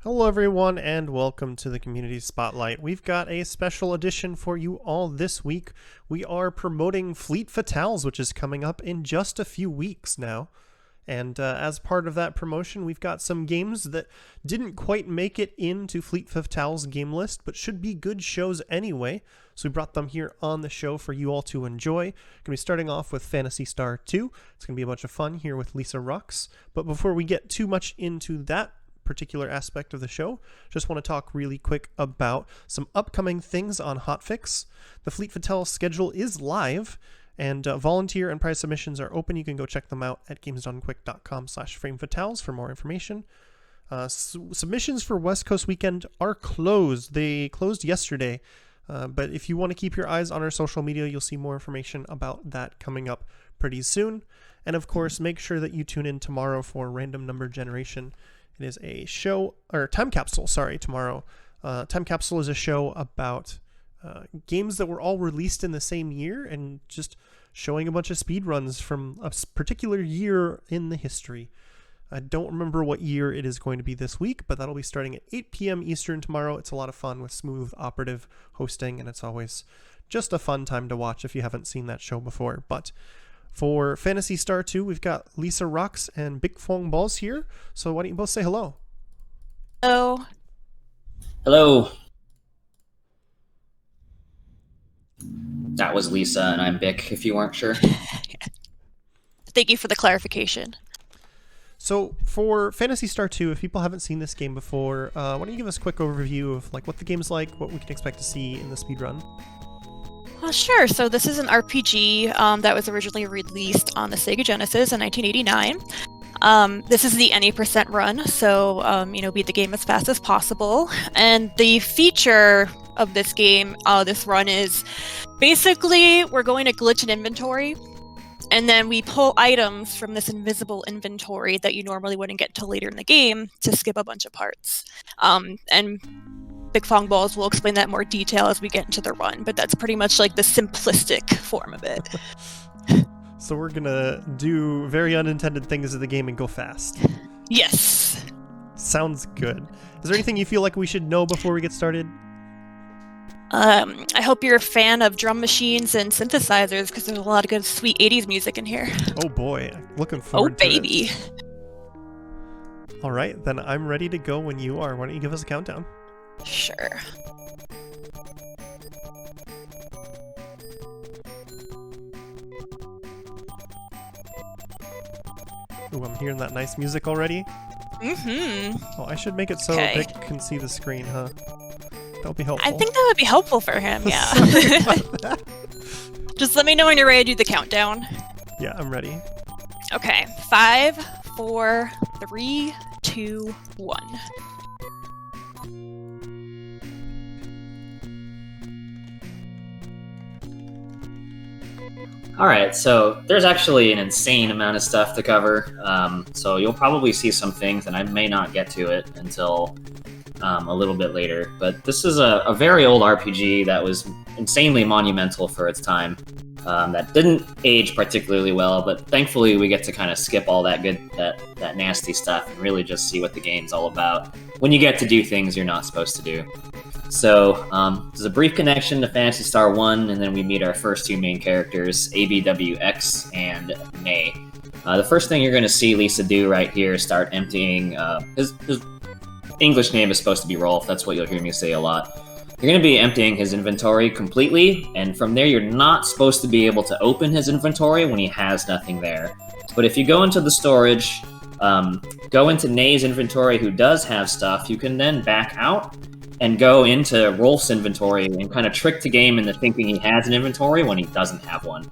Hello everyone and welcome to the Community Spotlight. We've got a special edition for you all this week. We are promoting Fleet Fatales, which is coming up in just a few weeks now. And as part of that promotion, we've got some games that didn't quite make it into Fleet Fatales' game list, but should be good shows anyway. So we brought them here on the show for you all to enjoy. Going to be starting off with Phantasy Star 2. It's going to be a bunch of fun here with Lisa Rux. But before we get too much into that particular aspect of the show, just want to talk really quick about some upcoming things on Hotfix. The Fleet Fatale schedule is live, and volunteer and prize submissions are open. You can go check them out at gamesdonequick.com/framefatales for more information. Submissions for West Coast Weekend are closed. They closed yesterday, but if you want to keep your eyes on our social media, you'll see more information about that coming up pretty soon. And of course, make sure that you tune in tomorrow for Random Number Generation. It is a show, or Time Capsule, tomorrow. Time Capsule is a show about games that were all released in the same year and just showing a bunch of speedruns from a particular year in the history. I don't remember what year it is going to be this week, but that'll be starting at 8 p.m. Eastern tomorrow. It's a lot of fun with Smooth Operative hosting, and it's always just a fun time to watch if you haven't seen that show before. But for Phantasy Star 2, we've got Lisa Rux and Big Fong Balls here. So why don't you both say hello? Hello. Hello. That was Lisa, and I'm Bick, if you weren't sure. Thank you for the clarification. So for Phantasy Star 2, if people haven't seen this game before, why don't you give us a quick overview of what the game's like, what we can expect to see in the speedrun? Sure. So this is an RPG that was originally released on the Sega Genesis in 1989. This is the any percent run, so beat the game as fast as possible. And the feature of this game, this run, is basically we're going to glitch an inventory, and then we pull items from this invisible inventory that you normally wouldn't get till later in the game to skip a bunch of parts. And Big Fong Balls will explain that in more detail as we get into the run, but that's pretty much like the simplistic form of it. So we're gonna do very unintended things in the game and go fast. Yes. Sounds good. Is there anything you feel like we should know before we get started? I hope you're a fan of drum machines and synthesizers, because there's a lot of good sweet 80s music in here. Oh boy, looking forward to it. Oh baby. All right, then I'm ready to go when you are. Why don't you give us a countdown? Sure. Ooh, I'm hearing that nice music already. Mm-hmm. Oh, I should make it so Okay. Vic can see the screen, huh? That would be helpful. I think that would be helpful for him, yeah. Sorry about that. Just let me know when you're ready to do the countdown. Yeah, I'm ready. Okay. 5, 4, 3, 2, 1. Alright, so there's actually an insane amount of stuff to cover, so you'll probably see some things, and I may not get to it until a little bit later. But this is a very old RPG that was insanely monumental for its time, that didn't age particularly well, but thankfully we get to kind of skip all that that nasty stuff and really just see what the game's all about when you get to do things you're not supposed to do. So there's a brief connection to Phantasy Star 1, and then we meet our first two main characters, ABWX and May. The first thing you're going to see Lisa do right here is start emptying. His English name is supposed to be Rolf. That's what you'll hear me say a lot. You're going to be emptying his inventory completely, and from there you're not supposed to be able to open his inventory when he has nothing there. But if you go into the storage, go into Nay's inventory who does have stuff, you can then back out and go into Rolf's inventory and kind of trick the game into thinking he has an inventory when he doesn't have one.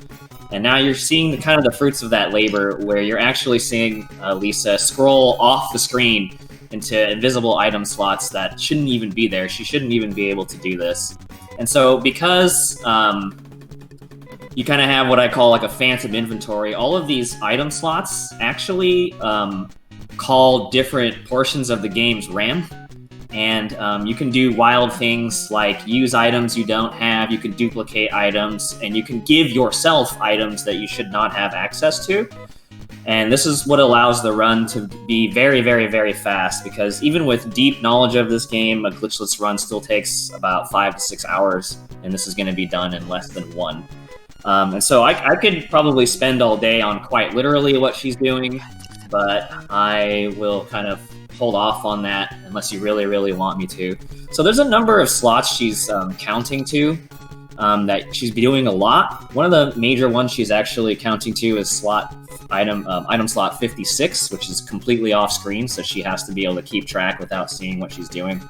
And now you're seeing the fruits of that labor, where you're actually seeing Lisa scroll off the screen into invisible item slots that shouldn't even be there. She shouldn't even be able to do this. And so because you kind of have what I call like a phantom inventory, all of these item slots actually call different portions of the game's RAM. And you can do wild things like use items you don't have, you can duplicate items, and you can give yourself items that you should not have access to. And this is what allows the run to be very, very, very fast, because even with deep knowledge of this game, a glitchless run still takes about 5 to 6 hours, and this is going to be done in less than 1. And so I could probably spend all day on quite literally what she's doing, but I will kind of hold off on that unless you really, really want me to. So there's a number of slots she's counting to that she's doing a lot. One of the major ones she's actually counting to is item slot 56, which is completely off screen, so she has to be able to keep track without seeing what she's doing.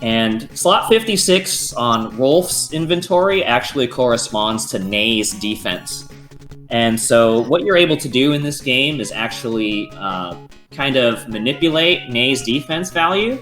And slot 56 on Rolf's inventory actually corresponds to Nay's defense. And so what you're able to do in this game is actually kind of manipulate Nay's defense value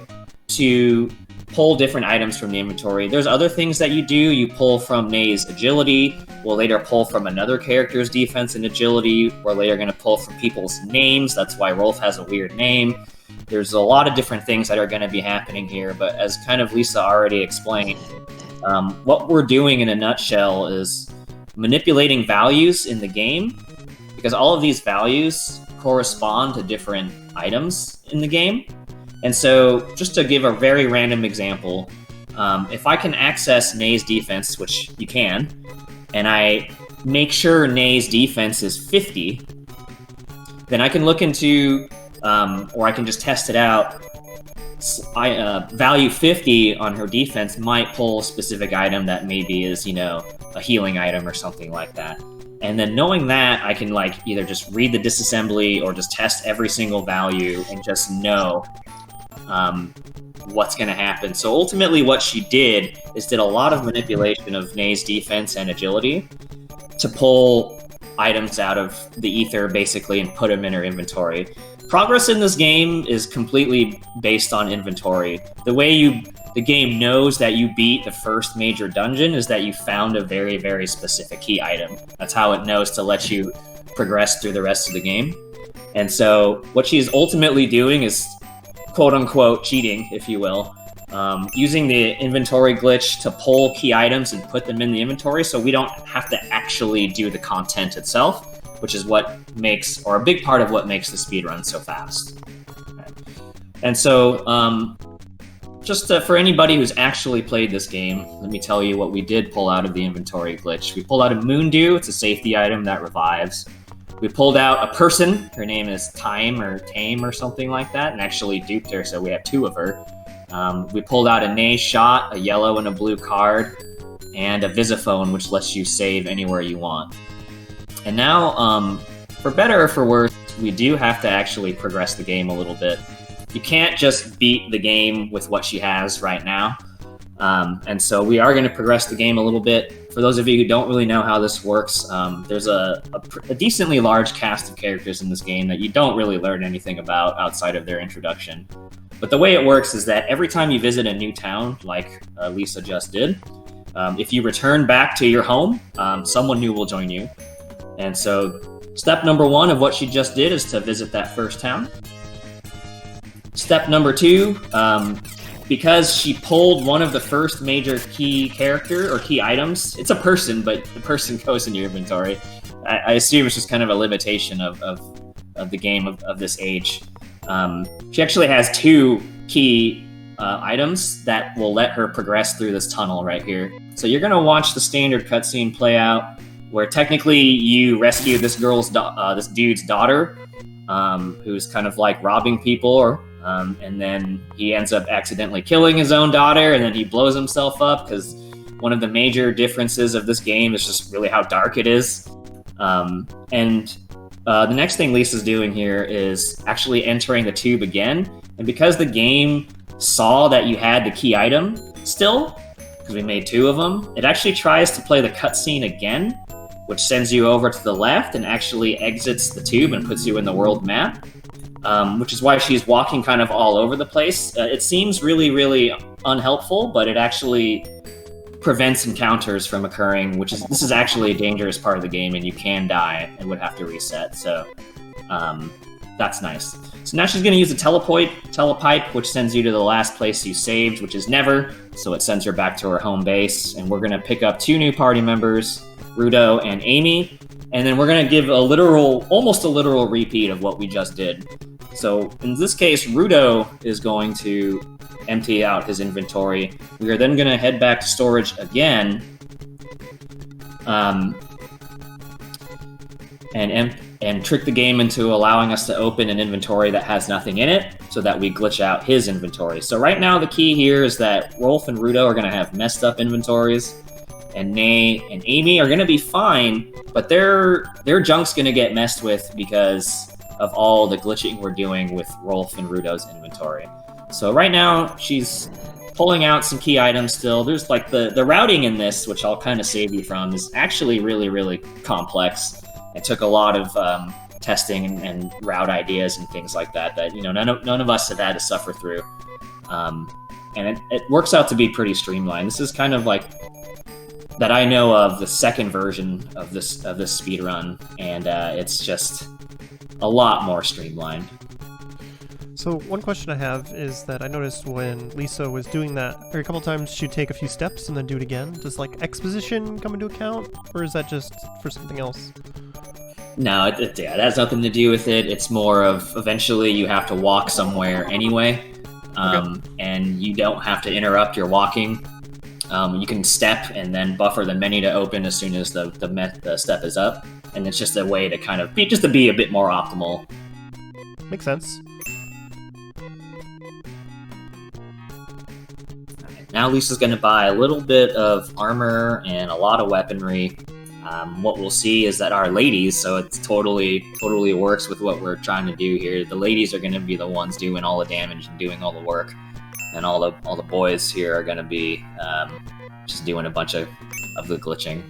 to pull different items from the inventory. There's other things that you do. You pull from Nay's agility. We'll later pull from another character's defense and agility. We're later going to pull from people's names. That's why Rolf has a weird name. There's a lot of different things that are going to be happening here, but as kind of Lisa already explained, what we're doing in a nutshell is manipulating values in the game, because all of these values correspond to different items in the game. And so, just to give a very random example, if I can access Nay's defense, which you can, and I make sure Nay's defense is 50, then I can look into, or I can just test it out. Value 50 on her defense might pull a specific item that maybe is, a healing item or something like that. And then knowing that, I can either just read the disassembly or just test every single value and just know what's going to happen. So ultimately what she did a lot of manipulation of Nay's defense and agility to pull items out of the ether, basically, and put them in her inventory. Progress in this game is completely based on inventory. The way the game knows that you beat the first major dungeon is that you found a very, very specific key item. That's how it knows to let you progress through the rest of the game. And so what she's ultimately doing is quote-unquote cheating, if you will, using the inventory glitch to pull key items and put them in the inventory so we don't have to actually do the content itself, which is what makes, or a big part of what makes the speedrun so fast. And so, for anybody who's actually played this game, let me tell you what we did pull out of the inventory glitch. We pulled out a Moondew. It's a safety item that revives. We pulled out a person. Her name is Tame or something like that, and actually duped her, so we have 2 of her. We pulled out a Nay shot, a yellow and a blue card, and a Visiphone, which lets you save anywhere you want. And now, for better or for worse, we do have to actually progress the game a little bit. You can't just beat the game with what she has right now. And so we are going to progress the game a little bit. For those of you who don't really know how this works, there's a decently large cast of characters in this game that you don't really learn anything about outside of their introduction. But the way it works is that every time you visit a new town, like Lisa just did, if you return back to your home, someone new will join you. And so step number 1 of what she just did is to visit that first town. Step number 2, because she pulled one of the first major key character or key items, it's a person, but the person goes in your inventory. I assume it's just kind of a limitation of the game of this age. She actually has 2 key items that will let her progress through this tunnel right here. So you're going to watch the standard cutscene play out, where technically you rescue this dude's daughter, who's kind of robbing people, and then he ends up accidentally killing his own daughter, and then he blows himself up, because one of the major differences of this game is just really how dark it is. The next thing Lisa's doing here is actually entering the tube again, and because the game saw that you had the key item still, because we made 2 of them, it actually tries to play the cutscene again, which sends you over to the left and actually exits the tube and puts you in the world map, which is why she's walking kind of all over the place. It seems really, really unhelpful, but it actually prevents encounters from occurring, this is actually a dangerous part of the game, and you can die and would have to reset, so that's nice. So now she's going to use a telepipe, which sends you to the last place you saved, which is Never, so it sends her back to her home base, and we're going to pick up 2 new party members, Rudo and Amy, and then we're going to give almost a literal repeat of what we just did. So in this case, Rudo is going to empty out his inventory. We are then going to head back to storage again, and trick the game into allowing us to open an inventory that has nothing in it, so that we glitch out his inventory. So right now the key here is that Rolf and Rudo are going to have messed up inventories, and Nay and Amy are going to be fine, but their junk's going to get messed with because of all the glitching we're doing with Rolf and Rudo's inventory. So right now she's pulling out some key items still. There's like the routing in this, which I'll kind of save you from, is actually really, really complex. It took a lot of testing and route ideas and things like that none of us have had to suffer through. And it works out to be pretty streamlined. This is kind of like, that I know of, the second version of this speed run, and it's just a lot more streamlined. So one question I have is that I noticed when Lisa was doing that, a couple times she'd take a few steps and then do it again. Does like exposition come into account, or is that just for something else? No, it has nothing to do with it. It's more of eventually you have to walk somewhere anyway, and you don't have to interrupt your walking. You can step and then buffer the menu to open as soon as the step is up, and it's just a way to kind of be a bit more optimal. Makes sense. Now Lisa's going to buy a little bit of armor and a lot of weaponry. What we'll see is that our ladies, so it totally works with what we're trying to do here. The ladies are going to be the ones doing all the damage and doing all the work, and all the boys here are going to be just doing a bunch of the glitching.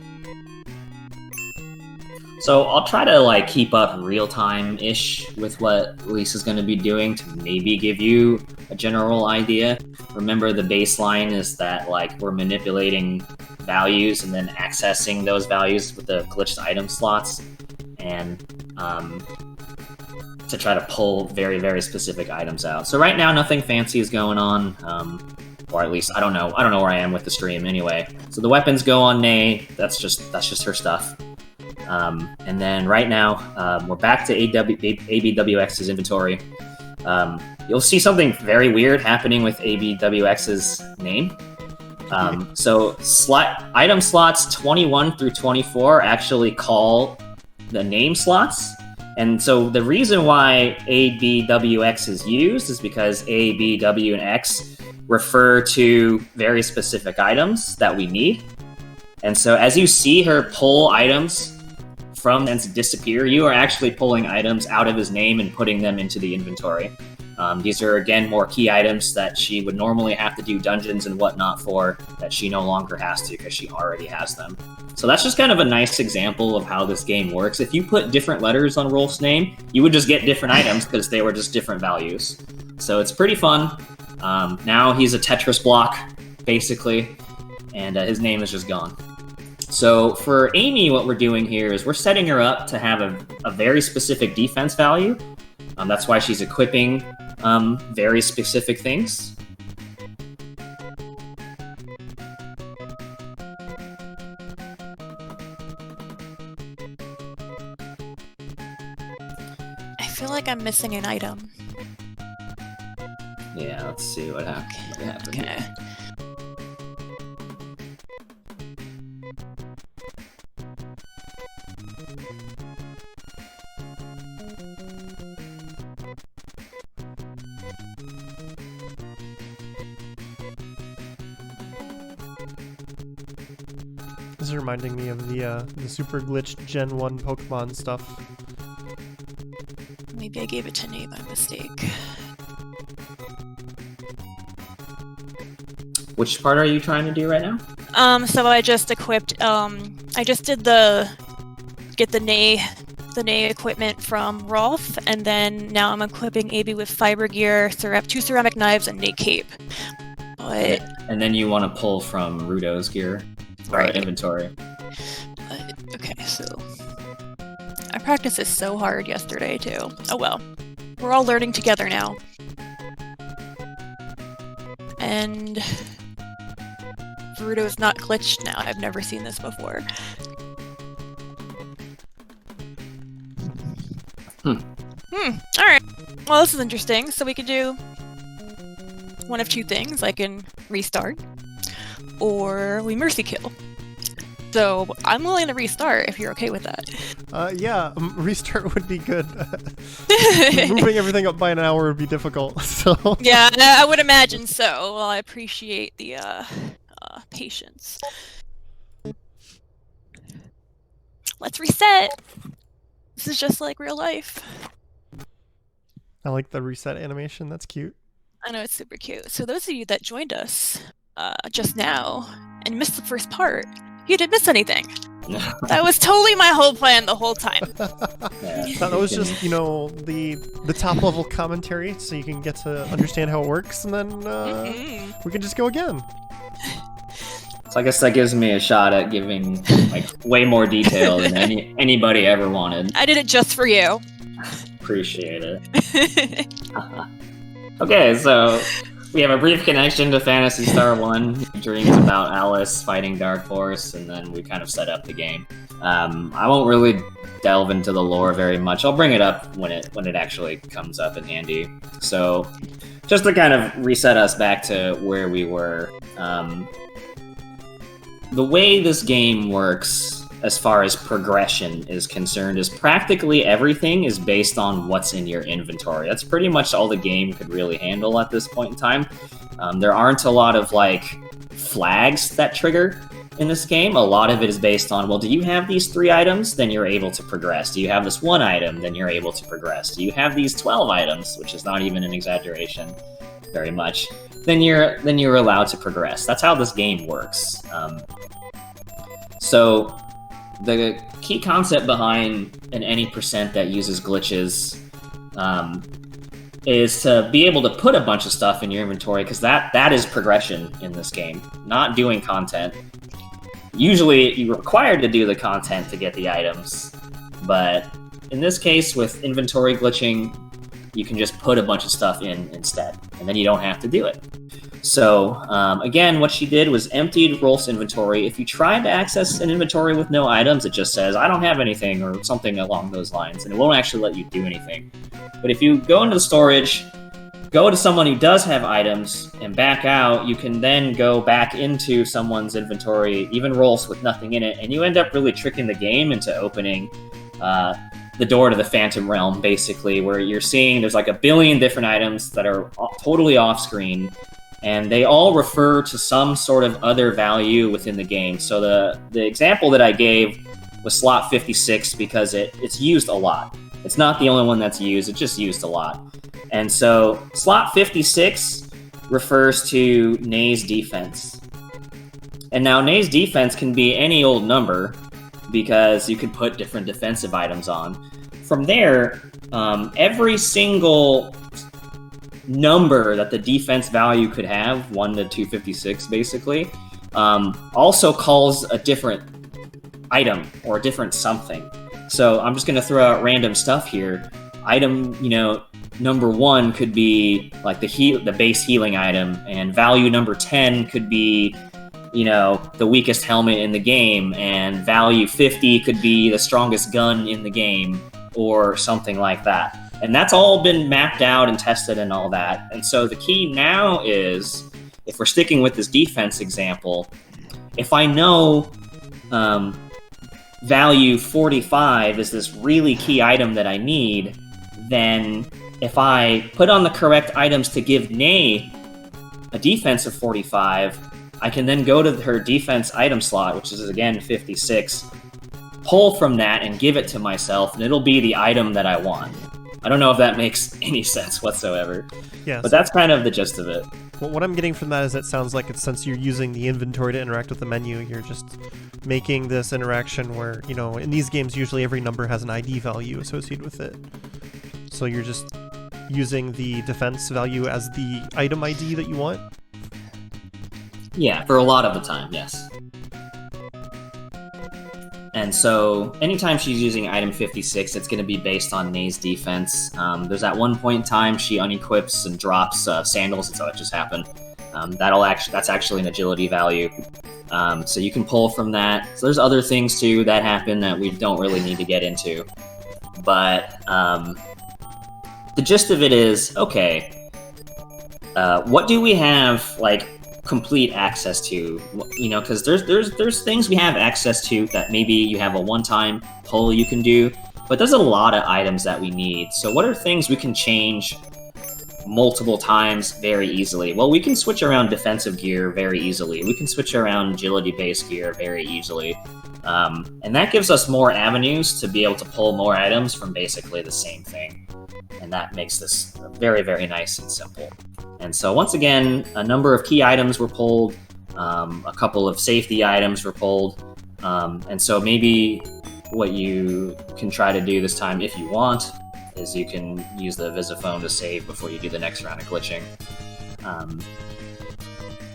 So I'll try to keep up real-time-ish with what Lisa's going to be doing to maybe give you a general idea. Remember, the baseline is that we're manipulating values and then accessing those values with the glitched item slots, and to try to pull very, very specific items out. So right now, nothing fancy is going on, or at least I don't know where I am with the stream anyway. So the weapons go on Nay. That's just her stuff. And then right now, we're back to ABWX's inventory. You'll see something very weird happening with ABWX's name. So item slots 21 through 24 actually call the name slots. And so the reason why ABWX is used is because A, B, W, and X refer to very specific items that we need. And so as you see her pull items from and to disappear, you are actually pulling items out of his name and putting them into the inventory. These are, again, more key items that she would normally have to do dungeons and whatnot for, that she no longer has to because she already has them. So that's just kind of a nice example of how this game works. If you put different letters on Rolf's name, you would just get different items because they were just different values. So it's pretty fun. Now he's a Tetris block, basically, and his name is just gone. So for Amy, what we're doing here is we're setting her up to have a very specific defense value. That's why she's equipping very specific things. I feel like I'm missing an item. Yeah, let's see what happened. Okay. This is reminding me of the super glitched Gen 1 Pokemon stuff. Maybe I gave it to Nate by mistake. Which part are you trying to do right now? So I just equipped, I just did get the Nay equipment from Rolf, and then now I'm equipping AB with fiber gear, two ceramic knives, and Nay cape. But... And then you want to pull from Rudo's gear, right. Inventory. Okay, so... I practiced this so hard yesterday, too. Oh well. We're all learning together now. And... Rudo's not glitched now. I've never seen this before. Alright. Well, this is interesting. So we could do one of two things. I can restart, or we mercy kill. So I'm willing to restart if you're okay with that. Yeah, restart would be good. Moving everything up by an hour would be difficult. So Yeah, I would imagine so. Well, I appreciate the patience. Let's reset. This is just like real life. I like the reset animation. That's cute. I know, it's super cute. So those of you that joined us just now and missed the first part, you didn't miss anything. That was totally my whole plan the whole time. That was just, the top level commentary, so you can get to understand how it works, and then we can just go again. So I guess that gives me a shot at giving like way more detail than anybody ever wanted. I did it just for you. Appreciate it. Okay, so we have a brief connection to Phantasy Star 1. Dreams about Alice fighting Dark Force, and then we kind of set up the game. I won't really delve into the lore very much. I'll bring it up when it actually comes up in handy. So, just to kind of reset us back to where we were, the way this game works as far as progression is concerned is practically everything is based on what's in your inventory. That's pretty much all the game could really handle at this point in time. There aren't a lot of flags that trigger in this game. A lot of it is based on, well, do you have these 3 items? Then you're able to progress. Do you have this 1 item? Then you're able to progress. Do you have these 12 items? Which is not even an exaggeration very much. Then you're allowed to progress. That's how this game works. So the key concept behind an any percent that uses glitches is to be able to put a bunch of stuff in your inventory, because that is progression in this game, not doing content. Usually you're required to do the content to get the items, but in this case with inventory glitching, you can just put a bunch of stuff in instead, and then you don't have to do it. So, again, what she did was emptied Rolf's inventory. If you try to access an inventory with no items, it just says, I don't have anything, or something along those lines, and it won't actually let you do anything. But if you go into the storage, go to someone who does have items, and back out, you can then go back into someone's inventory, even Rolf's with nothing in it, and you end up really tricking the game into opening the door to the Phantom Realm, basically, where you're seeing there's like a billion different items that are totally off-screen, and they all refer to some sort of other value within the game. So the example that I gave was slot 56 because it's used a lot. It's not the only one that's used, it's just used a lot. And so slot 56 refers to Nay's defense. And now Nay's defense can be any old number because you can put different defensive items on. From there, every single number that the defense value could have, 1 to 256 basically, also calls a different item or a different something. So I'm just going to throw out random stuff here. Item, number 1 could be like the base healing item, and value number 10 could be, the weakest helmet in the game, and value 50 could be the strongest gun in the game, or something like that. And that's all been mapped out and tested and all that. And so the key now is, if we're sticking with this defense example, if I know value 45 is this really key item that I need, then if I put on the correct items to give Nay a defense of 45, I can then go to her defense item slot, which is again 56, pull from that and give it to myself, and it'll be the item that I want. I don't know if that makes any sense whatsoever. Yes. But that's kind of the gist of it. Well, what I'm getting from that is it sounds like since you're using the inventory to interact with the menu, you're just making this interaction where, in these games, usually every number has an ID value associated with it. So you're just using the defense value as the item ID that you want? Yeah, for a lot of the time, yes. And so anytime she's using item 56, it's going to be based on Nay's defense. There's at one point in time she unequips and drops sandals, and so it just happened. That's actually an agility value. So you can pull from that. So there's other things too that happen that we don't really need to get into. But the gist of it is, okay, what do we have, like, complete access to? You know, because there's things we have access to that maybe you have a one-time pull you can do, but there's a lot of items that we need. So what are things we can change multiple times very easily? Well, we can switch around defensive gear very easily. We can switch around agility-based gear very easily. And that gives us more avenues to be able to pull more items from basically the same thing. And that makes this very, very nice and simple. And so once again, a number of key items were pulled, a couple of safety items were pulled. And so maybe what you can try to do this time, if you want, is you can use the Visiphone to save before you do the next round of glitching.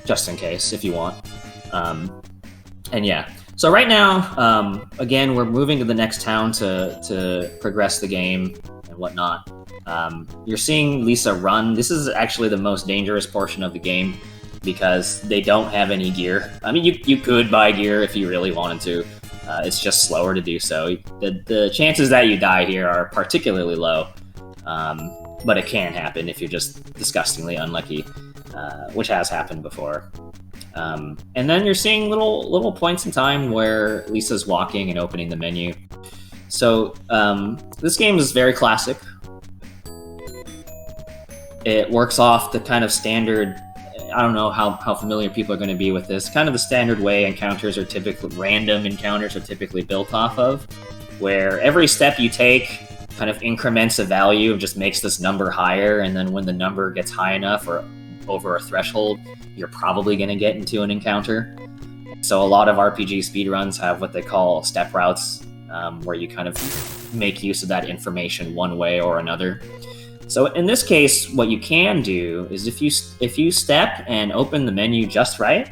Just in case, if you want. And yeah. So right now, again, we're moving to the next town to progress the game and whatnot. You're seeing Lisa run. This is actually the most dangerous portion of the game because they don't have any gear. I mean, you could buy gear if you really wanted to. It's just slower to do so. The chances that you die here are particularly low, but it can happen if you're just disgustingly unlucky, which has happened before. And then you're seeing little points in time where Lisa's walking and opening the menu. So this game is very classic. It works off the kind of standard, I don't know how familiar people are going to be with this, kind of the standard way random encounters are typically built off of, where every step you take kind of increments a value and just makes this number higher, and then when the number gets high enough or over a threshold, you're probably going to get into an encounter. So a lot of RPG speedruns have what they call step routes, where you kind of make use of that information one way or another. So in this case, what you can do is if you step and open the menu just right,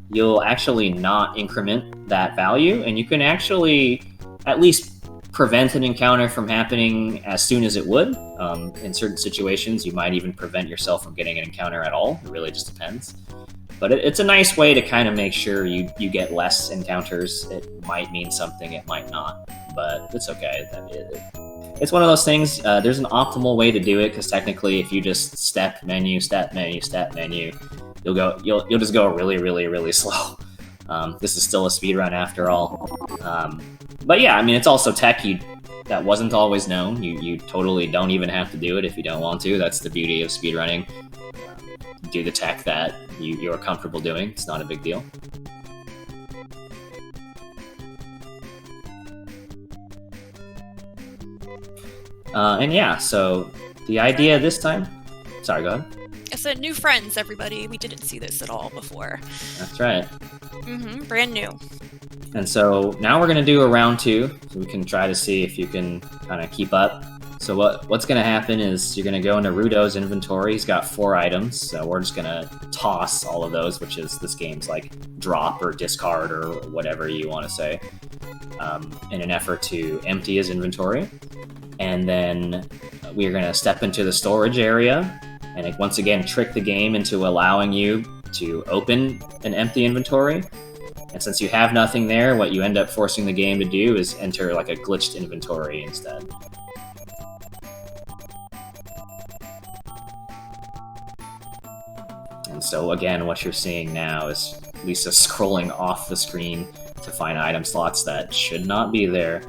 you'll actually not increment that value, and you can actually at least prevent an encounter from happening as soon as it would. In certain situations, you might even prevent yourself from getting an encounter at all. It really just depends. But it's a nice way to kind of make sure you get less encounters. It might mean something, it might not, but it's okay. It's one of those things. There's an optimal way to do it, because technically, if you just step menu, you'll just go really, really, really slow. This is still a speedrun after all. But yeah, I mean, it's also tech that wasn't always known. You totally don't even have to do it if you don't want to. That's the beauty of speedrunning. Do the tech that you're comfortable doing. It's not a big deal. And yeah, so the idea this time... Sorry, go ahead. I said new friends, everybody. We didn't see this at all before. That's right. Brand new. And so now we're going to do a round 2, so we can try to see if you can kind of keep up. So what's going to happen is you're going to go into Rudo's inventory. He's got 4 items, so we're just going to toss all of those, which is this game's like drop or discard or whatever you want to say, in an effort to empty his inventory. And then we're going to step into the storage area and once again trick the game into allowing you to open an empty inventory. And since you have nothing there, what you end up forcing the game to do is enter like a glitched inventory instead. And so again, what you're seeing now is Lisa scrolling off the screen to find item slots that should not be there.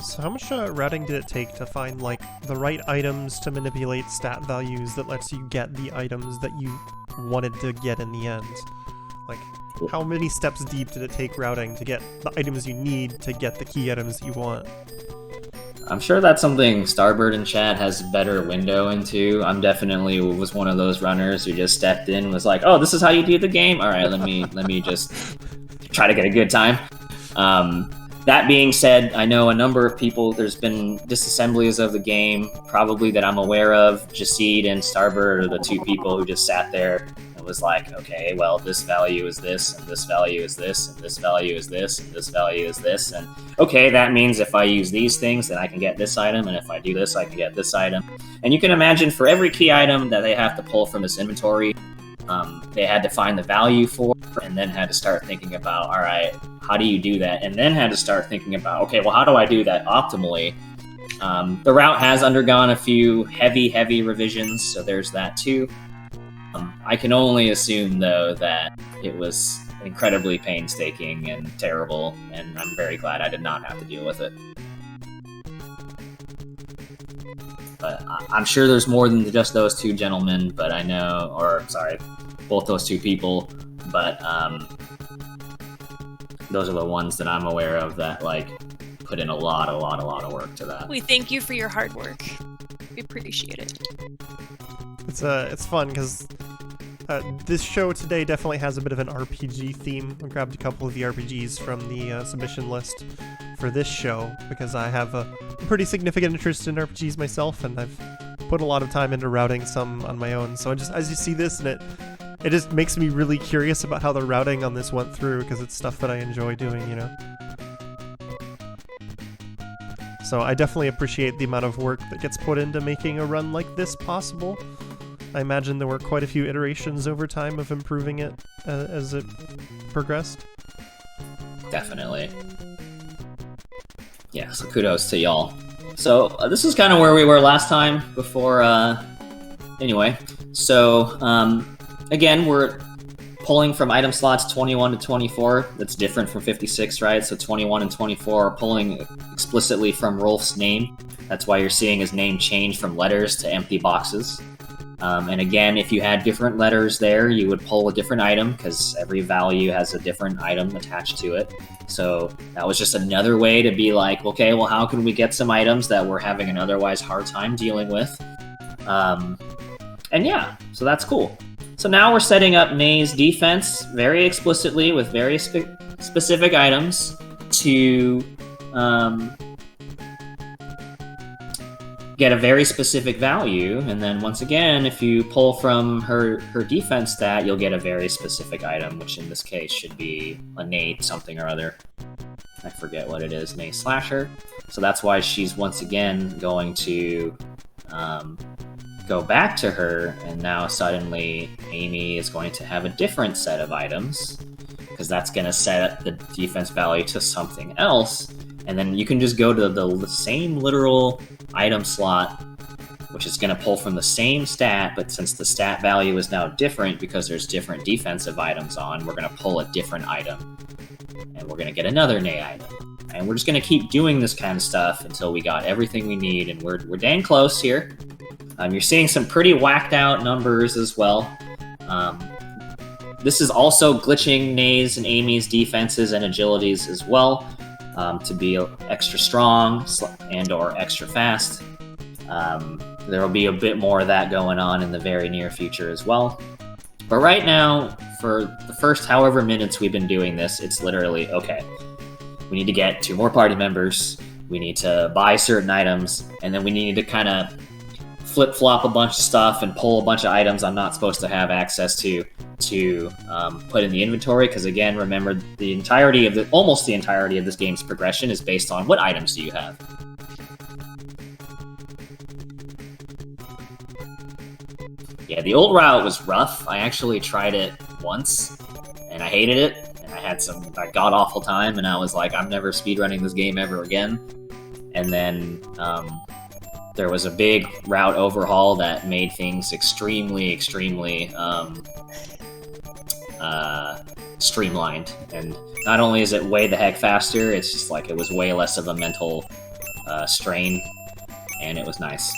So how much routing did it take to find like the right items to manipulate stat values that lets you get the items that you wanted to get in the end? Like, how many steps deep did it take routing to get the items you need to get the key items that you want? I'm sure that's something Starbird in chat has a better window into. I'm definitely was one of those runners who just stepped in and was like, oh, this is how you do the game? All right, let me just try to get a good time. That being said, I know a number of people, there's been disassemblies of the game, probably that I'm aware of. Jaseed and Starbird are the 2 people who just sat there and was like, okay, well, this value is this, and this value is this, and this value is this, and this value is this, and okay, that means if I use these things, then I can get this item, and if I do this, I can get this item. And you can imagine for every key item that they have to pull from this inventory, they had to find the value for, and then had to start thinking about, all right, how do you do that? And then had to start thinking about, okay, well, how do I do that optimally? The route has undergone a few heavy revisions, so there's that too. I can only assume, though, that it was incredibly painstaking and terrible, and I'm very glad I did not have to deal with it. But I'm sure there's more than just those two gentlemen, but I know, or sorry, both those two people, but those are the ones that I'm aware of that like put in a lot of work to that. We thank you for your hard work. We appreciate it. It's fun because this show today definitely has a bit of an RPG theme. I grabbed a couple of the RPGs from the submission list for this show because I have a pretty significant interest in RPGs myself, and I've put a lot of time into routing some on my own. So as you see this, and it just makes me really curious about how the routing on this went through because it's stuff that I enjoy doing, you know. So I definitely appreciate the amount of work that gets put into making a run like this possible. I imagine there were quite a few iterations over time of improving it as it progressed. Definitely. Yeah, so kudos to y'all. So this is kind of where we were last time before, anyway. So, again, we're pulling from item slots 21 to 24. That's different from 56, right? So 21 and 24 are pulling explicitly from Rolf's name. That's why you're seeing his name change from letters to empty boxes. And again, if you had different letters there, you would pull a different item because every value has a different item attached to it. So that was just another way to be like, okay, well, how can we get some items that we're having an otherwise hard time dealing with? And yeah, so that's cool. So now we're setting up Nay's defense very explicitly with very specific items to get a very specific value, and then once again, if you pull from her defense stat, you'll get a very specific item, which in this case should be a Nay something or other. I forget what it is, Nay Slasher. So that's why she's once again going to go back to her, and now suddenly Amy is going to have a different set of items, because that's going to set the defense value to something else, and then you can just go to the same literal item slot, which is going to pull from the same stat, but since the stat value is now different because there's different defensive items on, we're going to pull a different item, and we're going to get another Nay item. And we're just going to keep doing this kind of stuff until we got everything we need, and we're dang close here. You're seeing some pretty whacked out numbers as well. This is also glitching Nay's and Amy's defenses and agilities as well, to be extra strong and or extra fast. There will be a bit more of that going on in the very near future as well. But right now, for the first however minutes we've been doing this, it's literally, okay, we need to get 2 more party members, we need to buy certain items, and then we need to kind of flip-flop a bunch of stuff and pull a bunch of items I'm not supposed to have access to put in the inventory, because again, remember, almost the entirety of this game's progression is based on what items do you have. Yeah, the old route was rough. I actually tried it once, and I hated it, and I had some god-awful time, and I was like, I'm never speedrunning this game ever again. And then there was a big route overhaul that made things extremely streamlined, and not only is it way the heck faster, it's just like it was way less of a mental strain, and it was nice.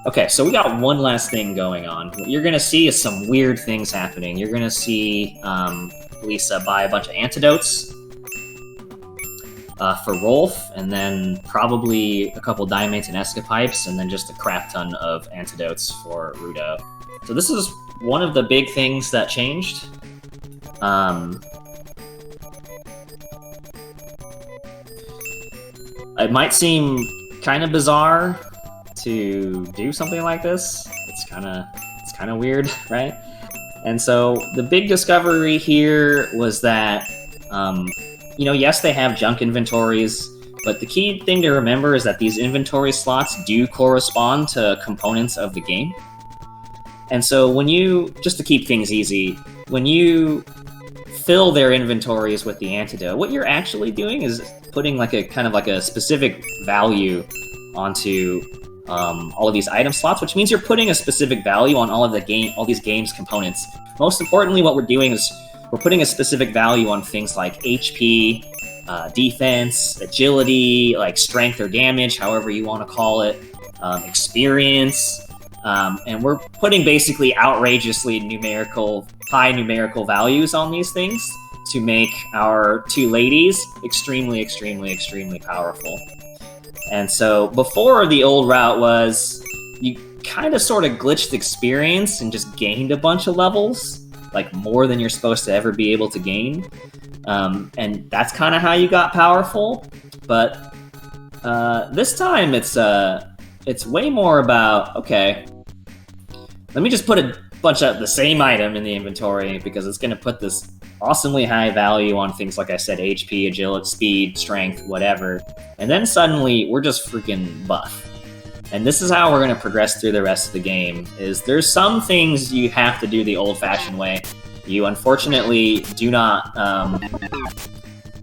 Okay, so we got one last thing going on. What you're gonna see is some weird things happening. You're gonna see Lisa buy a bunch of antidotes for Rolf, and then probably a couple Diamates and Escapipes, and then just a crap ton of antidotes for Rudo. So this is one of the big things that changed. It might seem kind of bizarre to do something like this. It's kind of weird, right? And so the big discovery here was that, yes, they have junk inventories, but the key thing to remember is that these inventory slots do correspond to components of the game. And so just to keep things easy, when you fill their inventories with the antidote, what you're actually doing is putting a specific value onto all of these item slots, which means you're putting a specific value on all these games components. Most importantly, what we're doing is we're putting a specific value on things like HP, defense, agility, like strength or damage, however you want to call it, experience, and we're putting basically outrageously high numerical values on these things to make our two ladies extremely, extremely, extremely powerful. And so before, the old route was you kind of sort of glitched experience and just gained a bunch of levels, like more than you're supposed to ever be able to gain. And that's kind of how you got powerful. But this time it's way more about, okay, let me just put a bunch of the same item in the inventory because it's going to put this awesomely high value on things like I said, HP, agility, speed, strength, whatever. And then suddenly we're just freaking buff. And this is how we're going to progress through the rest of the game, is there's some things you have to do the old-fashioned way. You unfortunately do not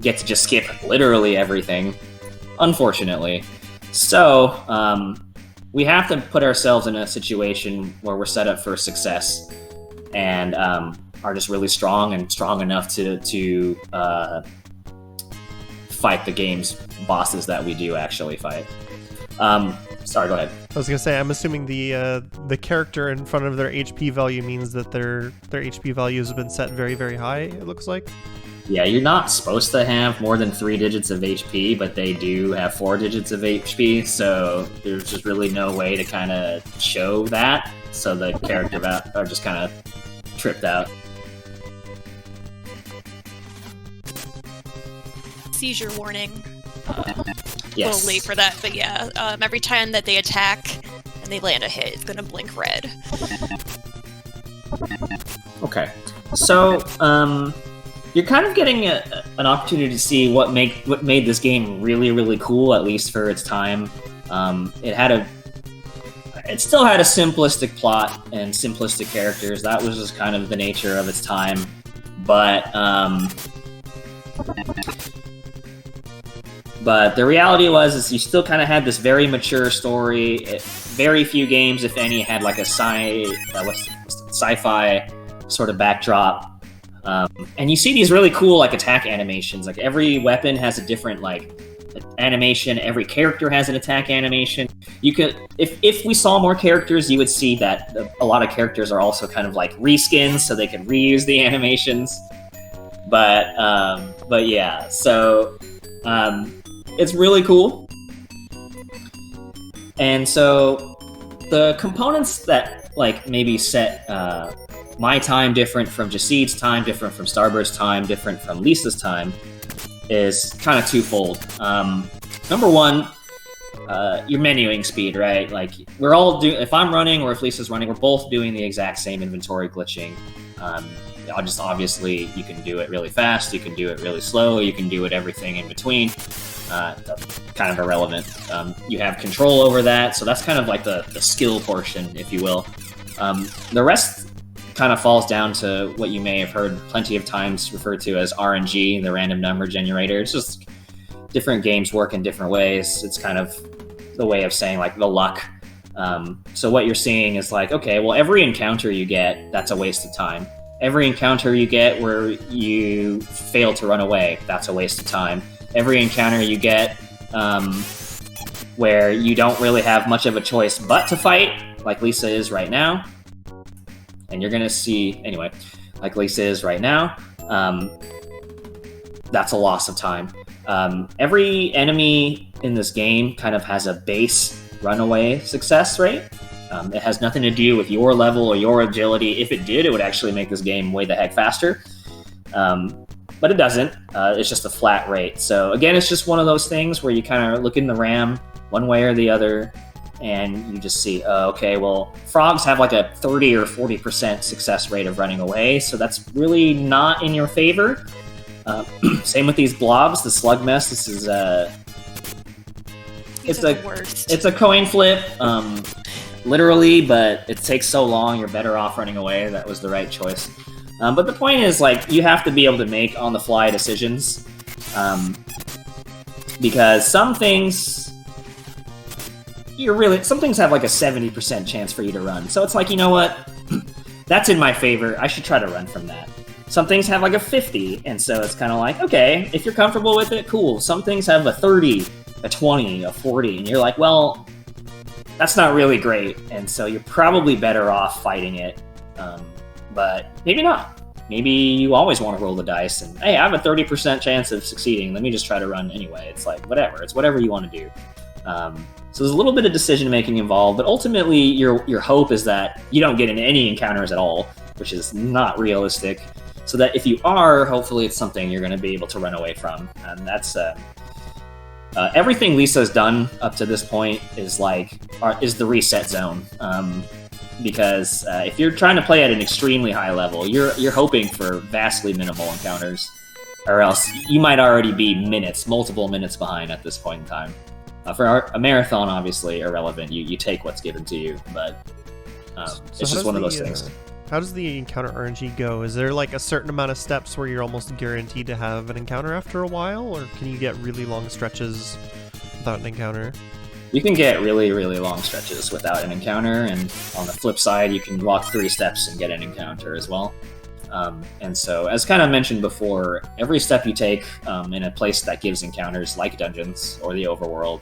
get to just skip literally everything, unfortunately. So we have to put ourselves in a situation where we're set up for success and are just really strong and strong enough to fight the game's bosses that we do actually fight. Sorry, go ahead. I was gonna say, I'm assuming the character in front of their HP value means that their HP value has been set very, very high, it looks like. Yeah, you're not supposed to have more than 3 digits of HP, but they do have 4 digits of HP, so there's just really no way to kind of show that, so the character are just kind of tripped out. Seizure warning. Yes. A little late for that, but yeah. Every time that they attack and they land a hit, it's gonna blink red. Okay, so you're kind of getting an opportunity to see what made this game really, really cool, at least for its time. It still had a simplistic plot and simplistic characters. That was just kind of the nature of its time, but the reality is you still kind of had this very mature story. Very few games, if any, had like a sci-fi sort of backdrop. And you see these really cool like attack animations. Like every weapon has a different like animation. Every character has an attack animation. You could, if we saw more characters, you would see that a lot of characters are also kind of like reskins, so they can reuse the animations. But yeah, so. It's really cool. And so the components that like maybe set my time different from Jaceed's time, different from Starbird's time, different from Lisa's time is kind of twofold. Number one, your menuing speed, right? Like we're all if I'm running or if Lisa's running, we're both doing the exact same inventory glitching. Obviously you can do it really fast, you can do it really slow, you can do it everything in between. That's kind of irrelevant. You have control over that, so that's kind of like the skill portion, if you will. The rest kind of falls down to what you may have heard plenty of times referred to as RNG, the random number generator. It's just different games work in different ways. It's kind of the way of saying like the luck. So what you're seeing is like, okay, well, every encounter you get, that's a waste of time. Every encounter you get where you fail to run away, that's a waste of time. Every encounter you get where you don't really have much of a choice but to fight, like Lisa is right now, and you're going to see, anyway, like Lisa is right now, that's a loss of time. Every enemy in this game kind of has a base runaway success rate. It has nothing to do with your level or your agility. If it did, it would actually make this game way the heck faster. But it doesn't. It's just a flat rate. So again, it's just one of those things where you kind of look in the RAM one way or the other, and you just see, okay, well, frogs have like a 30 or 40% success rate of running away, so that's really not in your favor. Same with these blobs, the slug mess. This is it's a coin flip, literally, but it takes so long, you're better off running away. That was the right choice. But the point is, like, you have to be able to make on-the-fly decisions, because some things some things have like a 70% chance for you to run. So it's like, you know what? That's in my favor. I should try to run from that. Some things have like a 50, and so it's kind of like, okay, if you're comfortable with it, cool. Some things have a 30, a 20, a 40, and you're like, well, that's not really great, and so you're probably better off fighting it. But maybe not. Maybe you always want to roll the dice, and hey, I have a 30% chance of succeeding. Let me just try to run anyway. It's like, whatever. It's whatever you want to do. So there's a little bit of decision making involved, but ultimately your hope is that you don't get into any encounters at all, which is not realistic. So that if you are, hopefully it's something you're going to be able to run away from. And that's everything Lisa's done up to this point is the reset zone. Because if you're trying to play at an extremely high level, you're hoping for vastly minimal encounters, or else you might already be multiple minutes behind at this point in time. For a marathon, obviously irrelevant. You take what's given to you, but it's just one of those things. How does the encounter RNG go? Is there like a certain amount of steps where you're almost guaranteed to have an encounter after a while, or can you get really long stretches without an encounter? You can get really, really long stretches without an encounter, and on the flip side, you can walk 3 steps and get an encounter as well. And so, as kind of mentioned before, every step you take in a place that gives encounters, like dungeons or the overworld,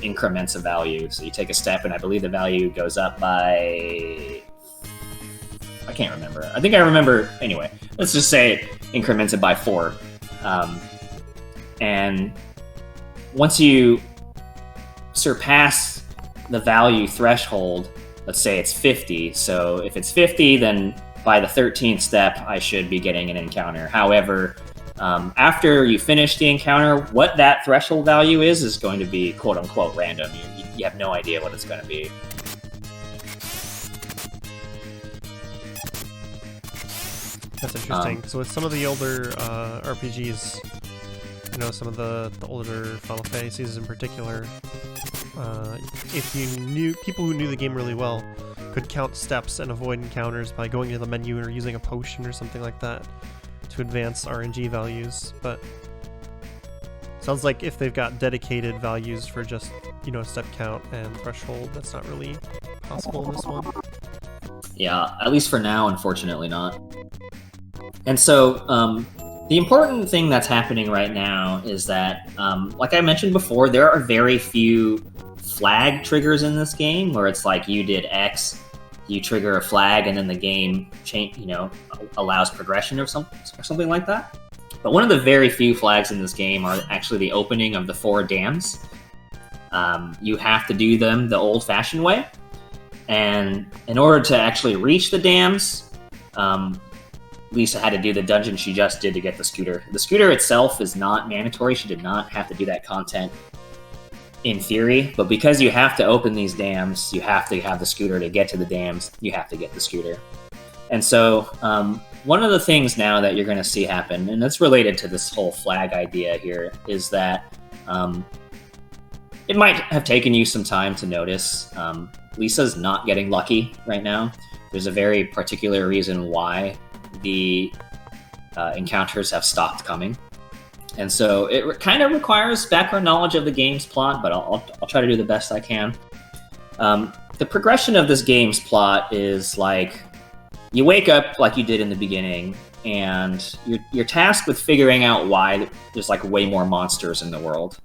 increments of value. So you take a step, and I believe the value goes up by... I can't remember. I think I remember... Anyway, let's just say it incremented by 4. And once you surpass the value threshold, let's say it's 50. So if it's 50, then by the 13th step, I should be getting an encounter. However, after you finish the encounter, what that threshold value is going to be quote-unquote random. You have no idea what it's going to be. That's interesting. So with some of the older RPGs, some of the older Final Fantasies in particular, if you knew, people who knew the game really well could count steps and avoid encounters by going to the menu or using a potion or something like that to advance RNG values. But sounds like if they've got dedicated values for just, step count and threshold, that's not really possible in this one. Yeah, at least for now, unfortunately not. And so, the important thing that's happening right now is that, like I mentioned before, there are very few flag triggers in this game where it's like you did X, you trigger a flag, and then the game allows progression or something like that. But one of the very few flags in this game are actually the opening of the 4 dams. You have to do them the old-fashioned way, and in order to actually reach the dams, Lisa had to do the dungeon she just did to get the scooter. The scooter itself is not mandatory. She did not have to do that content in theory, but because you have to open these dams, you have to have the scooter to get to the dams. You have to get the scooter. And so one of the things now that you're going to see happen, and it's related to this whole flag idea here, is that it might have taken you some time to notice. Lisa's not getting lucky right now. There's a very particular reason why the encounters have stopped coming. And so it kind of requires background knowledge of the game's plot, but I'll try to do the best I can. The progression of this game's plot is like, you wake up like you did in the beginning, and you're tasked with figuring out why there's like way more monsters in the world.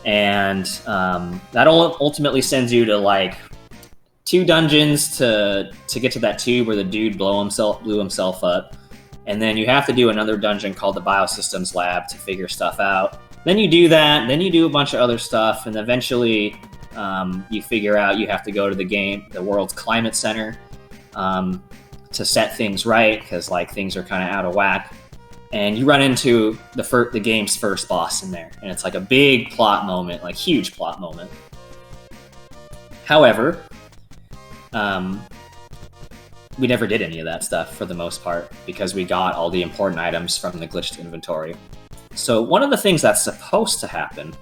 And that ultimately sends you to like 2 dungeons to get to that tube where the dude blew himself up. And then you have to do another dungeon called the Biosystems Lab to figure stuff out. Then you do that, then you do a bunch of other stuff, and eventually you figure out you have to go to the world's climate center to set things right, because like things are kind of out of whack. And you run into the game's first boss in there, and it's like a big plot moment, like huge plot moment. However, we never did any of that stuff for the most part, because we got all the important items from the glitched inventory. So one of the things that's supposed to happen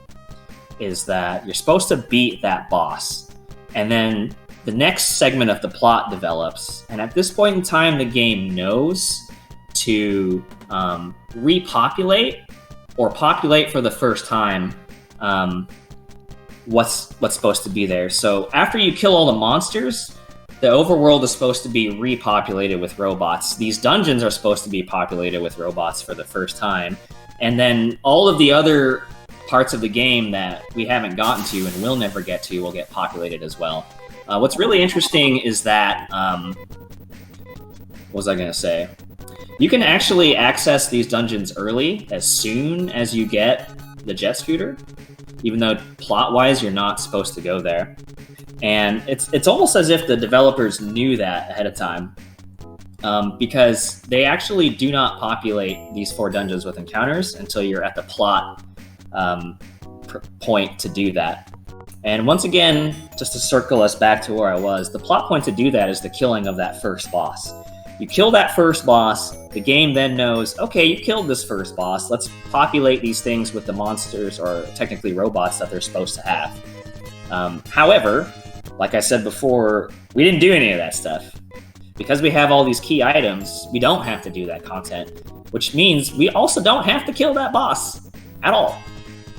is that you're supposed to beat that boss, and then the next segment of the plot develops, and at this point in time, the game knows to repopulate or populate for the first time what's supposed to be there. So after you kill all the monsters, the overworld is supposed to be repopulated with robots. These dungeons are supposed to be populated with robots for the first time. And then all of the other parts of the game that we haven't gotten to and will never get to will get populated as well. What's really interesting is that, what was I going to say? You can actually access these dungeons early as soon as you get the jet scooter, even though plot-wise you're not supposed to go there. And it's almost as if the developers knew that ahead of time, because they actually do not populate these 4 dungeons with encounters until you're at the plot point to do that. And once again, just to circle us back to where I was, the plot point to do that is the killing of that first boss. You kill that first boss, the game then knows, okay, you killed this first boss, let's populate these things with the monsters, or technically robots, that they're supposed to have. However, like I said before, we didn't do any of that stuff. Because we have all these key items, we don't have to do that content, which means we also don't have to kill that boss at all.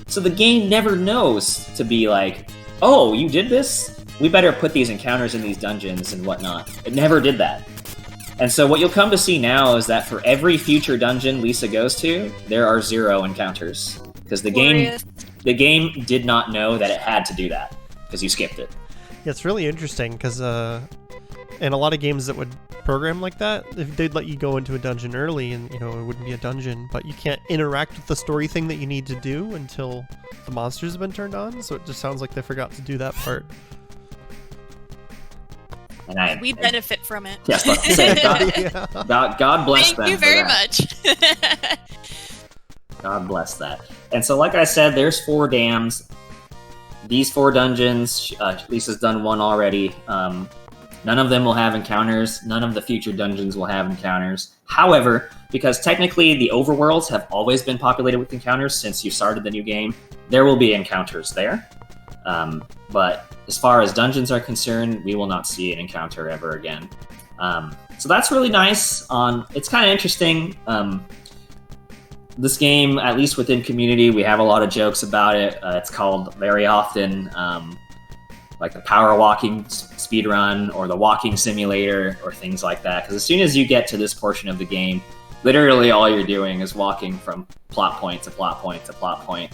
So the game never knows to be like, oh, you did this? We better put these encounters in these dungeons and whatnot. It never did that. And so what you'll come to see now is that for every future dungeon Lisa goes to, there are 0 encounters. Because the game did not know that it had to do that, because you skipped it. Yeah, it's really interesting, because in a lot of games that would program like that, if they'd let you go into a dungeon early and, it wouldn't be a dungeon, but you can't interact with the story thing that you need to do until the monsters have been turned on, so it just sounds like they forgot to do that part. And we benefit from it. Yes, let's say God bless them. Thank you very much. God bless that. And so, like I said, there's 4 dams. These 4 dungeons, Lisa's done 1 already. None of them will have encounters. None of the future dungeons will have encounters. However, because technically the overworlds have always been populated with encounters since you started the new game, there will be encounters there. But as far as dungeons are concerned, we will not see an encounter ever again. So that's really nice. It's kind of interesting. This game, at least within community, we have a lot of jokes about it. It's called very often like the power walking speedrun or the walking simulator or things like that. Because as soon as you get to this portion of the game, literally all you're doing is walking from plot point to plot point to plot point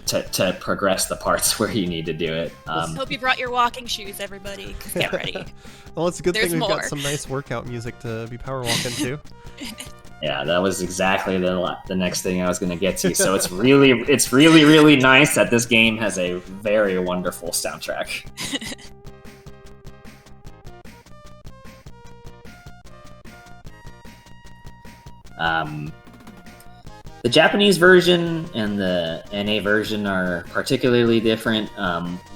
to progress the parts where you need to do it. Hope you brought your walking shoes, everybody. Get ready. Well, it's a good There's thing we've more. got some nice workout music to be power walking to. Yeah, that was exactly the next thing I was going to get to. So it's really nice that this game has a very wonderful soundtrack. The Japanese version and the NA version are particularly different.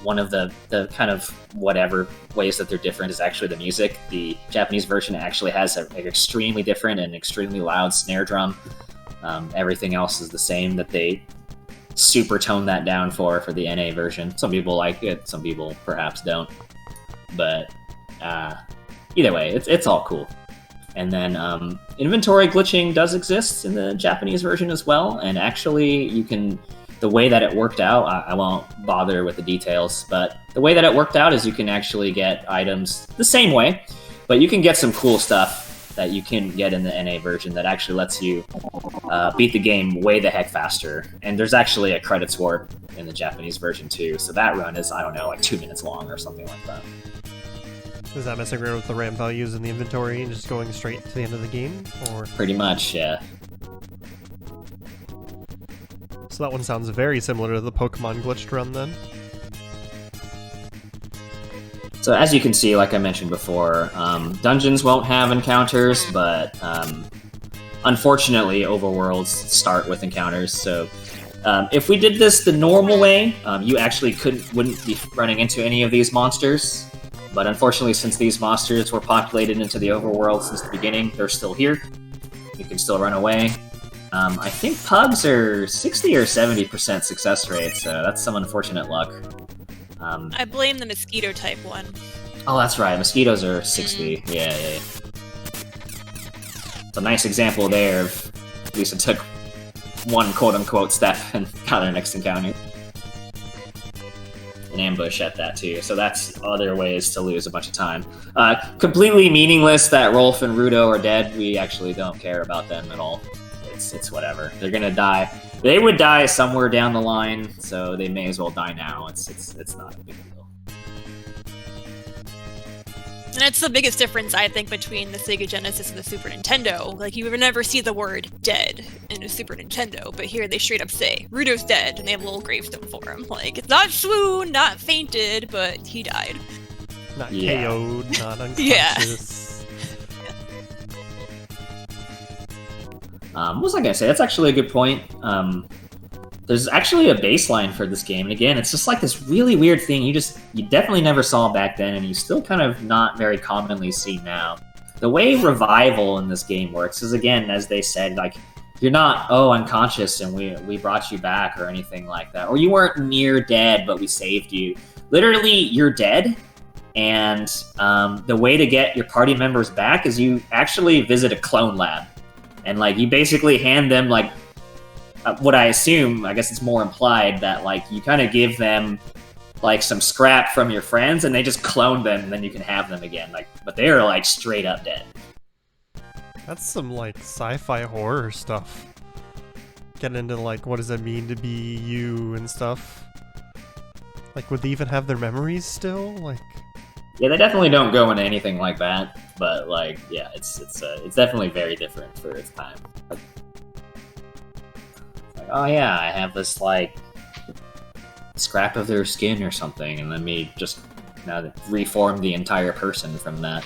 One of the kind of whatever ways that they're different is actually the music. The Japanese version actually has an extremely different and extremely loud snare drum. Everything else is the same, that they super tone that down for the NA version. Some people like it, some people perhaps don't. But either way, it's all cool. And then inventory glitching does exist in the Japanese version as well. And actually, you can, the way that it worked out, I won't bother with the details, but the way that it worked out is you can actually get items the same way, but you can get some cool stuff that you can get in the NA version that actually lets you beat the game way the heck faster. And there's actually a credits warp in the Japanese version too. So that run is, I don't know, like 2 minutes long or something like that. Is that messing around with the RAM values in the inventory and just going straight to the end of the game? Or Pretty much, yeah. So that one sounds very similar to the Pokemon glitched run then. So as you can see, like I mentioned before, dungeons won't have encounters, but unfortunately overworlds start with encounters. So if we did this the normal way, you actually wouldn't be running into any of these monsters. But unfortunately, since these monsters were populated into the overworld since the beginning, they're still here. You can still run away. I think pugs are 60 or 70% success rate, so that's some unfortunate luck. I blame the mosquito type one. Oh, that's right. Mosquitoes are 60. Yeah. It's a nice example there of Lisa took one quote-unquote step and got her next encounter. an ambush at that too. So that's other ways to lose a bunch of time. Completely meaningless that Rolf and Rudo are dead. We actually don't care about them at all. It's whatever. They're gonna die. They would die somewhere down the line, so they may as well die now. It's not a big deal. And that's the biggest difference, I think, between the Sega Genesis and the Super Nintendo. Like, you would never see the word dead in a Super Nintendo, but here they straight up say, Rudo's dead, and they have a little gravestone for him. Like, it's not swooned, not fainted, but he died. Not KO'd, not unconscious. Yeah. What was I gonna say? That's actually a good point. There's actually a baseline for this game, and again, it's just like this really weird thing you definitely never saw back then, and you still kind of not very commonly see now. The way revival in this game works is, again, as they said, like, you're not, unconscious and we brought you back or anything like that, or you weren't near dead but we saved you. Literally, you're dead, and the way to get your party members back is you actually visit a clone lab. And, like, you basically hand them, like, what I assume, I guess it's more implied, that, like, you kind of give them, like, some scrap from your friends, and they just clone them, and then you can have them again. Like, but they are, like, straight up dead. That's some, like, sci-fi horror stuff. Getting into, like, what does it mean to be you and stuff. Like, would they even have their memories still? Like... Yeah, they definitely don't go into anything like that, but, like, yeah, it's definitely very different for its time. Like, oh yeah, I have this, like, scrap of their skin or something, and let me just reform the entire person from that.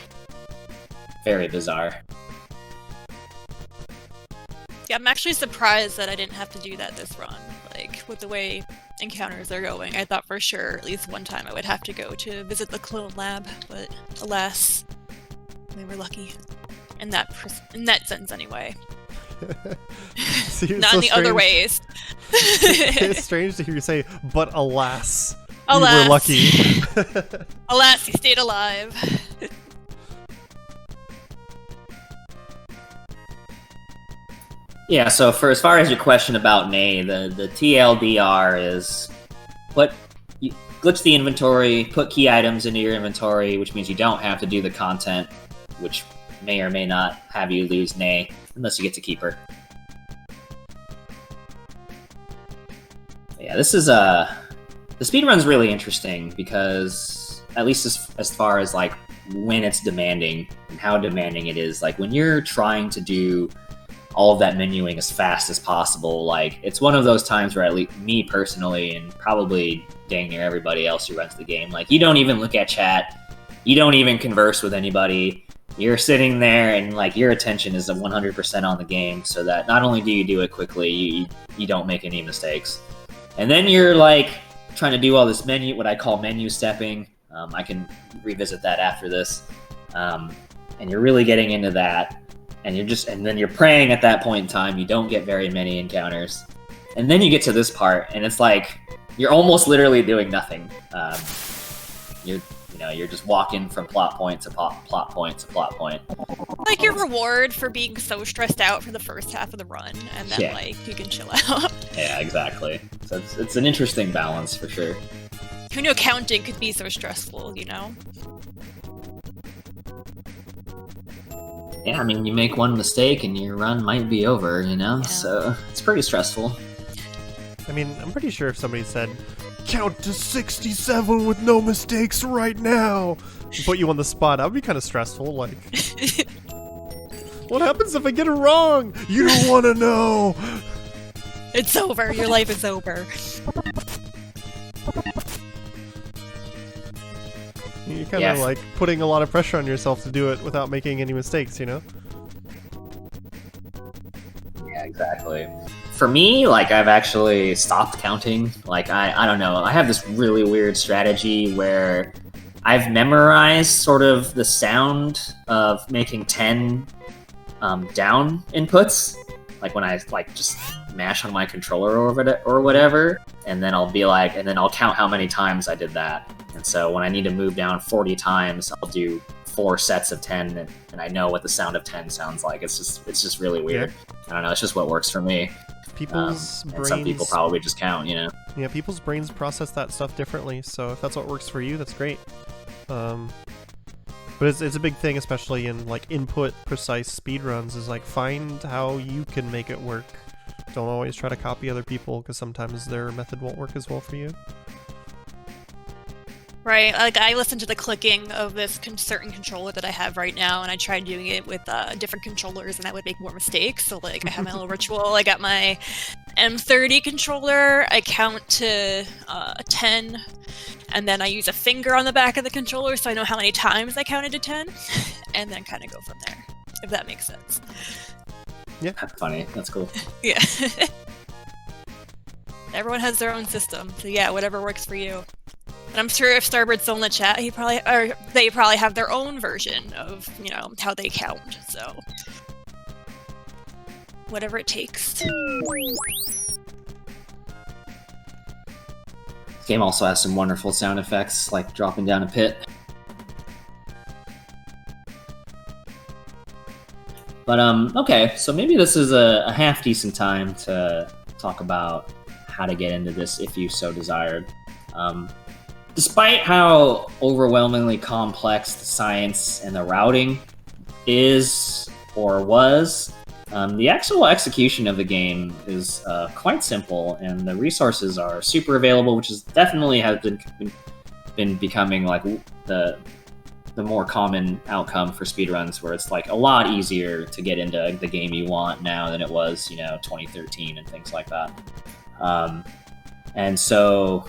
Very bizarre. Yeah, I'm actually surprised that I didn't have to do that this run. Like, with the way encounters are going, I thought for sure at least one time I would have to go to visit the clone lab, but alas, we were lucky. In that sense, anyway. See, Not in the other ways. It's strange to hear you say, but alas, alas. we were lucky. Alas, he stayed alive. Yeah, so for as far as your question about Nay, the TLDR is glitch the inventory, put key items into your inventory, which means you don't have to do the content, which may or may not have you lose Nay, unless you get to keep her. Yeah, this is the speedrun's really interesting because, at least as far as, like, when it's demanding and how demanding it is, like, when you're trying to do all of that menuing as fast as possible, like, it's one of those times where, at least me personally, and probably dang near everybody else who runs the game, like, you don't even look at chat, you don't even converse with anybody, you're sitting there and, like, your attention is 100% on the game, so that not only do you do it quickly, you don't make any mistakes. And then you're, like, trying to do all this what I call menu stepping. I can revisit that after this. And you're really getting into that. And then you're praying at that point in time. You don't get very many encounters. And then you get to this part, and it's like, you're almost literally doing nothing. You're just walking from plot point to plot point to plot point. Like your reward for being so stressed out for the first half of the run, and then like you can chill out. Yeah, exactly. So it's an interesting balance for sure. Who knew counting could be so stressful, you know? Yeah, I mean, you make one mistake and your run might be over, you know? Yeah. So it's pretty stressful. I mean, I'm pretty sure if somebody said, count to 67 with no mistakes right now, put you on the spot, that would be kind of stressful. Like, what happens if I get it wrong? You don't want to know. It's over. Your life is over. You're kind of like putting a lot of pressure on yourself to do it without making any mistakes, you know? Yeah, exactly. For me, like, I've actually stopped counting. Like, I don't know. I have this really weird strategy where I've memorized sort of the sound of making 10 down inputs. Like, when I, like, just mash on my controller or whatever, and then I'll be like, and then I'll count how many times I did that. And so when I need to move down 40 times, I'll do 4 sets of 10, and I know what the sound of 10 sounds like. It's just really weird. I don't know. It's just what works for me. People's brains, and some people probably just count, you know. Yeah, people's brains process that stuff differently. So if that's what works for you, that's great. But it's a big thing, especially in like input precise speedruns, is like find how you can make it work. Don't always try to copy other people, because sometimes their method won't work as well for you. Right, like I listened to the clicking of this certain controller that I have right now, and I tried doing it with different controllers, and I would make more mistakes. So like I have my little ritual. I got my M30 controller. I count to 10, and then I use a finger on the back of the controller so I know how many times I counted to 10, and then kind of go from there. If that makes sense. Yeah, that's funny. That's cool. Yeah. Everyone has their own system, so yeah, whatever works for you. And I'm sure if Starbird's still in the chat, they probably have their own version of, you know, how they count. So whatever it takes. This game also has some wonderful sound effects, like dropping down a pit. But okay, so maybe this is a half decent time to talk about how to get into this if you so desired. Despite how overwhelmingly complex the science and the routing is or was, the actual execution of the game is quite simple, and the resources are super available, which is definitely has been becoming like the more common outcome for speedruns, where it's like a lot easier to get into the game you want now than it was, 2013 and things like that. And so,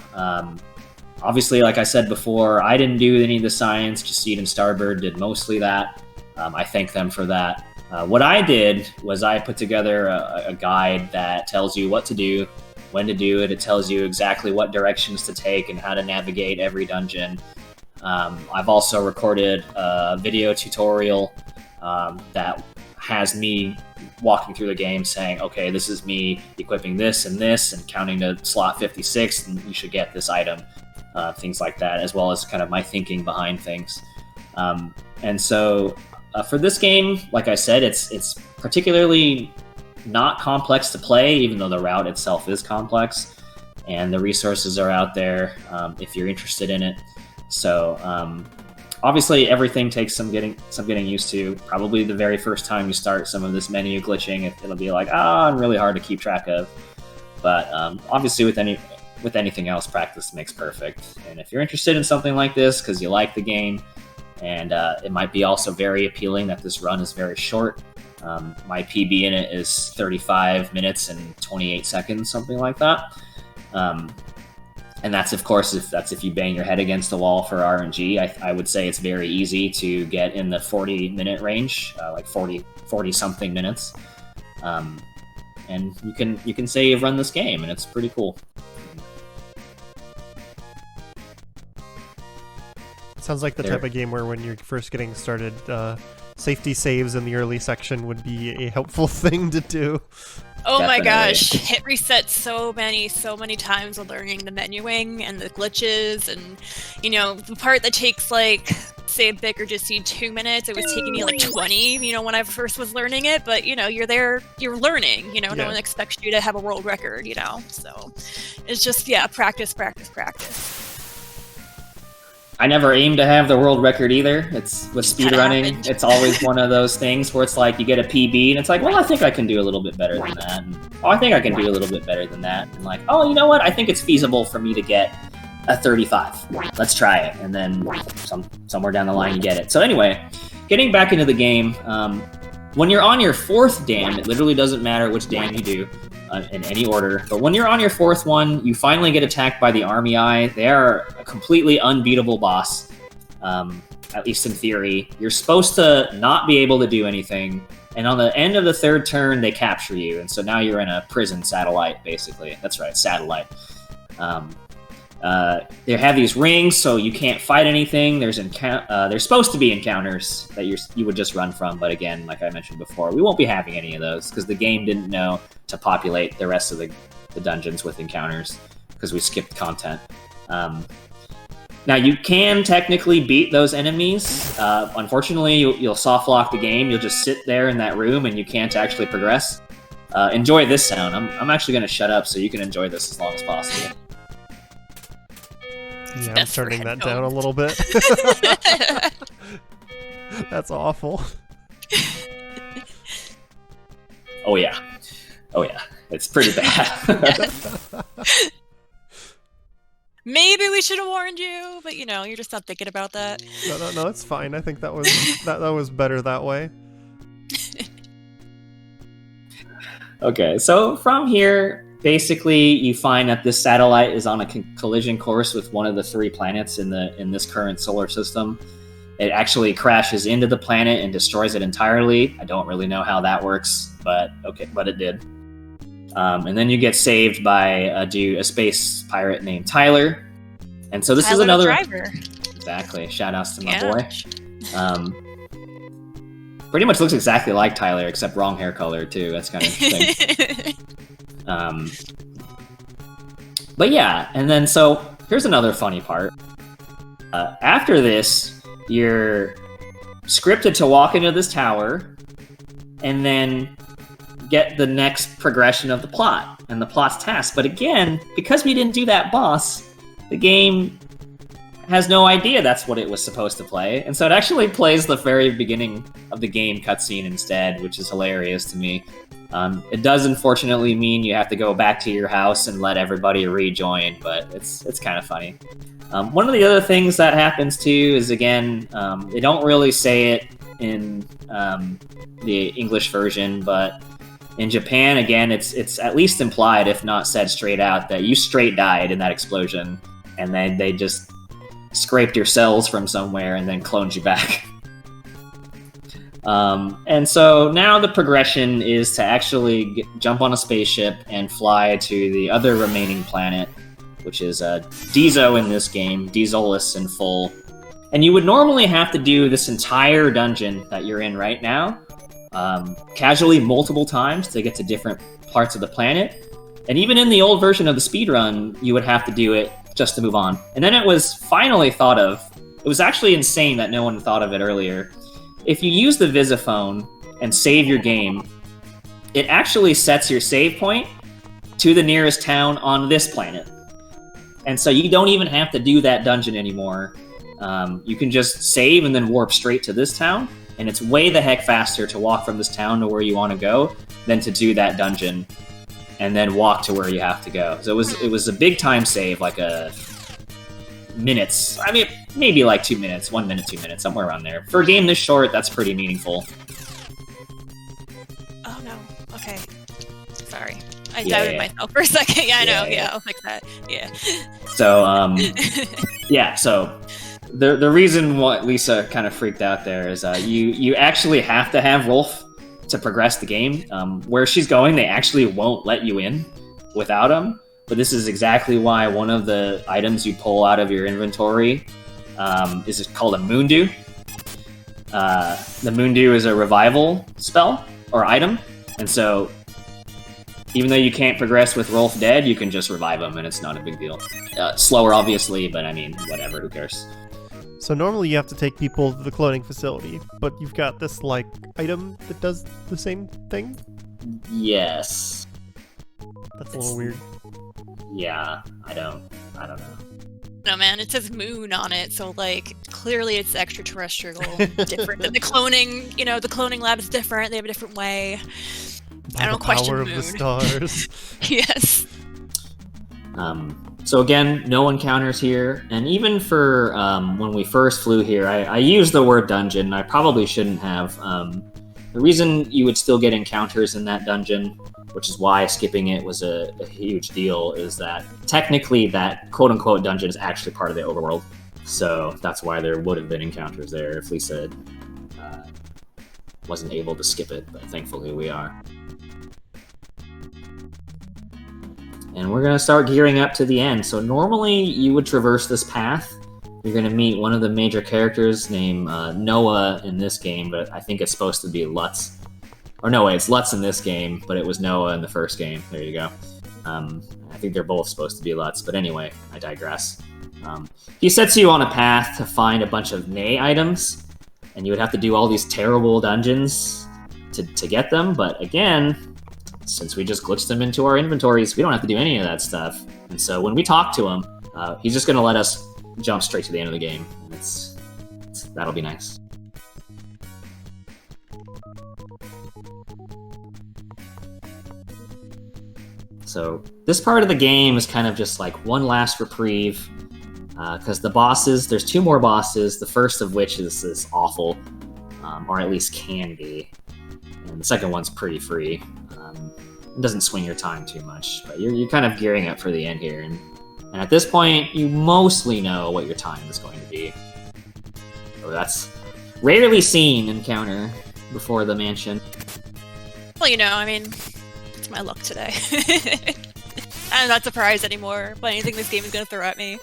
obviously, like I said before, I didn't do any of the science. Justine and Starbird did mostly that. I thank them for that. What I did was I put together a guide that tells you what to do, when to do it. It tells you exactly what directions to take and how to navigate every dungeon. I've also recorded a video tutorial that has me walking through the game saying, okay, this is me equipping this and counting to slot 56, and you should get this item. Things like that, as well as kind of my thinking behind things. And so for this game, like I said, it's particularly not complex to play, even though the route itself is complex, and the resources are out there if you're interested in it. So obviously everything takes some getting used to. Probably the very first time you start some of this menu glitching, it'll be like, I'm really hard to keep track of. But obviously with anything else, practice makes perfect. And if you're interested in something like this because you like the game, and it might be also very appealing that this run is very short. My PB in it is 35 minutes and 28 seconds, something like that. And that's, of course, if you bang your head against the wall for RNG. I would say it's very easy to get in the 40-minute range, like 40-something minutes. And you can say you've run this game, and it's pretty cool. Sounds like the type of game where when you're first getting started, safety saves in the early section would be a helpful thing to do. Oh Definitely. My gosh, hit reset so many times when learning the menuing and the glitches, and the part that takes like, say, Bick or just 2 minutes, it was taking me like 20, when I first was learning it, but you're there, you're learning, no one expects you to have a world record, so it's just, practice. I never aim to have the world record either. It's with speedrunning. It's always one of those things where it's like you get a PB and it's like, well, I think I can do a little bit better than that. And, I think I can do a little bit better than that. And like, oh, you know what? I think it's feasible for me to get a 35. Let's try it. And then somewhere down the line you get it. So anyway, getting back into the game, when you're on your 4th dam, it literally doesn't matter which dam you do. In any order, but when you're on your 4th one, you finally get attacked by the Army Eye. They are a completely unbeatable boss, at least in theory. You're supposed to not be able to do anything, and on the end of the 3rd turn, they capture you, and so now you're in a prison satellite, basically. That's right, satellite. They have these rings, so you can't fight anything. There's supposed to be encounters that you would just run from, but again, like I mentioned before, we won't be having any of those because the game didn't know to populate the rest of the dungeons with encounters because we skipped content. Now, you can technically beat those enemies. Unfortunately, you'll soft lock the game. You'll just sit there in that room, and you can't actually progress. Enjoy this sound. I'm actually going to shut up so you can enjoy this as long as possible. Yeah, I'm turning that down a little bit. That's awful. Oh yeah. It's pretty bad. Maybe we should have warned you, but you're just not thinking about that. No, it's fine. I think that was better that way. Okay, so from here, basically, you find that this satellite is on a collision course with one of the 3 planets in this current solar system. It actually crashes into the planet and destroys it entirely. I don't really know how that works, but it did. And then you get saved by a space pirate named Tyler. And so this Tyler is another driver. Exactly. Shout outs to my boy. Pretty much looks exactly like Tyler, except wrong hair color too. That's kind of interesting. But yeah, and then so here's another funny part. After this, you're scripted to walk into this tower and then get the next progression of the plot and the plot's task. But again, because we didn't do that boss, the game has no idea that's what it was supposed to play. And so it actually plays the very beginning of the game cutscene instead, which is hilarious to me. It does unfortunately mean you have to go back to your house and let everybody rejoin, but it's kind of funny. One of the other things that happens too is, again, they don't really say it in the English version, but in Japan, again, it's at least implied, if not said straight out, that you straight died in that explosion, and then they just scraped your cells from somewhere and then cloned you back. And so now the progression is to actually jump on a spaceship and fly to the other remaining planet, which is Dizo in this game, Dizolus in full. And you would normally have to do this entire dungeon that you're in right now, casually multiple times to get to different parts of the planet. And even in the old version of the speedrun, you would have to do it just to move on. And then it was finally thought of. It was actually insane that no one thought of it earlier. If you use the Visiphone and save your game, it actually sets your save point to the nearest town on this planet. And so you don't even have to do that dungeon anymore. You can just save and then warp straight to this town, and it's way the heck faster to walk from this town to where you want to go than to do that dungeon and then walk to where you have to go. So it was a big time save, like minutes. I mean, maybe like 2 minutes, 1 minute, 2 minutes, somewhere around there. For a game this short, that's pretty meaningful. Oh no. Okay. Sorry. I doubted myself for a second. Yeah, I know. Yeah, I'll fix that. Yeah. So, yeah, so the reason why Lisa kind of freaked out there is you actually have to have Rolf to progress the game. Where she's going, they actually won't let you in without him. But this is exactly why one of the items you pull out of your inventory is called a Moondew. The Moondew is a revival spell or item, and so even though you can't progress with Rolf dead, you can just revive him, and it's not a big deal. Slower, obviously, but I mean, whatever, who cares? So normally you have to take people to the cloning facility, but you've got this, like, item that does the same thing? Yes. That's a little weird. Yeah, I don't know. No, man, it says moon on it, so, like, clearly it's extraterrestrial, different than the cloning. You know, the cloning lab is different, they have a different way. I don't question the power moon. of the stars. Yes. So again, no encounters here, and even for when we first flew here, I used the word dungeon. I probably shouldn't have. The reason you would still get encounters in that dungeon, which is why skipping it was a huge deal, is that technically that quote-unquote dungeon is actually part of the overworld. So that's why there would have been encounters there if Lisa wasn't able to skip it, but thankfully we are. And we're going to start gearing up to the end. So normally you would traverse this path. You're going to meet one of the major characters named Noah in this game, but I think it's supposed to be Lutz. Or no, wait, it's Lutz in this game, but it was Noah in the first game. There you go. I think they're both supposed to be Lutz, but anyway, I digress. He sets you on a path to find a bunch of Nay items, and you would have to do all these terrible dungeons to get them. But again, since we just glitched them into our inventories, we don't have to do any of that stuff. And so when we talk to him, he's just going to let us jump straight to the end of the game. That'll be nice. So this part of the game is kind of just like one last reprieve, because the bosses, there's 2 more bosses, the first of which is awful, or at least can be, and the second one's pretty free. It doesn't swing your time too much, but you're kind of gearing up for the end here, and at this point, you mostly know what your time is going to be. So that's rarely seen encounter before the mansion. Well, I mean, it's my luck today. I'm not surprised anymore by anything this game is going to throw at me.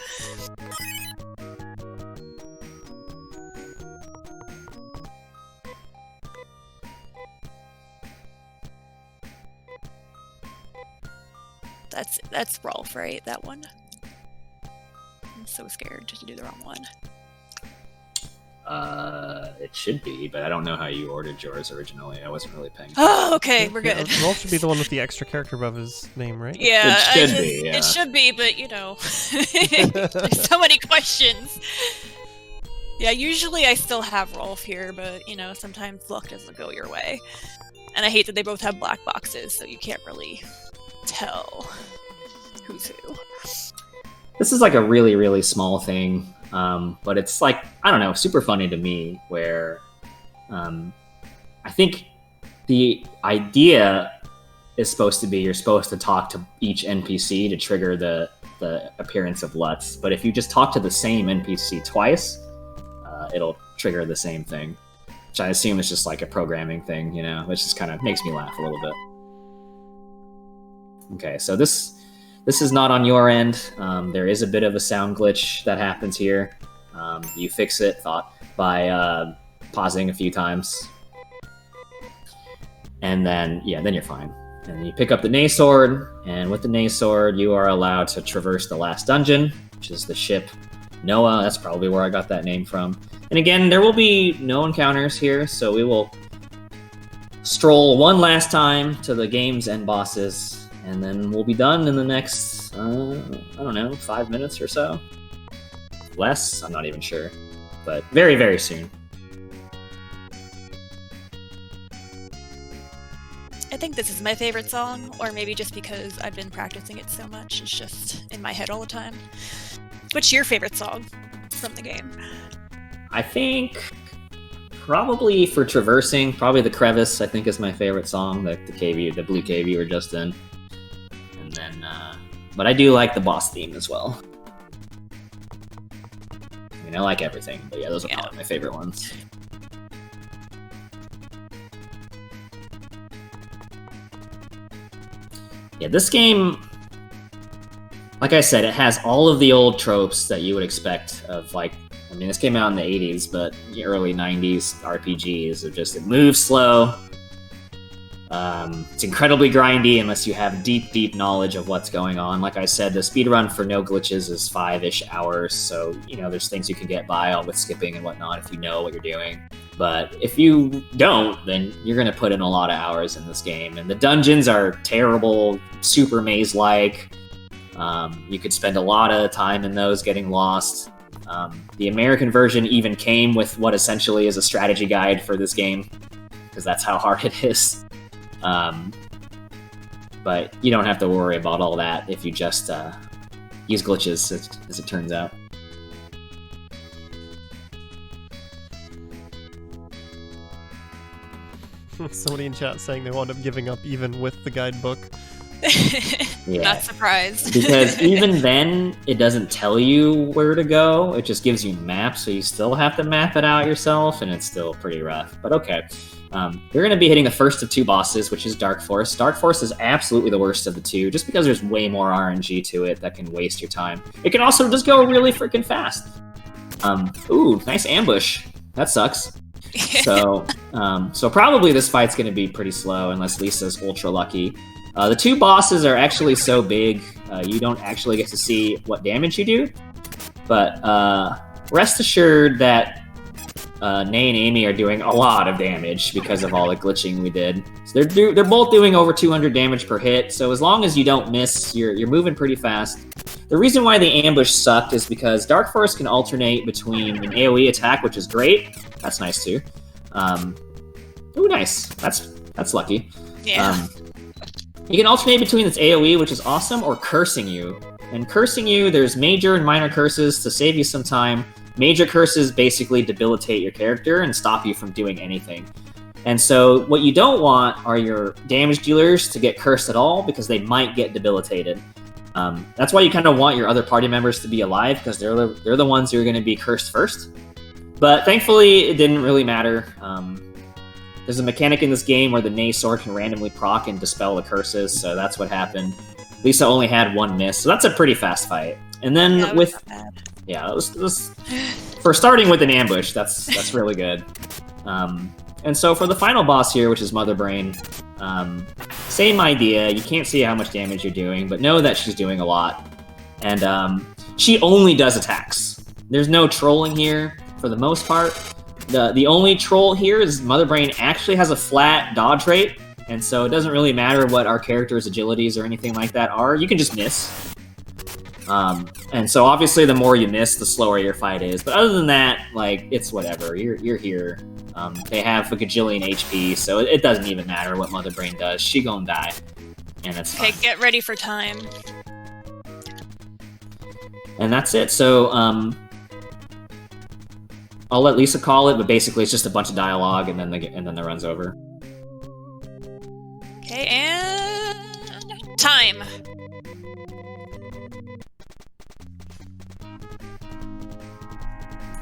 That's Rolf, right? That one? I'm so scared to do the wrong one. It should be, but I don't know how you ordered yours originally. I wasn't really paying. Oh, okay, we're good. Yeah, Rolf should be the one with the extra character above his name, right? Yeah, it should be. Yeah. It should be, but there's so many questions. Yeah, usually I still have Rolf here, but sometimes luck doesn't go your way. And I hate that they both have black boxes, so you can't really tell who's who. This is like a really, really small thing, but it's like, I don't know, super funny to me, where I think the idea is supposed to be you're supposed to talk to each NPC to trigger the appearance of Lutz, but if you just talk to the same NPC twice, it'll trigger the same thing, which I assume is just like a programming thing, which just kind of makes me laugh a little bit. Okay, so this is not on your end. There is a bit of a sound glitch that happens here. You fix it by pausing a few times. And then you're fine. And you pick up the Nay Sword, and with the Nay Sword, you are allowed to traverse the last dungeon, which is the ship Noah. That's probably where I got that name from. And again, there will be no encounters here, so we will stroll one last time to the game's end bosses, and then we'll be done in the next, 5 minutes or so. Less? I'm not even sure. But very, very soon. I think this is my favorite song, or maybe just because I've been practicing it so much, it's just in my head all the time. What's your favorite song from the game? I think probably for traversing, probably the Crevice, I think, is my favorite song, the blue cave you were just in. And then, but I do like the boss theme as well. I mean, I like everything, but yeah, those are probably my favorite ones. Yeah, this game, like I said, it has all of the old tropes that you would expect of, this came out in the 80s, but the early 90s RPGs are just, it moves slow. It's incredibly grindy unless you have deep knowledge of what's going on. Like I said, the speedrun for no glitches is 5-ish hours, so, there's things you can get by with skipping and whatnot if you know what you're doing. But if you don't, then you're going to put in a lot of hours in this game. And the dungeons are terrible, super maze-like. You could spend a lot of time in those getting lost. The American version even came with what essentially is a strategy guide for this game, because that's how hard it is. But you don't have to worry about all that if you just use glitches, as it turns out. Somebody in chat saying they wound up giving up even with the guidebook. Yeah. Not surprised. Because even then, it doesn't tell you where to go. It just gives you maps, so you still have to map it out yourself, and it's still pretty rough. But okay. You're going to be hitting the first of 2 bosses, which is Dark Force. Dark Force is absolutely the worst of the 2, just because there's way more RNG to it that can waste your time. It can also just go really freaking fast. Ooh, nice ambush. That sucks. So probably this fight's going to be pretty slow unless Lisa's ultra lucky. The 2 bosses are actually so big, you don't actually get to see what damage you do. But rest assured that Nay and Amy are doing a lot of damage because of all the glitching we did. So they're both doing over 200 damage per hit. So as long as you don't miss, you're moving pretty fast. The reason why the ambush sucked is because Dark Forest can alternate between an AoE attack, which is great. That's nice too. Ooh, nice. That's lucky. Yeah. You can alternate between its AoE, which is awesome, or cursing you. And cursing you, there's major and minor curses to save you some time. Major curses basically debilitate your character and stop you from doing anything. And so what you don't want are your damage dealers to get cursed at all because they might get debilitated. That's why you kind of want your other party members to be alive because they're the ones who are going to be cursed first. But thankfully, it didn't really matter. There's a mechanic in this game where the Nay sword can randomly proc and dispel the curses, so that's what happened. Lisa only had one miss, so that's a pretty fast fight. And then That was not bad. yeah, it was for starting with an ambush. That's really good. And so for the final boss here, which is Mother Brain, same idea. You can't see how much damage you're doing, but know that she's doing a lot. And she only does attacks. There's no trolling here for the most part. The only troll here is Mother Brain actually has a flat dodge rate, and so it doesn't really matter what our character's agilities or anything like that are. You can just miss. And so obviously the more you miss, the slower your fight is. But other than that, like, it's whatever. You're here. They have a gajillion HP, so it doesn't even matter what Mother Brain does. She gonna die. And it's Okay, fine. get ready for time. And that's it. So I'll let Lisa call it, but basically it's just a bunch of dialogue and then the run's over. Okay, and time.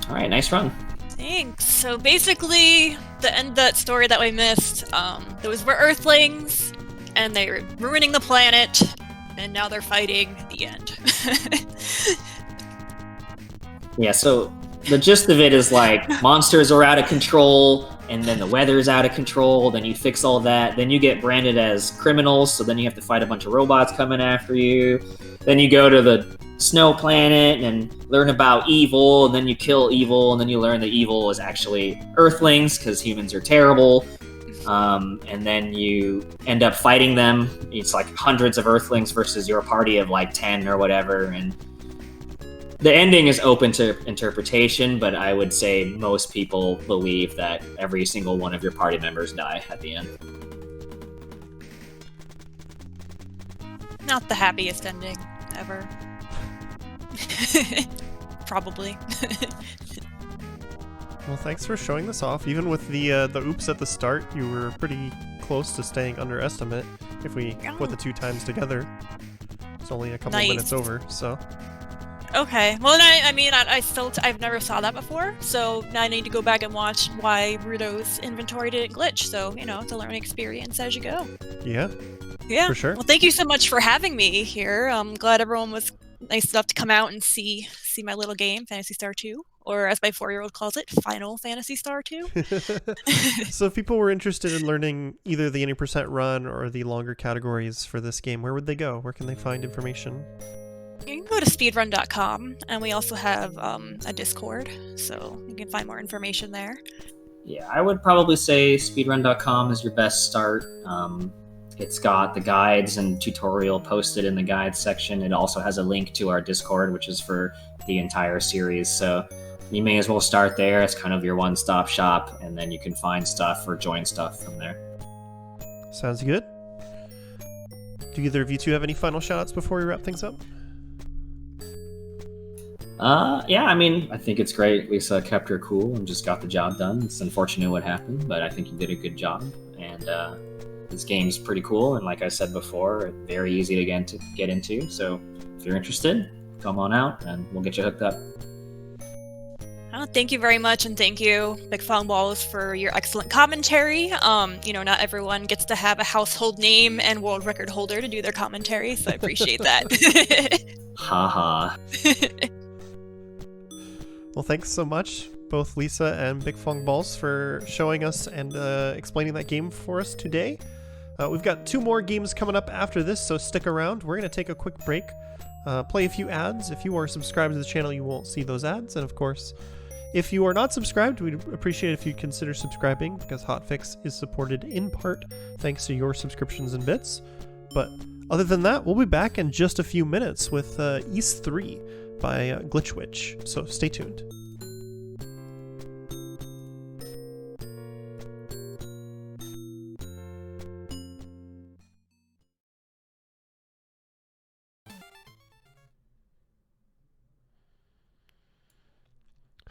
All right, nice run. Thanks. So basically, the end of that story that we missed, those were Earthlings, and they were ruining the planet, and now they're fighting the end. Yeah, so the gist of it is like monsters are out of control, and then the weather's out of control, then you fix all that, then you get branded as criminals, so then you have to fight a bunch of robots coming after you. Then you go to the snow planet and learn about evil, and then you kill evil, and then you learn that evil is actually Earthlings because humans are terrible. And then you end up fighting them. It's like hundreds of Earthlings versus your party of like 10 or whatever. And the ending is open to interpretation, but I would say most people believe that every single one of your party members die at the end. Not the happiest ending ever. Probably. Well, thanks for showing this off. Even with the oops at the start, you were pretty close to staying under estimate if we put the two times together. It's only a couple minutes over, so... Okay, well, I've never saw that before, so now I need to go back and watch why Rudo's inventory didn't glitch, so, it's a learning experience as you go. Yeah, Yeah, for sure. Well, thank you so much for having me here. I'm glad everyone was nice enough to come out and see my little game, Phantasy Star 2, or as my 4-year-old calls it, Final Phantasy Star 2. So if people were interested in learning either the 80% run or the longer categories for this game, where would they go? Where can they find information? You can go to speedrun.com, and we also have a Discord, so you can find more information there. Yeah, I would probably say speedrun.com is your best start. It's got the guides and tutorial posted in the guides section. It also has a link to our Discord, which is for the entire series. So you may as well start there as kind of your one-stop shop, and then you can find stuff or join stuff from there. Sounds good. Do either of you two have any final shout-outs before we wrap things up? Yeah, I think it's great. Lisa kept her cool and just got the job done. It's unfortunate what happened, but I think you did a good job. And this game's pretty cool, and like I said before, very easy to get into. So if you're interested, come on out and we'll get you hooked up. Oh, thank you very much, and thank you, Big Fong Balls, for your excellent commentary. Not everyone gets to have a household name and world record holder to do their commentary, so I appreciate that. Haha. Well, thanks so much, both Lisa and Big Fong Balls, for showing us and explaining that game for us today. We've got 2 more games coming up after this, so stick around. We're going to take a quick break. play a few ads. If you are subscribed to the channel, you won't see those ads. And of course, if you are not subscribed, we'd appreciate it if you consider subscribing, because Hotfix is supported in part thanks to your subscriptions and bits. But other than that, we'll be back in just a few minutes with Ys 3 by Glitchwitch, so stay tuned.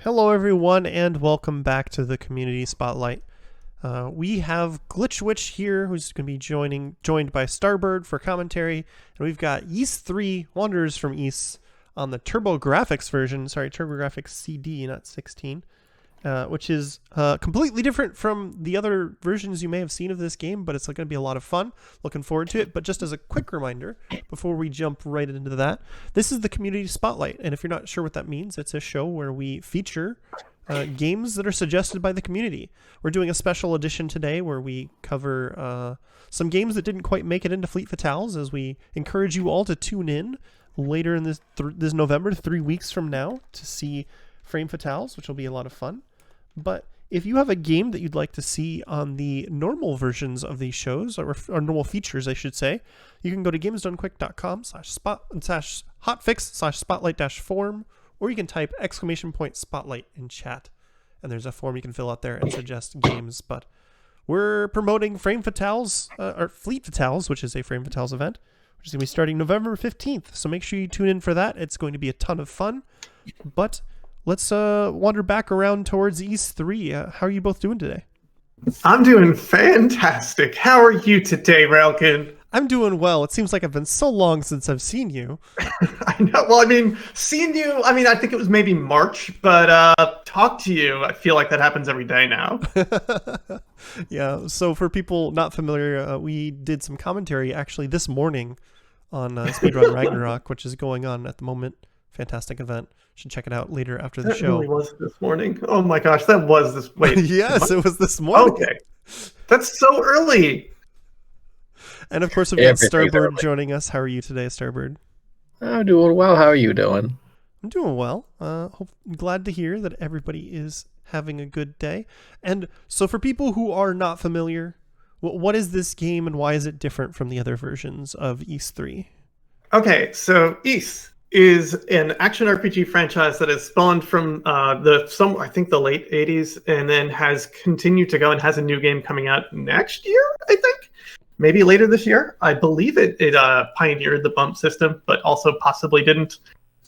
Hello everyone, and welcome back to the Community Spotlight. We have Glitchwitch here, who's going to be joined by Starbird for commentary, and we've got Ys 3 Wanderers from Ys on the TurboGrafx version, TurboGrafx CD, not 16, which is completely different from the other versions you may have seen of this game, but it's going to be a lot of fun. Looking forward to it. But just as a quick reminder, before we jump right into that, this is the Community Spotlight, and if you're not sure what that means, it's a show where we feature games that are suggested by the community. We're doing a special edition today where we cover some games that didn't quite make it into Fleet Fatales, as we encourage you all to tune in later in this November, 3 weeks from now, to see Frame Fatales, which will be a lot of fun. But if you have a game that you'd like to see on the normal versions of these shows, or normal features, I should say, you can go to gamesdonecquick.com/hotfix/spotlight-form, or you can type !spotlight in chat, and there's a form you can fill out there and suggest games. But we're promoting Frame Fatales, or Fleet Fatales, which is a Frame Fatales event, which is going to be starting November 15th. So make sure you tune in for that. It's going to be a ton of fun. But let's wander back around towards Ys 3. How are you both doing today? I'm doing fantastic. How are you today, Railkin? I'm doing well. It seems like I've been so long since I've seen you. I know. Well, seeing you, I think it was maybe March, but talk to you, I feel like that happens every day now. Yeah, so for people not familiar, we did some commentary actually this morning on Speedrun Ragnarok, which is going on at the moment. Fantastic event. Should check it out later after the show. Really was this morning. Oh my gosh, that was this. Wait. Yes, it was this morning. Okay. That's so early. And of course, we've got Starbird joining us. How are you today, Starbird? I'm doing well. How are you doing? I'm doing well. Glad to hear that everybody is having a good day. And so for people who are not familiar, what is this game and why is it different from the other versions of Ys 3? Okay, so Ys is an action RPG franchise that has spawned from I think the late 80s, and then has continued to go and has a new game coming out next year, I think. Maybe later this year. I believe it pioneered the bump system, but also possibly didn't.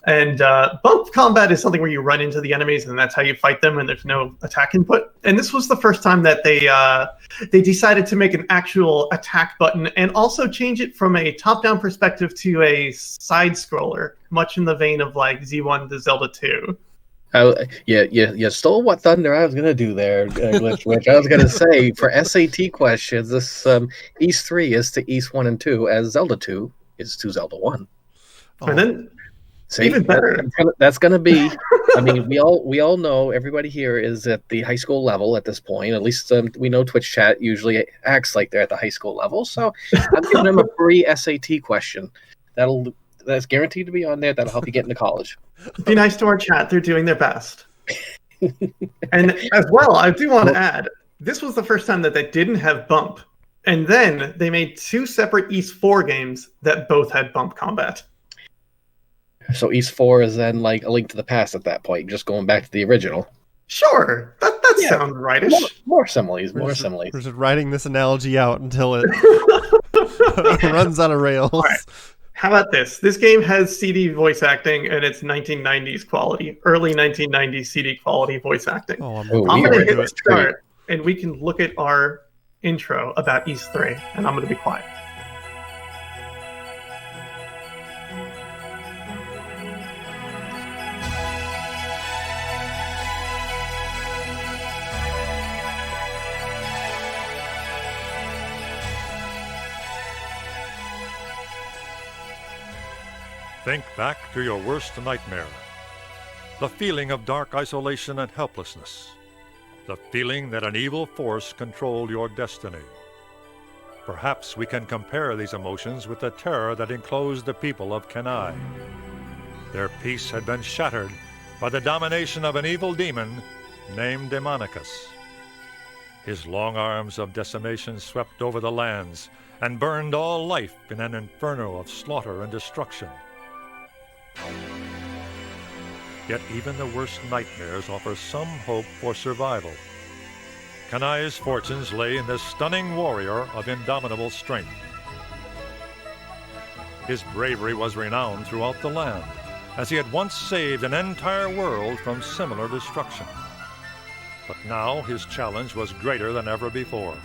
And bump combat is something where you run into the enemies, and that's how you fight them, and there's no attack input. And this was the first time that they decided to make an actual attack button, and also change it from a top-down perspective to a side-scroller, much in the vein of like Z1 to Zelda 2. You stole what thunder I was going to do there, Glitchwitch. I was going to say, for SAT questions, this Ys 3 is to Ys 1 and 2, as Zelda 2 is to Zelda 1. Oh. And then, see, even better. That's going to be, we all know, everybody here is at the high school level at this point. At least we know Twitch chat usually acts like they're at the high school level. So I'm giving them a free SAT question. That's guaranteed to be on there. That'll help you get into college. Be nice to our chat. They're doing their best. And as well, I do want to add, this was the first time that they didn't have bump. And then they made two separate Ys 4 games that both had bump combat. So Ys 4 is then like A Link to the Past at that point, just going back to the original. Sure. That sounds rightish. More similes. We're just writing this analogy out until it runs out of rails. All right. How about this? This game has CD voice acting, and it's 1990s quality, early 1990s CD quality voice acting. Oh, I'm going to hit start, and we can look at our intro about Ys 3, and I'm going to be quiet. Think back to your worst nightmare. The feeling of dark isolation and helplessness. The feeling that an evil force controlled your destiny. perhaps we can compare these emotions with the terror that enclosed the people of Kenai. Their peace had been shattered by the domination of an evil demon named Demonicus. His long arms of decimation swept over the lands and burned all life in an inferno of slaughter and destruction. Yet even the worst nightmares offer some hope for survival. Kenai's fortunes lay in this stunning warrior of indomitable strength. His bravery was renowned throughout the land, as he had once saved an entire world from similar destruction. But now his challenge was greater than ever before.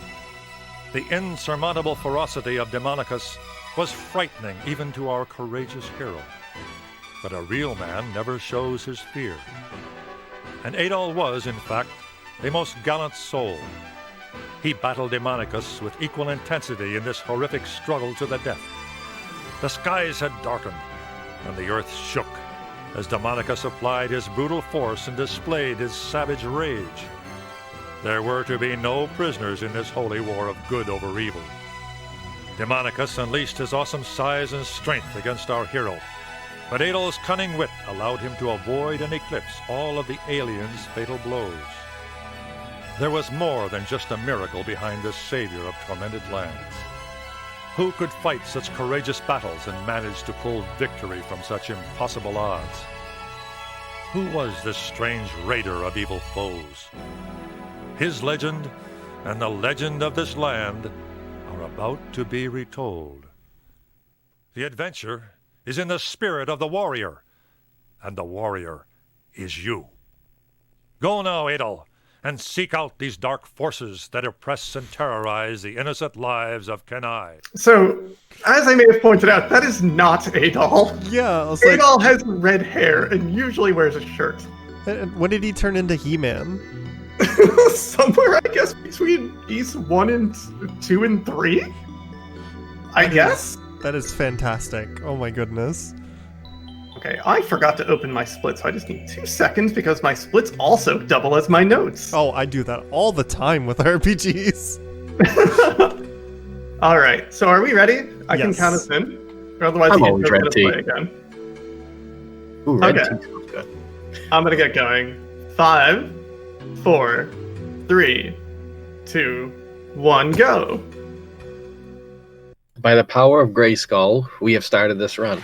The insurmountable ferocity of Demonicus was frightening even to our courageous hero. But a real man never shows his fear. And Adol was, in fact, a most gallant soul. He battled Demonicus with equal intensity in this horrific struggle to the death. The skies had darkened, and the earth shook as Demonicus applied his brutal force and displayed his savage rage. There were to be no prisoners in this holy war of good over evil. Demonicus unleashed his awesome size and strength against our hero, but Adol's cunning wit allowed him to avoid and eclipse all of the alien's fatal blows. There was more than just a miracle behind this savior of tormented lands. Who could fight such courageous battles and manage to pull victory from such impossible odds? Who was this strange raider of evil foes? His legend and the legend of this land are about to be retold. The adventure is in the spirit of the warrior, and the warrior is you. Go now, Adol, and seek out these dark forces that oppress and terrorize the innocent lives of Kenai. So, as I may have pointed out, that is not Adol. Yeah, I was like, Adol has red hair and usually wears a shirt. and when did he turn into He-Man? Somewhere, I guess, between East 1 and 2 and 3? I guess? That is fantastic. Oh my goodness. Okay, I forgot to open my split, so I just need 2 seconds because my splits also double as my notes. Oh, I do that all the time with RPGs. Alright, so are we ready? I can Yes. count us in. Or otherwise, I'm you always can ready. play again. Ooh, red Okay. tea sounds good. I'm gonna get going. 5, 4, 3, 2, 1, go. By the power of Grayskull, we have started this run.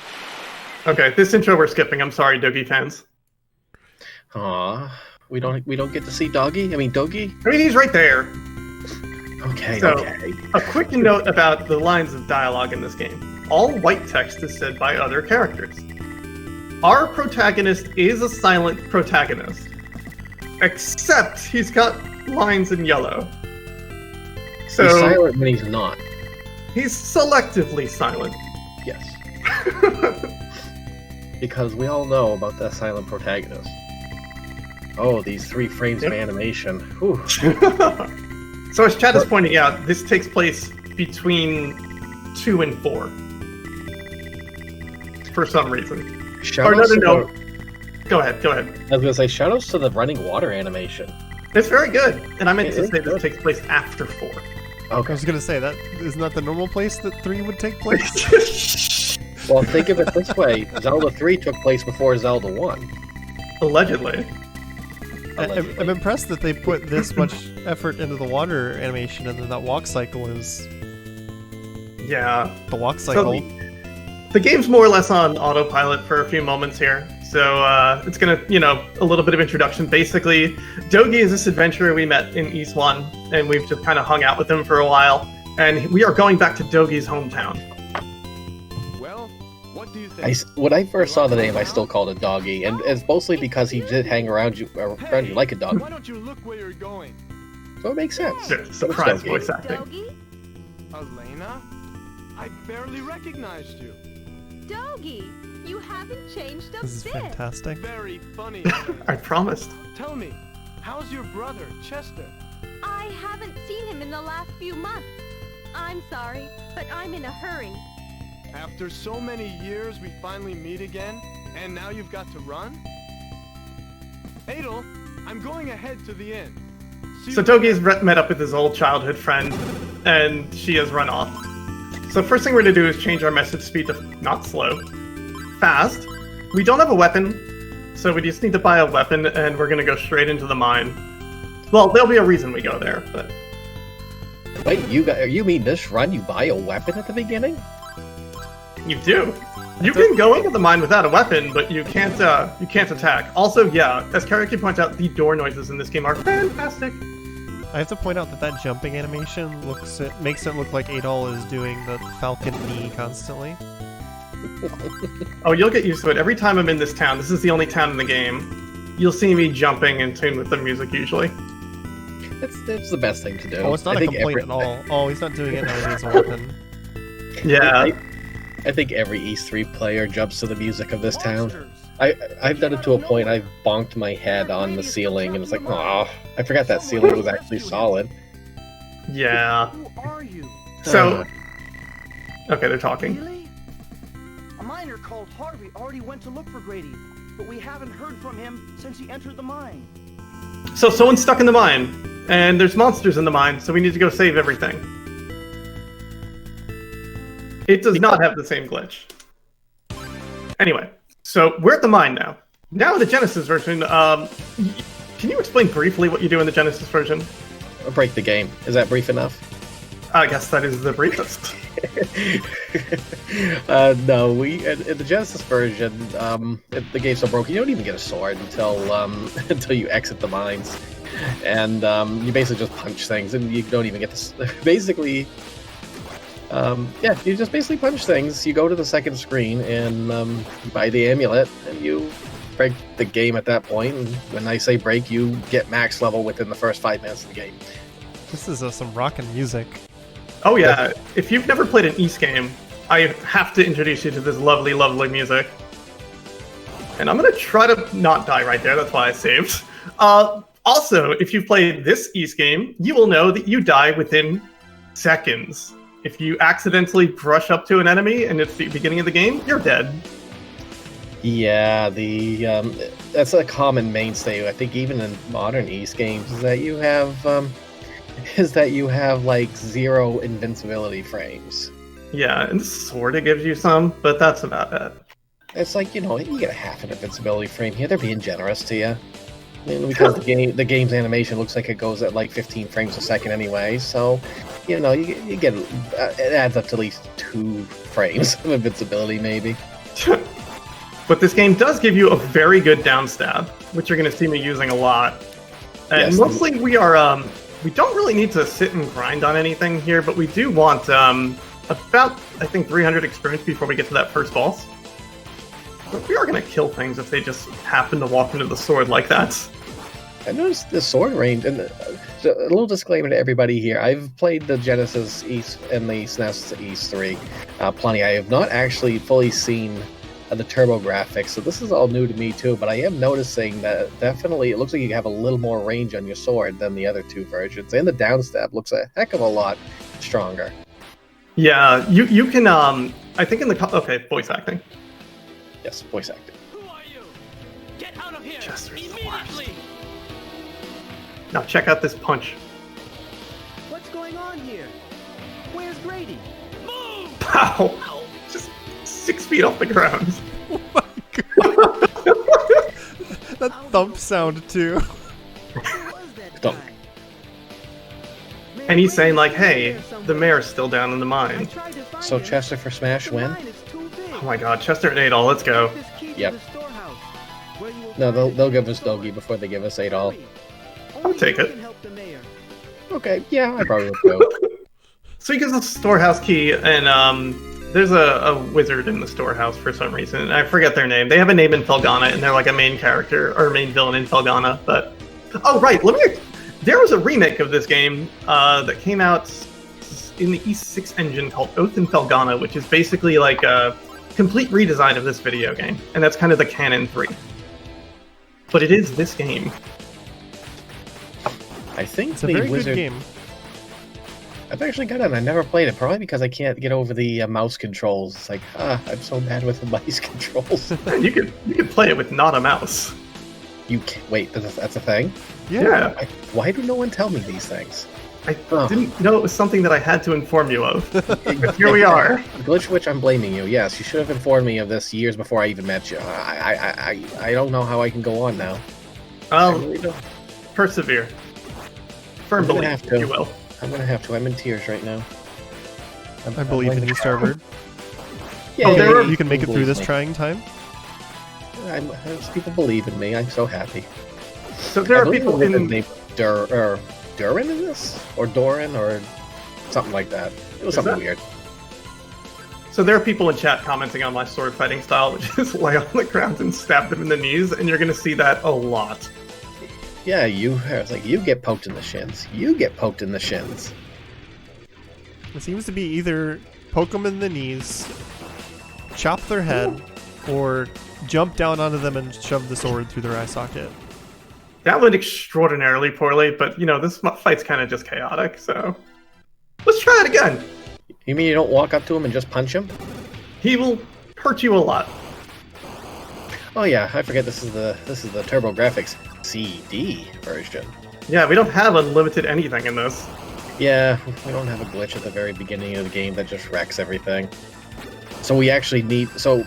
Okay, this intro we're skipping. I'm sorry, Doggy fans. Aw, we don't get to see Doggy. I mean Doggy. I mean, he's right there. Okay, So- okay. A quick note about the lines of dialogue in this game. All white text is said by other characters. Our protagonist is a silent protagonist, except he's got lines in yellow. So He's silent when he's not. he's selectively silent. Yes, because we all know about that silent protagonist. Oh, these 3 frames of animation. Whew. So as Chad is pointing out, this takes place between 2 and 4. For some reason. Or no. Go ahead. I was gonna say shoutouts to the running water animation. It's very good. And I meant It to is say this good. takes place after 4. I Okay. was gonna say, that isn't that the normal place that 3 would take place? Well, think of it this way: Zelda 3 took place before Zelda 1. Allegedly. I'm impressed that they put this much effort into the water animation, and then that walk cycle is Yeah. the walk cycle. The game's more or less on autopilot for a few moments here. So it's gonna, a little bit of introduction. Basically, Dogi is this adventurer we met in East 1, and we've just kind of hung out with him for a while. And we are going back to Dogi's hometown. Well, what do you think? When I first saw the name, I still called it Doggy, and it's mostly because he did hang around you like a dog. Why don't you look where you're going? So it makes sense. Surprise Dogi. voice acting. Dogi? Elena? I barely recognized you. Dogi, you haven't changed a This is bit. fantastic. Very funny. I promised. Tell me, how's your brother, Chester? I haven't seen him in the last few months. I'm sorry, but I'm in a hurry. After so many years, we finally meet again, and now you've got to run? Adol, I'm going ahead to the inn. See So you later. Dogi's met up with his old childhood friend, and she has run off. So first thing we're going to do is change our message speed to not slow, fast. We don't have a weapon, so we just need to buy a weapon, and we're going to go straight into the mine. Well, there'll be a reason we go there, but... Wait, you mean this run you buy a weapon at the beginning? You do. You can go into the mine without a weapon, but you can't attack. Also, yeah, as Karaki points out, the door noises in this game are fantastic. I have to point out that jumping animation makes it look like Adol is doing the falcon knee constantly. Oh, you'll get used to it. Every time I'm in this town, this is the only town in the game, you'll see me jumping in tune with the music usually. It's the best thing to do. Oh, it's not a complaint at all. Oh, he's not doing it now he needs a weapon. Yeah. I think every East 3 player jumps to the music of this town. I've done it to a point I've bonked my head on the ceiling, and it's like, oh, I forgot that ceiling was actually solid. Yeah. Who are you? So, okay, they're talking. Really? A miner called Harvey already went to look for Grady, but we haven't heard from him since he entered the mine. So someone's stuck in the mine, and there's monsters in the mine, so we need to go save everything. It does not have the same glitch. Anyway, so we're at the mine now. Now in the Genesis version, can you explain briefly what you do in the Genesis version? Break the game. Is that brief enough? I guess that is the briefest. No, in the Genesis version, the game's so broken, you don't even get a sword until you exit the mines, and you basically just punch things, and you don't even get to basically. You just basically punch things. You go to the second screen and you buy the amulet, and you break the game at that point. And when I say break, you get max level within the first 5 minutes of the game. This is some rockin' music. Oh yeah, if you've never played an East game, I have to introduce you to this lovely, lovely music. And I'm gonna try to not die right there, that's why I saved. Also, if you've played this East game, you will know that you die within seconds. If you accidentally brush up to an enemy and it's the beginning of the game, you're dead. Yeah, that's a common mainstay. I think even in modern East games is that you have like 0 invincibility frames. Yeah, and this sort of gives you some, but that's about it. It's like, you get a half an invincibility frame here. They're being generous to you. Because the game's animation looks like it goes at like 15 frames a second anyway, so you get it adds up to at least 2 frames of invincibility maybe. But this game does give you a very good down stab, which you're going to see me using a lot. And Yes. mostly we are we don't really need to sit and grind on anything here, but we do want about I think 300 experience before we get to that first boss. But we are going to kill things if they just happen to walk into the sword like that. I noticed the sword range, and so a little disclaimer to everybody here. I've played the Genesis East and the SNES East 3 plenty. I have not actually fully seen the turbo graphics, so this is all new to me too, but I am noticing that definitely it looks like you have a little more range on your sword than the other 2 versions, and the downstab looks a heck of a lot stronger. Yeah, you can, I think in the... Okay, voice acting. Yes, voice acting. Who are you? Get out of here! Chester's the Immediately! Now check out this punch. What's going on here? Where's Grady? Move! Pow! Just 6 feet off the ground. That thump sound too. Where was that Stop. guy? And he's saying like, hey, the mayor's still down in the mine. So Chester for Smash win? Oh my god, Chester and Adol, let's go. Yep. No, they'll give us Doggy before they give us 8 all. I'll take it. Okay, yeah, I probably would go. So he gives us a storehouse key, and there's a wizard in the storehouse for some reason. I forget their name. They have a name in Felghana, and they're like a main character, or main villain in Felghana, but... Oh, right, there was a remake of this game that came out in the East 6 engine called Oath in Felghana, which is basically like a complete redesign of this video game, and that's kind of the canon 3. But it is this game. I think It's a the very wizard good game. I've actually got it and I never played it, probably because I can't get over the mouse controls. It's like, I'm so bad with the mice controls. You could play it with not a mouse. Wait, that's a thing? Yeah. Why do no one tell me these things? I didn't know it was something that I had to inform you of. But here we are. Glitch Witch, I'm blaming you. Yes, you should have informed me of this years before I even met you. I don't know how I can go on now. I really don't. Persevere. Firm belief, have if to. you will. I'm gonna have to. I'm in tears right now. I believe in you, Starbird. Yeah, You can make it through this trying time. People believe in me. I'm so happy. So there are people in named Durin in this, or Doran, or something like that. It was something weird. So there are people in chat commenting on my sword fighting style, which is lay on the ground and stab them in the knees, and you're going to see that a lot. Yeah, it's like, you get poked in the shins. You get poked in the shins. It seems to be either poke them in the knees, chop their head, or jump down onto them and shove the sword through their eye socket. That went extraordinarily poorly, but, this fight's kind of just chaotic, so... Let's try it again! You mean you don't walk up to him and just punch him? He will hurt you a lot. Oh yeah, I forget this is the TurboGrafx CD version. Yeah, we don't have unlimited anything in this. Yeah, we don't have a glitch at the very beginning of the game that just wrecks everything. So we actually need... So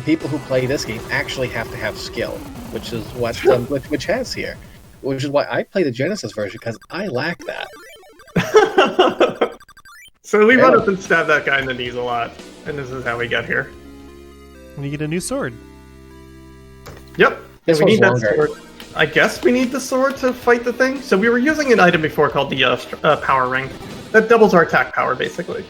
people who play this game actually have to have skill, which is what Glitch Witch has here. Which is why I play the Genesis version, because I lack that. So we run up and stab that guy in the knees a lot, and this is how we get here. And you get a new sword. Yep. This we one's need that longer. sword. I guess we need the sword to fight the thing. So we were using an item before called the power ring. That doubles our attack power, basically.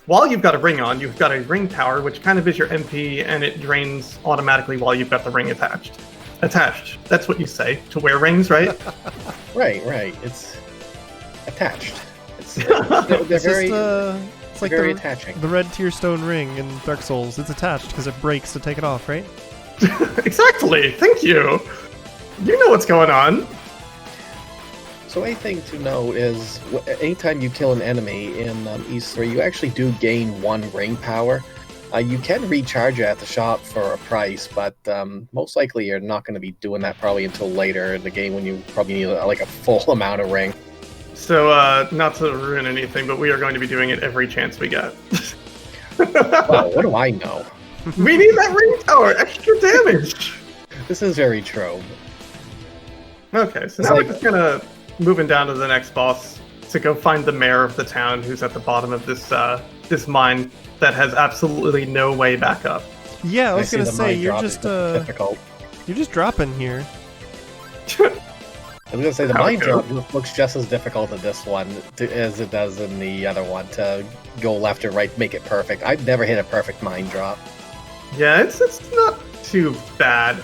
While you've got a ring on, you've got a ring power, which kind of is your MP, and it drains automatically while you've got the ring attached. Attached. That's what you say to wear rings, right? Right. It's attached. They're It's very, it's like very the, attaching. the red tear stone ring in Dark Souls. It's attached because it breaks to take it off, right? Exactly. Thank you. You know what's going on. So a thing to know is, anytime you kill an enemy in East 3, you actually do gain 1 ring power. You can recharge it at the shop for a price, but most likely you're not going to be doing that probably until later in the game when you probably need like a full amount of ring. So, not to ruin anything, but we are going to be doing it every chance we get. Well, what do I know? We need that ring power! Extra damage! This is very true. Okay, so now we're just gonna moving down to the next boss to go find the mayor of the town who's at the bottom of this mine that has absolutely no way back up. Yeah, I was gonna say you're just difficult. you're just dropping here. I was gonna say the mine drop looks just as difficult in this one as it does in the other one to go left or right, make it perfect. I've never hit a perfect mine drop. Yeah, it's not too bad.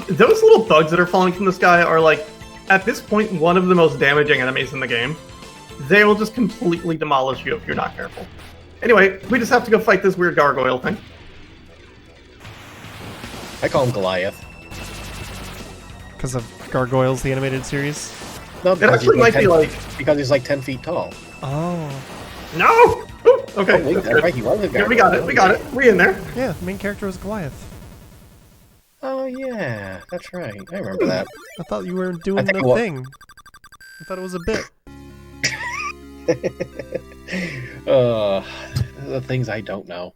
Those little bugs that are falling from the sky are like, at this point, one of the most damaging enemies in the game. They will just completely demolish you if you're not careful. Anyway, we just have to go fight this weird gargoyle thing. I call him Goliath. Because of Gargoyles, the animated series? No, It actually might be like... Because he's like 10 feet tall. Oh. No! Ooh, okay, Oh, that's good. right, he was a Yeah, we got it. We in there. Yeah, the main character was Goliath. Oh, yeah, that's right. I remember that. I thought you were doing think the what- thing. I thought it was a bit. The things I don't know.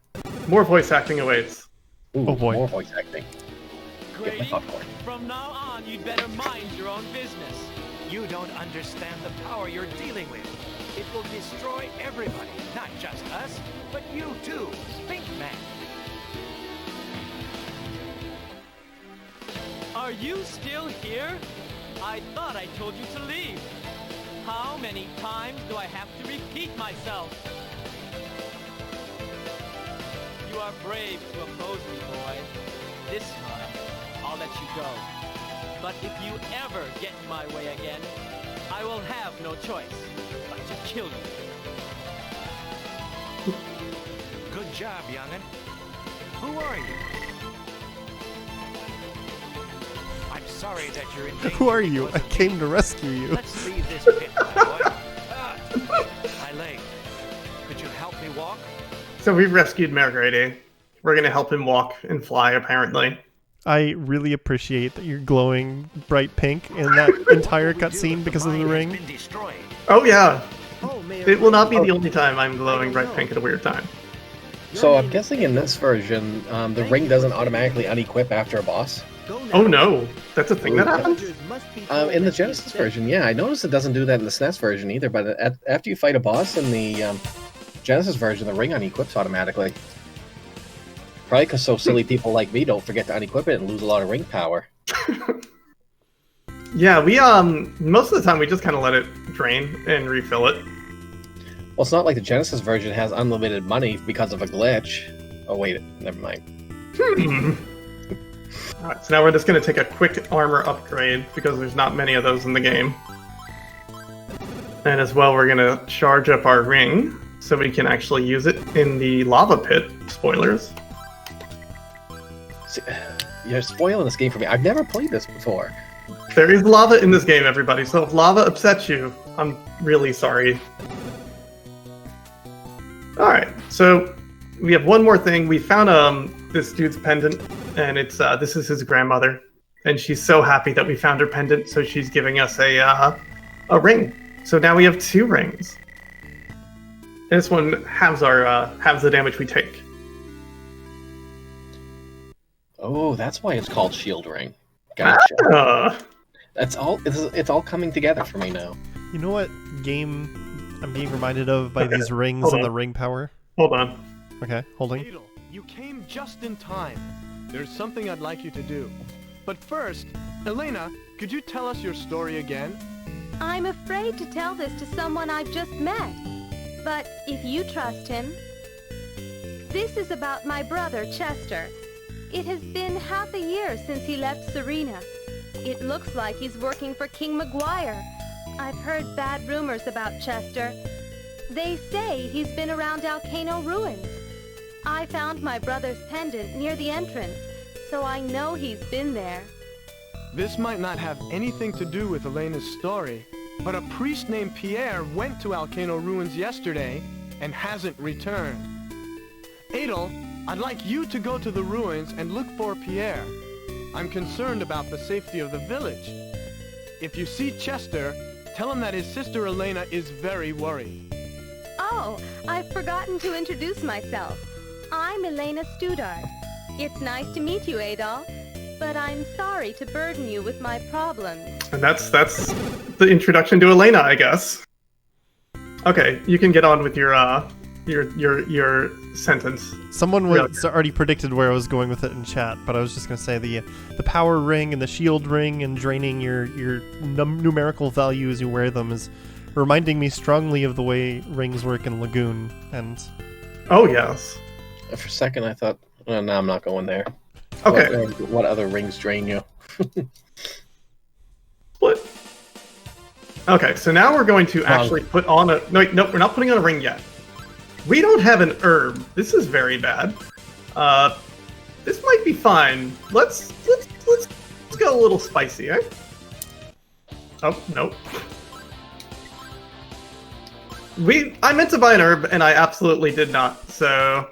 More voice acting awaits. Ooh, Oh, boy. More voice acting. Get my Grady, popcorn. from now on, you'd better mind your own business. You don't understand the power you're dealing with. It will destroy everybody, not just us, but you too, Pink Man. Are you still here? I thought I told you to leave. How many times do I have to repeat myself? You are brave to oppose me, boy. This time, I'll let you go. But if you ever get in my way again, I will have no choice but to kill you. Good job, young'un. Who are you? I'm sorry that you're in danger. Who are you? I because of came me. to rescue you. Let's leave this pit, my boy. My leg. Could you help me walk? So we've rescued Mayor Grady. We're going to help him walk and fly, apparently. I really appreciate that you're glowing bright pink in that entire cutscene because of the mine has ring. been destroyed. Oh yeah. Oh, It will not be the only time I'm glowing bright pink at a weird time. So I'm guessing in this version, the ring doesn't automatically unequip after a boss. Oh no, that's a thing that happens? In the Genesis version, yeah, I noticed it doesn't do that in the SNES version either. But after you fight a boss in the Genesis version, the ring unequips automatically. Probably because so silly people like me don't forget to unequip it and lose a lot of ring power. Yeah, we most of the time we just kind of let it drain and refill it. Well, it's not like the Genesis version has unlimited money because of a glitch. Oh wait, never mind. Alright, so now we're just going to take a quick armor upgrade because there's not many of those in the game. And as well, we're going to charge up our ring so we can actually use it in the lava pit. Spoilers. See, you're spoiling this game for me. I've never played this before. There is lava in this game, everybody, so if lava upsets you, I'm really sorry. Alright, so we have one more thing. We found this dude's pendant, and it's this is his grandmother, and she's so happy that we found her pendant, so she's giving us a ring. So now we have 2 rings. And this one halves the damage we take. Oh, that's why it's called Shield Ring. Gotcha. That's all. It's all coming together for me now. You know what game I'm being reminded of by these rings and the ring power? Hold on. Okay, holding. Adel, you came just in time. There's something I'd like you to do. But first, Elena, could you tell us your story again? I'm afraid to tell this to someone I've just met. But if you trust him... This is about my brother, Chester. It has been half a year since he left Serena. It looks like he's working for King Maguire. I've heard bad rumors about Chester. They say he's been around Volcano Ruins. I found my brother's pendant near the entrance, so I know he's been there. This might not have anything to do with Elena's story, but a priest named Pierre went to Volcano Ruins yesterday and hasn't returned. Adel, I'd like you to go to the ruins and look for Pierre. I'm concerned about the safety of the village. If you see Chester, tell him that his sister Elena is very worried. Oh, I've forgotten to introduce myself. I'm Elena Studart. It's nice to meet you, Adol, but I'm sorry to burden you with my problems. And that's the introduction to Elena, I guess. Okay, you can get on with your sentence. Someone was already predicted where I was going with it in chat, but I was just going to say the power ring and the shield ring and draining your numerical value as you wear them is reminding me strongly of the way rings work in Lagoon. And oh yes. For a second, I thought, oh, no, I'm not going there. Okay. What other rings drain you? What? Okay, so now we're going to actually put on a... No, we're not putting on a ring yet. We don't have an herb. This is very bad. This might be fine. Let's go a little spicy, eh? Oh, nope. I meant to buy an herb, and I absolutely did not, so...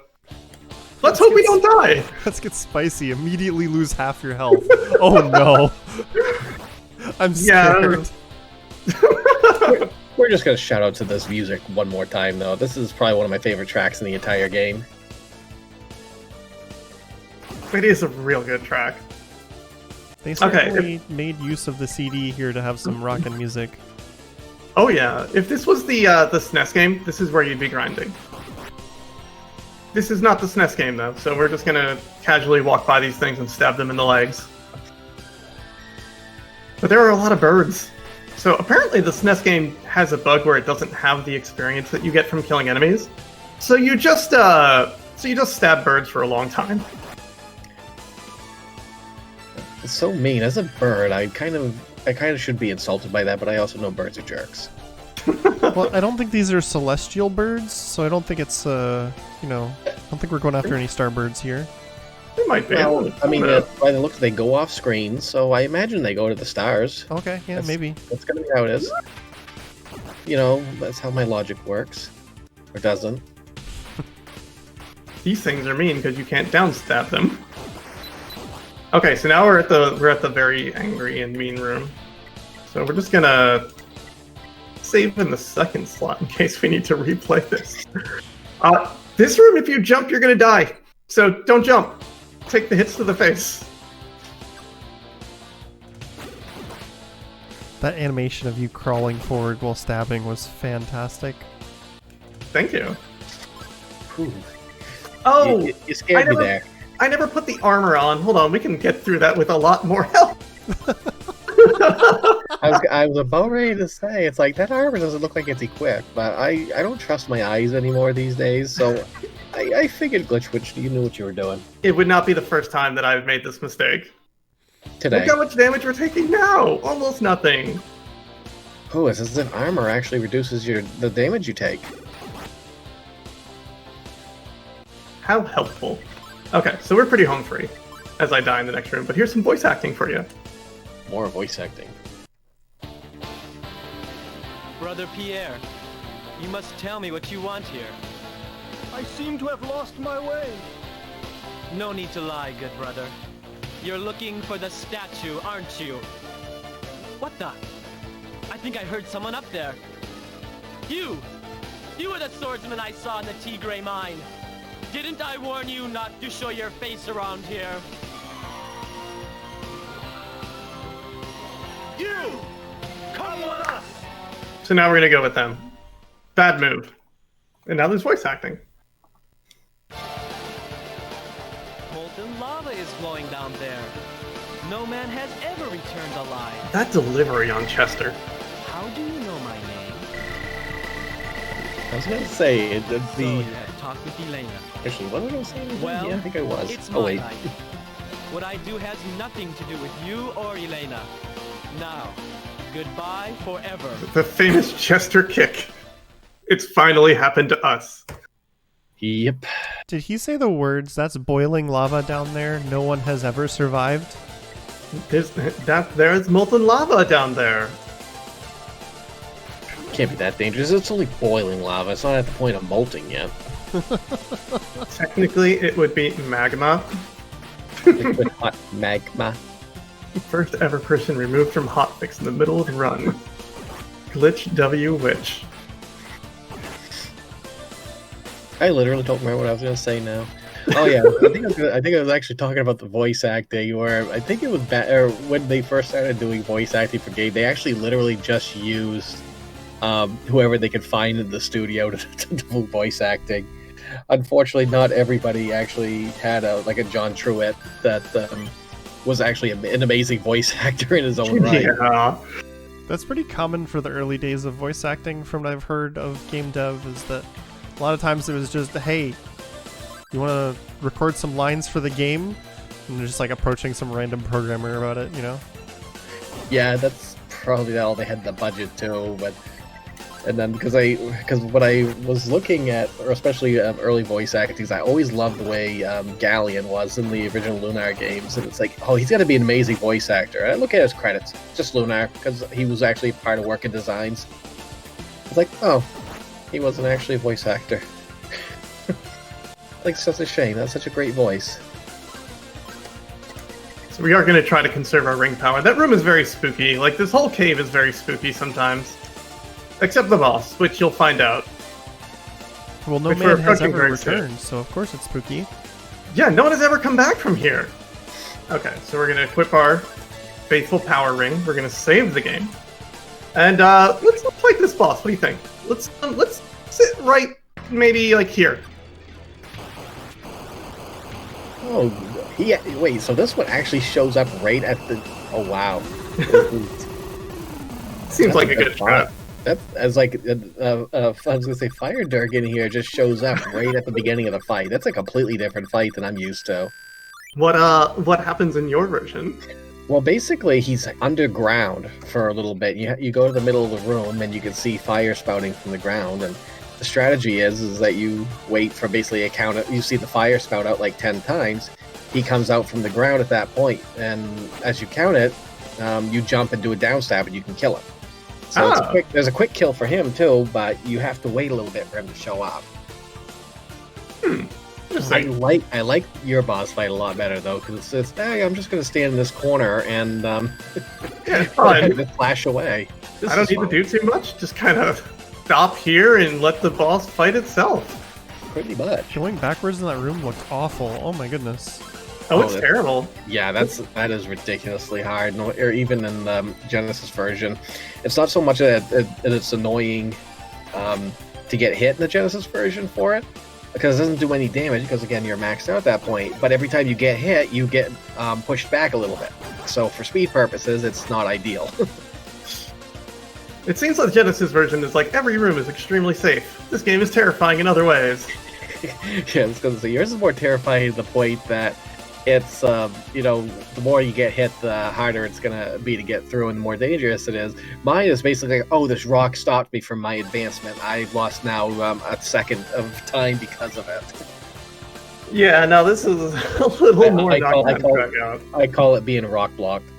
Let's hope we don't die! Let's get spicy. Immediately lose half your health. Oh no. I'm scared. Yeah. We're just going to shout out to this music one more time, though. This is probably one of my favorite tracks in the entire game. It is a real good track. They certainly made use of the CD here to have some rockin' music. Oh yeah, if this was the SNES game, this is where you'd be grinding. This is not the SNES game, though, so we're just going to casually walk by these things and stab them in the legs. But there are a lot of birds. So apparently the SNES game has a bug where it doesn't have the experience that you get from killing enemies. So you just stab birds for a long time. It's so mean. As a bird, I kind of should be insulted by that, but I also know birds are jerks. Well, I don't think these are celestial birds, so I don't think it's I don't think we're going after any starbirds here. They might be. Well, I mean, by the looks, they go off screen, so I imagine they go to the stars. Okay, yeah, maybe. That's gonna be how it is. You know, that's how my logic works. Or doesn't. These things are mean because you can't downstab them. Okay, so now we're at the very angry and mean room. So we're just gonna save in the second slot in case we need to replay this. This room, if you jump, you're gonna die. So don't jump. Take the hits to the face. That animation of you crawling forward while stabbing was fantastic. Thank you. Whew. Oh, you scared me there. I never put the armor on. Hold on, we can get through that with a lot more help. I was about ready to say, it's like, that armor doesn't look like it's equipped, but I don't trust my eyes anymore these days, so I figured Glitchwitch, you knew what you were doing. It would not be the first time that I've made this mistake. Today. Look how much damage we're taking now! Almost nothing. Oh, it's as if armor actually reduces the damage you take. How helpful. Okay, so we're pretty home free as I die in the next room, but here's some voice acting for you. More voice acting. Brother Pierre, you must tell me what you want here. I seem to have lost my way. No need to lie, good brother. You're looking for the statue, aren't you? What the? I think I heard someone up there. You! You were the swordsman I saw in the Tigray mine. Didn't I warn you not to show your face around here? You! Come with us! So now we're gonna go with them. Bad move. And now there's voice acting. Molten lava is flowing down there. No man has ever returned alive. That delivery on Chester. How do you know my name? I was gonna say, So you had talked with Elena. Actually, what was I saying? Well, yeah, I think I was. it's Oh, my wait. life. What I do has nothing to do with you or Elena. Now, goodbye forever. The famous Chester kick. It's finally happened to us. Yep. Did he say the words, "That's boiling lava down there, no one has ever survived"? There's molten lava down there. Can't be that dangerous. It's only boiling lava. It's not at the point of molting yet. Technically, it would be magma. Liquid hot magma. First ever person removed from hotfix in the middle of the run. Glitch W Witch. I literally don't remember what I was gonna say now. Oh yeah, I think I was actually talking about the voice acting, where I think it was or when they first started doing voice acting for game, they actually literally just used whoever they could find in the studio to do voice acting. Unfortunately, not everybody actually had like a John Truitt that was actually an amazing voice actor in his own right. Yeah. That's pretty common for the early days of voice acting from what I've heard of game dev, is that a lot of times it was just, hey, you want to record some lines for the game? And they're just like approaching some random programmer about it, you know? Yeah, that's probably all they had the budget to, but... And then, because what I was looking at, or especially early voice actings, I always loved the way Galleon was in the original Lunar games, and it's like, oh, he's got to be an amazing voice actor. And I look at his credits, just Lunar, because he was actually part of working designs. It's like, oh, he wasn't actually a voice actor. Like, such a shame. That's such a great voice. So we are going to try to conserve our ring power. That room is very spooky. Like, this whole cave is very spooky sometimes. Except the boss, which you'll find out. Well, no Which man we're has approaching ever very soon. returned, so of course it's spooky. Yeah, no one has ever come back from here. Okay, so we're going to equip our faithful power ring. We're going to save the game. And let's fight this boss. What do you think? Let's sit right, maybe like here. Oh, wait, so this one actually shows up right at the... Oh, wow. Seems like a good shot. That, as like, I was gonna say, Fire Dirk in here just shows up right at the beginning of the fight. That's a completely different fight than I'm used to. What happens in your version? Well, basically, he's underground for a little bit. You go to the middle of the room, and you can see fire spouting from the ground. And the strategy is that you wait for basically a count. You see the fire spout out like 10 times. He comes out from the ground at that point, and as you count it, you jump and do a down stab, and you can kill him. So there's a quick kill for him too, but you have to wait a little bit for him to show up. I like your boss fight a lot better though, because it's hey, I'm just gonna stand in this corner and just flash away. I don't need to do too much. Just kind of stop here and let the boss fight itself. Pretty much. Going backwards in that room looked awful. Oh my goodness. Oh, it's terrible. Yeah, that is ridiculously hard. Or even in the Genesis version, it's not so much that it's annoying to get hit in the Genesis version for it, because it doesn't do any damage, because again you're maxed out at that point, but every time you get hit you get pushed back a little bit, so for speed purposes it's not ideal. It seems like the Genesis version is like every room is extremely safe. This game is terrifying in other ways. Yeah, I was going to say yours is more terrifying to the point that it's the more you get hit, the harder it's gonna be to get through and the more dangerous it is. Mine is basically like, oh, this rock stopped me from my advancement. I've lost now a second of time because of it. Yeah, no, this is a little more I call it being rock blocked.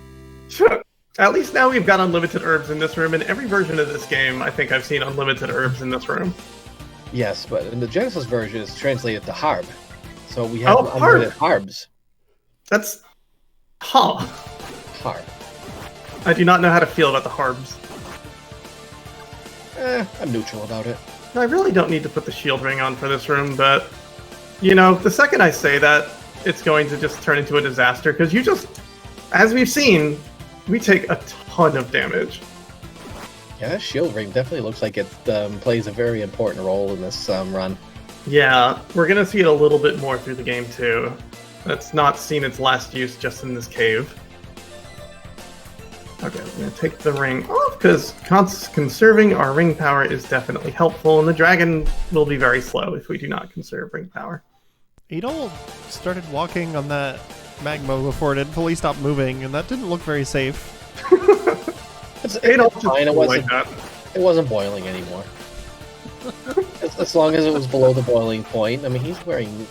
Sure. At least now we've got unlimited herbs in this room. In every version of this game, I think I've seen unlimited herbs in this room. Yes, but in the Genesis version, it's translated to harb. So we have unlimited harbs. That's... Huh. Harb. I do not know how to feel about the harbs. I'm neutral about it. I really don't need to put the shield ring on for this room, but... the second I say that, it's going to just turn into a disaster, because you just... As we've seen, we take a ton of damage. Yeah, that shield ring definitely looks like it plays a very important role in this run. Yeah, we're going to see it a little bit more through the game, too. That's not seen its last use just in this cave. Okay, I'm going to take the ring off, because conserving our ring power is definitely helpful, and the dragon will be very slow if we do not conserve ring power. Adol started walking on that magma before it had fully stopped moving, and that didn't look very safe. It's fine. It wasn't boiling anymore. As long as it was below the boiling point. I mean, he's wearing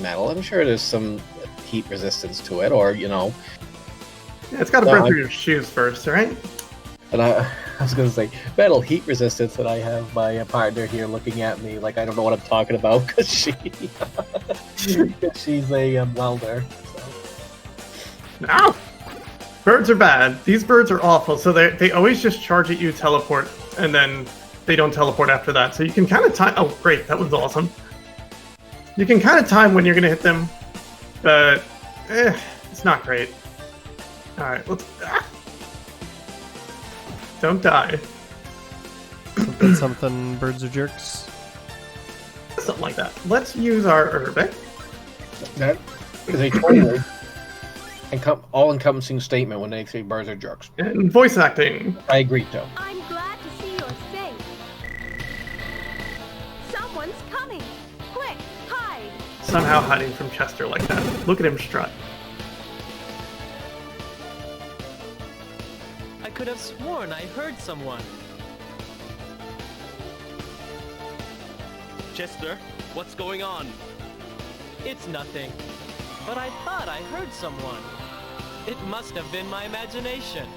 metal. I'm sure there's some heat resistance to it, or Yeah, it's got to burn through your shoes first, right? And I was going to say metal heat resistance, and I have my partner here looking at me like I don't know what I'm talking about because she's a welder. So. No! Birds are bad. These birds are awful. So they always just charge at you, teleport, and then they don't teleport after that. So you can kind of time... Oh, great. That was awesome. You can kind of time when you're going to hit them, but it's not great. All right, let's... Don't die. Something, birds are jerks. Something like that. Let's use our herb, eh? That is a totally all-encompassing statement when they say birds are jerks. And voice acting. I agree, too. I'm glad to see you're safe. Someone's coming. Quick, hide. Somehow hiding from Chester like that. Look at him strut. I could have sworn I heard someone. Chester, what's going on? It's nothing. But I thought I heard someone. It must have been my imagination.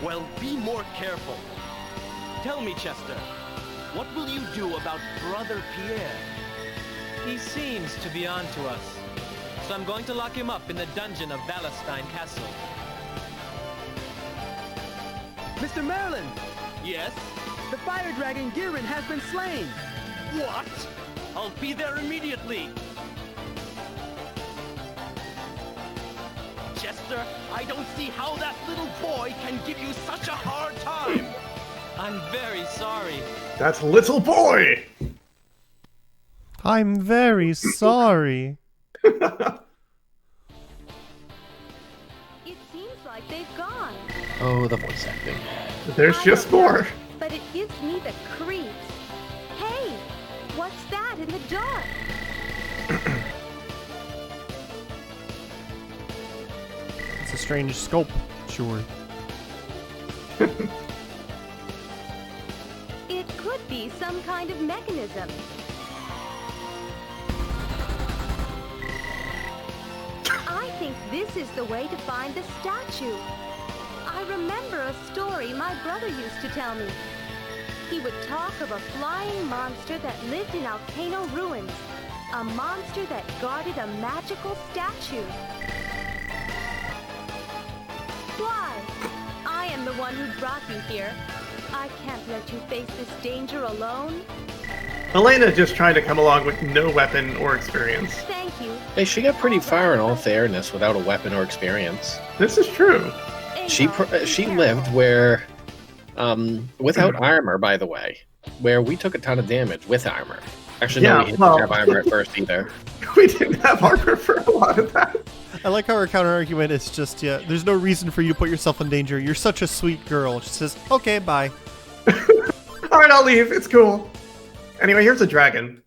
Well, be more careful. Tell me, Chester, what will you do about Brother Pierre? He seems to be on to us. So I'm going to lock him up in the dungeon of Valestein Castle. Mr. Merlin! Yes? The fire dragon Girin has been slain! What? I'll be there immediately! Chester, I don't see how that little boy can give you such a hard time! I'm very sorry. That's little boy! I'm very sorry. It seems like they've gone. Oh, the voice acting. There's just more. But it gives me the creeps. Hey, what's that in the dark? It's a strange scope, sure. It could be some kind of mechanism. I think this is the way to find the statue. I remember a story my brother used to tell me. He would talk of a flying monster that lived in Volcano ruins. A monster that guarded a magical statue. Why? I am the one who brought you here. I can't let you face this danger alone. Elena just trying to come along with no weapon or experience. Thank you. Hey, she got pretty far in all fairness without a weapon or experience. This is true. She lived where, without armor, by the way, where we took a ton of damage with armor. Actually, no, we didn't have armor at first either. We didn't have armor for a lot of that. I like how her counter-argument is just, there's no reason for you to put yourself in danger. You're such a sweet girl. She says, okay, bye. Alright, I'll leave. It's cool. Anyway, here's a dragon.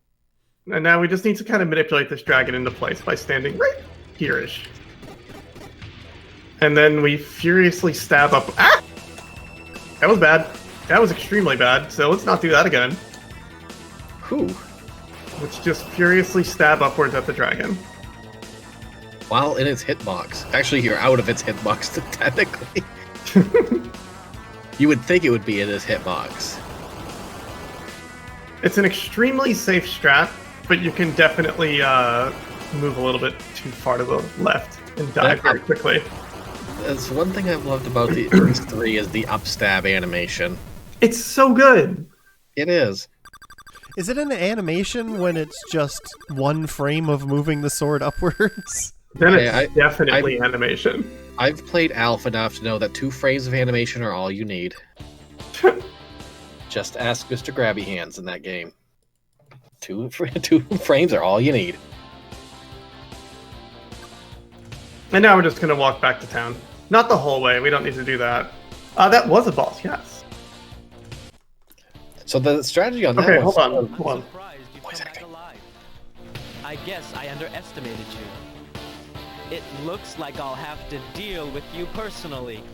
And now we just need to kind of manipulate this dragon into place by standing right here-ish. And then we furiously stab up... Ah! That was bad. That was extremely bad, so let's not do that again. Whew. Let's just furiously stab upwards at the dragon. While in its hitbox. Actually, you're out of its hitbox, technically. You would think it would be in its hitbox. It's an extremely safe strat, but you can definitely move a little bit too far to the left and die very quickly. That's one thing I've loved about these three is the upstab animation. It's so good. It is. Is it an animation when it's just one frame of moving the sword upwards? Then it's definitely animation. I've played Alpha enough to know that 2 frames of animation are all you need. Just ask Mr. Grabby Hands in that game. 2 frames are all you need. And now we're just going to walk back to town. Not the whole way. We don't need to do that. That was a boss, yes. So the strategy on that Okay, one... hold on. I guess I underestimated you. It looks like I'll have to deal with you personally.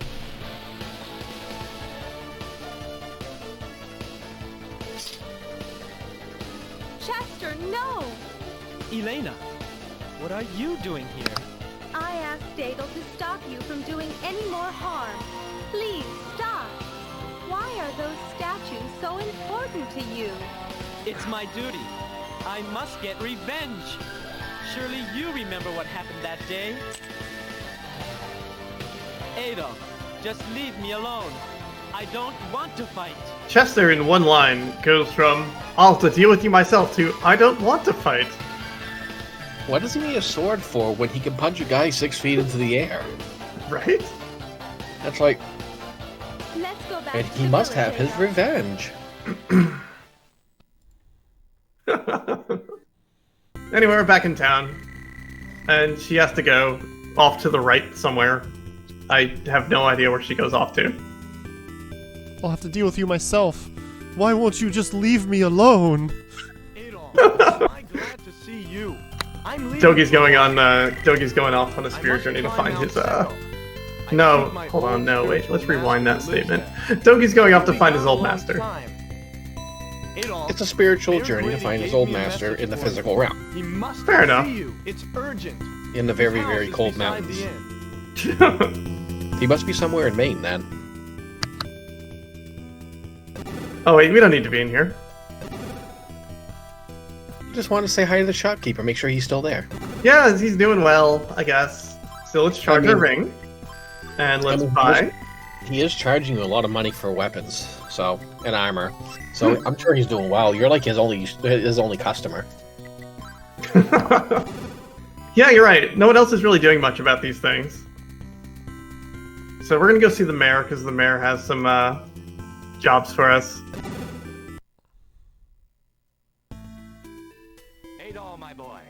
Chester, no! Elena, what are you doing here? I asked Adel to stop you from doing any more harm. Please, stop. Why are those statues so important to you? It's my duty. I must get revenge. Surely you remember what happened that day? Adel, just leave me alone. I don't want to fight. Chester, in one line, goes from, I'll have to deal with you myself, to, I don't want to fight. What does he need a sword for when he can punch a guy 6 feet into the air? Right? That's like... Let's go back And to he the must village, have his Adel. revenge. Anyway, we're back in town. And she has to go off to the right somewhere. I have no idea where she goes off to. I'll have to deal with you myself. Why won't you just leave me alone? Adol, I'm glad to see you. I'm leaving. Dogi's going off on a spirit journey to find his, No, hold on, no, wait, let's rewind that statement. Dogi's going off to find his old master. It's a spiritual journey to find his old master in the physical realm. He must Fair enough. see you. It's urgent. In the very, His very house cold is beside mountains. the inn. He must be somewhere in Maine, then. Oh wait, we don't need to be in here. Just want to say hi to the shopkeeper, make sure he's still there. Yeah, he's doing well, I guess. So let's charge our ring. And let's buy. He is charging you a lot of money for weapons, so, and armor. So I'm sure he's doing well. You're like his only customer. Yeah, you're right. No one else is really doing much about these things. So we're gonna go see the mayor, because the mayor has some jobs for us. Adol, my boy,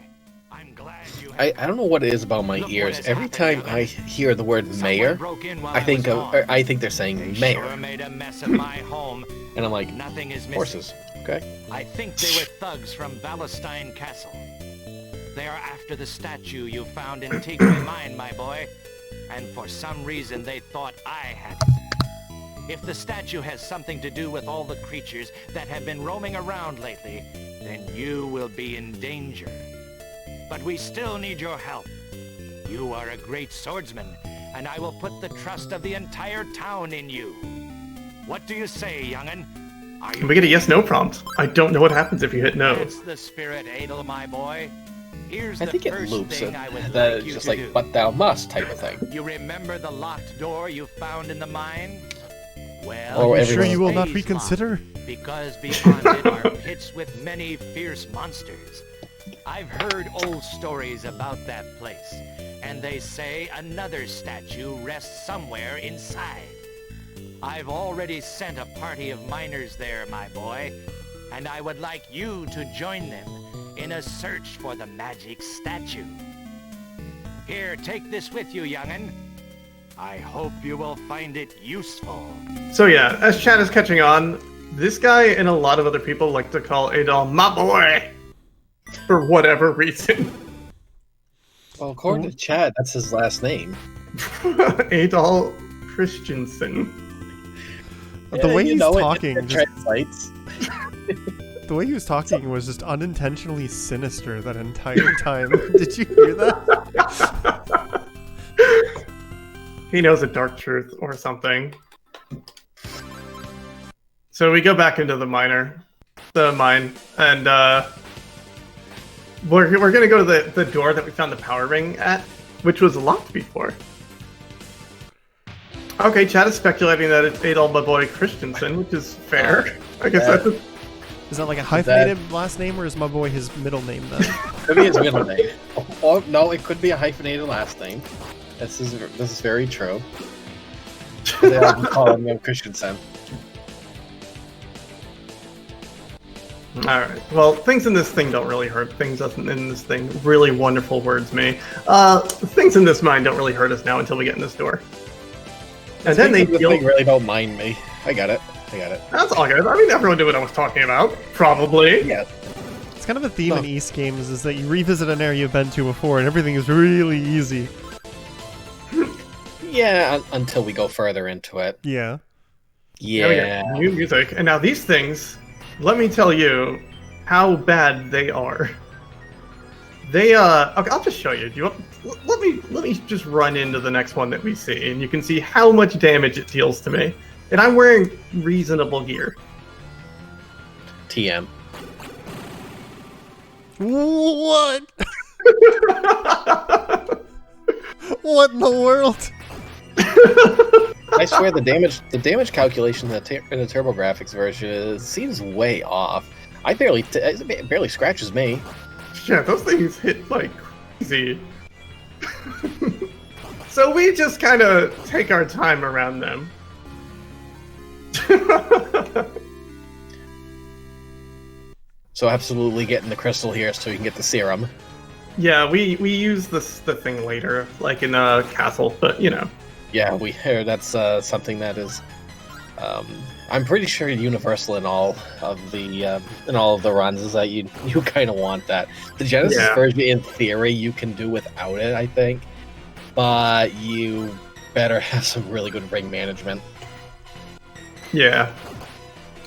I'm glad you have I don't know what it is about my ears. Every time I hear the word mayor, I think they're saying mayor. Sure made a mess of my home. And I'm like, Nothing is missing. horses. Okay. I think they were thugs from Valestein Castle. They are after the statue you found in Tigre Mine, my boy. And for some reason they thought I had it. If the statue has something to do with all the creatures that have been roaming around lately, then you will be in danger. But we still need your help. You are a great swordsman, and I will put the trust of the entire town in you. What do you say, young'un? And we get a yes/no prompt. I don't know what happens if you hit no. That's the spirit, Adel, my boy. Here's I the think it first loops thing it. I would That like you just to like, do. but thou must type of thing. You remember the locked door you found in the mine? Well, Oh, Are you everyone- sure you will not stays reconsider? locked, because beyond it are pits with many fierce monsters. I've heard old stories about that place, and they say another statue rests somewhere inside. I've already sent a party of miners there, my boy, and I would like you to join them in a search for the magic statue. Here, take this with you, young'un. I hope you will find it useful. So yeah, as chat is catching on, this guy and a lot of other people like to call Adol my boy for whatever reason. Well, according to Chad, that's his last name. Adol Christensen. The way he's it talking, just, translates. the way he was talking was just unintentionally sinister that entire time. Did you hear that? He knows a dark truth or something. So we go back into the mine, and we're gonna go to the door that we found the power ring at, which was locked before. Okay, Chad is speculating that it's Adol my boy Christensen, which is fair. I guess that's Is that like a hyphenated last name, or is my boy his middle name then? Could be his middle name. Oh no, it could be a hyphenated last name. This is very true. They all call him Christensen. Alright, well, things in this thing don't really hurt. Things in this thing, really wonderful words me. Things in this mine don't really hurt us now until we get in this door. And then they deal... thing really don't mind me. I got it. That's all good. I mean, everyone knew what I was talking about. Probably. Yeah. It's kind of a theme in East games, is that you revisit an area you've been to before, and everything is really easy. Yeah, until we go further into it. Yeah. There we go. New music. And now these things, let me tell you how bad they are. They okay, I'll just show you. Do you want, let me just run into the next one that we see, and you can see how much damage it deals to me. And I'm wearing reasonable gear. TM. What? What in the world? I swear the damage calculation in the TurboGrafx version seems way off. It barely scratches me. Yeah, those things hit like crazy. So we just kind of take our time around them. So absolutely getting the crystal here so we can get the serum. Yeah, we use the thing later, like in a castle, but you know. Yeah, we hear that's something that is, I'm pretty sure universal in all of the runs is that you kind of want that. The Genesis version, in theory, you can do without it, I think, but you better have some really good ring management. Yeah.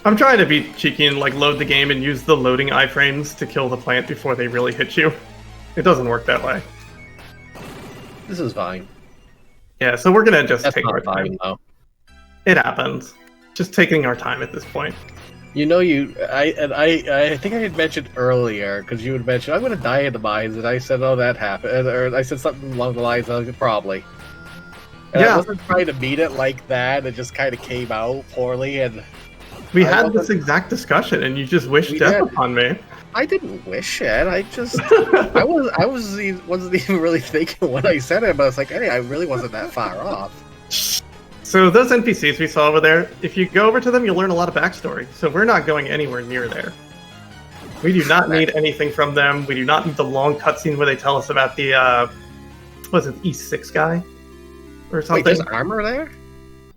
I'm trying to be cheeky and like load the game and use the loading iframes to kill the plant before they really hit you. It doesn't work that way. This is fine. Yeah, so we're gonna just take our fine, time. though. It happens. Just taking our time at this point. You know, I think I had mentioned earlier, because you had mentioned, I'm going to die in the mines, and I said, oh, that happened, or I said something along the lines of, probably. And I wasn't trying to mean it like that, it just kind of came out poorly, and... We had this exact discussion, and you just wished death upon me. I didn't wish it, I just... I wasn't even really thinking when I said it, but I was like, hey, I really wasn't that far off. So those NPCs we saw over there, if you go over to them, you'll learn a lot of backstory. So we're not going anywhere near there. We do not need anything from them. We do not need the long cutscene where they tell us about the, was it East 6 guy? Or something. Wait, there's armor there?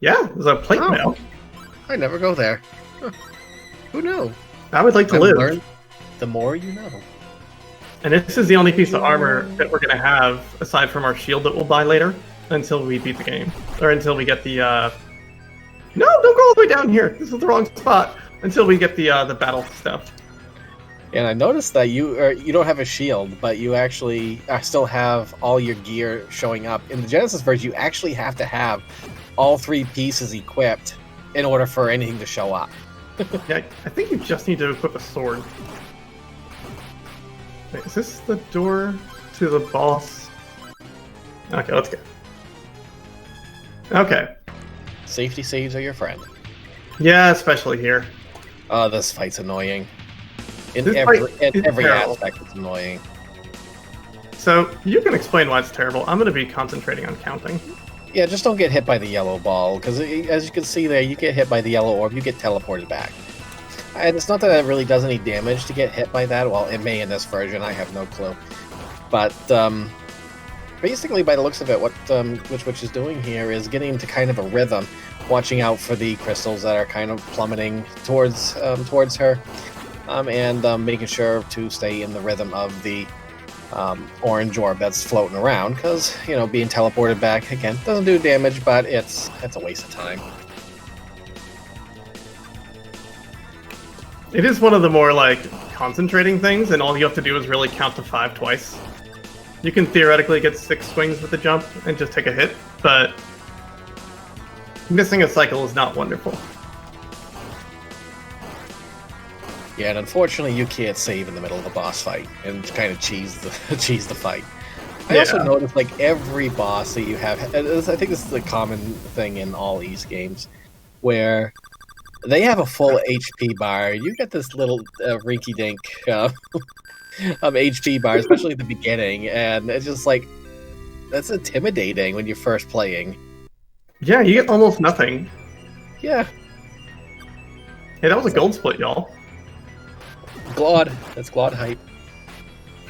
Yeah, there's a plate mail. I never go there. Huh. Who knew? I would like to live. The more you know. And this is the only piece of armor that we're going to have, aside from our shield that we'll buy later, until we beat the game. Or until we get the, No, don't go all the way down here. This is the wrong spot. Until we get the battle stuff. And I noticed that you don't have a shield, but you actually still have all your gear showing up. In the Genesis version, you actually have to have all 3 pieces equipped in order for anything to show up. Yeah, I think you just need to equip a sword. Wait, is this the door to the boss? Okay, let's go. Okay. Safety saves are your friend. Yeah, especially here. Oh, this fight's annoying. In This every fight is terrible. aspect, it's annoying. So, you can explain why it's terrible. I'm going to be concentrating on counting. Yeah, just don't get hit by the yellow ball, because as you can see there, you get hit by the yellow orb, you get teleported back. And it's not that it really does any damage to get hit by that. Well, it may in this version, I have no clue. But basically, by the looks of it, what Witch is doing here is getting into kind of a rhythm, watching out for the crystals that are kind of plummeting towards her, and making sure to stay in the rhythm of the orange orb that's floating around, because being teleported back again doesn't do damage, but it's a waste of time. It is one of the more, concentrating things, and all you have to do is really count to 5 twice. You can theoretically get 6 swings with the jump and just take a hit, but missing a cycle is not wonderful. Yeah, and unfortunately, you can't save in the middle of the boss fight and kind of cheese the fight. I also noticed, every boss that you have, I think this is a common thing in all these games, where they have a full HP bar. You get this little rinky-dink of HP bar, especially at the beginning, and it's just that's intimidating when you're first playing. Yeah, you get almost nothing. Yeah. Hey, that was a gold split, y'all. Glod. That's Glod hype.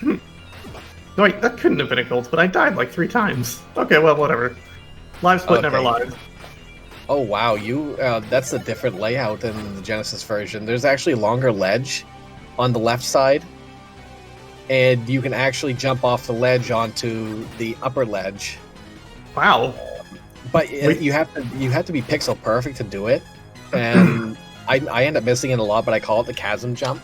No, wait, that couldn't have been a gold split. I died 3 times. Okay, well, whatever. Live split never lies. Oh wow, that's a different layout than the Genesis version. There's actually a longer ledge on the left side, and you can actually jump off the ledge onto the upper ledge. Wow. But you have to be pixel perfect to do it, and I end up missing it a lot, but I call it the chasm jump.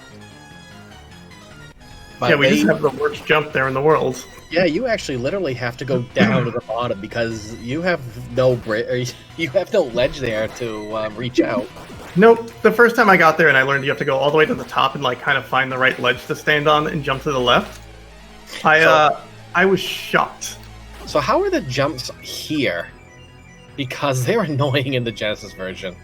But yeah, we just have the worst jump there in the world. Yeah, you actually literally have to go down to the bottom because you have no ledge there to reach out. Nope. The first time I got there and I learned you have to go all the way to the top and kind of find the right ledge to stand on and jump to the left, I was shocked. So how are the jumps here? Because they're annoying in the Genesis version.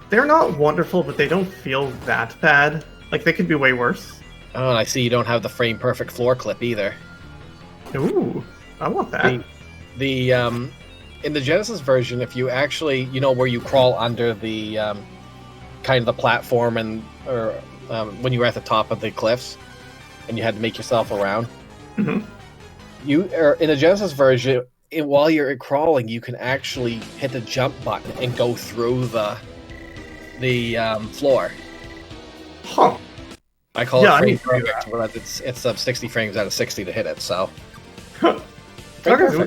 They're not wonderful, but they don't feel that bad. They could be way worse. Oh, and I see you don't have the frame perfect floor clip either. Ooh, I want that. The in the Genesis version, if you actually, where you crawl under the kind of the platform or when you were at the top of the cliffs, and you had to make yourself around. Mm-hmm. In the Genesis version, while you're crawling, you can actually hit the jump button and go through the floor. Huh. I call it frame perfect, but it's 60 frames out of 60 to hit it, so. Okay,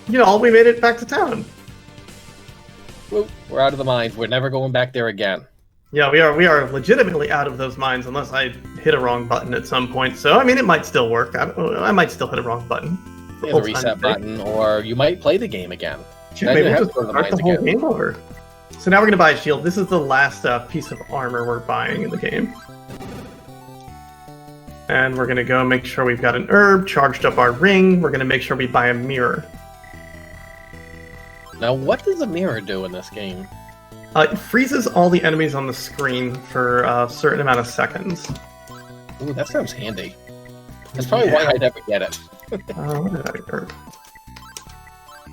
we made it back to town. We're out of the mines. We're never going back there again. Yeah, we are legitimately out of those mines unless I hit a wrong button at some point. So, it might still work. I might still hit a wrong button. Hit the reset button, or you might play the game again. Yeah, maybe we'll just start the whole game over. So now we're going to buy a shield. This is the last piece of armor we're buying in the game. And we're going to go make sure we've got an herb, charged up our ring. We're going to make sure we buy a mirror. Now, what does a mirror do in this game? It freezes all the enemies on the screen for a certain amount of seconds. Ooh, that sounds handy. That's probably why I never get it. What did I herb?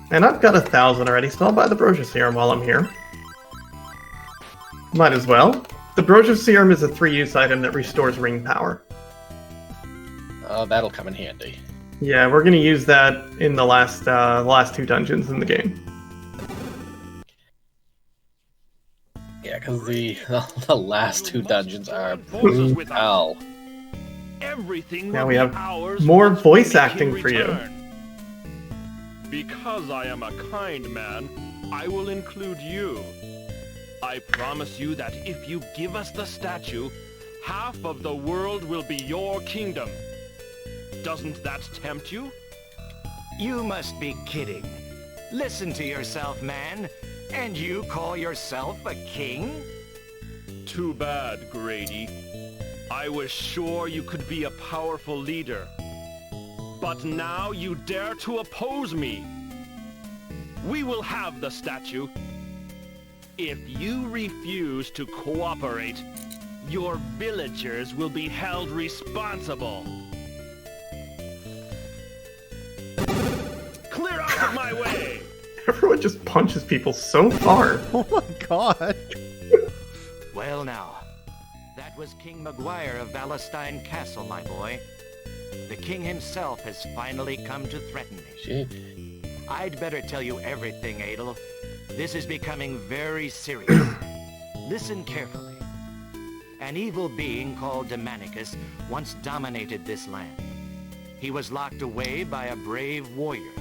And I've got 1,000 already, so I'll buy the Brosier Serum while I'm here. Might as well. The Brosier Serum is a 3-use item that restores ring power. Oh, that'll come in handy. Yeah, we're going to use that in the last 2 dungeons in the game. Yeah, because the last 2 dungeons are brutal. Now we have more voice acting for you. Because I am a kind man, I will include you. I promise you that if you give us the statue, half of the world will be your kingdom. Doesn't that tempt you? You must be kidding. Listen to yourself, man. And you call yourself a king? Too bad, Grady. I was sure you could be a powerful leader. But now you dare to oppose me. We will have the statue. If you refuse to cooperate, your villagers will be held responsible. Clear out of my way! Everyone just punches people so far. Oh my god. Well now, that was King Maguire of Valestein Castle, my boy. The king himself has finally come to threaten me. Shit. I'd better tell you everything, Adel. This is becoming very serious. Listen carefully. An evil being called Demanicus once dominated this land. He was locked away by a brave warrior.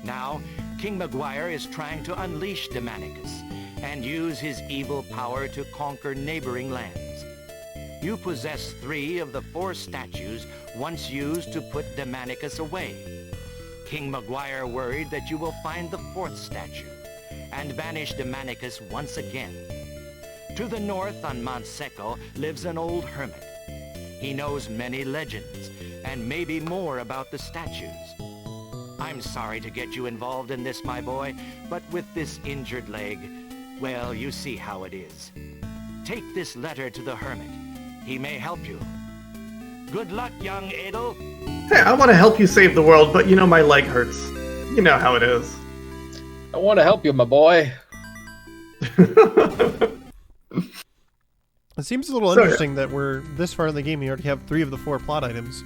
Now, King Maguire is trying to unleash Demanicus and use his evil power to conquer neighboring lands. You possess 3 of the 4 statues once used to put Demanicus away. King Maguire worried that you will find the 4th statue and banish Demanicus once again. To the north on Mount Seco lives an old hermit. He knows many legends and maybe more about the statues. I'm sorry to get you involved in this, my boy, but with this injured leg, well, you see how it is. Take this letter to the hermit. He may help you. Good luck, young Adel. Hey, I want to help you save the world, but you know my leg hurts. You know how it is. I want to help you, my boy. It seems a little interesting that we're this far in the game. You already have 3 of the 4 plot items.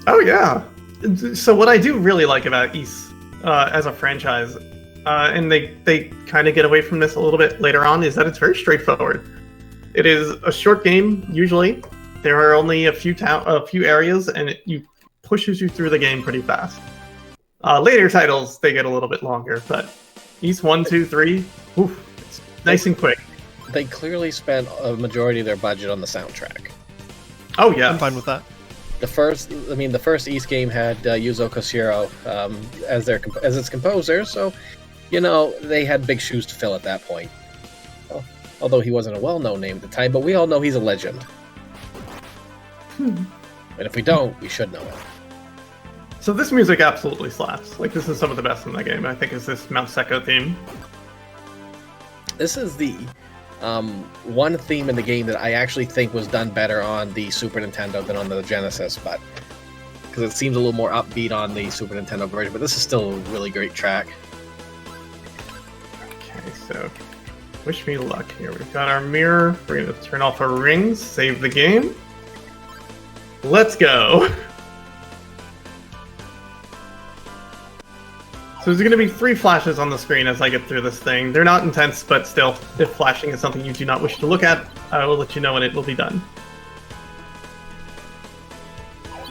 Oh yeah. So what I do really like about Ys as a franchise, and they kind of get away from this a little bit later on, is that it's very straightforward. It is a short game usually. There are only a few areas, and it pushes you through the game pretty fast. Later titles they get a little bit longer, but Ys 1, 2, 3, it's nice and quick. They clearly spent a majority of their budget on the soundtrack. Oh yeah, I'm fine with that. The first Ys game had Yuzo Koshiro as its composer, so they had big shoes to fill at that point. Well, although he wasn't a well-known name at the time, but we all know he's a legend. And if we don't, we should know it. So this music absolutely slaps. Like, this is some of the best in the game. I think is this Mount Seco theme. This is the one theme in the game that I actually think was done better on the Super Nintendo than on the Genesis, but because it seems a little more upbeat on the Super Nintendo version, but this is still a really great track. Okay, so wish me luck here. We've got our mirror. We're going to turn off our rings, save the game. Let's go. So there's going to be 3 flashes on the screen as I get through this thing. They're not intense, but still, if flashing is something you do not wish to look at, I will let you know when it will be done.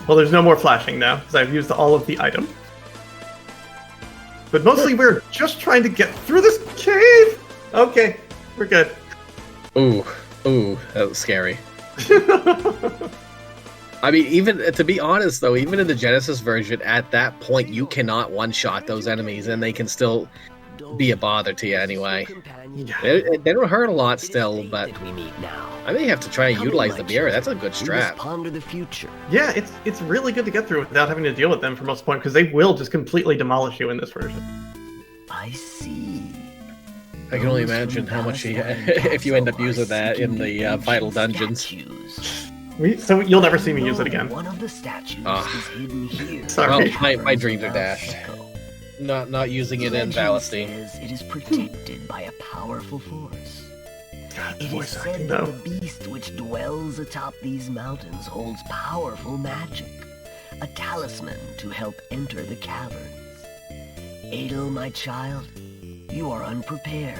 Well, there's no more flashing now, because I've used all of the item. But mostly we're just trying to get through this cave! Okay, we're good. Ooh, that was scary. I mean, even to be honest, though, even in the Genesis version, at that point, you cannot one-shot those enemies, and they can still be a bother to you anyway. They don't hurt a lot still, but I may have to try and utilize the mirror. That's a good strat. Yeah, it's really good to get through without having to deal with them for most of the point, because they will just completely demolish you in this version. I see. I can only imagine how much if you end up using that in the final dungeons. So you'll never see me use it again. One of the statues is hidden here. Sorry. Well, my dreams are dashed. Not using it in Valestein. It is protected by a powerful force. God, It is said that the beast which dwells atop these mountains holds powerful magic, a talisman to help enter the caverns. Adel, my child, you are unprepared.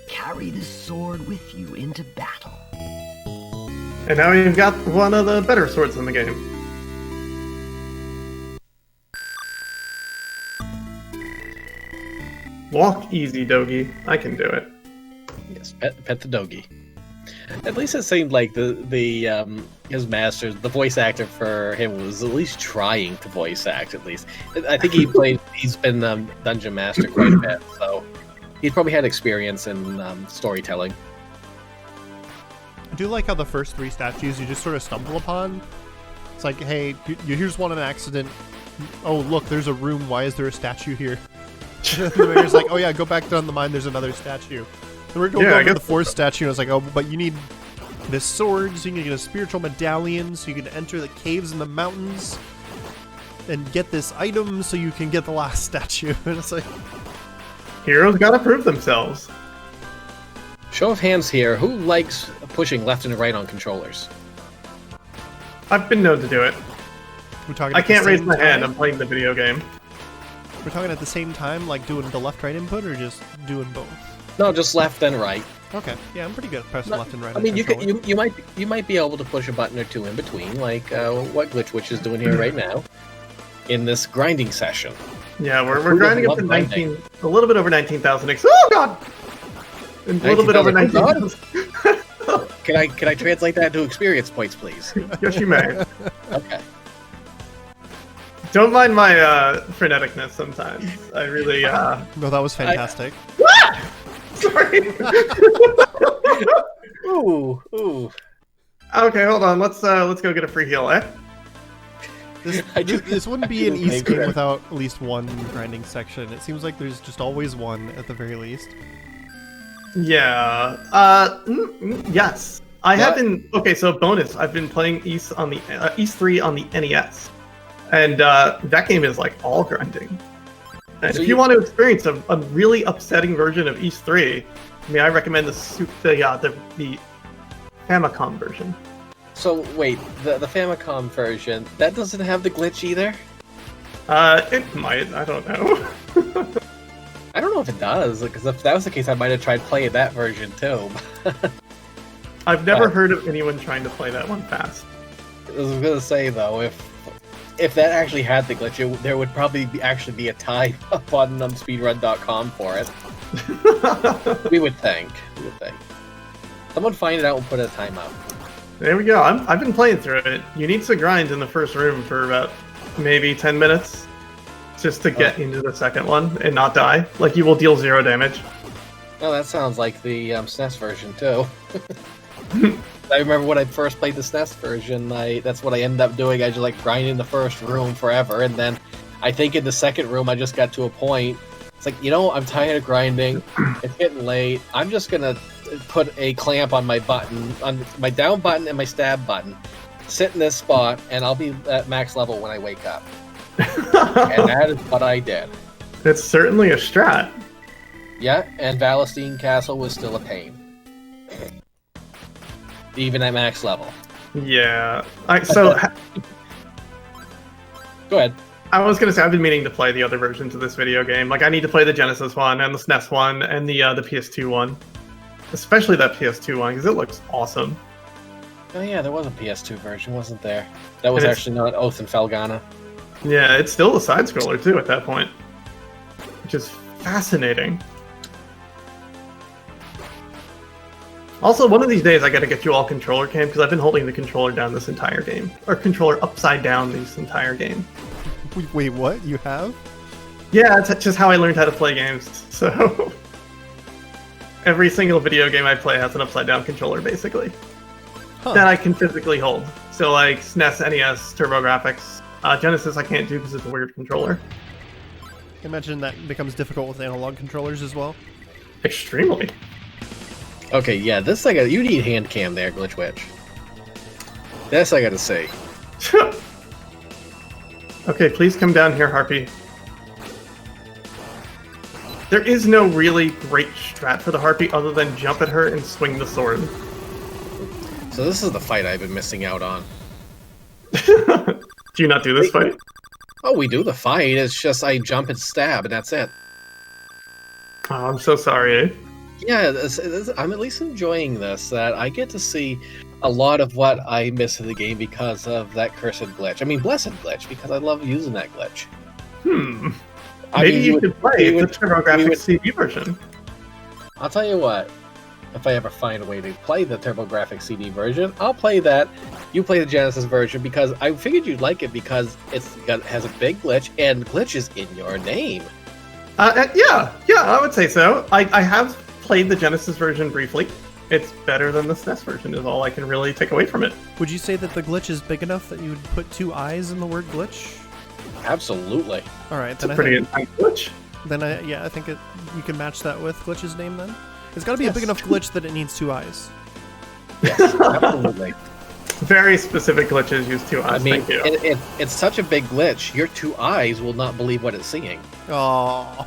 Carry this sword with you into battle. And now you've got one of the better swords in the game. Walk easy, Dogi. I can do it. Yes, pet the Dogi. At least it seemed like his master, the voice actor for him, was at least trying to voice act. At least I think he's been dungeon master quite a bit, so he's probably had experience in storytelling. do like how the first 3 statues you just sort of stumble upon. It's like, hey, here's one on accident. Oh, look, there's a room. Why is there a statue here? The mayor's like, oh yeah, go back down the mine. There's another statue. And we're going to the 4th statue. And I was like, oh, but you need this sword, so you can get a spiritual medallion, so you can enter the caves in the mountains, and get this item, so you can get the last statue. And it's like, heroes gotta prove themselves. Show of hands here. Who likes pushing left and right on controllers? I've been known to do it. We're talking. I can't raise my hand. I'm playing the video game. We're talking at the same time, like doing the left-right input, or just doing both? No, just left and right. Okay, yeah, I'm pretty good at pressing left and right. I mean, you might be able to push a button or two in between, like what Glitch Witch is doing here right now, in this grinding session. Yeah, we're grinding up to 19, a little bit over 19,000 XP. Oh god! A little bit over 19,000. Can I translate that to experience points, please? Yes, you may. Okay. Don't mind my freneticness sometimes. I really. No, that was fantastic. What? Sorry. Ooh. Okay, hold on. Let's go get a free heal, eh? This wouldn't be an East game without at least one grinding section. It seems like there's just always one at the very least. Yeah. Yes. I have been. Okay, so bonus. I've been playing East on the East 3 on the NES, and that game is like all grinding. And so if you want to experience a really upsetting version of East 3, I mean, I recommend the Famicom version. So wait, the Famicom version, that doesn't have the glitch either? It might. I don't know. I don't know if it does, because if that was the case, I might have tried playing that version too. I've never heard of anyone trying to play that one fast. I was gonna say though, if that actually had the glitch, there would probably actually be a time up on speedrun.com for it. We would think. Someone find it out and put a timeout. There we go. I've been playing through it. You need to grind in the first room for about maybe 10 minutes just to get into the second one and not die. Like, you will deal 0 damage. Oh, that sounds like the SNES version too. I remember when I first played the SNES version, that's what I ended up doing. I just like grinding the first room forever, and then I think in the second room I just got to a point. It's like, I'm tired of grinding. It's getting late. I'm just gonna put a clamp on my button, on my down button and my stab button. Sit in this spot, and I'll be at max level when I wake up. And that is what I did. It's certainly a strat. Yeah, and Valestein Castle was still a pain. Even at max level. Yeah. Go ahead. I was going to say, I've been meaning to play the other versions of this video game. Like, I need to play the Genesis one, and the SNES one, and the PS2 one. Especially that PS2 one, because it looks awesome. Oh yeah, there was a PS2 version, wasn't there? That was actually not Oath and Felghana. Yeah, it's still a side-scroller, too, at that point. Which is fascinating. Also, one of these days I gotta get you all controller cam, because I've been holding the controller down this entire game. Or controller upside down this entire game. Wait, what? You have? Yeah, it's just how I learned how to play games, so... Every single video game I play has an upside down controller, basically. Huh. That I can physically hold. So like SNES, NES, TurboGrafx. Genesis I can't do because it's a weird controller. I imagine that becomes difficult with analog controllers as well. Extremely. Okay, yeah, you need hand cam there, Glitch Witch. This I gotta say. Okay, please come down here, Harpy. There is no really great strat for the Harpy other than jump at her and swing the sword. So this is the fight I've been missing out on. Do you not do this fight? Oh, we do the fight. It's just I jump and stab, and that's it. Oh, I'm so sorry. Yeah, I'm at least enjoying this, that I get to see a lot of what I miss in the game because of that cursed glitch. I mean, blessed glitch, because I love using that glitch. Maybe you could play the TurboGrafx CD version. I'll tell you what. If I ever find a way to play the TurboGrafx CD version, I'll play that. You play the Genesis version, because I figured you'd like it because it has a big glitch, and glitch is in your name. Yeah, I would say so. I have played the Genesis version briefly. it's better than the SNES version is all I can really take away from it. Would you say that the glitch is big enough that you would put 2 eyes in the word glitch? Absolutely. All right, It's then a pretty intense glitch. Then I think you can match that with Glitch's name then. It's got to be a big enough glitch that it needs 2 eyes. Yes, absolutely. Very specific glitches use 2 eyes. I mean, Thank you. it's such a big glitch. Your 2 eyes will not believe what it's seeing. Oh.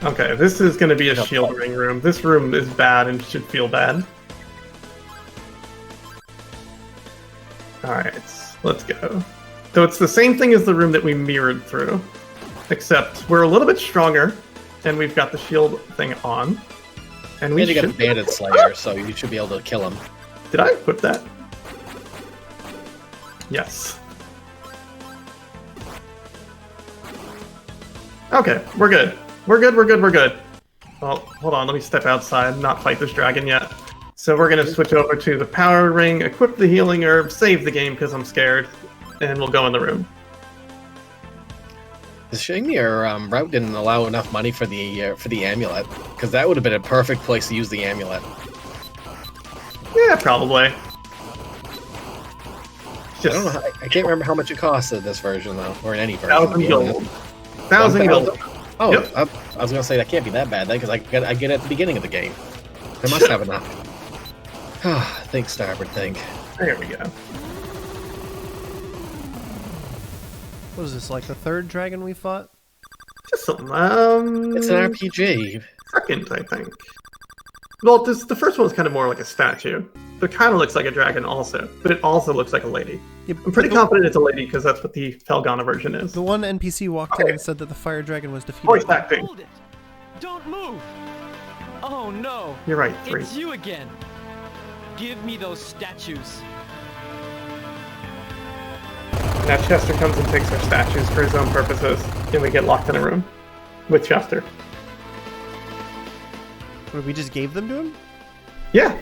Okay, this is going to be a shield ring room. This room is bad and should feel bad. Alright, let's go. So it's the same thing as the room that we mirrored through, except we're a little bit stronger, and we've got the shield thing on. And we you got the Bandit Slayer, so you should be able to kill him. Did I equip that? Yes. Okay, we're good. We're good. Well, hold on, let me step outside and not fight this dragon yet. So we're going to switch over to the power ring, equip the healing herb, save the game because I'm scared, and we'll go in the room. It's a shame your route didn't allow enough money for the amulet, because that would have been a perfect place to use the amulet. Yeah, probably. I don't know. I can't remember how much it cost in this version though, or in any version. 1,000 gold. 1,000 gold. Oh, yep. I was gonna say that can't be that bad then, because I get it at the beginning of the game. I must have enough. Think, Starboard, think. There we go. What is this, like the 3rd dragon we fought? Just something. It's an RPG. Second, I think. Well, the first one's kind of more like a statue. It kind of looks like a dragon also, but it also looks like a lady. Yeah, I'm pretty confident it's a lady because that's what the Felghana version is. The one NPC walked in and said that the fire dragon was defeated. Voice acting. Hold it! Don't move! Oh no! You're right, 3. It's you again! Give me those statues. Now Chester comes and takes our statues for his own purposes, and we get locked in a room with Chester. We just gave them to him? Yeah.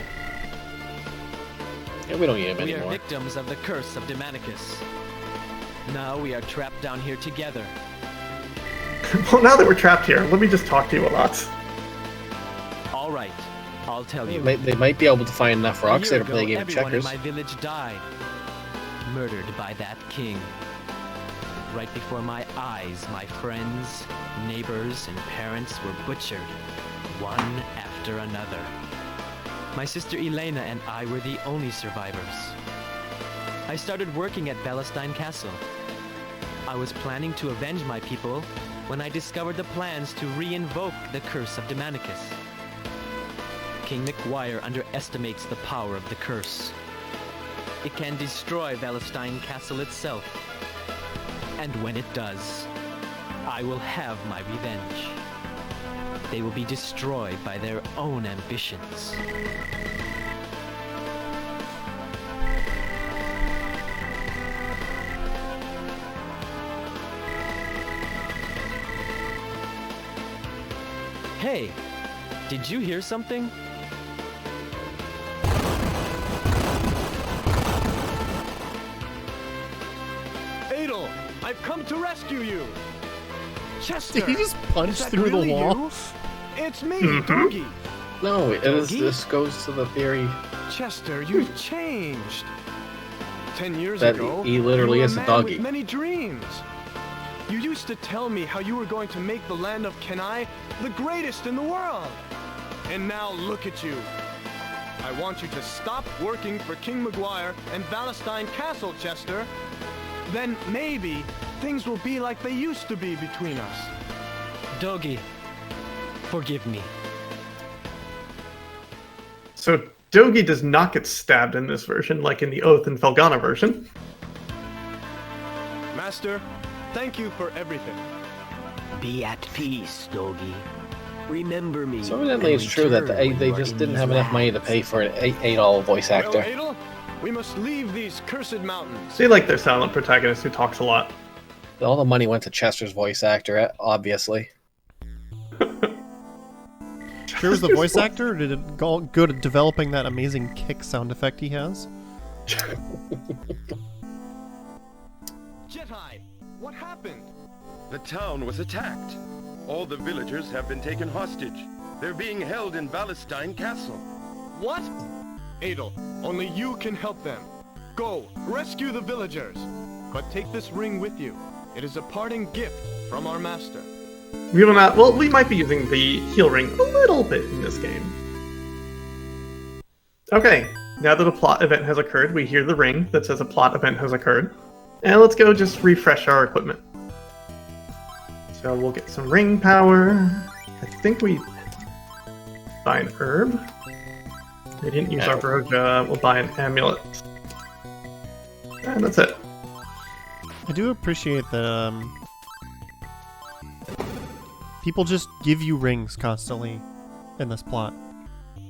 Yeah, we don't need him We anymore. are victims of the curse of Demonicus. Now we are trapped down here together. Well, now that we're trapped here, let me just talk to you a lot. All right, I'll tell you. They might be able to find enough rocks there to play a game of everyone checkers. in my village died, murdered by that king. Right before my eyes, my friends, neighbors, and parents were butchered, one after another. My sister Elena and I were the only survivors. I started working at Palestine Castle. I was planning to avenge my people when I discovered the plans to re-invoke the curse of Demonicus. King McGuire underestimates the power of the curse. It can destroy Palestine Castle itself. And when it does, I will have my revenge. They will be destroyed by their own ambitions. Hey, did you hear something? Adel, I've come to rescue you. Chester, Did he just punch is that through really the wall? you? It's me, Mhm. Doogie. No, this goes to the theory Chester, you've changed. 10 years that ago, he literally you were is a man doggy. with many dreams. You used to tell me how you were going to make the land of Kenai the greatest in the world. And now look at you. I want you to stop working for King McGuire and Palestine Castle, Chester. Then maybe things will be like they used to be between us. Doggy, forgive me. So Dogi does not get stabbed in this version, like in the Oath and Felghana version. Master, thank you for everything. Be at peace, Dogi. Remember me. So evidently it's true that they just didn't have enough money to pay for an Adol voice Well, actor. Adel, we must leave these cursed mountains. They like their silent protagonist who talks a lot. All the money went to Chester's voice actor, obviously. Sure was the voice actor, or did it go to developing that amazing kick sound effect he has? Jedi, what happened? The town was attacked. All the villagers have been taken hostage. They're being held in Valestein Castle. What? Adel, only you can help them. Go, rescue the villagers. But take this ring with you. It is a parting gift from our master. We will not. Well, we might be using the heal ring a little bit in this game. Okay, now that a plot event has occurred, we hear the ring that says a plot event has occurred. And let's go just refresh our equipment. So we'll get some ring power. I think we buy an herb. We didn't use our Broja. We'll buy an amulet. And that's it. I do appreciate that people just give you rings constantly in this plot.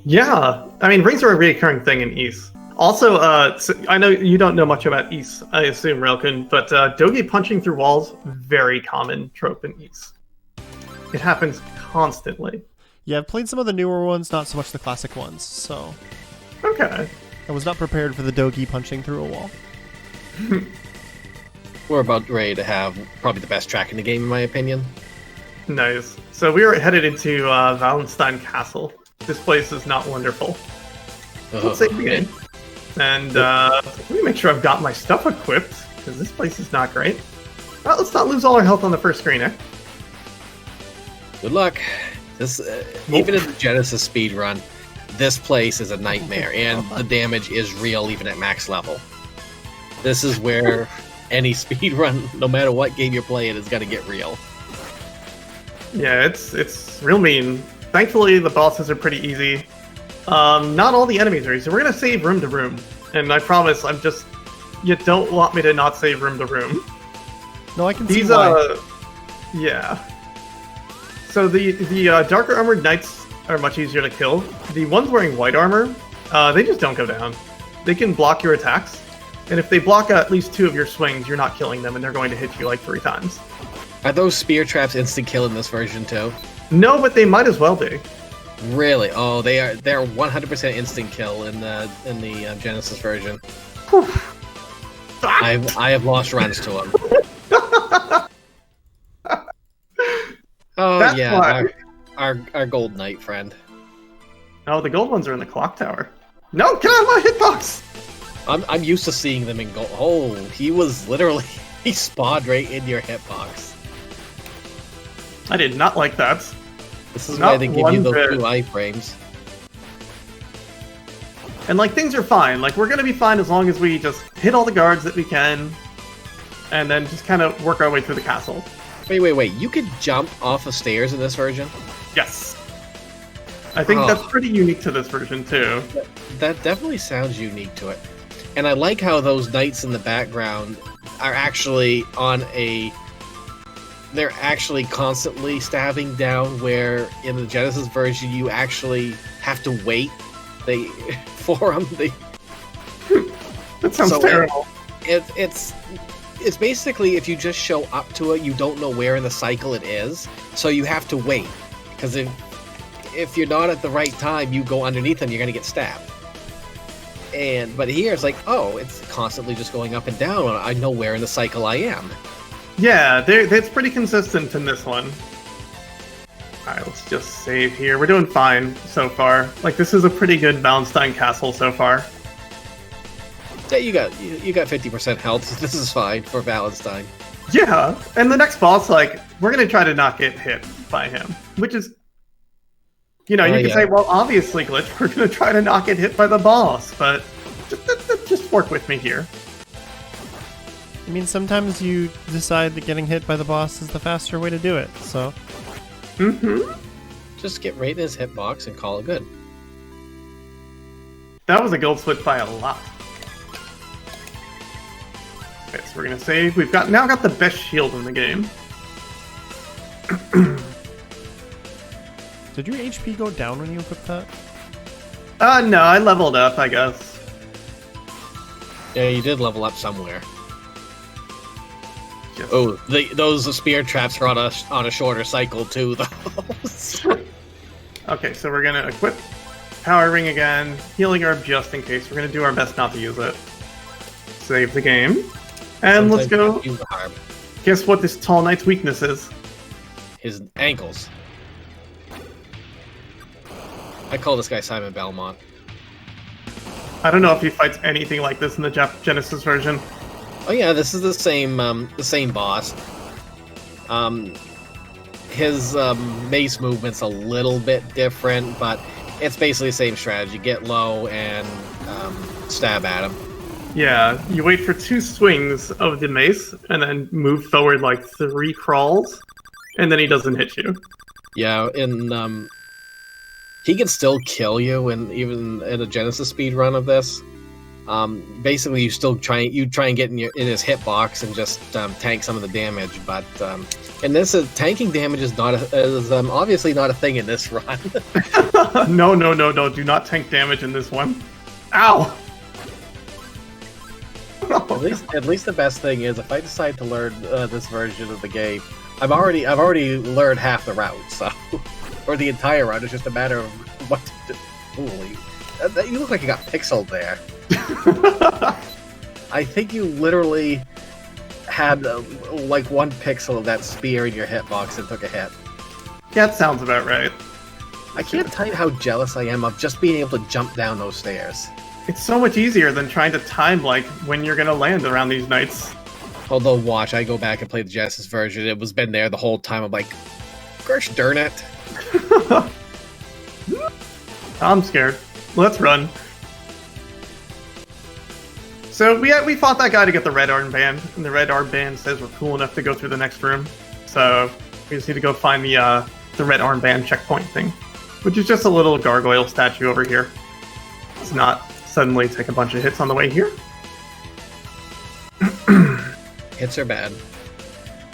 Yeah, I mean, rings are a recurring thing in Ys. Also, so I know you don't know much about Ys, I assume, Railkin, but Dogi punching through walls, very common trope in Ys. It happens constantly. Yeah, I've played some of the newer ones, not so much the classic ones, so... Okay. I was not prepared for the Dogi punching through a wall. We're about ready to have probably the best track in the game, in my opinion. Nice. So we are headed into Wallenstein Castle. This place is not wonderful. Let's save the game. And let me make sure I've got my stuff equipped, because this place is not great. Well, let's not lose all our health on the first screen, eh? Good luck. This even in the Genesis speedrun, this place is a nightmare, and the damage is real even at max level. This is where any speedrun, no matter what game you're playing, is going to get real. Yeah, it's real mean. Thankfully, the bosses are pretty easy. Not all the enemies are easy. We're going to save room to room. And I promise, you don't want me to not save room to room. No, I can see why. Yeah. So the darker armored knights are much easier to kill. The ones wearing white armor, they just don't go down. They can block your attacks. And if they block at least 2 of your swings, you're not killing them, and they're going to hit you like 3 times. Are those spear traps instant kill in this version too? No, but they might as well be. Really? Oh, they're 100% instant kill in the Genesis version. I have lost runs to them. Oh That's yeah, why. our gold knight friend. Oh, the gold ones are in the clock tower. No, get out of my hitbox! I'm used to seeing them in gold. Oh, he was literally he spawned right in your hitbox. I did not like that. This is why they give you those 2 iframes. And like things are fine. Like we're gonna be fine as long as we just hit all the guards that we can, and then just kind of work our way through the castle. Wait! You could jump off of stairs in this version? Yes. I think that's pretty unique to this version too. That definitely sounds unique to it. And I like how those knights in the background are actually they're actually constantly stabbing down, where in the Genesis version you actually have to wait for them. That sounds terrible. It's basically, if you just show up to it, you don't know where in the cycle it is, so you have to wait. Because if you're not at the right time, you go underneath them, you're going to get stabbed. But here it's like, oh, it's constantly just going up and down. I know where in the cycle I am. Yeah, it's pretty consistent in this one. Alright, let's just save here. We're doing fine so far. Like, this is a pretty good Wallenstein Castle so far. Yeah, you got 50% health, so this is fine for Wallenstein. Yeah, and the next boss, like, we're going to try to not get hit by him. Which is, you can say, well, obviously, Glitch, we're going to try to not get hit by the boss, but just work with me here. I mean, sometimes you decide that getting hit by the boss is the faster way to do it, so... Just get right in his hitbox and call it good. That was a gold switch by a lot. Okay, so we're gonna save. We've now got the best shield in the game. Did your HP go down when you equipped that? No, I leveled up, I guess. Yeah, you did level up somewhere. Yes. Oh, those spear traps are on a shorter cycle too, though. Okay, so we're gonna equip Power Ring again, healing herb just in case. We're gonna do our best not to use it. Save the game. And let's go. Guess what this tall knight's weakness is? His ankles. I call this guy Simon Belmont. I don't know if he fights anything like this in the Genesis version. Oh yeah, this is the same boss. His mace movement's a little bit different, but it's basically the same strategy. Get low and stab at him. Yeah, you wait for 2 swings of the mace, and then move forward like 3 crawls, and then he doesn't hit you. Yeah, and he can still kill you, and even in a Genesis speed run of this. Basically, you try and get in his hitbox and just tank some of the damage, but in this, tanking damage is obviously not a thing in this run. No, do not tank damage in this one. Ow! At least the best thing is if I decide to learn this version of the game, I've already learned half the route, so or the entire route. It's just a matter of what to do. Holy, you look like you got pixeled there. I think you literally had like 1 pixel of that spear in your hitbox and took a hit. Yeah, that sounds about right. I can't tell you how jealous I am of just being able to jump down those stairs. It's so much easier than trying to time like when you're gonna land around these nights. Although, watch, I go back and play the Genesis version. It was been there the whole time. I'm like, gosh darn it. I'm scared. Let's run. So we fought that guy to get the red armband, and the red armband says we're cool enough to go through the next room. So we just need to go find the red armband checkpoint thing, which is just a little gargoyle statue over here. Let's not suddenly take a bunch of hits on the way here. Hits are bad.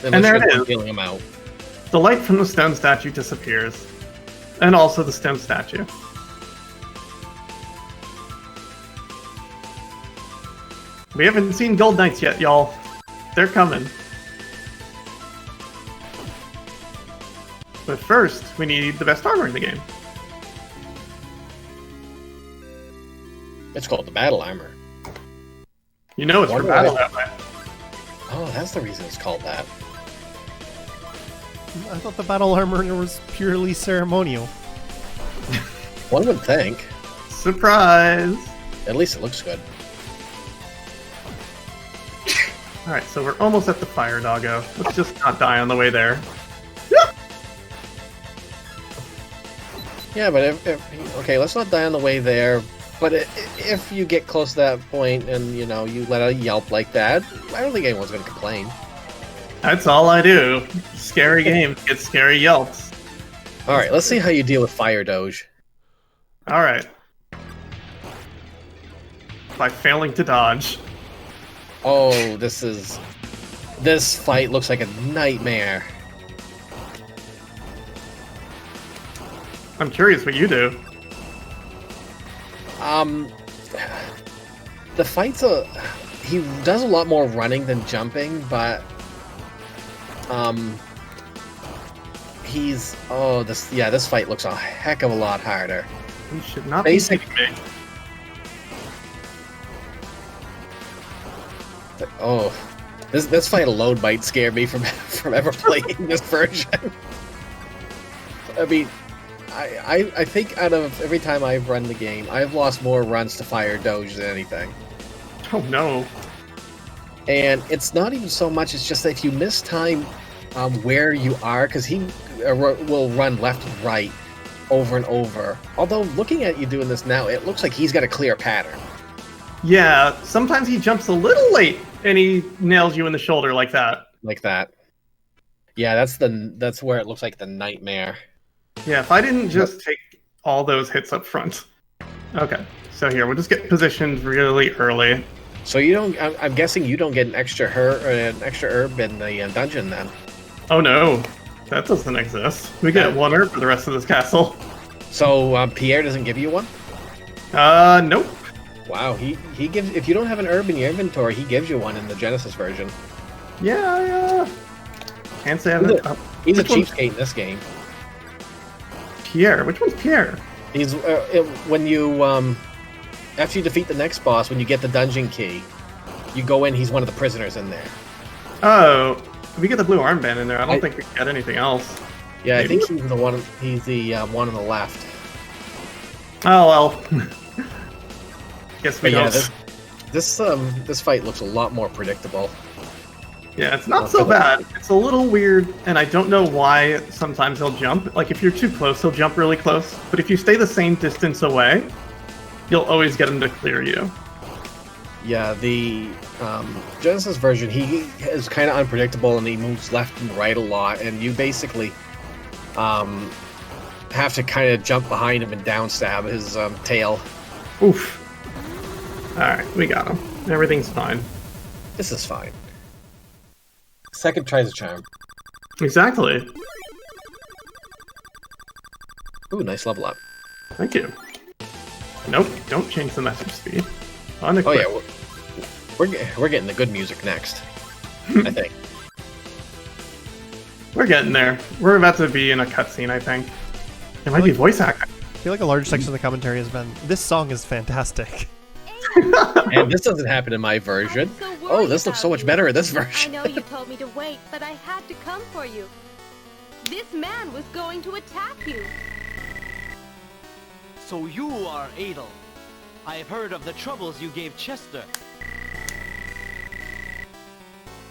And there it is. Feeling them out. The light from the stone statue disappears, and also the stone statue. We haven't seen Gold Knights yet, y'all. They're coming. But first, we need the best armor in the game. It's called the battle armor. You know it's for battle armor. Oh, that's the reason it's called that. I thought the battle armor was purely ceremonial. One would think. Surprise! At least it looks good. Alright, so we're almost at the fire doggo. Let's just not die on the way there. Yeah, but okay, let's not die on the way there. But if you get close to that point and, you know, you let out a yelp like that, I don't think anyone's going to complain. That's all I do. Scary games get scary yelps. Alright, let's see how you deal with Fire Doge. Alright. By failing to dodge. Oh, this fight looks like a nightmare. I'm curious what you do. The fight's he does a lot more running than jumping, but this fight looks a heck of a lot harder. You should not be kidding me. Oh, this fight alone might scare me from ever playing this version. I mean, I think out of every time I've run the game, I've lost more runs to Fire Doge than anything. Oh no. And it's not even so much, it's just that if you miss time where you are, because he will run left and right over and over. Although, looking at you doing this now, it looks like he's got a clear pattern. Yeah, sometimes he jumps a little late, and he nails you in the shoulder like that. Like that. Yeah, that's where it looks like the nightmare. Yeah, if I didn't just take all those hits up front. Okay, so here, we'll just get positioned really early. So you don't, I'm guessing you don't get an extra herb in the dungeon then. Oh no, that doesn't exist. We get 1 herb for the rest of this castle. So Pierre doesn't give you one? Nope. Wow, he gives, if you don't have an herb in your inventory, he gives you one in the Genesis version. Yeah. Can't say he's a cheapskate in this game. Pierre, which one's Pierre? He's when you after you defeat the next boss, when you get the dungeon key, you go in. He's one of the prisoners in there. Oh, we get the blue armband in there. I don't think we get anything else. Yeah, maybe? I think he's the one. He's the one on the left. Oh well. Guess we But yeah, don't. this fight looks a lot more predictable. Yeah, it's not so bad. It's a little weird, and I don't know why sometimes he'll jump. Like, if you're too close, he'll jump really close. But if you stay the same distance away, you'll always get him to clear you. Yeah, the Genesis version, he is kind of unpredictable, and he moves left and right a lot, and you basically have to kind of jump behind him and downstab his tail. Oof. Alright, we got him. Everything's fine. This is fine. Second tries a charm. Exactly. Ooh, nice level up. Thank you. Nope, don't change the message speed. Oh yeah, we're getting the good music next. I think. We're getting there. We're about to be in a cutscene, I think. There might be voice acting. I feel like a large section of the commentary has been, this song is fantastic. And this doesn't happen in my version. Oh, this looks so much better in this version. I know you told me to wait, but I had to come for you. This man was going to attack you. So you are Adel. I have heard of the troubles you gave Chester.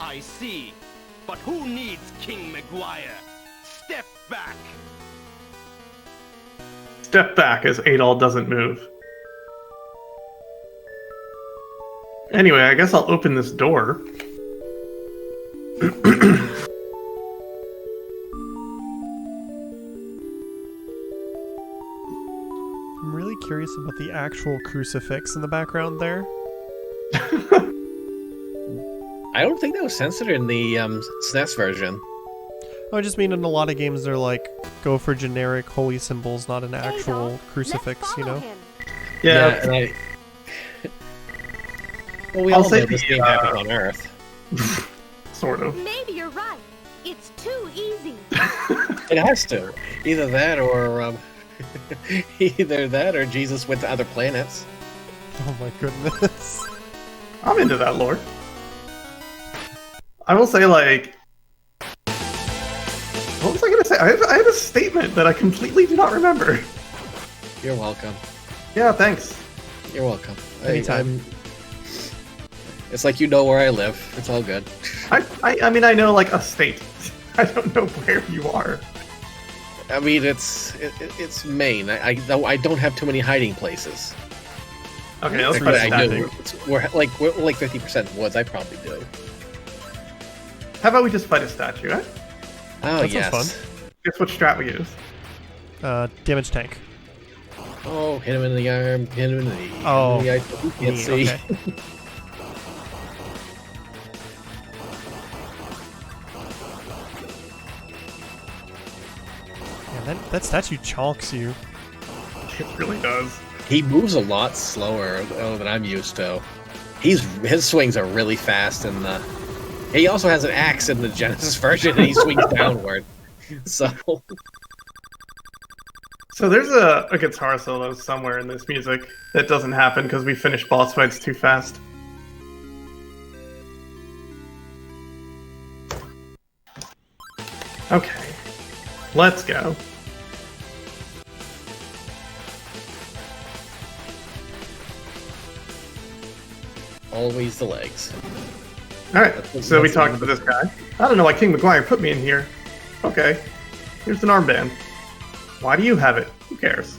I see. But who needs King Maguire? Step back. Step back as Adol doesn't move. Anyway, I guess I'll open this door. I'm really curious about the actual crucifix in the background there. I don't think that was censored in the SNES version. I just mean in a lot of games they're like, go for generic holy symbols, not an actual crucifix, you know? Yeah, and I... Well, we I'll all say know this the, game happened on Earth. Sort of. Maybe you're right. It's too easy. It has to. Either that or... either that or Jesus went to other planets. Oh my goodness. I'm into that lore. I will say, like... What was I going to say? I had a statement that I completely do not remember. You're welcome. Yeah, thanks. You're welcome. Anytime. It's like you know where I live. It's all good. I mean, I know, like, a state. I don't know where you are. I mean, it's Maine. I don't have too many hiding places. Okay, let's Actually, fight I statue. do. We're like 50% woods. I probably do. How about we just fight a statue, eh? Oh, That yes. sounds fun. Guess what strat we use? Damage tank. Oh, hit him in the arm. Hit him in the knee. Oh, I can't see. Okay. Yeah, that statue chalks you. It really does. He moves a lot slower than I'm used to. His swings are really fast, and he also has an axe in the Genesis version, and he swings downward. So there's a guitar solo somewhere in this music that doesn't happen because we finish boss fights too fast. Okay, let's go. always the legs. Alright, so we talked to this guy. I don't know why King Maguire put me in here. Okay, here's an armband. Why do you have it? Who cares?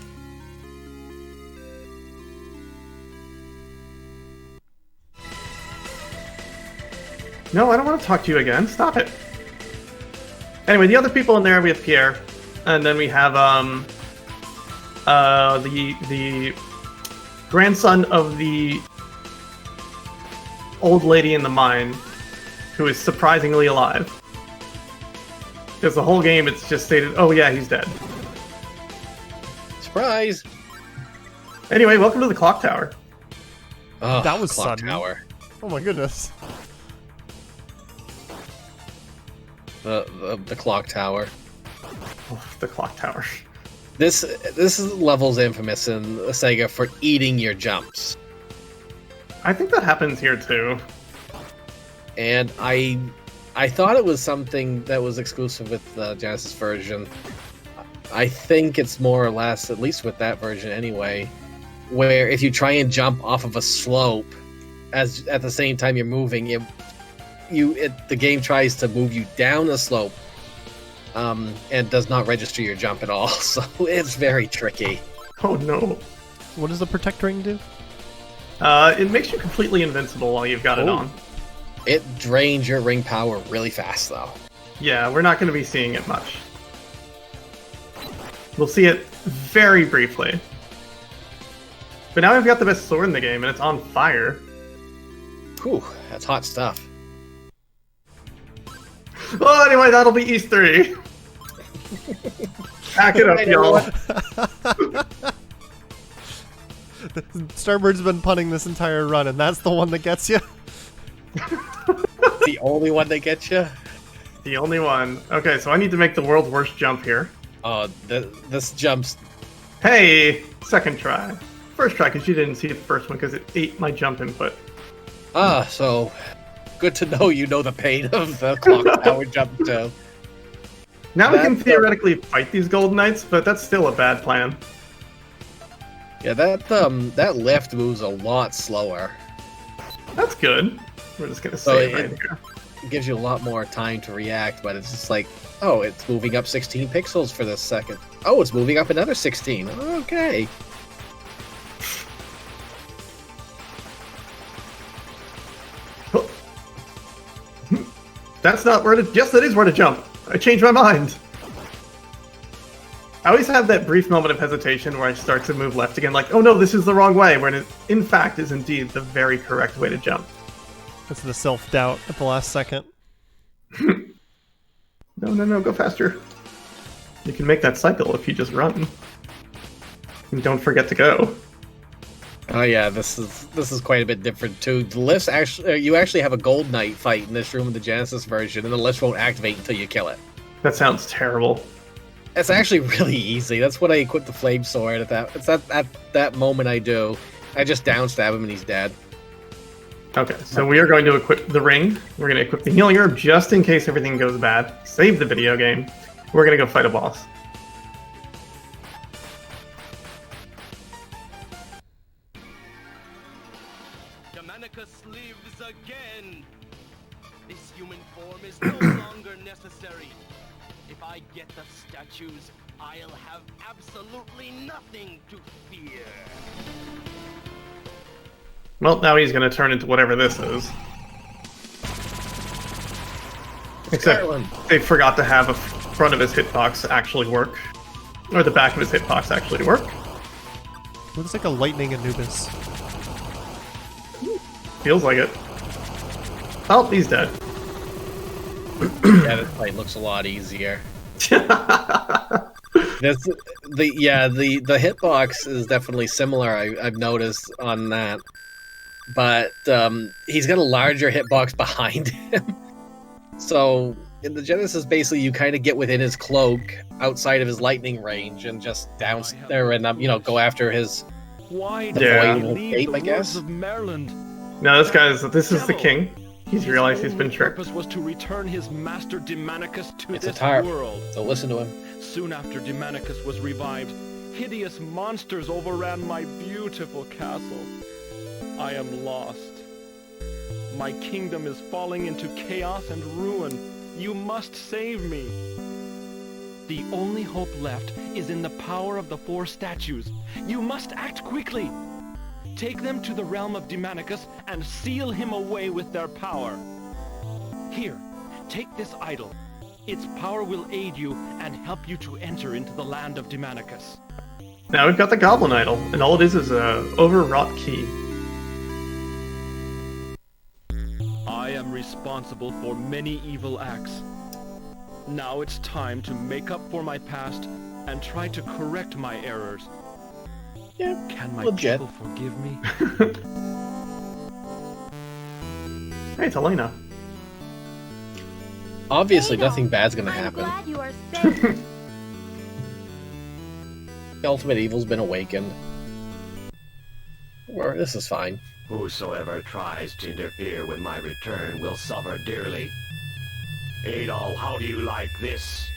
No, I don't want to talk to you again. Stop it. Anyway, the other people in there, we have Pierre, and then we have the grandson of the old lady in the mine, who is surprisingly alive. Because the whole game, it's just stated, oh yeah, he's dead. Surprise! Anyway, welcome to the clock tower. Oh, That was clock sudden. tower. Oh my goodness. The clock tower. Oh, the clock tower. This level's infamous in Sega for eating your jumps. I think that happens here too. And I thought it was something that was exclusive with the Genesis version. I think it's more or less, at least with that version anyway, where if you try and jump off of a slope, as at the same time you're moving, the game tries to move you down the slope, and does not register your jump at all. So it's very tricky. Oh no! What does the Protect Ring do? It makes you completely invincible while you've got it on. It drains your ring power really fast, though. Yeah, we're not going to be seeing it much. We'll see it very briefly. But now we've got the best sword in the game, and it's on fire. Whew, that's hot stuff. Well, anyway, that'll be East 3. Pack it up, y'all. Starbird's been punning this entire run, and that's the one that gets you? The only one that gets you? The only one. Okay, so I need to make the world's worst jump here. Oh, this jumps... Hey! Second try. First try, because you didn't see the first one, because it ate my jump input. Ah, so... Good to know you know the pain of the clock tower jump, too. Now we can theoretically fight these Gold Knights, but that's still a bad plan. Yeah, that lift moves a lot slower. That's good. We're just gonna save right here. It gives you a lot more time to react, but it's just like, oh, it's moving up 16 pixels for this second. Oh, it's moving up another 16. Okay. That's not where to... Yes, that is where to jump. I changed my mind. I always have that brief moment of hesitation where I start to move left again, like, oh no, this is the wrong way, when it, in fact, is indeed the very correct way to jump. That's the self-doubt at the last second. No, go faster. You can make that cycle if you just run. And don't forget to go. Oh yeah, this is quite a bit different too. The lifts actually, you actually have a Gold Knight fight in this room in the Genesis version, and the lift won't activate until you kill it. That sounds terrible. It's actually really easy. That's what I equip the flame sword at that. It's at that moment I do. I just down stab him and he's dead. Okay, so we are going to equip the ring. We're going to equip the healing herb just in case everything goes bad. Save the video game. We're going to go fight a boss. Germanicus lives again. This human form is no longer necessary. If I get the statues, I'll have absolutely nothing to fear. Well, now he's going to turn into whatever this is. Except they forgot to have the front of his hitbox actually work. Or the back of his hitbox actually work. Looks like a lightning Anubis. Feels like it. Oh, he's dead. Yeah, this fight looks a lot easier. The hitbox is definitely similar. I've noticed on that, but he's got a larger hitbox behind him. So in the Genesis, basically, you kind of get within his cloak, outside of his lightning range, and just down there and go after his. Why cape, I guess. Of Maryland? No, this is the king. He's realized he's been tricked. His purpose was to return his master Demonicus to this world. So listen to him. Soon after Demonicus was revived, hideous monsters overran my beautiful castle. I am lost. My kingdom is falling into chaos and ruin. You must save me. The only hope left is in the power of the 4 statues. You must act quickly. Take them to the realm of Demonicus and seal him away with their power. Here, take this idol. Its power will aid you and help you to enter into the land of Demonicus. Now we've got the Goblin Idol, and all it is a overwrought key. I am responsible for many evil acts. Now it's time to make up for my past and try to correct my errors. Yeah, can my legit. people forgive me? Hey, it's Elena. Obviously, nothing bad's gonna happen. Glad you are safe. The ultimate evil's been awakened. This is fine. Whosoever tries to interfere with my return will suffer dearly. Adol, how do you like this?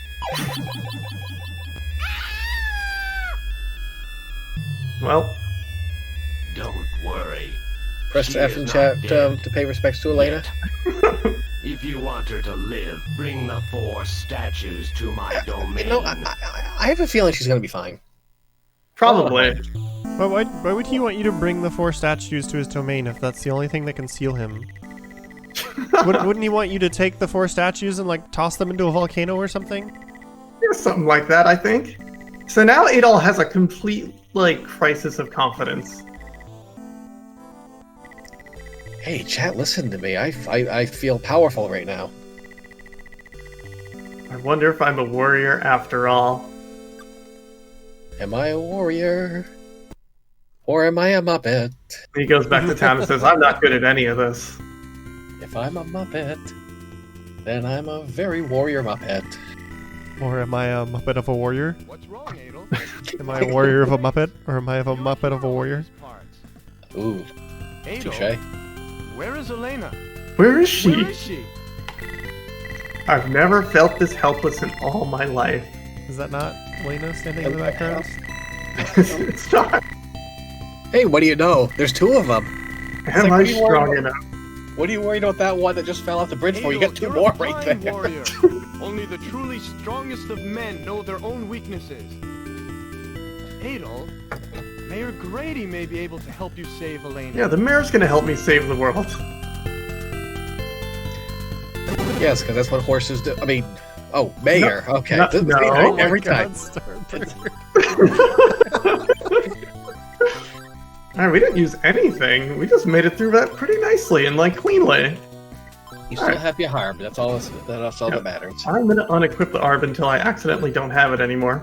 Well, Don't worry. Press She F is in not chat dead to pay respects to Elena. If you want her to live, bring the 4 statues to my domain. No, I have a feeling she's gonna be fine. probably. But why would he want you to bring the 4 statues to his domain if that's the only thing that can seal him? Wouldn't he want you to take the 4 statues and like toss them into a volcano or something? Yeah, something like that, I think. So now Adol has a complete, like, crisis of confidence. Hey, chat, listen to me. I feel powerful right now. I wonder if I'm a warrior after all. Am I a warrior? Or am I a Muppet? He goes back to town and says, I'm not good at any of this. If I'm a Muppet, then I'm a very warrior Muppet. Or am I a Muppet of a warrior? What's wrong, Adel? Am I a warrior of a Muppet? Or am I a Muppet of a warrior? Ooh, Adel, touche. where is Elena? Where is she? Where is she? I've never felt this helpless in all my life. Is that not Lena standing in the background? It's not. Hey, what do you know? There's 2 of them. Am I strong enough? What are you worried about that one that just fell off the bridge for? You got 2 you're more a right fine there. warrior. Only the truly strongest of men know their own weaknesses. Adel, Mayor Grady may be able to help you save Elena. Yeah, the mayor's gonna help me save the world. Yes, because that's what horses do. I mean, oh, mayor. No, okay. no. Every Oh my time. God, Alright, we didn't use anything. We just made it through that pretty nicely and, like, cleanly. You still have your harm. That's all. That's all that matters. I'm gonna unequip the Arb until I accidentally don't have it anymore.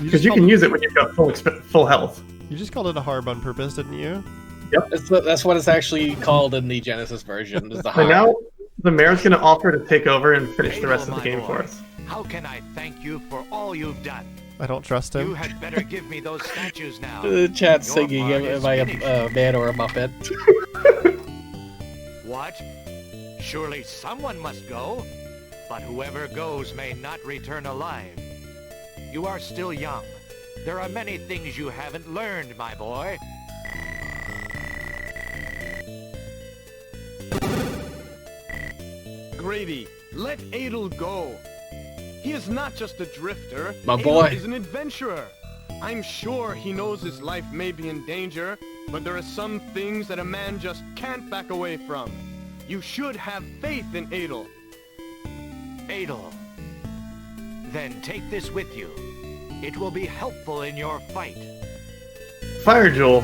Because you can use it when you've got full health. You just called it a harb on purpose, didn't you? Yep. That's what it's actually called in the Genesis version. Is the And harm. now the mayor's gonna offer to take over and finish the rest of the game for us. How can I thank you for all you've done? I don't trust him. You had better give me those statues now. The chat Your singing, part am is I finished. a man or a Muppet? What? Surely someone must go. But whoever goes may not return alive. You are still young. There are many things you haven't learned, my boy. Grady, let Adel go. He is not just a drifter. My Adel boy. is an adventurer. I'm sure he knows his life may be in danger, but there are some things that a man just can't back away from. You should have faith in Adel. Adel. Then take this with you. It will be helpful in your fight. Fire Jewel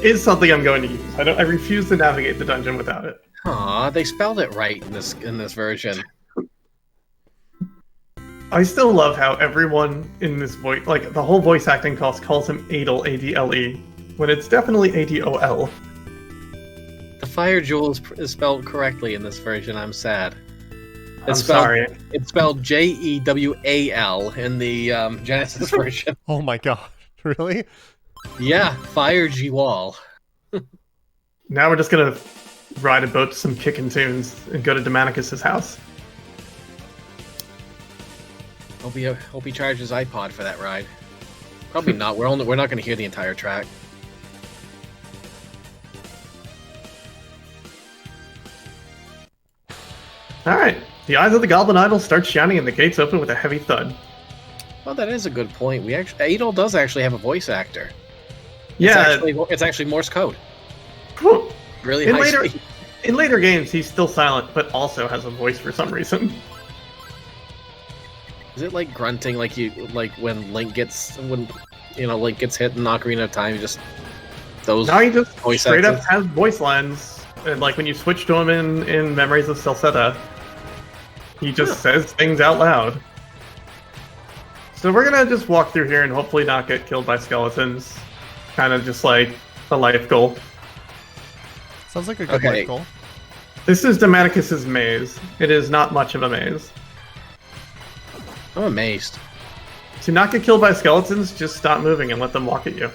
is something I'm going to use. I refuse to navigate the dungeon without it. Aw, they spelled it right in this version. I still love how everyone in this voice, like the whole voice acting cast, calls him Adel, A-D-L-E, when it's definitely A-D-O-L. The fire jewel is spelled correctly in this version. I'm sad. I'm sorry. It's spelled Jewal in the Genesis version. Oh my god, really? Yeah, fire Jewal. Now we're just gonna ride a boat to some kickin' tunes and go to Demonicus's house. Hope he charges iPod for that ride. Probably not. We're not going to hear the entire track. Alright, the eyes of the Goblin Idol start shining and the gates open with a heavy thud. Well, that is a good point. Adel does actually have a voice actor. Yeah. It's actually Morse code. Really in high later, speed. In later games, he's still silent, but also has a voice for some reason. Is it like grunting, like when Link gets Link gets hit in Ocarina of Time? Now he just voice straight actors? up has voice lines, and like when you switch to him in Memories of Celceta, he just says things out loud. So we're gonna just walk through here and hopefully not get killed by skeletons. Kind of just like a life goal. Sounds like a good life goal. This is Demonicus's maze. It is not much of a maze. I'm amazed. To not get killed by skeletons, just stop moving and let them walk at you.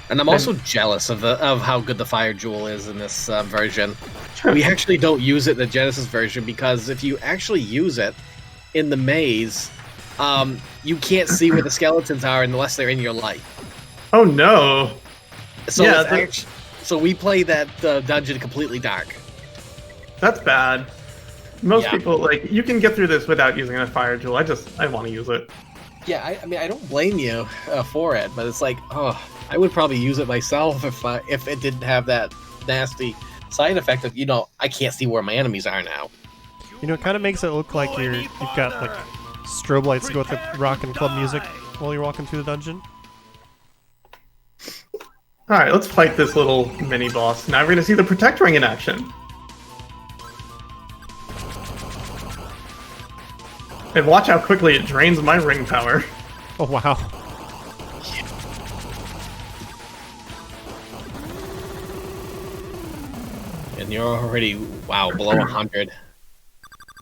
And I'm also jealous of how good the fire jewel is in this version. We actually don't use it in the Genesis version because if you actually use it in the maze, you can't see where the skeletons are unless they're in your light. Oh no. So, Yeah, so we play that dungeon completely dark. That's bad. Most Yeah. people, like, you can get through this without using a fire jewel. I want to use it. Yeah, I mean, I don't blame you for it, but it's like, oh, I would probably use it myself if it didn't have that nasty side effect of, I can't see where my enemies are now. It kind of makes it look like you've got like strobe lights to go with the rock and club music while you're walking through the dungeon. All right, let's fight this little mini boss. Now we're gonna see the Protect Ring in action. And watch how quickly it drains my ring power. Oh wow. And you're already, below 100.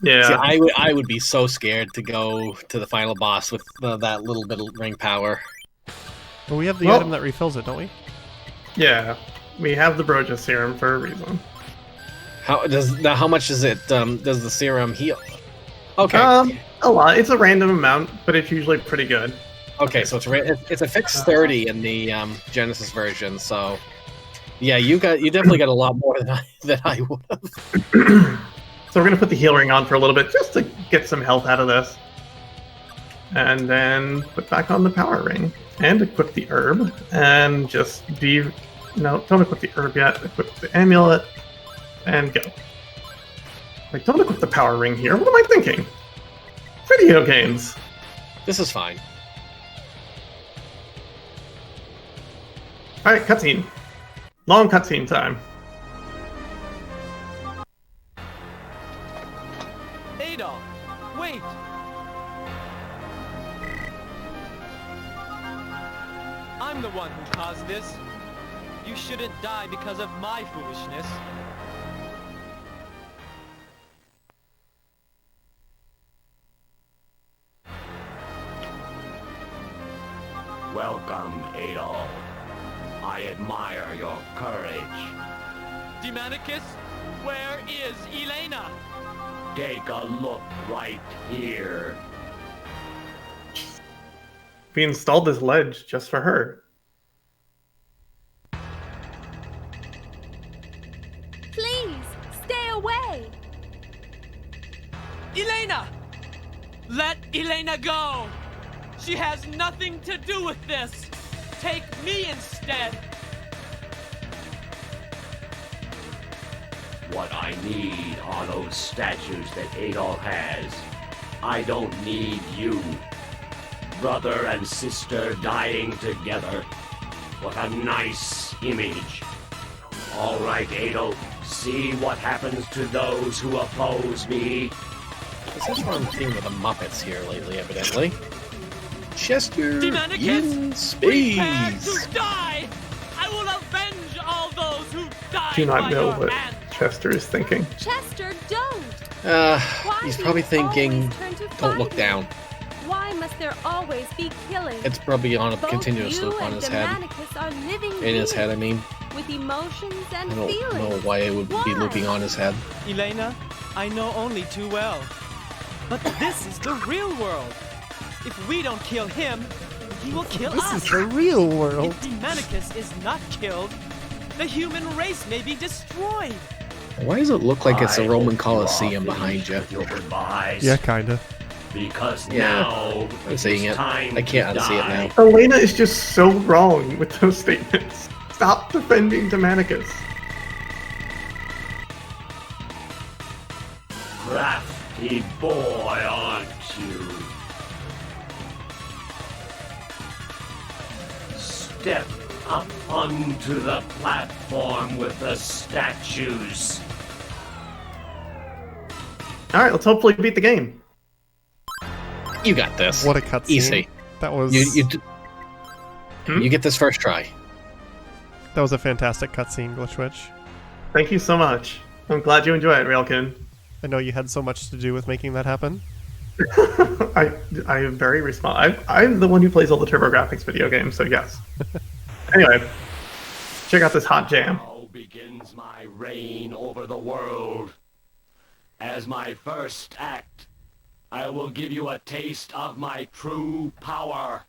Yeah. See, I would be so scared to go to the final boss with that little bit of ring power. Well, we have the item that refills it, don't we? Yeah, we have the Broja serum for a reason. How much is it? Does the serum heal? Okay. A lot. It's a random amount, but it's usually pretty good. Okay, so it's a fixed 30 in the Genesis version. So yeah, you definitely got a lot more than I would have. So we're gonna put the heal ring on for a little bit just to get some health out of this, and then put back on the power ring and equip the herb, and just don't equip the herb yet. Equip the amulet, and go. Like, don't equip the power ring here. What am I thinking? Video games. This is fine. All right, cutscene. Long cutscene time. Adolf, wait! I'm the one who caused this. You shouldn't die because of my foolishness. Welcome, Adolf. I admire your courage. Demonicus, where is Elena? Take a look right here. We installed this ledge just for her. Please, stay away! Elena! Let Elena go! She has nothing to do with this! Take me instead! What I need are those statues that Adolf has. I don't need you. Brother and sister dying together. What a nice image. All right, Adolf, see what happens to those who oppose me. This is what I'm seeing with the Muppets here lately, evidently. Chester in space. Prepare to die! I will avenge all those who died Do not by know your what hand. Chester is thinking. Chester, don't! He's probably thinking, don't look down. Why must there always be killing? It's probably on a Both continuous you loop on and his head. Demonicus are living In his head, I beings mean. with emotions and I don't feelings. know why it would be looping on his head. Elena, I know only too well. But this is the real world. If we don't kill him, he will kill us. This is the real world. If Demonicus is not killed, the human race may be destroyed. Why does it look like it's a I Roman hope Colosseum you are behind you? finished with your goodbyes. Yeah, kinda. Because Yeah, now I'm seeing it. time I can't to unsee it die. now. Elena is just so wrong with those statements. Stop defending Demonicus. Crafty boy, aren't you? Step up onto the platform with the statues. All right, let's hopefully beat the game. You got this. What a cutscene. Easy. That was You get this first try. that was a fantastic cutscene, Glitchwitch. Thank you so much. I'm glad you enjoy it, Railkin. I know you had so much to do with making that happen. I am very responsible. I'm the one who plays all the TurboGrafx video games, so yes. Anyway, check out this hot jam. Now begins my reign over the world. As my first act, I will give you a taste of my true power.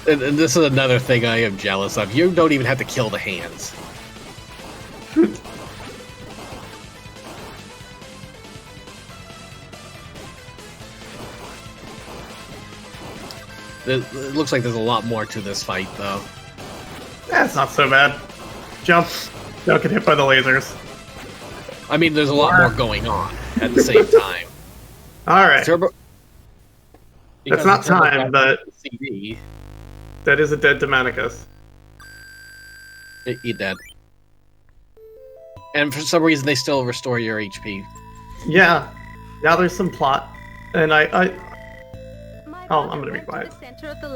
And this is another thing I am jealous of. You don't even have to kill the hands. It looks like there's a lot more to this fight, though. That's not so bad. Jump. Don't get hit by the lasers. I mean, there's a lot more going on at the same time. Alright. Turbo... That's not time, but... CD. That is a dead Demonicus. He dead. And for some reason, they still restore your HP. Yeah. Now there's some plot. And I'm gonna be quiet.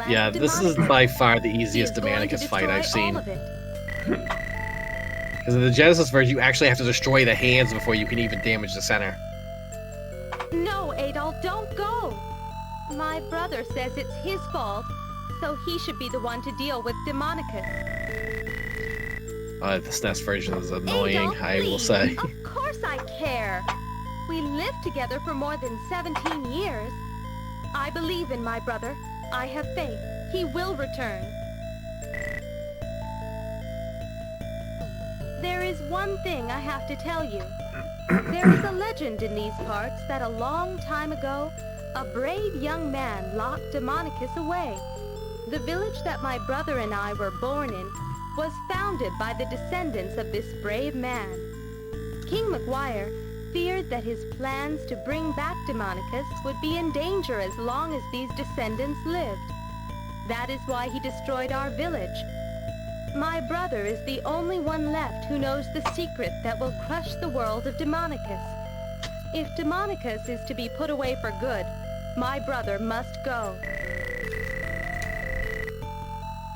Yeah, this is by far the easiest Demonicus fight I've seen. Because in the Genesis version, you actually have to destroy the hands before you can even damage the center. No, Adol, don't go! My brother says it's his fault, so he should be the one to deal with Demonicus. The SNES version is annoying, Adol, I will please. say. Of course I care. We lived together for more than 17 years. I believe in my brother. I have faith. He will return. There is one thing I have to tell you. There is a legend in these parts that a long time ago, a brave young man locked Demonicus away. The village that my brother and I were born in was founded by the descendants of this brave man. King McGuire feared that his plans to bring back Demonicus would be in danger as long as these descendants lived. That is why he destroyed our village. My brother is the only one left who knows the secret that will crush the world of Demonicus. If Demonicus is to be put away for good, my brother must go.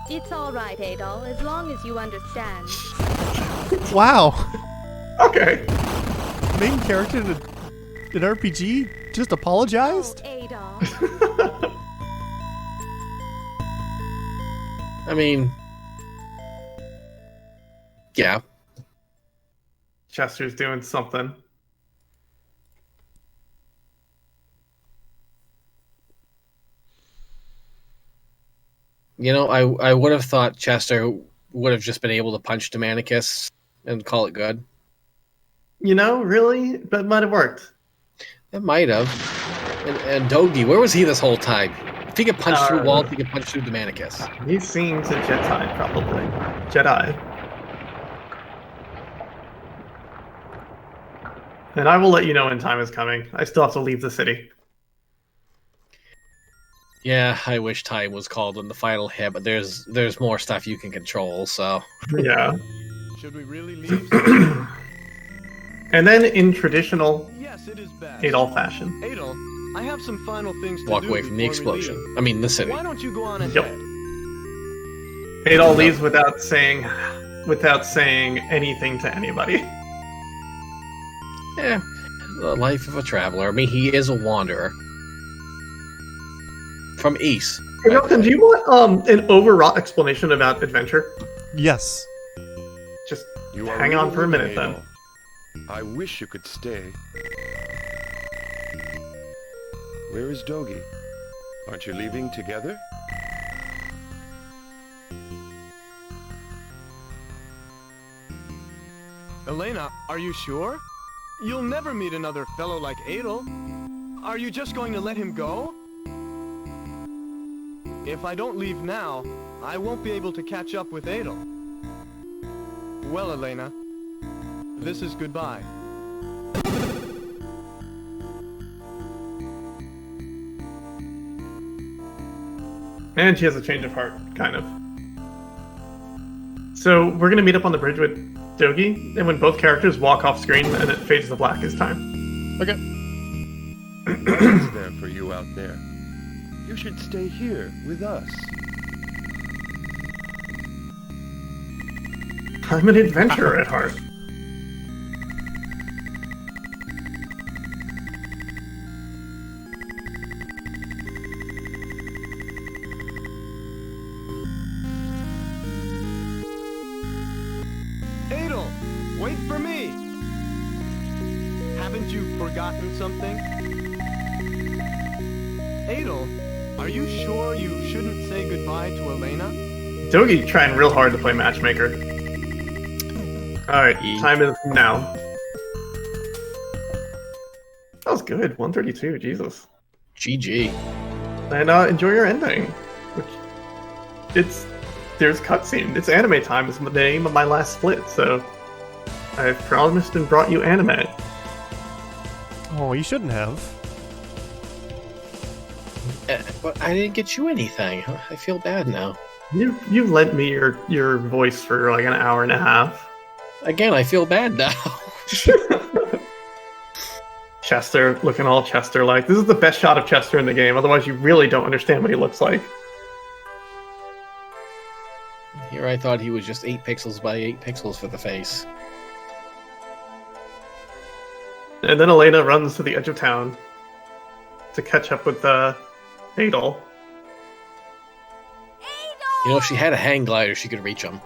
It's all right, Adol, as long as you understand. Wow. Okay. Main character in an RPG just apologized? Oh, Adol. I mean... Yeah. Chester's doing something. You know, I would have thought Chester would have just been able to punch Demonicus and call it good. You know, really? But might have worked. It might have. And Dogi, where was he this whole time? If he could punch through walls, he could punch through Demonicus. He seems a Jedi, probably. Jedi. And I will let you know when time is coming. I still have to leave the city. Yeah, I wish time was called in the final hit, but there's more stuff you can control, so... Yeah. Should we really leave? And then in traditional Yes, it is best. Adol fashion. Adol, I have some final things to Walk do away from the before we explosion. leave. I mean, the city. Why don't you go on ahead? Yep. Adol leaves without saying anything to anybody. Yeah, the life of a traveler. I mean, he is a wanderer. From East. Hey, Milton, do you want an overwrought explanation about adventure? Yes. Just You are hang on really for a minute, Adol. then. I wish you could stay. Where is Dogi? Aren't you leaving together? Elena, are you sure? You'll never meet another fellow like Adol. Are you just going to let him go? If I don't leave now, I won't be able to catch up with Adol. Well, Elena, this is goodbye. And she has a change of heart, kind of. So we're going to meet up on the bridge with Dogi, and when both characters walk off screen and it fades to black, it's time. Okay. What is there for you out there? You should stay here with us. I'm an adventurer at heart. Adol, wait for me! Haven't you forgotten something? Adel, are you sure you shouldn't say goodbye to Elena? Dogi trying real hard to play matchmaker. Alright, time is now. That was good, 132, Jesus. GG. And enjoy your ending. Which there's cutscene. It's anime time is the name of my last split, so I've promised and brought you anime. Oh, you shouldn't have. But I didn't get you anything. I feel bad now. You lent me your voice for like an hour and a half. Again, I feel bad now. Chester, looking all Chester-like. This is the best shot of Chester in the game, otherwise you really don't understand what he looks like. Here I thought he was just 8 pixels by 8 pixels for the face. And then Elena runs to the edge of town to catch up with Adel. You know, if she had a hang glider, she could reach him.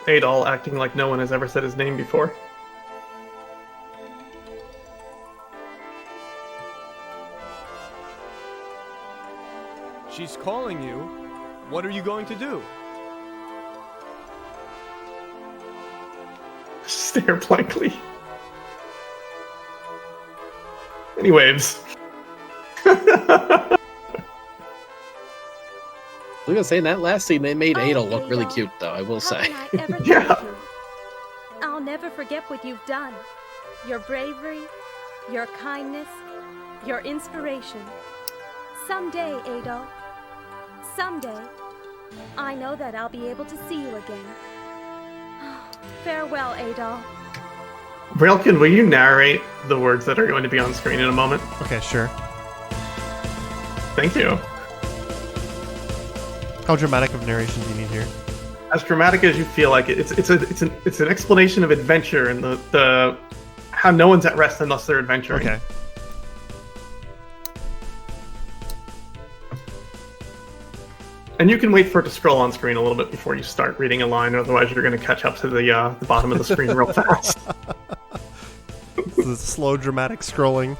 Adel acting like no one has ever said his name before. She's calling you. What are you going to do? Stare blankly. Anyways. I was gonna say, in that last scene, they made Adel look really cute, though, I will say. Yeah. I'll never forget what you've done. Your bravery, your kindness, your inspiration. Someday, Adel. Someday, I know that I'll be able to see you again. Farewell, Adel. Railkin, will you narrate the words that are going to be on screen in a moment? Okay, sure. Thank you. How dramatic of narration do you need here? As dramatic as you feel like it. It's an explanation of adventure and the how no one's at rest unless they're adventuring. Okay. And you can wait for it to scroll on screen a little bit before you start reading a line, otherwise you're going to catch up to the bottom of the screen real fast. The slow, dramatic scrolling.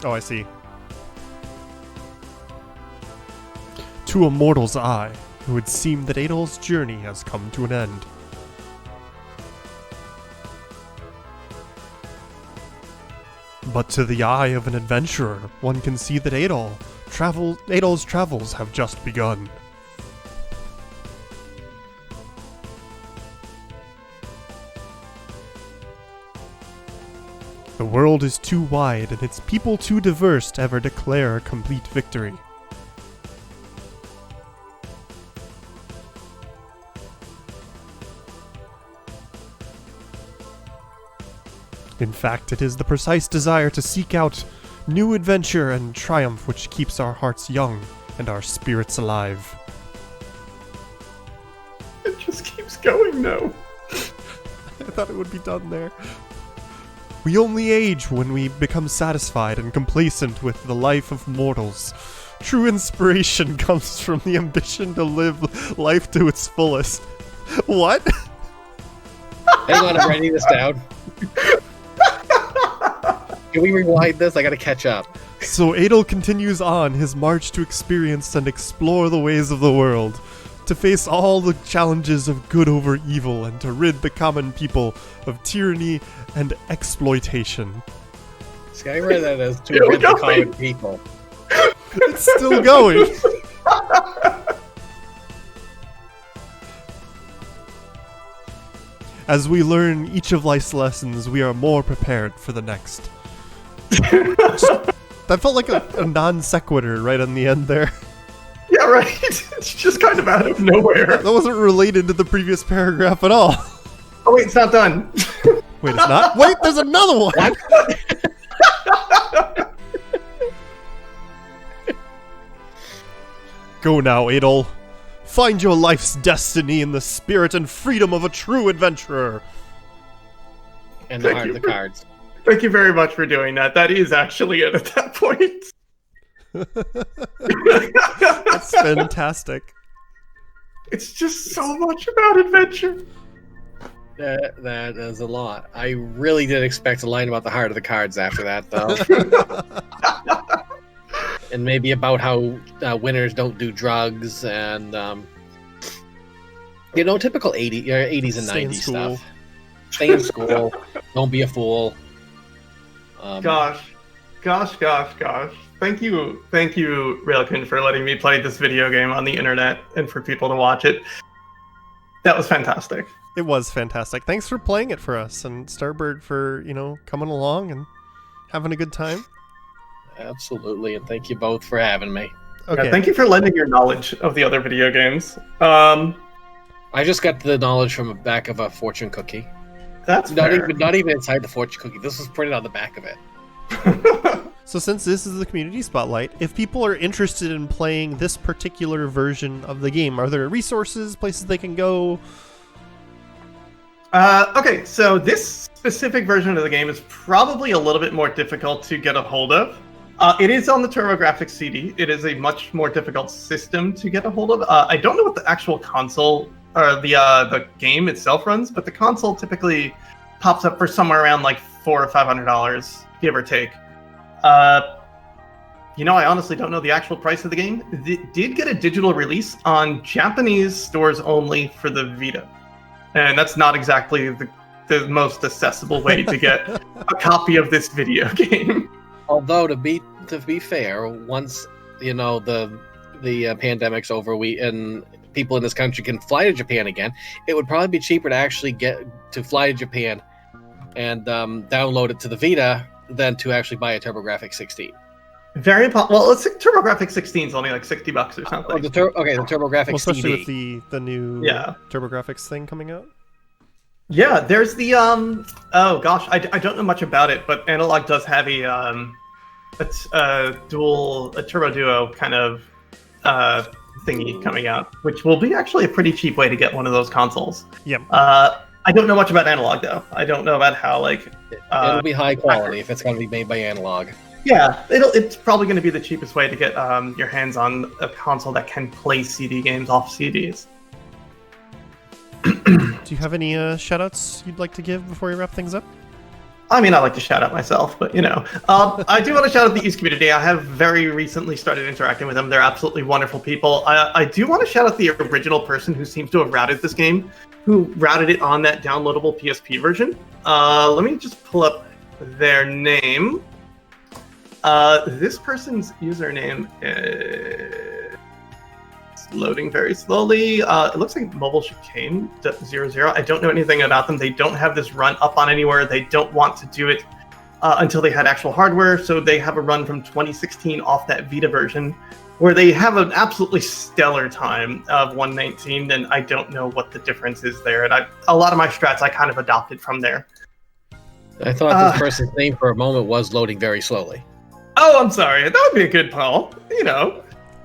Oh, I see. To a mortal's eye, it would seem that Adel's journey has come to an end. But to the eye of an adventurer, one can see that Adel's travels have just begun. The world is too wide and its people too diverse to ever declare a complete victory. In fact, it is the precise desire to seek out new adventure and triumph which keeps our hearts young and our spirits alive. It just keeps going now. I thought it would be done there. We only age when we become satisfied and complacent with the life of mortals. True inspiration comes from the ambition to live life to its fullest. What? Hang on, I'm writing this down. Can we rewind this? I gotta catch up. So Adel continues on his march to experience and explore the ways of the world, to face all the challenges of good over evil, and to rid the common people of tyranny and exploitation. See, I read that as to rid the common people. It's still going. As we learn each of life's lessons, we are more prepared for the next. That felt like a non sequitur right on the end there. Yeah, right. It's just kind of out of nowhere. That wasn't related to the previous paragraph at all. Oh wait, it's not done. Wait, it's not? Wait, there's another one! Go now, Adel. Find your life's destiny in the spirit and freedom of a true adventurer. And the heart of the cards. Thank you very much for doing that. That is actually it at that point. That's fantastic. It's just so much about adventure. That is a lot. I really did expect a line about the heart of the cards after that, though. And maybe about how winners don't do drugs and, typical 80s and Stay in 90s school. stuff. Stay in school. Don't be a fool. Gosh. Thank you, Railkin, for letting me play this video game on the internet and for people to watch it. That was fantastic. It was fantastic. Thanks for playing it for us, and Starbird for, coming along and having a good time. Absolutely, and thank you both for having me. Okay. Yeah, thank you for lending your knowledge of the other video games. I just got the knowledge from the back of a fortune cookie. That's not fair. not even inside the fortune cookie. This was printed on the back of it. So since this is the community spotlight, if people are interested in playing this particular version of the game, are there resources, places they can go? Okay, so this specific version of the game is probably a little bit more difficult to get a hold of. It is on the TurboGrafx CD. It is a much more difficult system to get a hold of. I don't know what the actual console or the game itself runs, but the console typically pops up for somewhere around like $400 or $500, give or take. I honestly don't know the actual price of the game. It did get a digital release on Japanese stores only for the Vita. And that's not exactly the most accessible way to get a copy of this video game. Although to be fair, once the pandemic's over, and people in this country can fly to Japan again, it would probably be cheaper to actually get to fly to Japan and download it to the Vita than to actually buy a TurboGrafx 16. Very well. Let's say TurboGrafx 16 is only like $60 or something. The TurboGrafx especially CD. with the new TurboGrafx thing coming out. Yeah, there's the oh gosh, I don't know much about it, but Analog does have a Turbo Duo kind of thingy coming out, which will be actually a pretty cheap way to get one of those consoles. Yep. I don't know much about Analog though. I don't know about how it'll be high quality if it's going to be made by Analog. Yeah, it's probably going to be the cheapest way to get your hands on a console that can play CD games off CDs. Do you have any shout-outs you'd like to give before we wrap things up? I mean, I like to shout out myself, but I do want to shout out the East community. I have very recently started interacting with them. They're absolutely wonderful people. I do want to shout out the original person who seems to have routed this game, who routed it on that downloadable PSP version. Let me just pull up their name. This person's username is loading very slowly. It looks like Mobile Chicane 00. I don't know anything about them. They don't have this run up on anywhere. They don't want to do it until they had actual hardware. So they have a run from 2016 off that Vita version where they have an absolutely stellar time of 119. And I don't know what the difference is there. And a lot of my strats I kind of adopted from there. I thought this person's name for a moment was loading very slowly. Oh, I'm sorry. That would be a good call.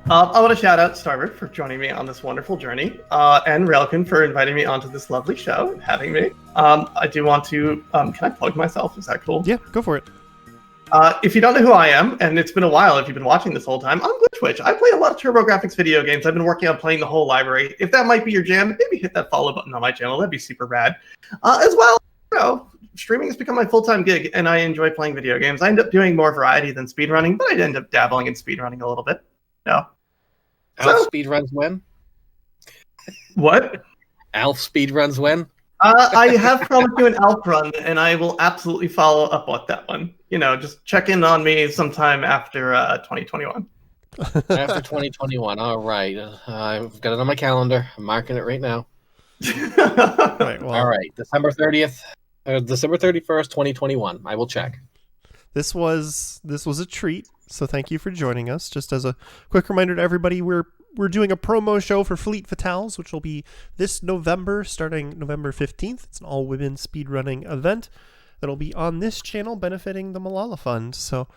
I want to shout out Starbird for joining me on this wonderful journey, and Railkin for inviting me onto this lovely show and having me. I do want to, can I plug myself? Is that cool? Yeah, go for it. If you don't know who I am, and it's been a while if you've been watching this whole time, I'm Glitchwitch. I play a lot of TurboGrafx video games. I've been working on playing the whole library. If that might be your jam, maybe hit that follow button on my channel. That'd be super rad. As well, streaming has become my full-time gig, and I enjoy playing video games. I end up doing more variety than speedrunning, but I end up dabbling in speedrunning a little bit. Alf speedruns when? What? Alf speedruns when? I have promised you an Alf run, and I will absolutely follow up with that one. Just check in on me sometime after 2021. After 2021, all right. I've got it on my calendar. I'm marking it right now. All right, December 30th, December 31st, 2021. I will check. This was a treat. So thank you for joining us. Just as a quick reminder to everybody, we're doing a promo show for Fleet Fatales, which will be this November, starting November 15th. It's an all-women speedrunning event that'll be on this channel benefiting the Malala Fund. So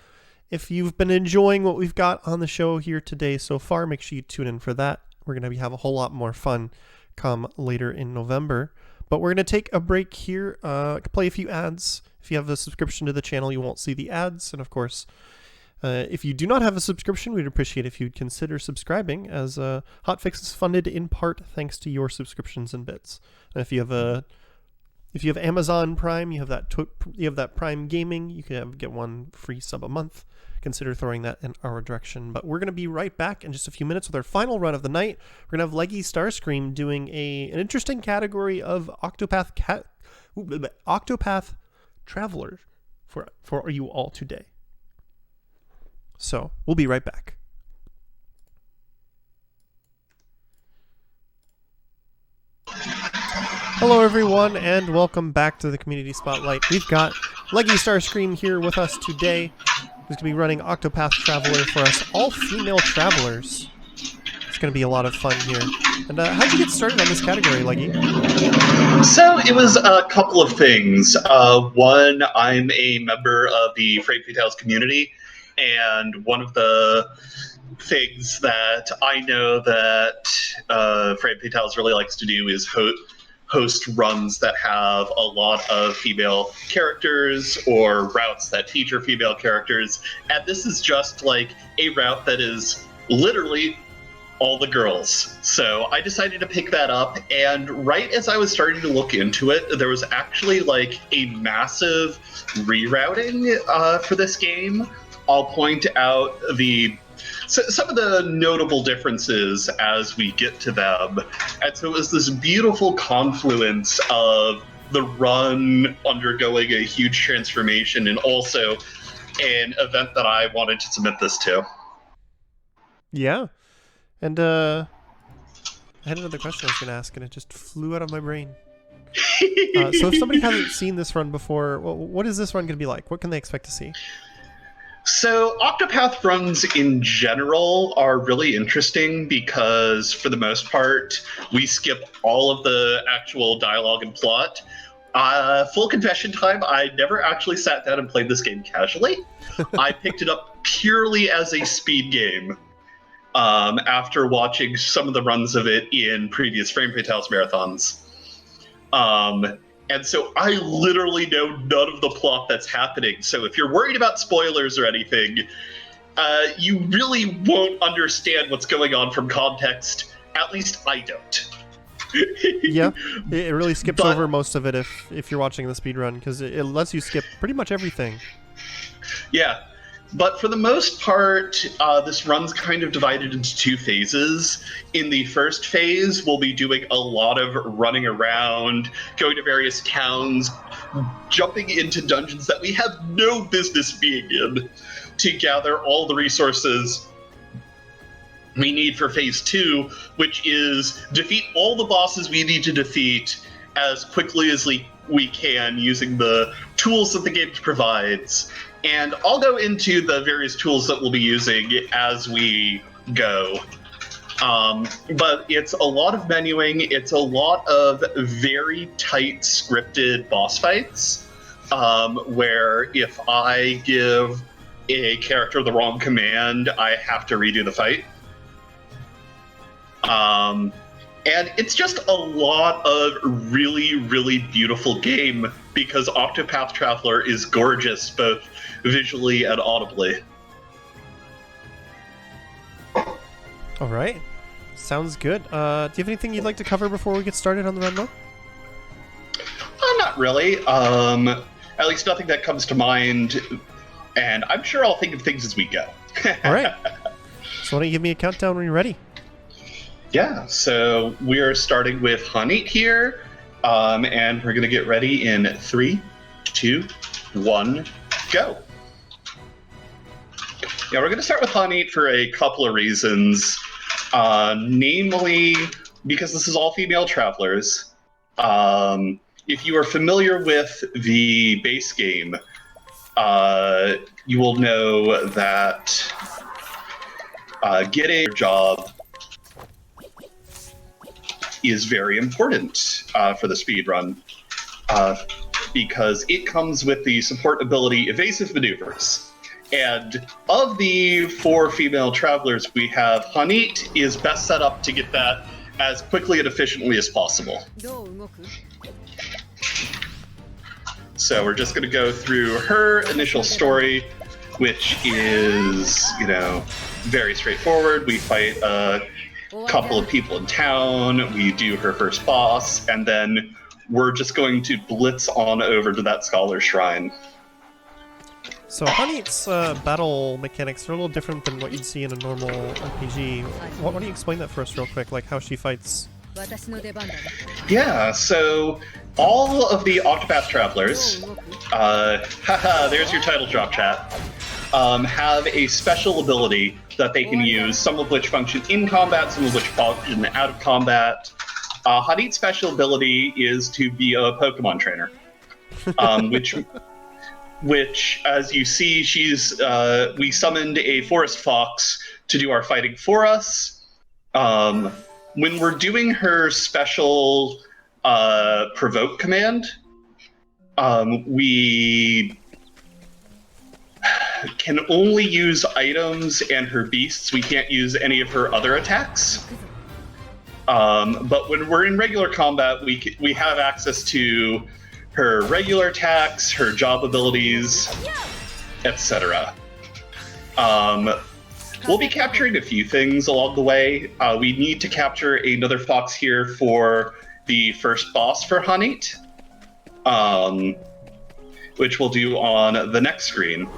if you've been enjoying what we've got on the show here today so far, make sure you tune in for that. We're going to have a whole lot more fun come later in November. But we're going to take a break here, play a few ads. If you have a subscription to the channel, you won't see the ads. And of course, if you do not have a subscription, we'd appreciate if you'd consider subscribing, as Hotfix is funded in part thanks to your subscriptions and bits. And if If you have Amazon Prime, you have that Prime Gaming. You can get one free sub a month. Consider throwing that in our direction. But we're going to be right back in just a few minutes with our final run of the night. We're going to have Leggy Starscream doing an interesting category of Octopath Traveler for you all today. So we'll be right back. Hello everyone, and welcome back to the Community Spotlight. We've got Leggy Starscream here with us today, who's going to be running Octopath Traveler for us, all female travelers. It's going to be a lot of fun here. And how'd you get started on this category, Leggy? So it was a couple of things. One, I'm a member of the Freight Fatales community, and one of the things that I know that Freight Fatales really likes to do is host runs that have a lot of female characters or routes that feature female characters, and this is just like a route that is literally all the girls. So I decided to pick that up, and right as I was starting to look into it, there was actually like a massive rerouting for this game. I'll point out some of the notable differences as we get to them. And so it was this beautiful confluence of the run undergoing a huge transformation and also an event that I wanted to submit this to. Yeah. And I had another question I was going to ask, and it just flew out of my brain. So if somebody hasn't seen this run before, what is this run going to be like? What can they expect to see? So Octopath runs in general are really interesting because, for the most part, we skip all of the actual dialogue and plot. Full confession time, I never actually sat down and played this game casually. I picked it up purely as a speed game after watching some of the runs of it in previous Frame Fatales marathons. And so I literally know none of the plot that's happening. So if you're worried about spoilers or anything, you really won't understand what's going on from context. At least I don't. Yeah, it really skips over most of it if you're watching the speedrun, because it lets you skip pretty much everything. Yeah, but for the most part, this run's kind of divided into two phases. In the first phase, we'll be doing a lot of running around, going to various towns, jumping into dungeons that we have no business being in to gather all the resources we need for phase 2, which is defeat all the bosses we need to defeat as quickly as we can using the tools that the game provides. And I'll go into the various tools that we'll be using as we go. But it's a lot of menuing. It's a lot of very tight scripted boss fights, where if I give a character the wrong command, I have to redo the fight. And it's just a lot of really, really beautiful game because Octopath Traveler is gorgeous, both visually and audibly. All right. Sounds good. Do you have anything you'd like to cover before we get started on the run, though? Not really. At least nothing that comes to mind. And I'm sure I'll think of things as we go. All right. So why don't you give me a countdown when you're ready? Yeah, so we're starting with Hanit here. And we're going to get ready in 3, 2, 1, go. Yeah, we're going to start with Hanit for a couple of reasons. Namely, because this is all female travelers. If you are familiar with the base game, you will know that getting a job is very important for the speedrun, because it comes with the support ability Evasive Maneuvers. And of the 4 female travelers we have, Hanit is best set up to get that as quickly and efficiently as possible. So we're just going to go through her initial story, which is, very straightforward. We fight a couple of people in town, we do her first boss, and then we're just going to blitz on over to that Scholar Shrine. So Hanit's battle mechanics are a little different than what you'd see in a normal RPG. Why don't you explain that for us real quick, like how she fights? Yeah, so all of the Octopath Travelers, there's your title drop, chat, have a special ability that they can use, some of which function in combat, some of which function out of combat. Hanit's special ability is to be a Pokemon trainer, which, as you see, we summoned a forest fox to do our fighting for us. When we're doing her special provoke command, we can only use items and her beasts. We can't use any of her other attacks. But when we're in regular combat, we have access to her regular attacks, her job abilities, etc. We'll be capturing a few things along the way. We need to capture another fox here for the first boss for Hanit, which we'll do on the next screen.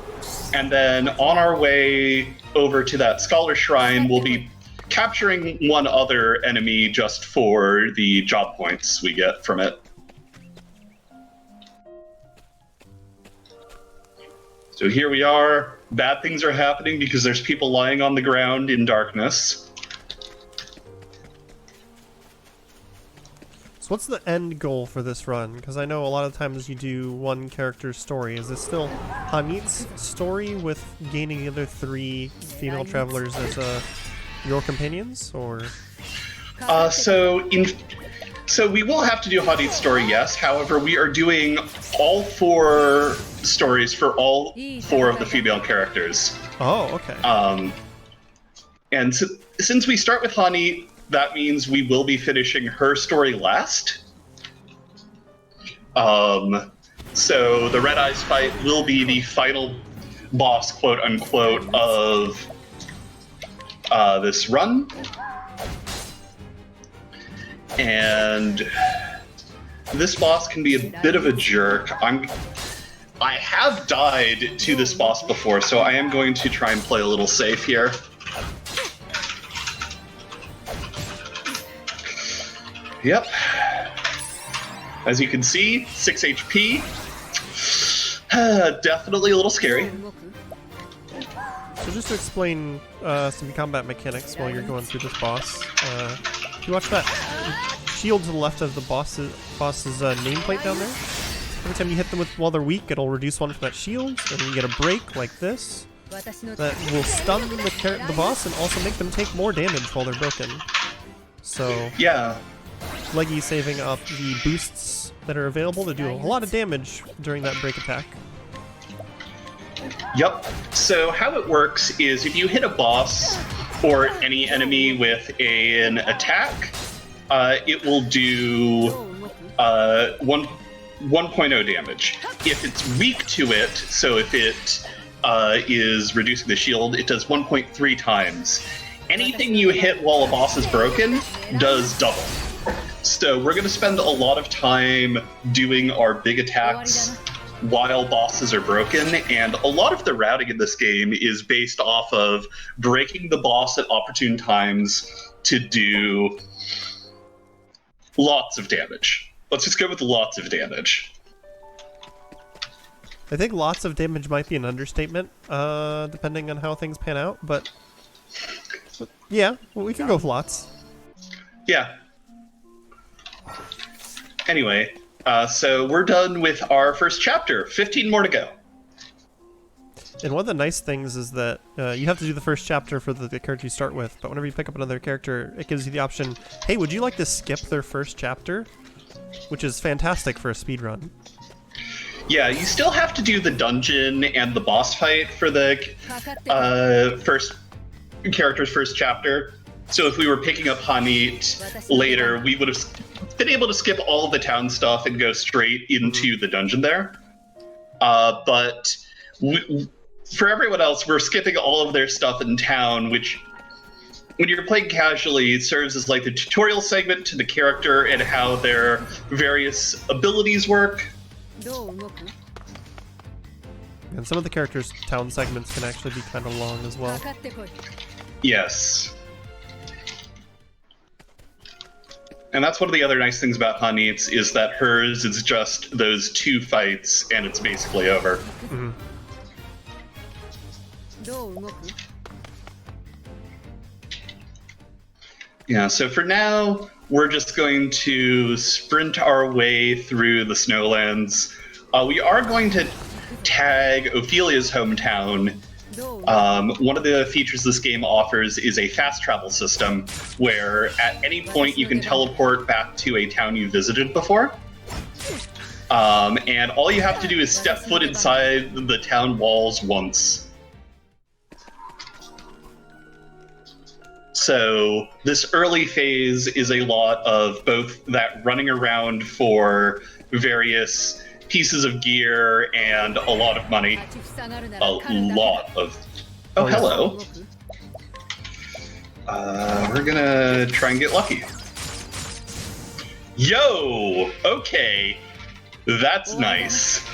And then on our way over to that Scholar Shrine, we'll be capturing one other enemy just for the job points we get from it. So here we are. Bad things are happening because there's people lying on the ground in darkness. So what's the end goal for this run? Because I know a lot of times you do one character's story. Is this still Hanit's story with gaining the other 3 female travelers as your companions, or? So we will have to do Hanit's story, yes. However, we are doing all 4 stories for all 4 of the female characters. Oh, okay. And since we start with Hanit, that means we will be finishing her story last. So the Red Eyes fight will be the final boss, quote unquote, of this run. And this boss can be a bit of a jerk. I have died to this boss before, so I am going to try and play a little safe here. Yep. As you can see, 6 HP. Definitely a little scary. So just to explain some combat mechanics while you're going through this boss, if you watch that shield to the left of the boss's nameplate down there, every time you hit them while they're weak, it'll reduce one from that shield, and you get a break like this that will stun the boss and also make them take more damage while they're broken. So yeah, Leggy saving up the boosts that are available to do a lot of damage during that break attack. Yep. So how it works is if you hit a boss or any enemy with an attack, it will do 1.0 damage. If it's weak to it, so if it is reducing the shield, it does 1.3 times. Anything you hit while a boss is broken does double. So we're going to spend a lot of time doing our big attacks while bosses are broken, and a lot of the routing in this game is based off of breaking the boss at opportune times to do lots of damage. Let's just go with lots of damage. I think lots of damage might be an understatement, depending on how things pan out, but yeah, well, we can go with lots. Yeah. Anyway, so we're done with our first chapter. 15 more to go. And one of the nice things is that you have to do the first chapter for the character you start with, but whenever you pick up another character, it gives you the option, hey, would you like to skip their first chapter? Which is fantastic for a speedrun. Yeah, you still have to do the dungeon and the boss fight for the character's first chapter. So if we were picking up Hanit later, we would have been able to skip all of the town stuff and go straight into the dungeon there. But for everyone else, we're skipping all of their stuff in town, which when you're playing casually, it serves as like the tutorial segment to the character and how their various abilities work. And some of the characters' town segments can actually be kind of long as well. Yes. And that's one of the other nice things about Honey, is that hers is just those 2 fights and it's basically over. Mm-hmm. Yeah, so for now, we're just going to sprint our way through the Snowlands. We are going to tag Ophelia's hometown. One of the features this game offers is a fast travel system, where at any point you can teleport back to a town you visited before. And all you have to do is step foot inside the town walls once. So this early phase is a lot of both that running around for various pieces of gear and a lot of money. A lot of... Oh, hello. We're gonna try and get lucky. Yo! Okay. That's nice.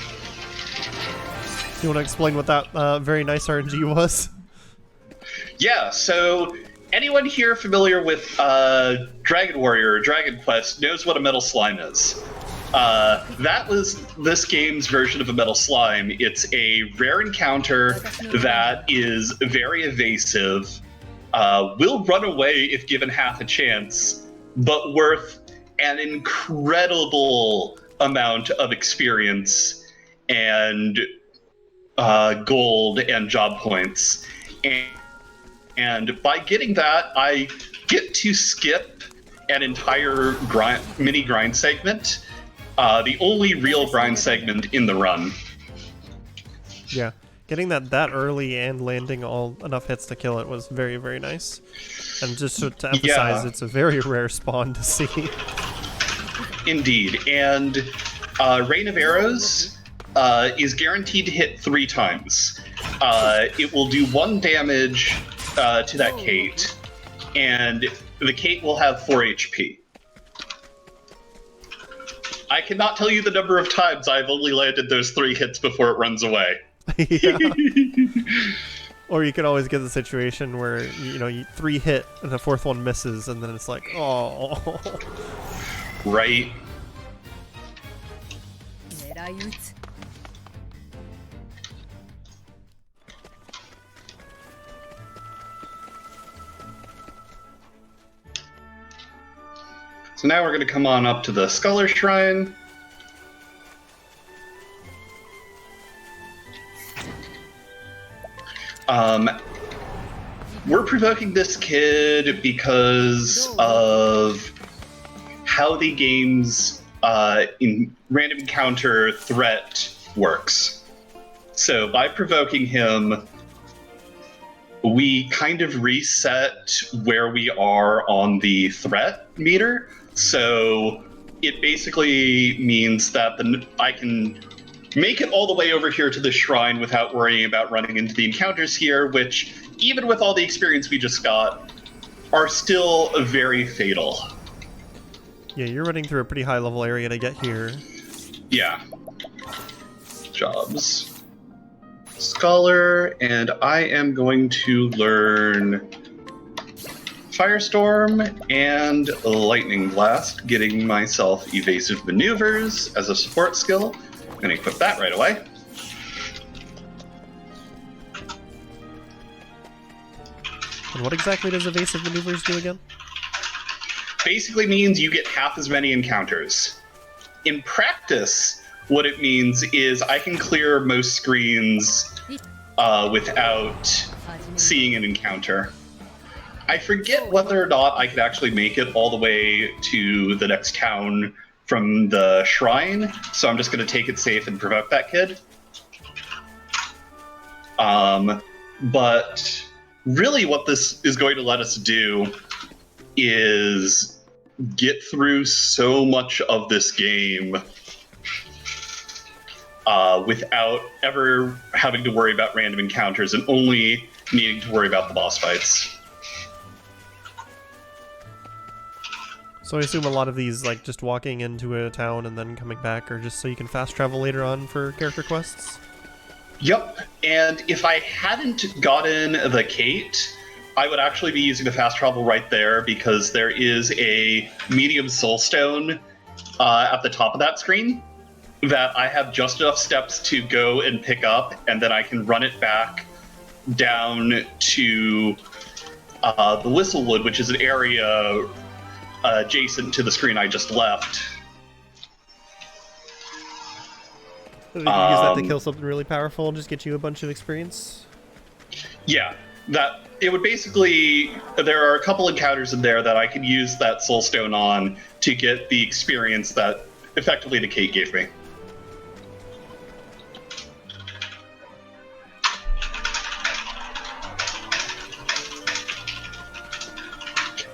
You want to explain what that very nice RNG was? Yeah, so anyone here familiar with Dragon Warrior or Dragon Quest knows what a metal slime is. That was this game's version of a metal slime. It's a rare encounter that is very evasive, will run away if given half a chance, but worth an incredible amount of experience and gold and job points. And by getting that, I get to skip an entire mini grind segment. The only real grind segment in the run. Yeah, getting that early and landing enough hits to kill it was very, very nice. And just to emphasize, it's a very rare spawn to see. Indeed, and Rain of Arrows is guaranteed to hit 3 times. It will do 1 damage to that Kate, and the Kate will have 4 HP. I cannot tell you the number of times I've only landed those 3 hits before it runs away. Or you could always get the situation where, you 3 hit and the 4th one misses, and then it's like, oh. Right. So now we're going to come on up to the Scholar Shrine. We're provoking this kid because of how the game's in random encounter threat works. So by provoking him, we kind of reset where we are on the threat meter. So it basically means that I can make it all the way over here to the shrine without worrying about running into the encounters here, which, even with all the experience we just got, are still very fatal. Yeah, you're running through a pretty high level area to get here. Yeah. Jobs. Scholar, and I am going to learn Firestorm and Lightning Blast, getting myself evasive maneuvers as a support skill. I'm going to equip that right away. And what exactly does evasive maneuvers do again? Basically means you get half as many encounters. In practice, what it means is I can clear most screens without seeing an encounter. I forget whether or not I could actually make it all the way to the next town from the shrine, so I'm just going to take it safe and provoke that kid. But really what this is going to let us do is get through so much of this game without ever having to worry about random encounters and only needing to worry about the boss fights. So I assume a lot of these, like just walking into a town and then coming back, are just so you can fast travel later on for character quests? Yep, and if I hadn't gotten the Kate, I would actually be using the fast travel right there, because there is a medium soul stone at the top of that screen that I have just enough steps to go and pick up, and then I can run it back down to the Whistlewood, which is an area adjacent to the screen I just left. So you can use that to kill something really powerful and just get you a bunch of experience? Yeah, that it would basically, there are a couple encounters in there that I can use that soul stone on to get the experience that effectively the Kate gave me.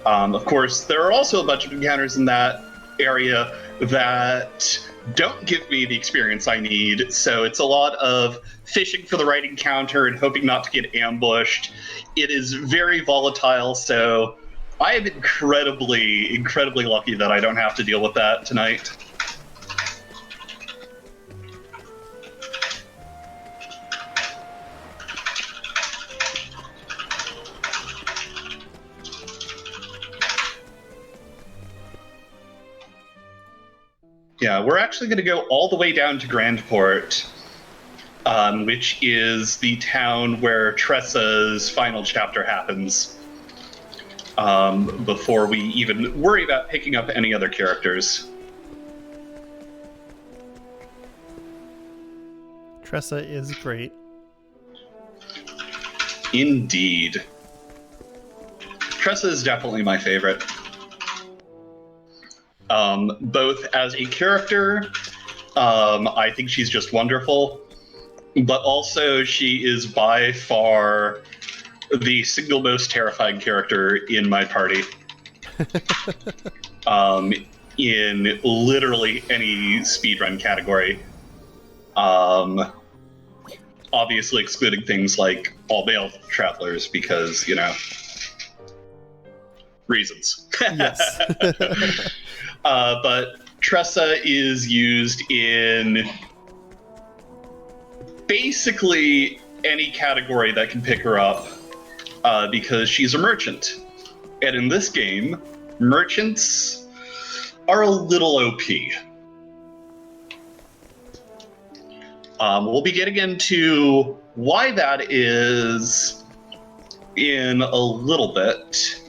Of course, there are also a bunch of encounters in that area that don't give me the experience I need, so it's a lot of fishing for the right encounter and hoping not to get ambushed. It is very volatile, so I am incredibly, incredibly lucky that I don't have to deal with that tonight. Yeah, we're actually going to go all the way down to Grandport, which is the town where Tressa's final chapter happens, before we even worry about picking up any other characters. Tressa is great. Indeed. Tressa is definitely my favorite. Both as a character, I think she's just wonderful, but also she is by far the single most terrifying character in my party. In literally any speedrun category. Obviously excluding things like all-male travelers because, you know, reasons. Yes. But Tressa is used in basically any category that can pick her up, because she's a merchant. And in this game, merchants are a little OP. We'll be getting into why that is in a little bit.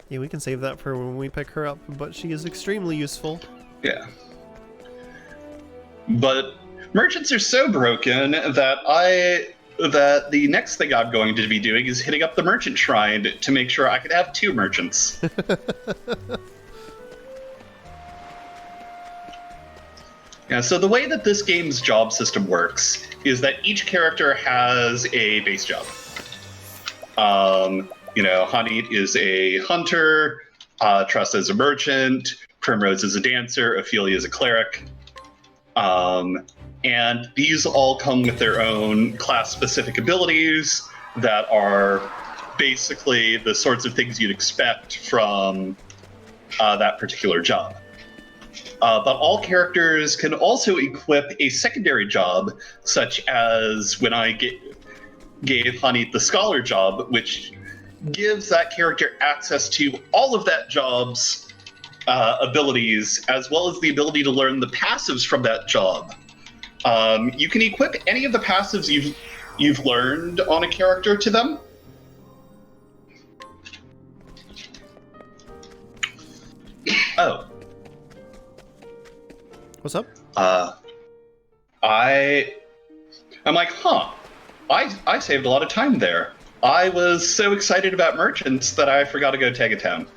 Yeah, we can save that for when we pick her up, but she is extremely useful. Yeah. But merchants are so broken that the next thing I'm going to be doing is hitting up the merchant shrine to make sure I can have 2 merchants. Yeah, so the way that this game's job system works is that each character has a base job. You know, Hanit is a hunter, Tressa is a merchant, Primrose is a dancer, Ophelia is a cleric. And these all come with their own class-specific abilities that are basically the sorts of things you'd expect from that particular job. But all characters can also equip a secondary job, such as when I gave Hanit the scholar job, which gives that character access to all of that job's abilities, as well as the ability to learn the passives from that job. You can equip any of the passives you've learned on a character to them. Oh. What's up? I'm like, huh. I saved a lot of time there. I was so excited about merchants that I forgot to go tag a town.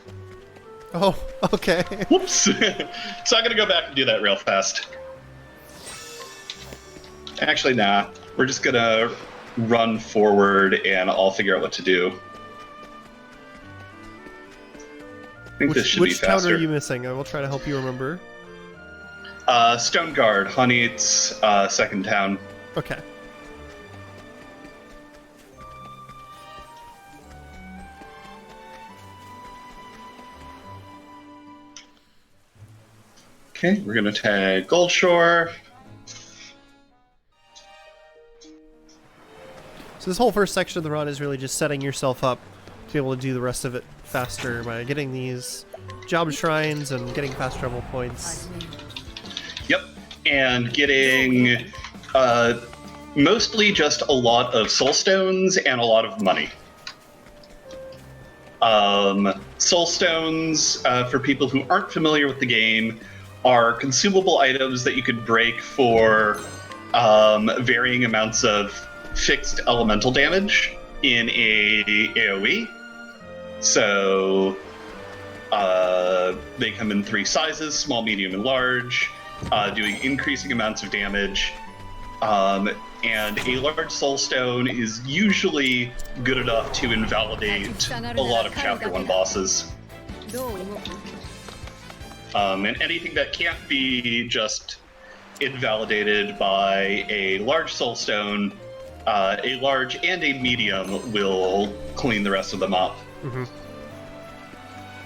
Oh, okay. Whoops. So I'm gonna go back and do that real fast. Actually, nah. We're just gonna run forward and I'll figure out what to do. I think this should be faster. Which town are you missing? I will try to help you remember. Stoneguard, Hanit's second town. Okay. Okay, we're gonna tag Goldshore. So this whole first section of the run is really just setting yourself up to be able to do the rest of it faster by getting these job shrines and getting fast travel points. Yep, and getting mostly just a lot of soul stones and a lot of money. Soul stones, for people who aren't familiar with the game, are consumable items that you could break for varying amounts of fixed elemental damage in a AoE. So they come in 3 sizes, small, medium, and large, doing increasing amounts of damage. And a large soul stone is usually good enough to invalidate a lot of Chapter 1 bosses. And anything that can't be just invalidated by a large soul stone, a large and a medium will clean the rest of them up. Mm-hmm.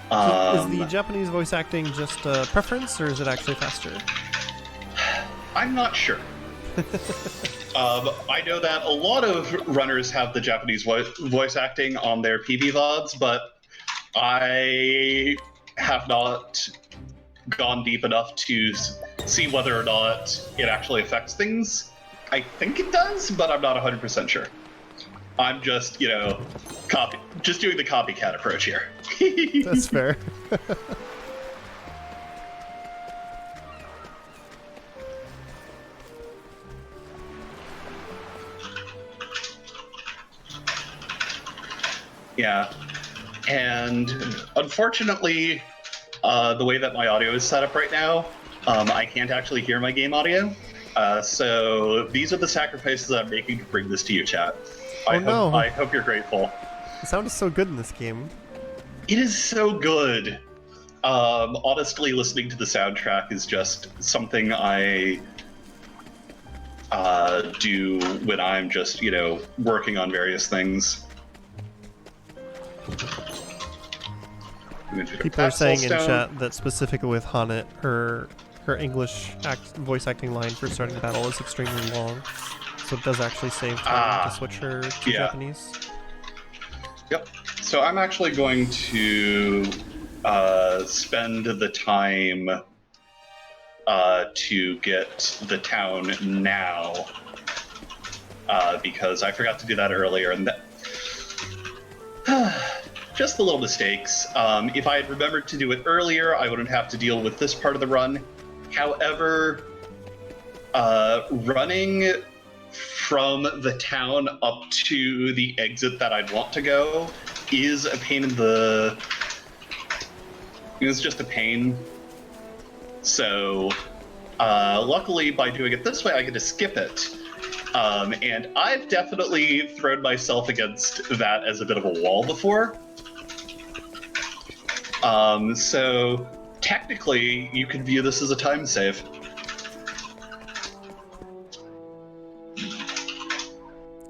So is the Japanese voice acting just a preference, or is it actually faster? I'm not sure. I know that a lot of runners have the Japanese voice acting on their PB VODs, but I have not gone deep enough to see whether or not it actually affects things. I think it does, but I'm not 100% sure. I'm just, just doing the copycat approach here. That's fair. Yeah, and unfortunately, the way that my audio is set up right now, I can't actually hear my game audio. So these are the sacrifices I'm making to bring this to you, chat. I hope you're grateful. The sound is so good in this game. It is so good. Honestly, listening to the soundtrack is just something I do when I'm just, working on various things. People are saying in chat that specifically with Hanet, her English voice acting line for starting the battle is extremely long, so it does actually save time to switch her to Japanese. Yep. So I'm actually going to spend the time to get the town now, because I forgot to do that earlier, and just the little mistakes. If I had remembered to do it earlier, I wouldn't have to deal with this part of the run. However, running from the town up to the exit that I'd want to go is a pain in the... It's just a pain. So, luckily, by doing it this way, I get to skip it. And I've definitely thrown myself against that as a bit of a wall before. So, technically, you can view this as a time save.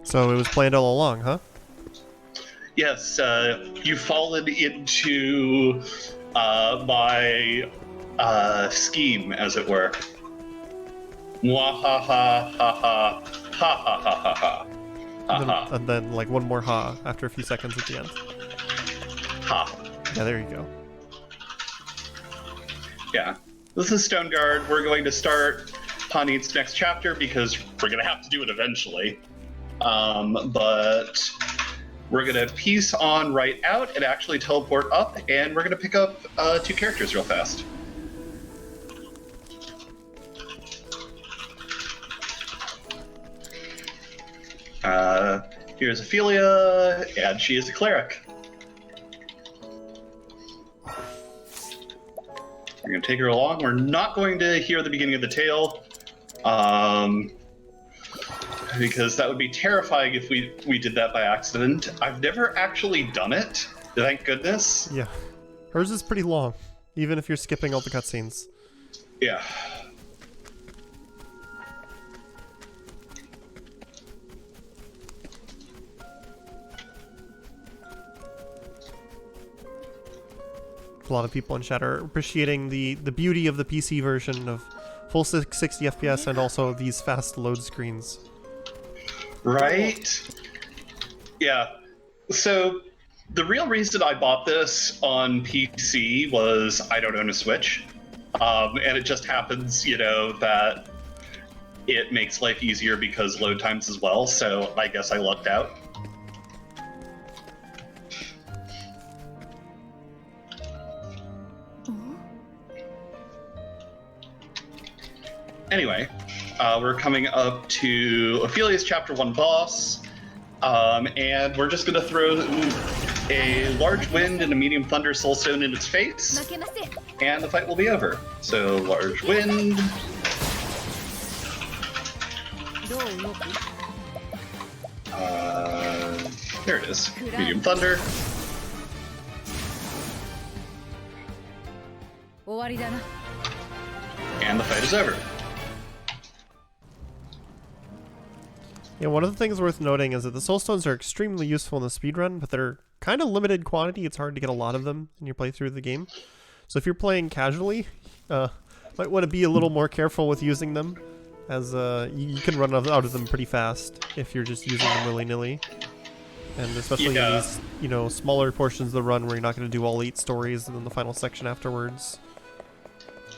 So it was planned all along, huh? Yes, you've fallen into my scheme, as it were. Mwahaha. And then like one more ha after a few seconds at the end. Ha. Yeah, there you go. Yeah. This is Stoneguard. We're going to start Panit's next chapter because we're going to have to do it eventually. But we're going to piece on right out and actually teleport up, and we're going to pick up 2 characters real fast. Here's Ophelia, and she is a cleric. We're going to take her along. We're not going to hear the beginning of the tale, because that would be terrifying if we did that by accident. I've never actually done it, thank goodness. Yeah. Hers is pretty long, even if you're skipping all the cutscenes. Yeah. a lot of people in chat are appreciating the beauty of the PC version of full 60 FPS and also these fast load screens. Right? Yeah. So the real reason I bought this on PC was I don't own a Switch. And it just happens, that it makes life easier because load times as well, so I guess I lucked out. Anyway, we're coming up to Ophelia's Chapter 1 boss, and we're just going to throw a large wind and a medium thunder soulstone in its face, and the fight will be over. So, large wind. There it is. Medium thunder. And the fight is over. Yeah, one of the things worth noting is that the soulstones are extremely useful in the speedrun, but they're kind of limited quantity. It's hard to get a lot of them in your playthrough of the game. So if you're playing casually, might want to be a little more careful with using them, as you can run out of them pretty fast if you're just using them willy-nilly. And especially in these, smaller portions of the run where you're not going to do all 8 stories and then the final section afterwards.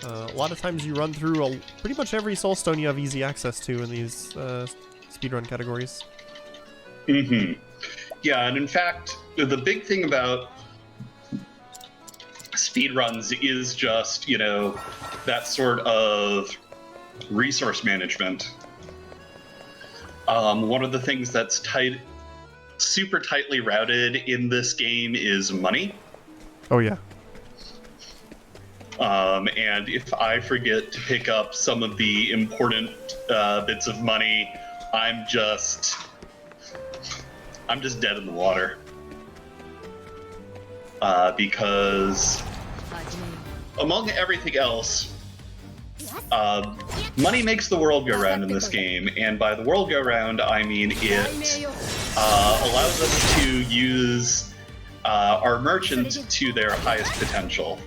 A lot of times you run through pretty much every soulstone you have easy access to in these speedrun categories. Mm-hmm. Yeah, and in fact, the big thing about speedruns is just, that sort of resource management. One of the things that's super tightly routed in this game is money. Oh, yeah. And if I forget to pick up some of the important bits of money, I'm just dead in the water. Because among everything else, money makes the world go round in this game, and by the world go round, I mean it allows us to use our merchants to their highest potential.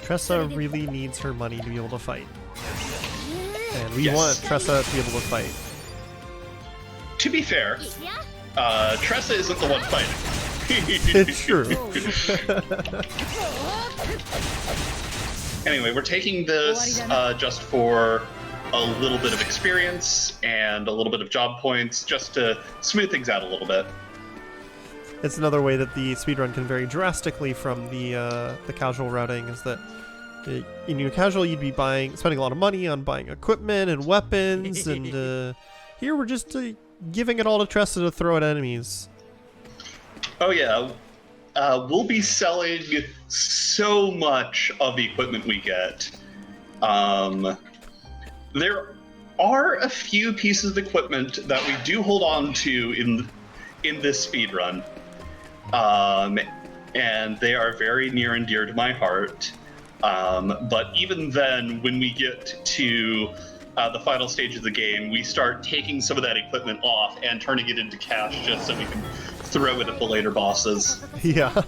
Tressa really needs her money to be able to fight. And we want Tressa to be able to fight. To be fair, Tressa isn't the one fighting. It's true. Anyway, we're taking this just for a little bit of experience and a little bit of job points, just to smooth things out a little bit. It's another way that the speedrun can vary drastically from the casual routing, is that in your casual you'd be spending a lot of money on buying equipment and weapons, and here we're just giving it all to Tressa to throw at enemies. Oh yeah, we'll be selling so much of the equipment we get. There are a few pieces of equipment that we do hold on to in this speedrun. And they are very near and dear to my heart. But even then, when we get to the final stage of the game, we start taking some of that equipment off and turning it into cash just so we can throw it at the later bosses. Yeah.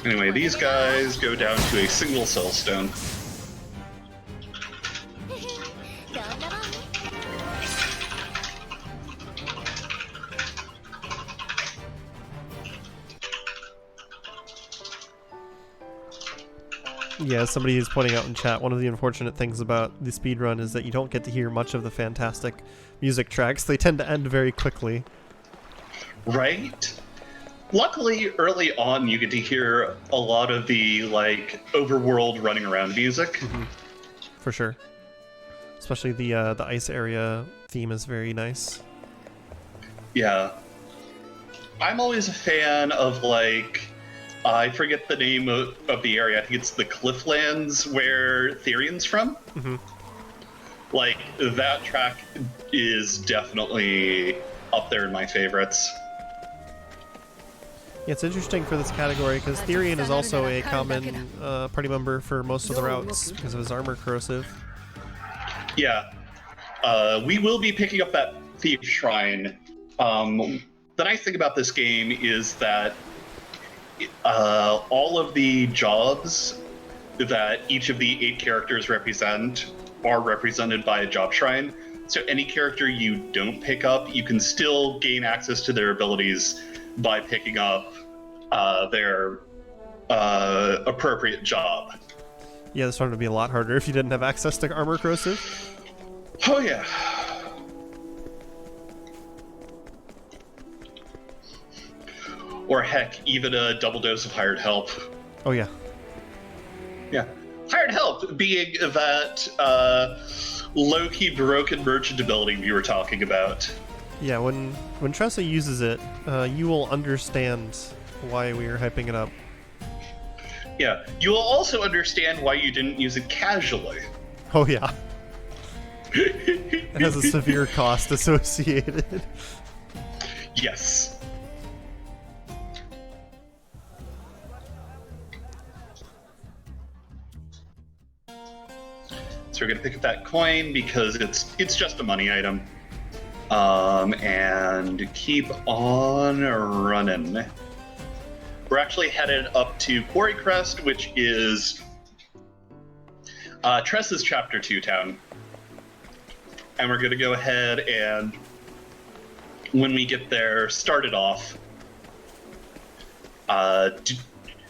Anyway, these guys go down to a single soulstone. Yeah, somebody is pointing out in chat, one of the unfortunate things about the speedrun is that you don't get to hear much of the fantastic music tracks. They tend to end very quickly. Right? Luckily, early on, you get to hear a lot of the, overworld running around music. Mm-hmm. For sure. Especially the ice area theme is very nice. Yeah. I'm always a fan of, I forget the name of the area. I think it's the Clifflands where Therion's from. Mm-hmm. That track is definitely up there in my favorites. Yeah, it's interesting for this category because Therion is also a common party member for most of the routes because of his armor corrosive. Yeah. We will be picking up that Thief Shrine. The nice thing about this game is that all of the jobs that each of the 8 characters represent are represented by a job shrine. So any character you don't pick up, you can still gain access to their abilities by picking up their appropriate job. Yeah, this one would be a lot harder if you didn't have access to armor corrosive. Oh yeah. Or heck, even a double dose of hired help. Oh yeah. Yeah. Hired help being that low-key broken merchant ability we were talking about. Yeah, when Tressa uses it, you will understand why we are hyping it up. Yeah, you will also understand why you didn't use it casually. Oh yeah. It has a severe cost associated. Yes. So we're gonna pick up that coin because it's just a money item. And keep on running. We're actually headed up to Quarry Crest, which is Tressa's Chapter 2 town. And we're gonna go ahead and, when we get there, start it off.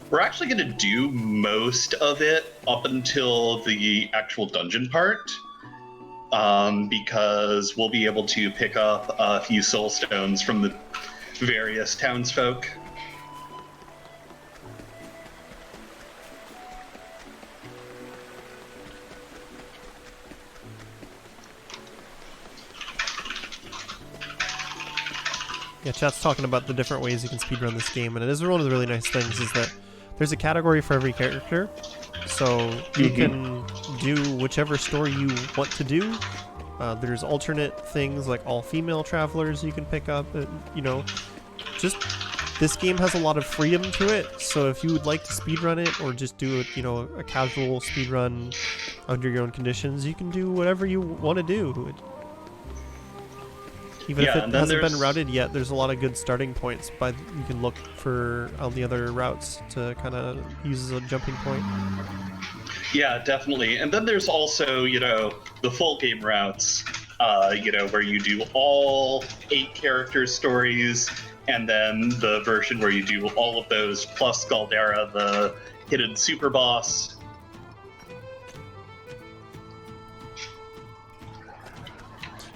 We're actually going to do most of it up until the actual dungeon part, because we'll be able to pick up a few soul stones from the various townsfolk. Yeah, chat's talking about the different ways you can speedrun this game, and it is one of the really nice things is that there's a category for every character, so you can do whichever story you want to do. There's alternate things like all-female travelers you can pick up, you know, just this game has a lot of freedom to it, so if you would like to speedrun it or just do it, you know, a casual speedrun under your own conditions, you can do whatever you want to do. Even if it hasn't been routed yet, there's a lot of good starting points. But you can look for all the other routes to kind of use as a jumping point. Yeah, definitely. And then there's also, you know, the full game routes, you know, where you do all 8 character stories, and then the version where you do all of those plus Galdera, the hidden super boss.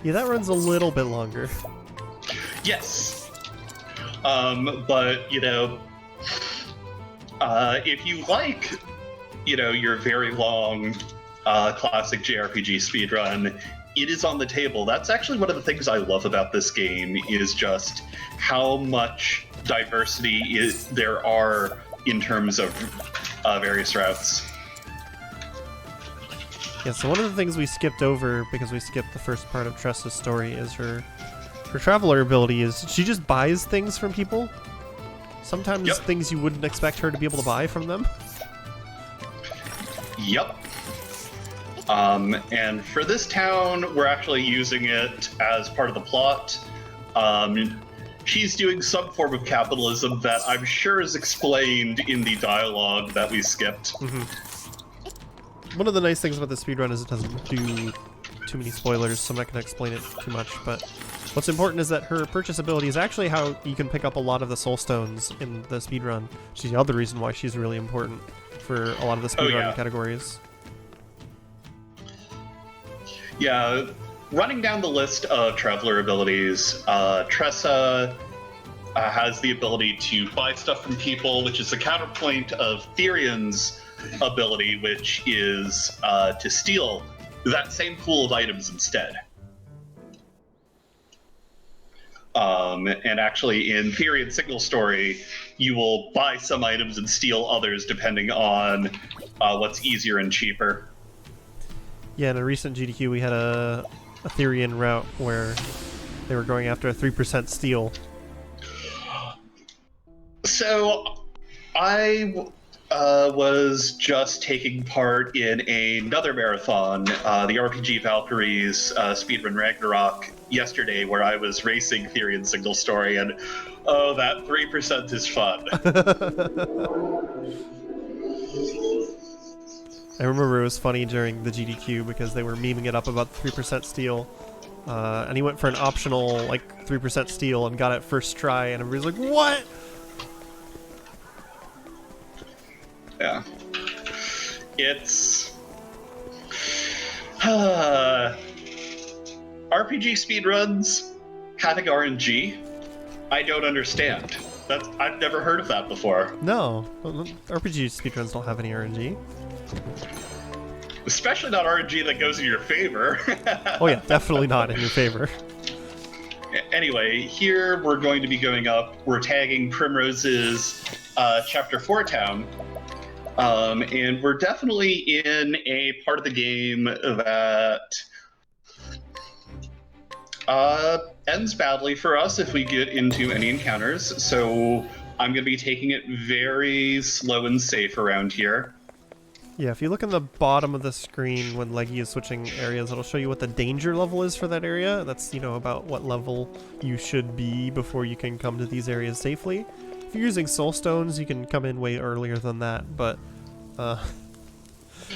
Yeah, that runs a little bit longer. Yes. But, you know, if you like, you know, your very long classic JRPG speedrun, it is on the table. That's actually one of the things I love about this game, is just how much diversity there are in terms of various routes. Yeah, so one of the things we skipped over, because we skipped the first part of Tressa's story, is her traveler ability is she just buys things from people. Sometimes things you wouldn't expect her to be able to buy from them. Yep. And for this town, we're actually using it as part of the plot. She's doing some form of capitalism that I'm sure is explained in the dialogue that we skipped. One of the nice things about the speedrun is it doesn't do too many spoilers, so I'm not going to explain it too much, but what's important is that her purchase ability is actually how you can pick up a lot of the soul stones in the speedrun. She's the other reason why she's really important for a lot of the speedrun categories. Yeah, running down the list of traveler abilities, Tressa has the ability to buy stuff from people, which is the counterpoint of Therion's ability, which is to steal that same pool of items instead. And actually, in Therion's single story, you will buy some items and steal others depending on what's easier and cheaper. Yeah, in a recent GDQ, we had a Therion route where they were going after a 3% steal. So, I was just taking part in another marathon, the RPG Valkyries Speedrun Ragnarok, yesterday where I was racing Theory and Single Story, and oh, that 3% is fun. I remember it was funny during the GDQ because they were memeing it up about the 3% steal. And he went for an optional, like, 3% steal and got it first try, and everybody's like, what? Yeah. It's... RPG speedruns having RNG, I don't understand. I've never heard of that before. No, RPG speedruns don't have any RNG. Especially not RNG that goes in your favor. Oh yeah, definitely not in your favor. Anyway, here we're going to be going up. We're tagging Primrose's Chapter 4 town. And we're definitely in a part of the game that ends badly for us if we get into any encounters. So I'm going to be taking it very slow and safe around here. Yeah, if you look in the bottom of the screen when Leggy is switching areas, it'll show you what the danger level is for that area. That's, you know, about what level you should be before you can come to these areas safely. If you're using soul stones, you can come in way earlier than that, but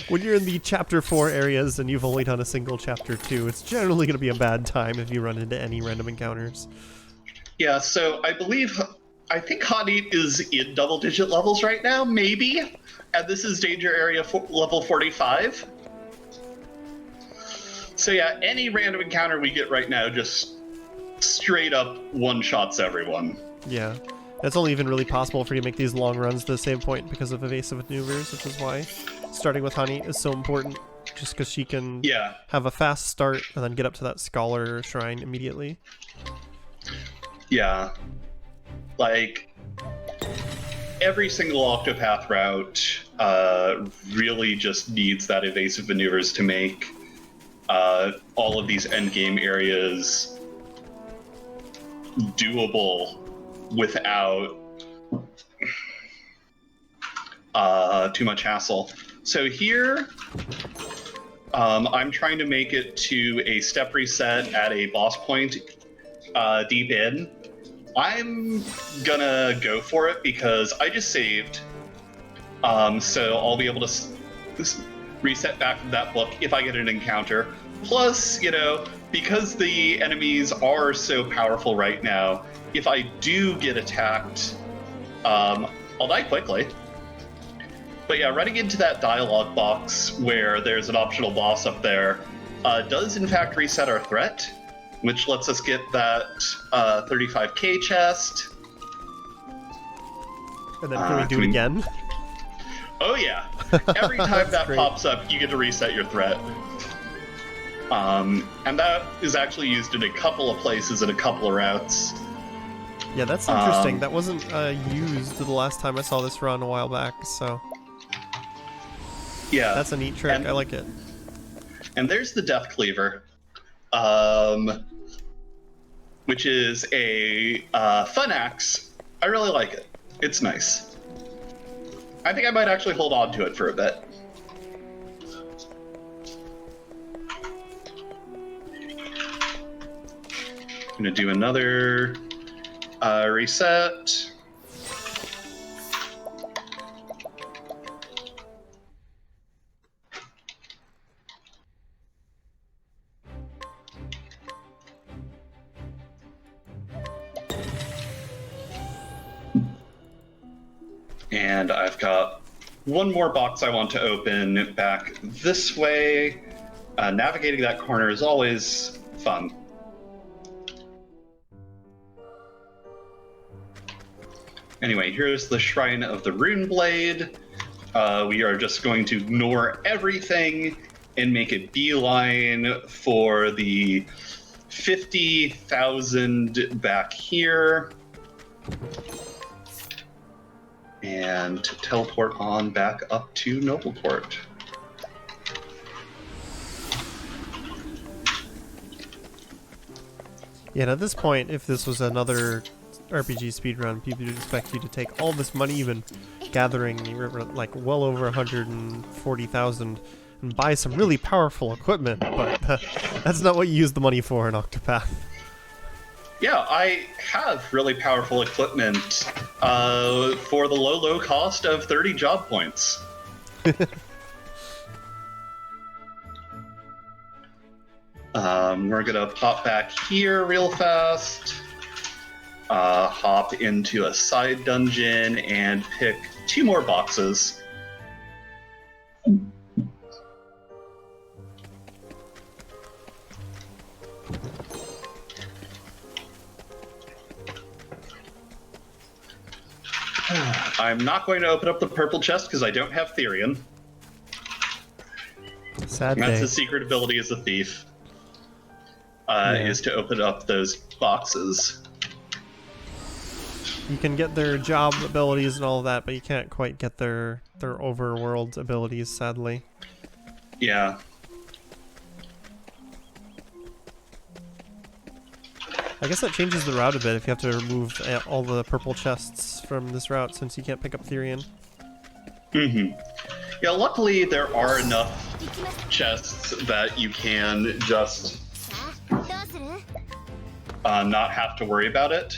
when you're in the Chapter 4 areas and you've only done a single Chapter 2, it's generally going to be a bad time if you run into any random encounters. Yeah, so I think Hot Eat is in double-digit levels right now, maybe? And this is danger area level 45. So yeah, any random encounter we get right now just straight up one-shots everyone. Yeah. It's only even really possible for you to make these long runs to the same point because of evasive maneuvers, which is why starting with Honey is so important, just because she can have a fast start and then get up to that Scholar Shrine immediately. Yeah. Like, every single Octopath route really just needs that evasive maneuvers to make all of these endgame areas doable without too much hassle. So here, I'm trying to make it to a step reset at a boss point deep in. I'm gonna go for it because I just saved, so I'll be able to reset back from that book if I get an encounter. Plus, you know, because the enemies are so powerful right now, if I do get attacked, I'll die quickly. But yeah, running into that dialogue box where there's an optional boss up there does in fact reset our threat, which lets us get that 35k chest. And then can we do it again? Oh yeah. Every time that pops up, you get to reset your threat. And that is actually used in a couple of places and a couple of routes. Yeah, that's interesting. That wasn't used the last time I saw this run a while back, so... Yeah. That's a neat trick. I like it. And there's the Death Cleaver, which is a fun axe. I really like it. It's nice. I think I might actually hold on to it for a bit. I'm gonna do another reset. And I've got one more box I want to open back this way. Navigating that corner is always fun. Anyway, here's the Shrine of the Rune Blade. We are just going to ignore everything and make a beeline for the 50,000 back here. And teleport on back up to Nobleport. Yeah, and at this point, if this was another RPG speedrun, people would expect you to take all this money you've been gathering, like well over 140,000, and buy some really powerful equipment, but that's not what you use the money for in Octopath. Yeah, I have really powerful equipment for the low cost of 30 job points. We're gonna pop back here real fast, hop into a side dungeon, and pick 2 more boxes. I'm not going to open up the purple chest because I don't have Therian. Sad That's day. his secret ability as a thief. Is to open up those boxes. You can get their job abilities and all of that, but you can't quite get their overworld abilities, sadly. Yeah. I guess that changes the route a bit if you have to remove all the purple chests from this route, since you can't pick up Therian. Mm-hmm. Yeah, luckily there are enough chests that you can just not have to worry about it.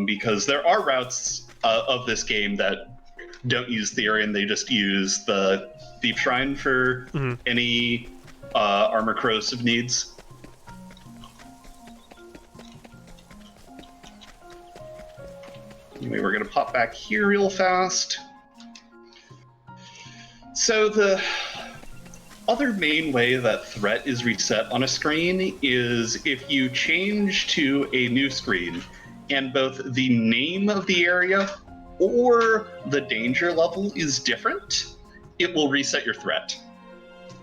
Because there are routes of this game that don't use Therian, they just use the Thief Shrine for any armor corrosive needs. Anyway, we're going to pop back here real fast. So the other main way that threat is reset on a screen is if you change to a new screen and both the name of the area or the danger level is different, it will reset your threat.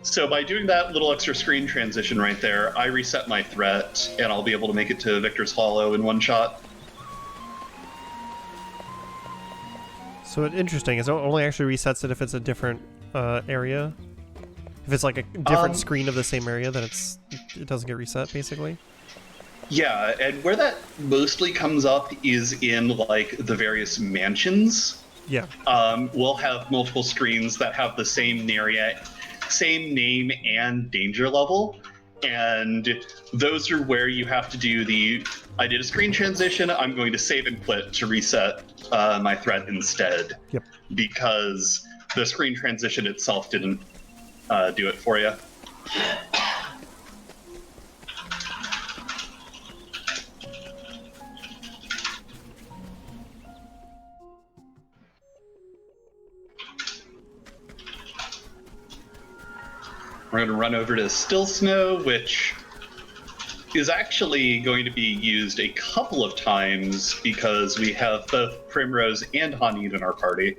So by doing that little extra screen transition right there, I reset my threat and I'll be able to make it to Victor's Hollow in one shot. So it's interesting. It only actually resets it if it's a different area. If it's like a different screen of the same area, then it doesn't get reset, basically. Yeah, and where that mostly comes up is in like the various mansions. Yeah. We'll have multiple screens that have the same area, same name and danger level, and those are where you have to do I did a screen transition, I'm going to save and quit to reset my threat instead. Yep. Because the screen transition itself didn't do it for you. We're going to run over to Still Snow, which is actually going to be used a couple of times because we have both Primrose and Hanid in our party.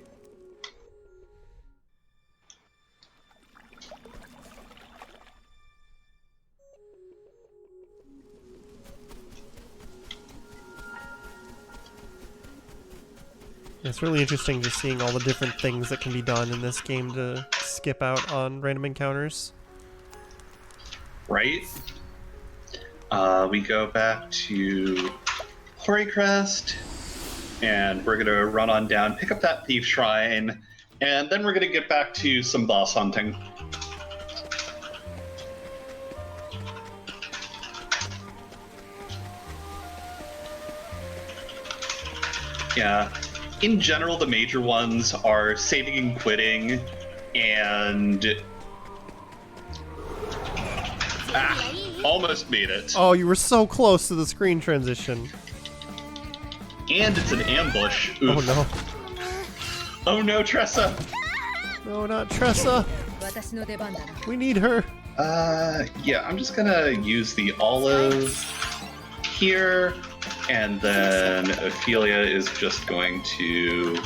It's really interesting just seeing all the different things that can be done in this game to skip out on random encounters. Right? We go back to Horycrest, and we're going to run on down, pick up that Thief Shrine, and then we're going to get back to some boss hunting. Yeah. In general, the major ones are saving and quitting, and... almost made it. Oh, you were so close to the screen transition. And it's an ambush. Oof. Oh no. Oh no, Tressa! No, not Tressa! We need her! Yeah, I'm just gonna use the olive here, and then Ophelia is just going to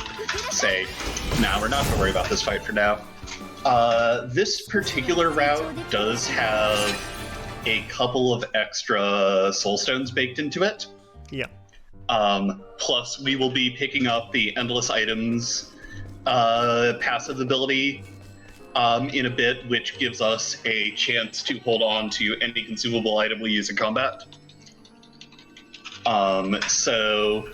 say, nah, we're not gonna worry about this fight for now. This particular route does have a couple of extra soul stones baked into it. Yeah. Plus, we will be picking up the Endless Items passive ability in a bit, which gives us a chance to hold on to any consumable item we use in combat. So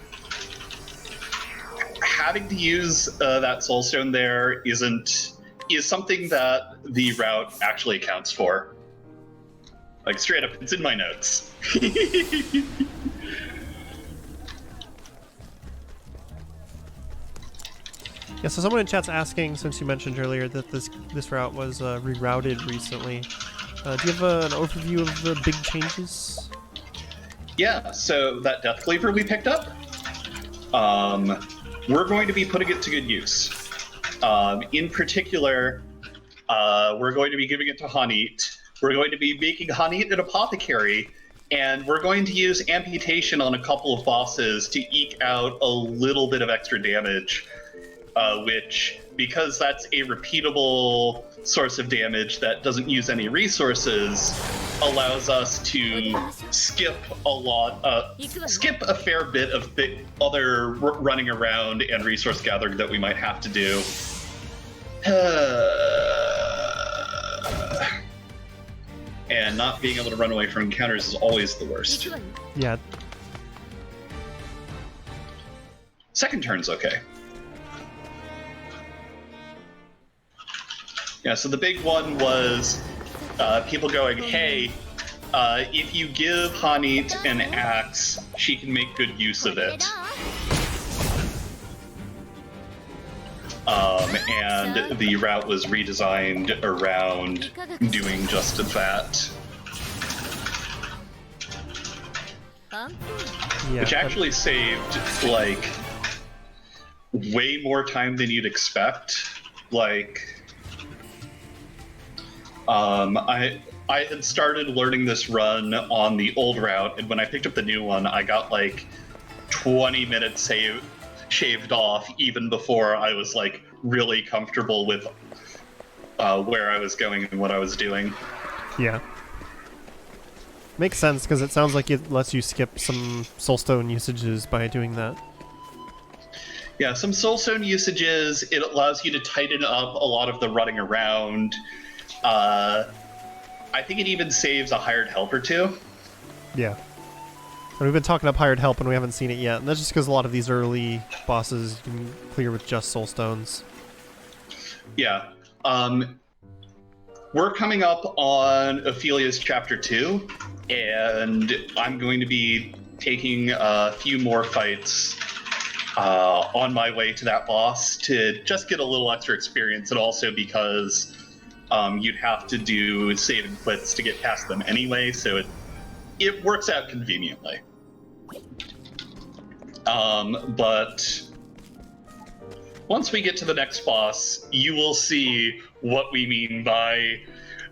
having to use that soul stone there isn't is something that the route actually accounts for. Like, straight up, it's in my notes. Yeah, so someone in chat's asking, since you mentioned earlier that this route was rerouted recently. Do you have an overview of the big changes? Yeah, so that Death Cleaver we picked up, we're going to be putting it to good use. In particular, we're going to be giving it to Hanit. We're going to be making Hanit an apothecary, and we're going to use amputation on a couple of bosses to eke out a little bit of extra damage, which, because that's a repeatable source of damage that doesn't use any resources, allows us to skip a fair bit of the other running around and resource gathering that we might have to do. And not being able to run away from encounters is always the worst. Yeah. Second turn's okay. Yeah, so the big one was people going, hey, if you give Hanit an axe, she can make good use of it. And the route was redesigned around doing just that. Yeah, which actually saved, like, way more time than you'd expect. Like, I had started learning this run on the old route, and when I picked up the new one, I got like 20 minutes shaved off even before I was like really comfortable with where I was going and what I was doing. Yeah. Makes sense, because it sounds like it lets you skip some soulstone usages by doing that. Yeah, some soulstone usages, it allows you to tighten up a lot of the running around. I think it even saves a hired help or two. Yeah. And we've been talking up hired help and we haven't seen it yet, and that's just because a lot of these early bosses you can clear with just soulstones. Yeah. We're coming up on Ophelia's Chapter 2, and I'm going to be taking a few more fights on my way to that boss to just get a little extra experience, and also because you'd have to do save and quits to get past them anyway, so it works out conveniently. But once we get to the next boss, you will see what we mean by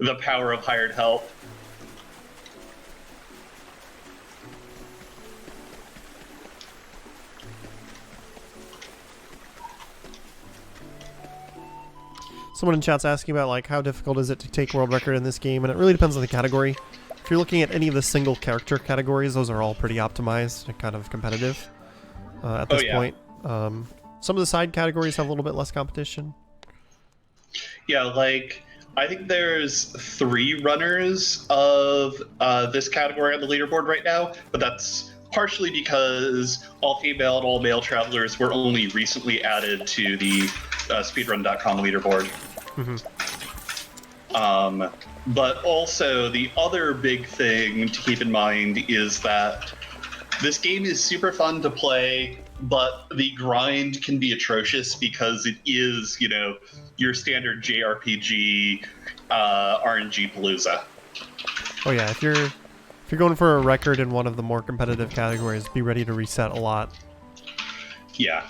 the power of hired help. Someone in chat's asking about like how difficult is it to take world record in this game, and it really depends on the category. If you're looking at any of the single character categories, those are all pretty optimized and kind of competitive at this point. Some of the side categories have a little bit less competition. Yeah, like, I think there's 3 runners of this category on the leaderboard right now, but that's partially because all female and all male travelers were only recently added to the speedrun.com leaderboard. But also, the other big thing to keep in mind is that this game is super fun to play, but the grind can be atrocious because it is, you know, your standard JRPG RNG palooza. Oh yeah, if you're going for a record in one of the more competitive categories, be ready to reset a lot. Yeah.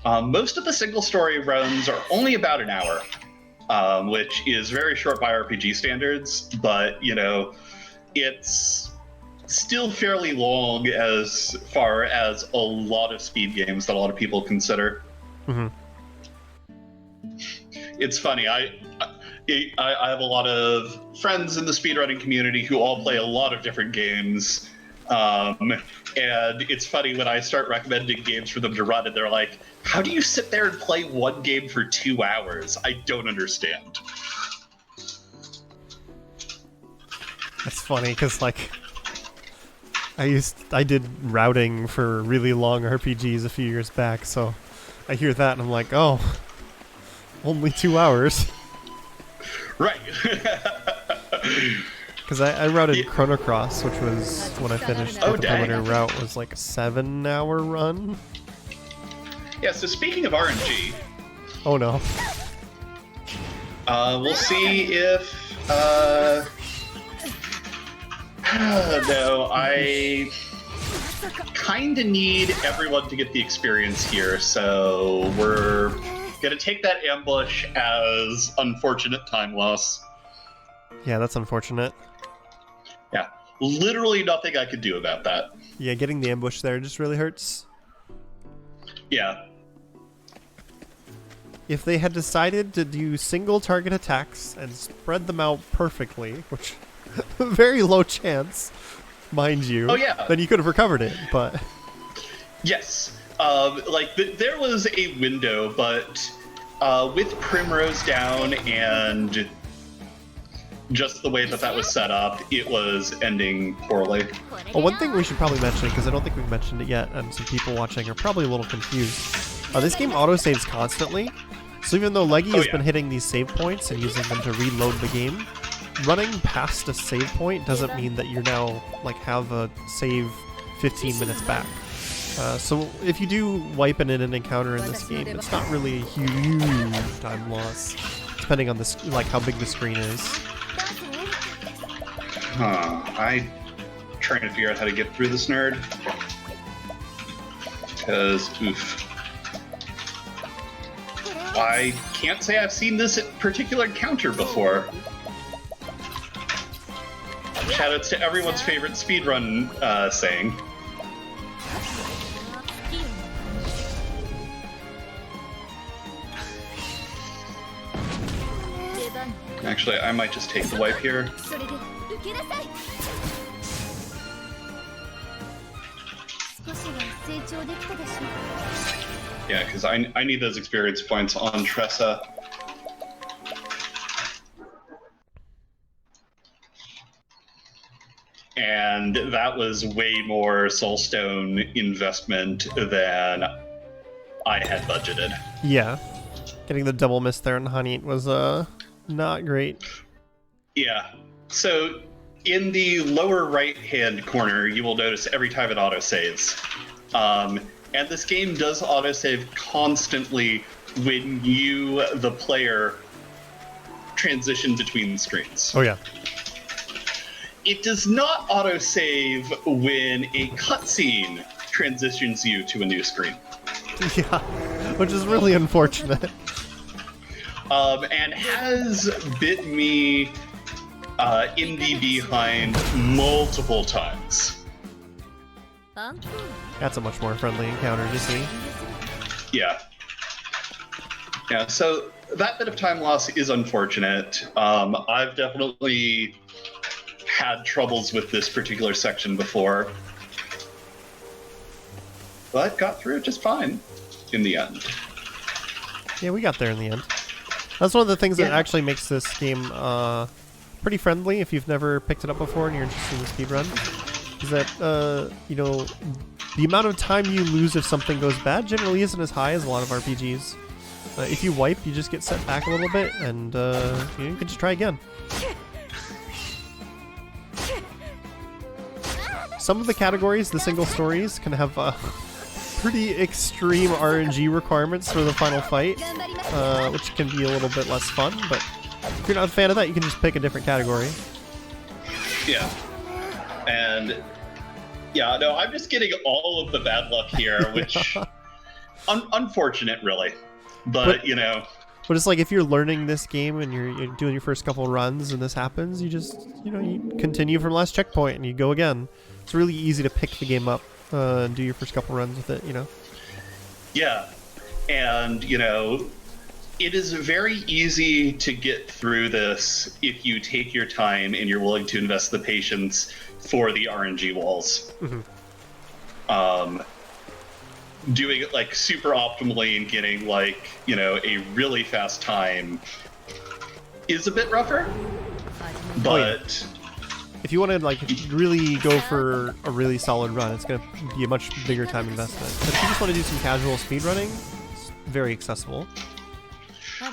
Most of the single story runs are only about an hour, which is very short by RPG standards, but, you know, it's still fairly long as far as a lot of speed games that a lot of people consider. It's funny, I have a lot of friends in the speedrunning community who all play a lot of different games, and it's funny when I start recommending games for them to run and they're like, how do you sit there and play one game for 2 hours? I don't understand. That's funny, because like I did routing for really long RPGs a few years back, so I hear that and I'm like, oh, only 2 hours. Right. Because I routed Chrono Cross, which was when I finished Oh, the preliminary route, was like a 7-hour run. Yeah, so speaking of RNG... Oh no. We'll see if... no, I kind of need everyone to get the experience here, so we're gonna take that ambush as unfortunate time loss. Yeah, that's unfortunate. Yeah, literally nothing I could do about that. Yeah, getting the ambush there just really hurts. Yeah. If they had decided to do single target attacks and spread them out perfectly, which very low chance, mind you, Oh, yeah. then you could have recovered it, but... Yes. There was a window, but with Primrose down and just the way that that was set up, it was ending poorly. Well, one thing we should probably mention, because I don't think we've mentioned it yet, and some people watching are probably a little confused. This game autosaves constantly, so even though Leggy has been hitting these save points and using them to reload the game, running past a save point doesn't mean that you're now, like, have a save 15 minutes back. So if you do wipe in an encounter in this game, it's not really a huge time loss, depending on the like how big the screen is. I'm trying to figure out how to get through this nerd. Because, oof. I can't say I've seen this particular encounter before. Shoutouts to everyone's favorite speedrun saying. Actually, I might just take the wipe here. Yeah, because I need those experience points on Tressa. And that was way more Soulstone investment than I had budgeted. Yeah. Getting the double miss there in Honey was not great. Yeah. So in the lower right-hand corner, you will notice every time it autosaves. And this game does autosave constantly when you, the player, transition between screens. Oh yeah. It does not autosave when a cutscene transitions you to a new screen. Yeah, which is really unfortunate. And has bit me in the behind multiple times. That's a much more friendly encounter to see. Yeah. Yeah, so that bit of time loss is unfortunate. I've definitely had troubles with this particular section before, but got through it just fine in the end. Yeah, we got there in the end. That's one of the things that actually makes this game pretty friendly if you've never picked it up before and you're interested in the speedrun. Is that, you know, the amount of time you lose if something goes bad generally isn't as high as a lot of RPGs. If you wipe, you just get set back a little bit and you can just try again. Some of the categories, the single stories, can have pretty extreme RNG requirements for the final fight, which can be a little bit less fun, but if you're not a fan of that, you can just pick a different category. Yeah. And, yeah, no, I'm just getting all of the bad luck here, which, unfortunate, really. But, you know... But it's like if you're learning this game and you're doing your first couple runs and this happens, you just, you know, you continue from last checkpoint and you go again. It's really easy to pick the game up and do your first couple runs with it, you know? Yeah. And, you know, it is very easy to get through this if you take your time and you're willing to invest the patience for the RNG walls. Mm-hmm. Doing it like super optimally and getting like, you know, a really fast time is a bit rougher. But if you want to like really go for a really solid run, it's going to be a much bigger time investment. But if you just want to do some casual speedrunning, it's very accessible.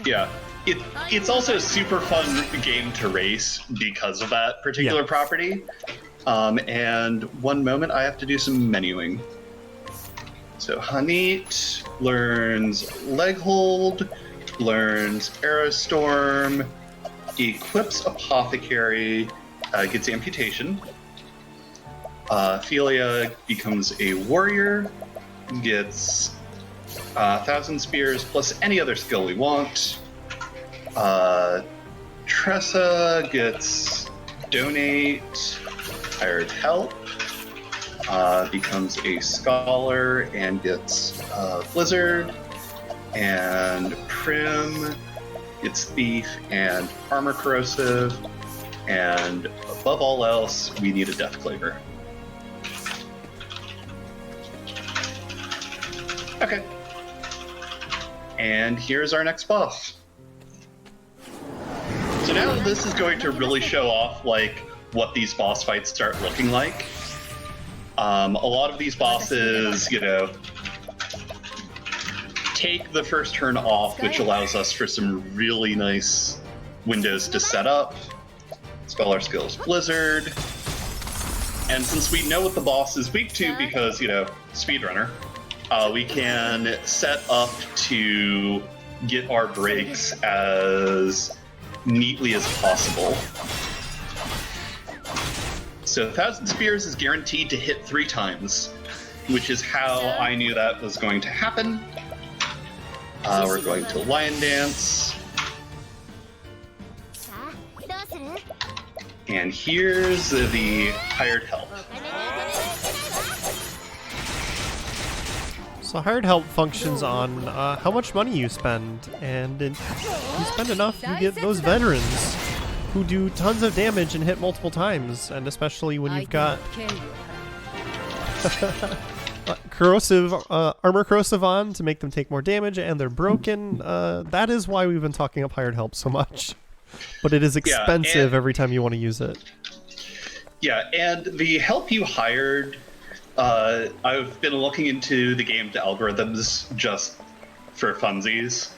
Yeah. It's also a super fun game to race because of that particular property. And one moment, I have to do some menuing. So Hanit learns Leg Hold, learns Aerostorm, equips Apothecary, gets Amputation. Ophelia becomes a Warrior, gets 1,000 Spears plus any other skill we want. Tressa gets Donate, Hired Help, becomes a Scholar and gets Blizzard, and Prim gets Thief and Armor Corrosive, and above all else, we need a Death Claver. Okay. And here's our next boss. So now this is going to really show off like what these boss fights start looking like. A lot of these bosses, you know, take the first turn off, which allows us for some really nice windows to set up. Scholar skills Blizzard. And since we know what the boss is weak to because, you know, speedrunner, we can set up to get our breaks as neatly as possible. So 1,000 Spears is guaranteed to hit 3 times, which is how I knew that was going to happen. We're going to Lion Dance. And here's the Hired Help. So hired help functions on how much money you spend, and you spend enough, you get those veterans who do tons of damage and hit multiple times, and especially when you've got corrosive armor corrosive on to make them take more damage, and they're broken. That is why we've been talking up hired help so much, but it is expensive every time you want to use it. Yeah, and the help you hired. I've been looking into the game's algorithms just for funsies.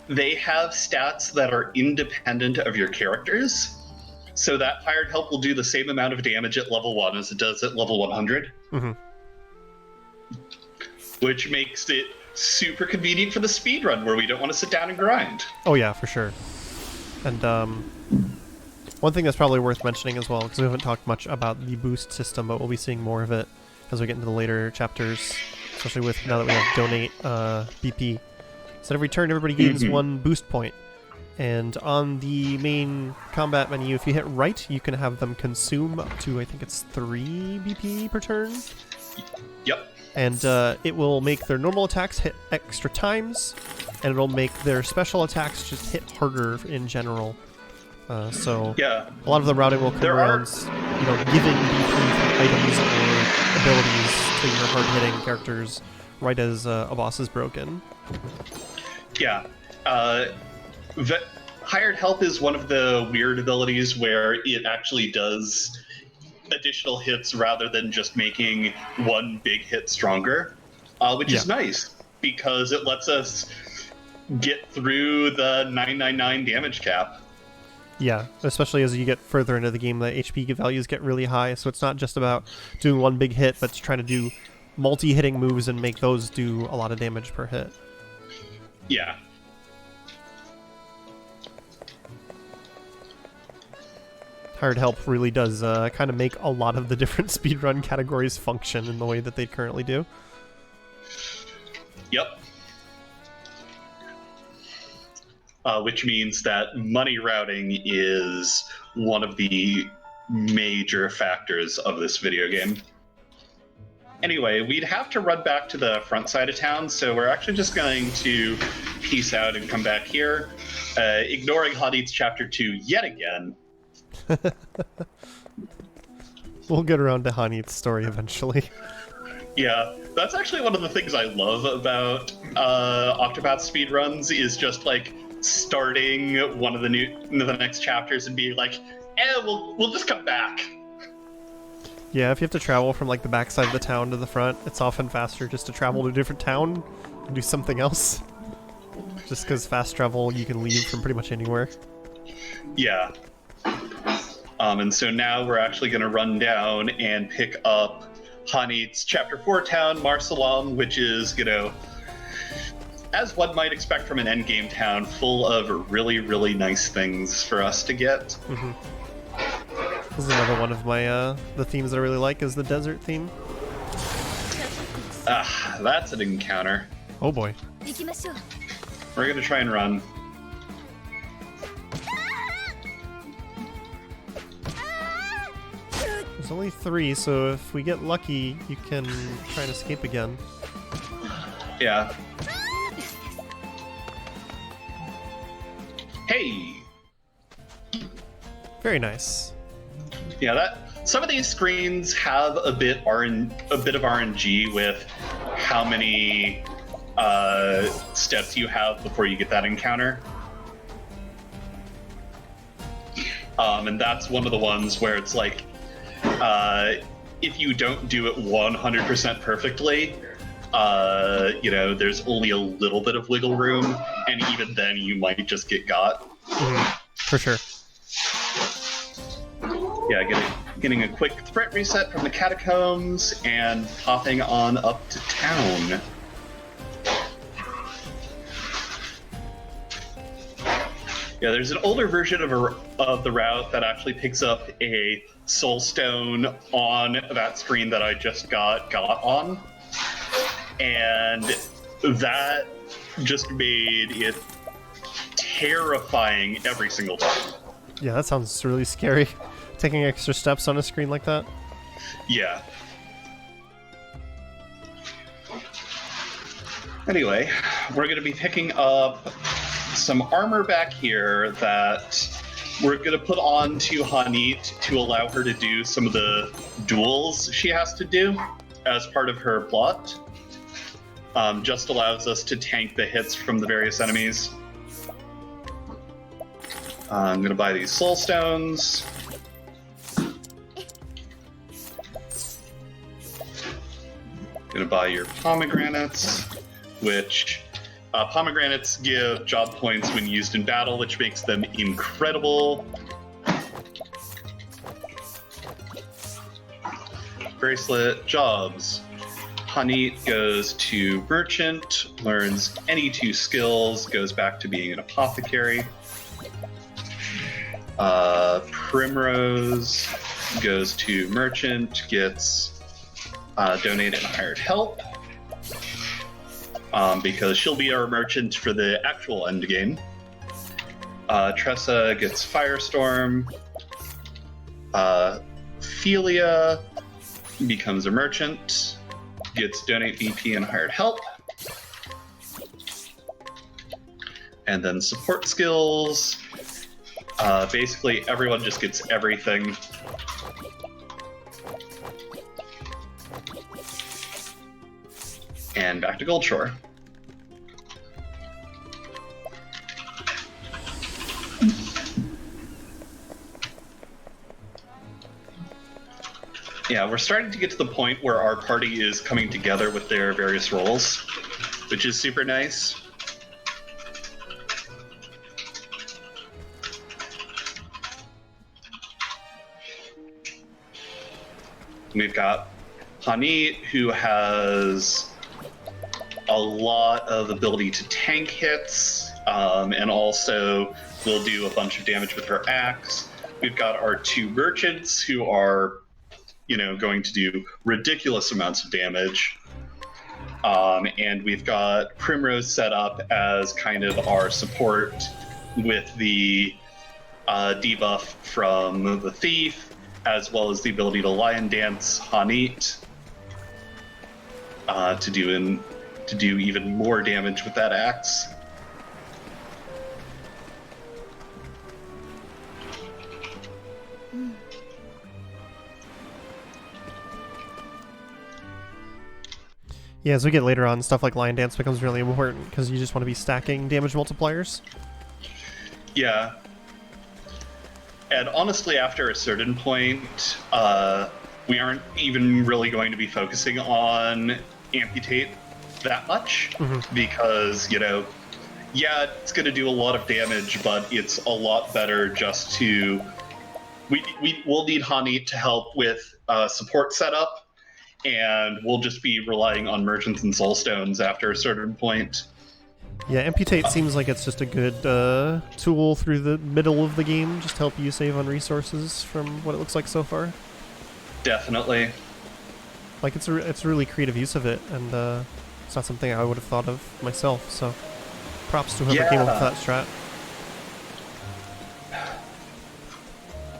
They have stats that are independent of your characters, so that hired help will do the same amount of damage at level 1 as it does at level 100. Mm-hmm. Which makes it super convenient for the speedrun where we don't want to sit down and grind. Oh yeah, for sure. And one thing that's probably worth mentioning as well, because we haven't talked much about the boost system, but we'll be seeing more of it as we get into the later chapters, especially with now that we have Donate BP. So every turn, everybody gains 1 boost point. And on the main combat menu, if you hit right, you can have them consume up to, I think it's 3 BP per turn. Yep. And it will make their normal attacks hit extra times, and it'll make their special attacks just hit harder in general. So yeah, a lot of the routing will come around, you know, giving BP items or abilities to your hard-hitting characters right as a boss is broken. Yeah. Hired Help is one of the weird abilities where it actually does additional hits rather than just making one big hit stronger, which is nice because it lets us get through the 999 damage cap. Yeah, especially as you get further into the game, the HP values get really high, so it's not just about doing one big hit, but trying to do multi-hitting moves and make those do a lot of damage per hit. Yeah. Hired Help really does kind of make a lot of the different speedrun categories function in the way that they currently do. Yep. Which means that money routing is one of the major factors of this video game. Anyway, we'd have to run back to the front side of town, so we're actually just going to peace out and come back here, ignoring Hanit's Chapter 2 yet again. We'll get around to Hanit's story eventually. Yeah, that's actually one of the things I love about Octopath speedruns is just like starting one of the next chapters and being like, we'll just come back. Yeah, if you have to travel from like the backside of the town to the front, it's often faster just to travel to a different town and do something else. Just because fast travel, you can leave from pretty much anywhere. Yeah. And so now we're actually going to run down and pick up Hanit's Chapter 4 town, Marsalam, which is, as one might expect from an endgame town, full of really, really nice things for us to get. Mm-hmm. This is another one of my the themes that I really like is the desert theme. That's an encounter. Oh boy. We're gonna try and run. There's only 3, so if we get lucky, you can try and escape again. Yeah. Hey! Very nice. Yeah, some of these screens have a bit of RNG with how many steps you have before you get that encounter. And that's one of the ones where it's like, if you don't do it 100% perfectly, there's only a little bit of wiggle room, and even then you might just get got. For sure. Yeah, getting a quick threat reset from the catacombs and popping on up to town. Yeah, there's an older version of the route that actually picks up a soul stone on that screen that I just got on. And that just made it terrifying every single time. Yeah, that sounds really scary. Taking extra steps on a screen like that. Yeah. Anyway, we're going to be picking up some armor back here that we're going to put on to Hanit to allow her to do some of the duels she has to do as part of her plot. Just allows us to tank the hits from the various enemies. I'm going to buy these soul stones. Going to buy your pomegranates, which pomegranates give job points when used in battle, which makes them incredible. Bracelet, jobs. Hanit goes to merchant, learns any 2 skills, goes back to being an apothecary. Primrose goes to merchant, gets donated and hired help, because she'll be our merchant for the actual end game. Tressa gets Firestorm. Philia becomes a merchant, gets donate BP and hired help. And then support skills. Basically, everyone just gets everything. And back to Goldshore. Yeah, we're starting to get to the point where our party is coming together with their various roles, which is super nice. We've got Hanit, who has a lot of ability to tank hits, and also will do a bunch of damage with her axe. We've got our 2 merchants, who are, going to do ridiculous amounts of damage. And we've got Primrose set up as kind of our support with the debuff from the Thief, as well as the ability to Lion Dance Hanit to do even more damage with that axe. Yeah, as we get later on, stuff like Lion Dance becomes really important because you just want to be stacking damage multipliers. Yeah. And honestly, after a certain point, we aren't even really going to be focusing on Amputate that much, because, yeah, it's going to do a lot of damage, but it's a lot better just to... We'll need Hani to help with support setup, and we'll just be relying on merchants and soulstones after a certain point. Yeah, Amputate seems like it's just a good tool through the middle of the game, just to help you save on resources from what it looks like so far. Definitely. Like, it's a really creative use of it, and it's not something I would have thought of myself, so props to whoever came up with that strat.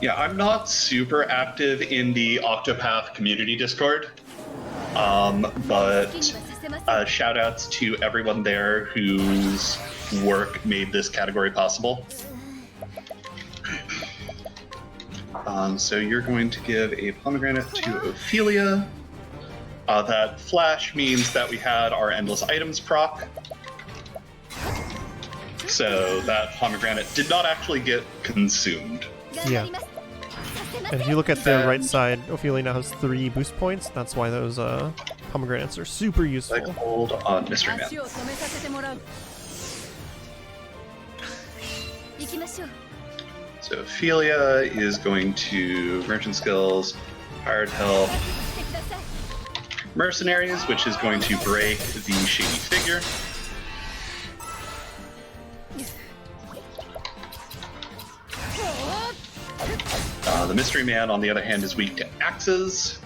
Yeah, I'm not super active in the Octopath community Discord, but shoutouts to everyone there whose work made this category possible. So you're going to give a pomegranate to Ophelia. That flash means that we had our endless items proc. So that pomegranate did not actually get consumed. Yeah. And if you look at the right side, Ophelia now has 3 boost points. That's why those pomegranates are super useful. Like hold on, Mystery Man. So Ophelia is going to Merchant Skills, Hired Help, Mercenaries, which is going to break the Shady Figure. The Mystery Man, on the other hand, is weak to axes.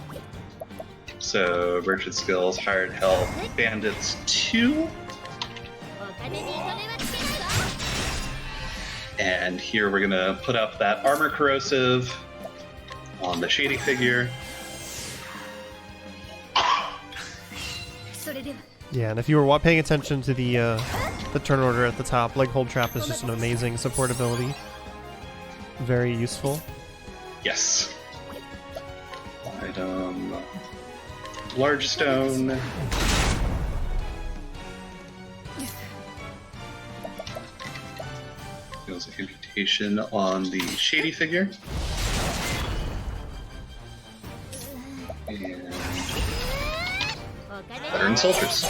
So, Merchant Skills, Hired Help, Bandits 2. And here we're going to put up that Armor Corrosive on the Shady Figure. Yeah, and if you were paying attention to the turn order at the top, Leg Hold Trap is just an amazing support ability. Very useful. Yes. Item. Large Stone. Feels like amputation on the Shady Figure. And Veteran Soldiers.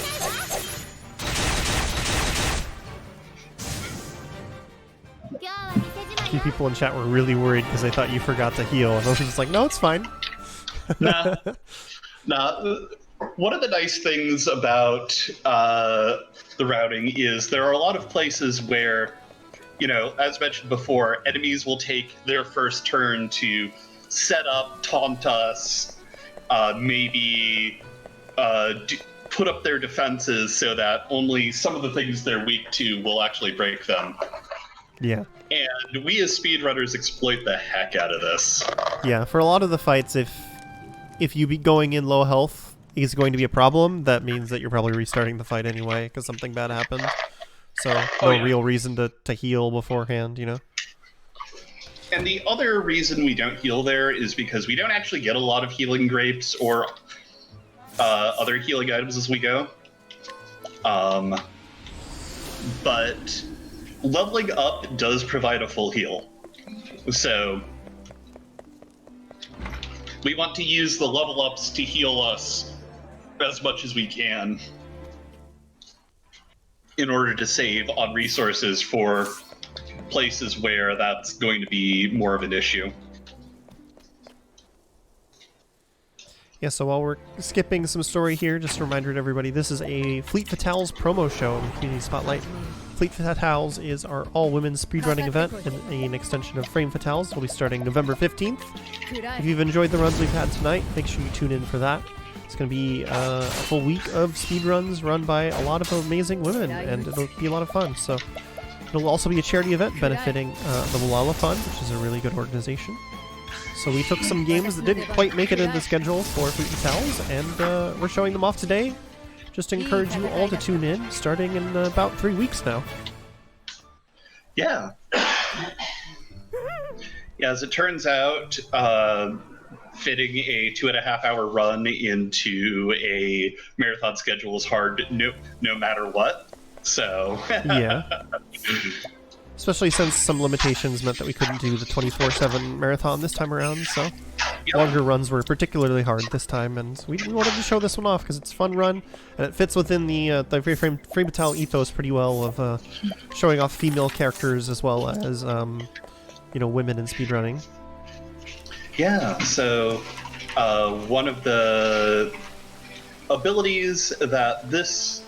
A few people in chat were really worried because they thought you forgot to heal, and I was just like, no, it's fine. Nah. One of the nice things about the routing is there are a lot of places where, you know, as mentioned before, enemies will take their first turn to set up, taunt us, maybe put up their defenses so that only some of the things they're weak to will actually break them. Yeah. And we as speedrunners exploit the heck out of this. Yeah, for a lot of the fights, if you be going in low health is going to be a problem, that means that you're probably restarting the fight anyway because something bad happened. So no real reason to heal beforehand, you know? And the other reason we don't heal there is because we don't actually get a lot of healing grapes or other healing items as we go. But leveling up does provide a full heal. So we want to use the level ups to heal us as much as we can in order to save on resources for places where that's going to be more of an issue. Yeah, so while we're skipping some story here, just a reminder to everybody, this is a Fleet Fatales promo show in the Community Spotlight. Fleet Fatales is our all-women's speedrunning event and an extension of Frame Fatales. It'll be starting November 15th. If you've enjoyed the runs we've had tonight, make sure you tune in for that. It's going to be a full week of speedruns run by a lot of amazing women, and it'll be a lot of fun. So it'll also be a charity event benefiting the Malala Fund, which is a really good organization. So we took some games that didn't quite make it into the schedule for Fleet Fatales, and we're showing them off today. Just to encourage you all to tune in, starting in about 3 weeks now. Yeah. Yeah, as it turns out, fitting a 2.5-hour run into a marathon schedule is hard no matter what. So yeah. Especially since some limitations meant that we couldn't do the 24/7 marathon this time around, so longer runs were particularly hard this time, and we wanted to show this one off because it's a fun run, and it fits within the Frame Fatale ethos pretty well of showing off female characters as well as women in speedrunning. Yeah, so one of the abilities that this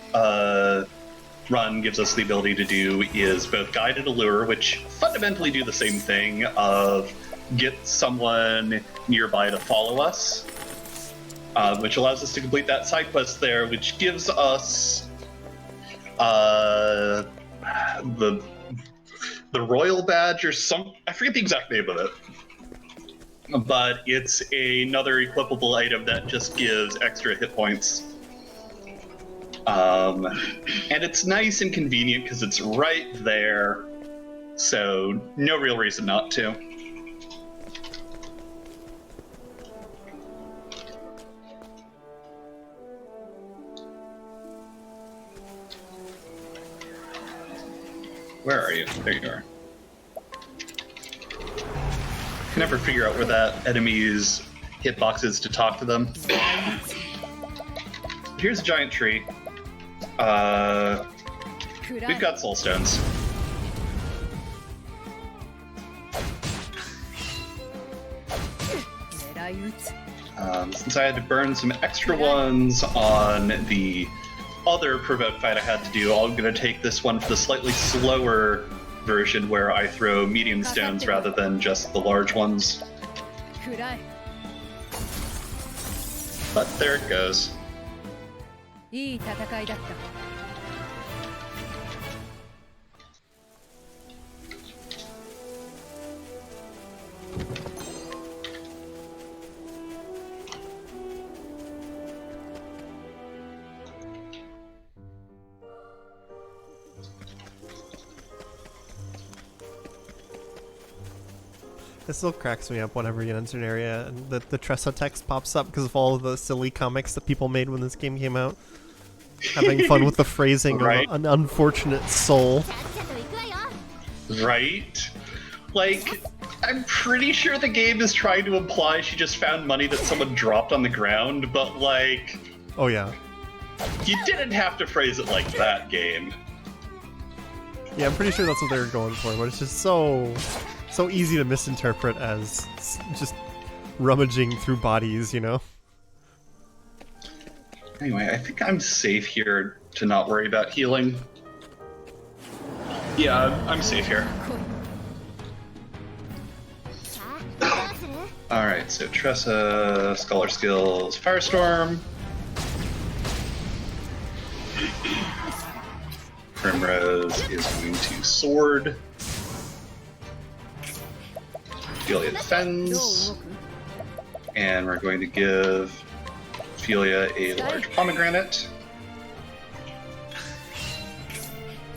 run gives us the ability to do is both guided allure, which fundamentally do the same thing of get someone nearby to follow us, which allows us to complete that side quest there, which gives us the royal badge or I forget the exact name of it, but it's another equipable item that just gives extra hit points. And it's nice and convenient because it's right there, so no real reason not to. Where are you? There you are. I can never figure out where that enemy's hitbox is to talk to them. Here's a giant tree. We've got soul stones. Since I had to burn some extra ones on the other provoke fight I had to do, I'm going to take this one for the slightly slower version where I throw medium stones rather than just the large ones. But there it goes. It still cracks me up whenever you enter an area and the Tressa text pops up because of all of the silly comics that people made when this game came out. Having fun with the phrasing right. of an unfortunate soul. Right? Like, I'm pretty sure the game is trying to imply she just found money that someone dropped on the ground, but like... Oh yeah. You didn't have to phrase it like that, game. Yeah, I'm pretty sure that's what they were going for, but it's just so easy to misinterpret as just rummaging through bodies, you know? Anyway, I think I'm safe here to not worry about healing. Yeah, I'm safe here. Alright, so Tressa, Scholar Skills, Firestorm. Primrose is going to Sword. Ophelia defends. And we're going to give Ophelia a large pomegranate.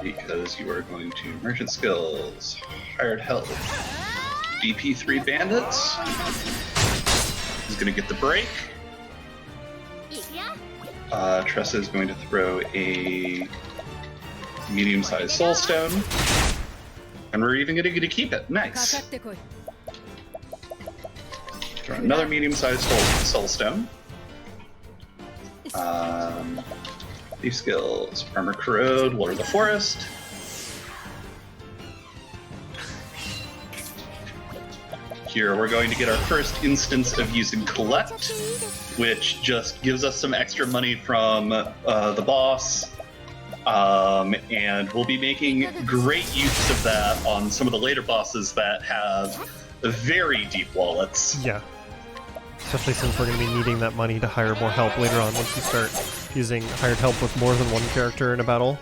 Because you are going to Merchant Skills, Hired Help, BP3 Bandits. Is going to get the break. Tressa is going to throw a medium-sized Soul Stone. And we're even going to get to keep it. Nice. Throw another medium-sized Soul Stone. These skills, Armor Corrode, Water the Forest. Here we're going to get our first instance of using Collect, which just gives us some extra money from the boss, and we'll be making great use of that on some of the later bosses that have very deep wallets. Yeah. Especially since we're going to be needing that money to hire more help later on once you start using hired help with more than one character in a battle.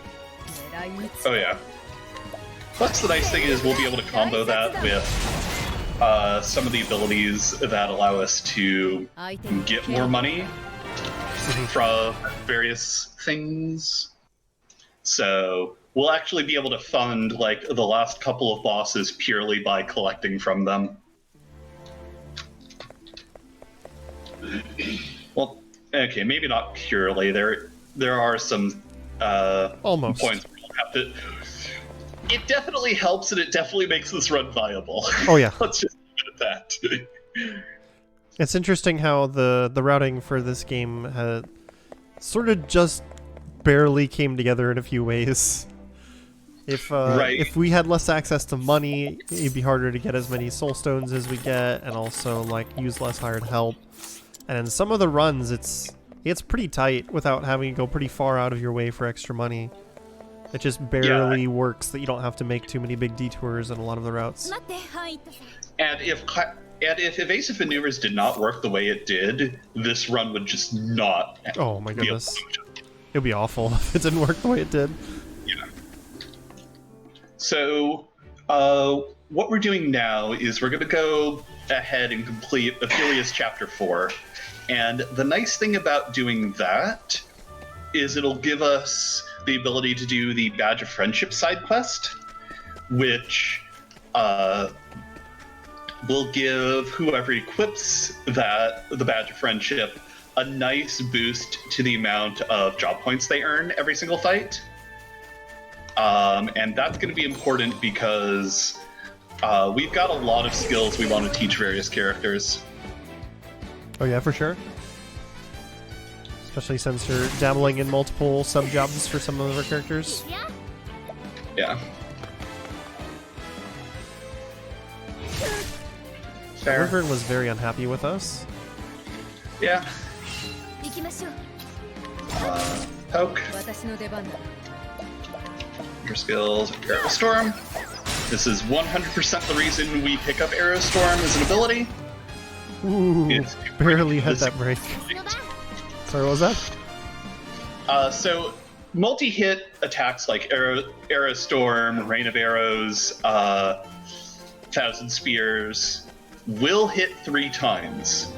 Oh yeah. Plus the nice thing is we'll be able to combo that with some of the abilities that allow us to get more money from various things. So we'll actually be able to fund like the last couple of bosses purely by collecting from them. Well, okay, maybe not purely. There are some almost points where It definitely helps, and it definitely makes this run viable. Oh yeah. Let's just leave it at that. It's interesting how the routing for this game sort of just barely came together in a few ways. If we had less access to money, it'd be harder to get as many soul stones as we get, and also like use less hired help. And in some of the runs, it's pretty tight without having to go pretty far out of your way for extra money. It just barely works that you don't have to make too many big detours in a lot of the routes. And if evasive maneuvers did not work the way it did, this run would just not. Oh my goodness, it'd be awful if it didn't work the way it did. Yeah. So, what we're doing now is we're going to go ahead and complete Ophelia's Chapter 4. And the nice thing about doing that is it'll give us the ability to do the Badge of Friendship side quest, which will give whoever equips the Badge of Friendship a nice boost to the amount of job points they earn every single fight. And that's going to be important because we've got a lot of skills we want to teach various characters. Oh yeah, for sure. Especially since you're dabbling in multiple sub-jobs for some of our characters. Yeah. Wyvern was very unhappy with us. Yeah. Poke. Your skills, Arrow Storm. This is 100% the reason we pick up Arrow Storm as an ability. Ooh, barely had that break. Sorry, what was that? So multi-hit attacks like Arrow Storm, Rain of Arrows, Thousand Spears will hit 3 times.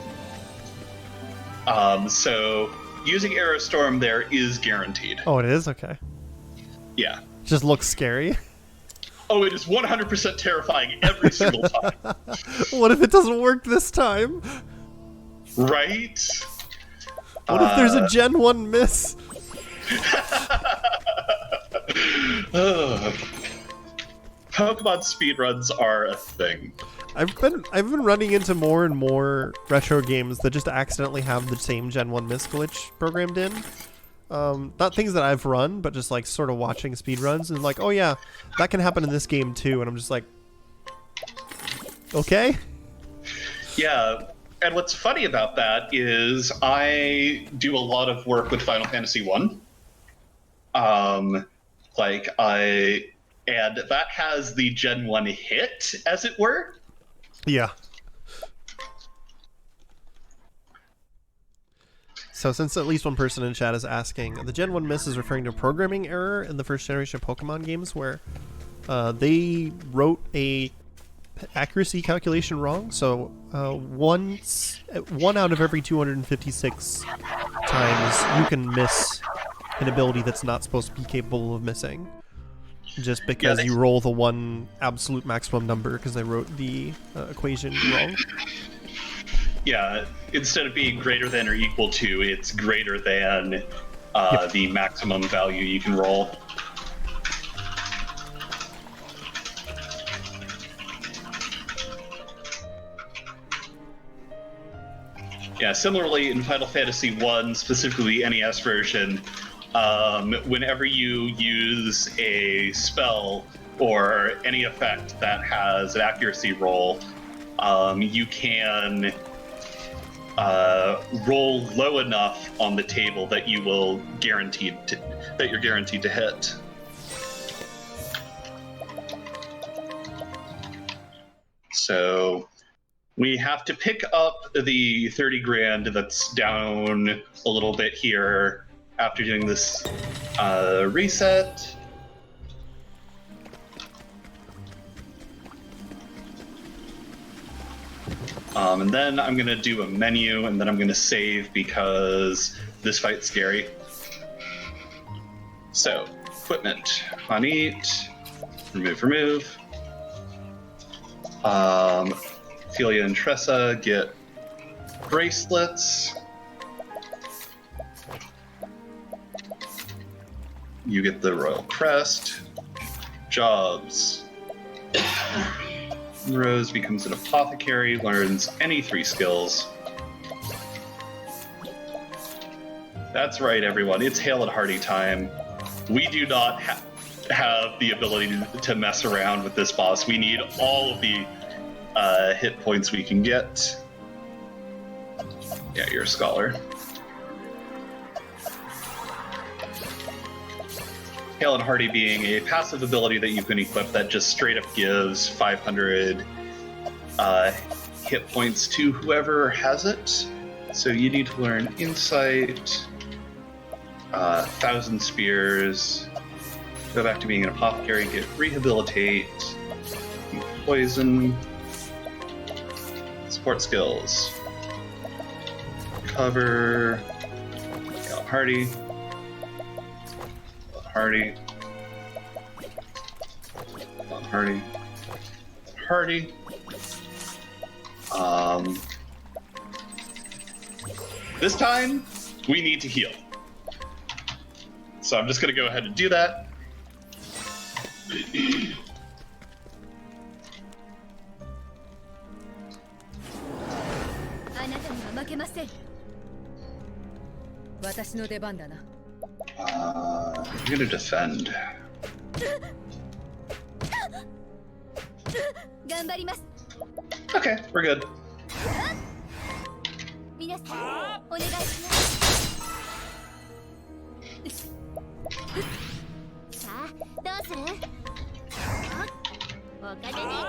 So using Arrow Storm there is guaranteed. Oh, it is? Okay. Yeah. Just looks scary. Oh, it is 100% terrifying every single time. What if it doesn't work this time? Right? What if there's a Gen 1 miss? Pokemon speedruns are a thing. I've been running into more and more retro games that just accidentally have the same Gen 1 miss glitch programmed in. Not things that I've run, but just like sort of watching speedruns and like, oh yeah, that can happen in this game too, and I'm just like, okay. Yeah, and what's funny about that is I do a lot of work with Final Fantasy 1. And that has the Gen 1 hit, as it were. Yeah. So since at least one person in chat is asking, the Gen 1 miss is referring to a programming error in the first generation Pokemon games where they wrote a accuracy calculation wrong. So one out of every 256 times you can miss an ability that's not supposed to be capable of missing. Just because you roll the one absolute maximum number because they wrote the equation wrong. Yeah, instead of being greater than or equal to, it's greater than the maximum value you can roll. Yeah, similarly in Final Fantasy 1, specifically the NES version, whenever you use a spell or any effect that has an accuracy roll, you can roll low enough on the table that you're guaranteed to hit. So we have to pick up the 30 grand that's down a little bit here after doing this reset. And then I'm going to do a menu, and then I'm going to save because this fight's scary. So, equipment, on eat, remove. Ophelia and Tressa get bracelets. You get the Royal Crest. Jobs. Rose becomes an apothecary, learns any 3 skills. That's right, everyone. It's Hale and Hardy time. We do not have the ability to mess around with this boss. We need all of the hit points we can get. Yeah, you're a scholar. Hale and Hardy being a passive ability that you can equip that just straight up gives 500 hit points to whoever has it. So you need to learn Insight, 1,000 Spears, go back to being an apothecary, get Rehabilitate, Poison, Support Skills, Cover, Hale and Hardy. Hardy. Hardy. Hardy. This time, we need to heal. So I'm just going to go ahead and do that. I'm going to defend. Okay, we're good.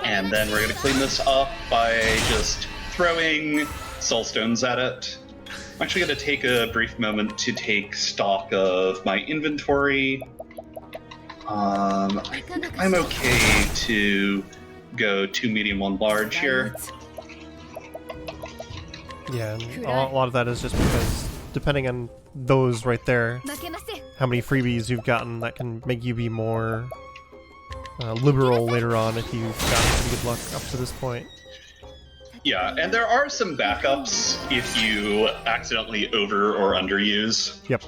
And then we're going to clean this up by just throwing soul stones at it. I'm actually going to take a brief moment to take stock of my inventory. I think I'm okay to go 2 medium, 1 large here. Yeah, and a lot of that is just because, depending on those right there, how many freebies you've gotten, that can make you be more liberal later on if you've gotten some good luck up to this point. Yeah, and there are some backups if you accidentally over or underuse. Yep.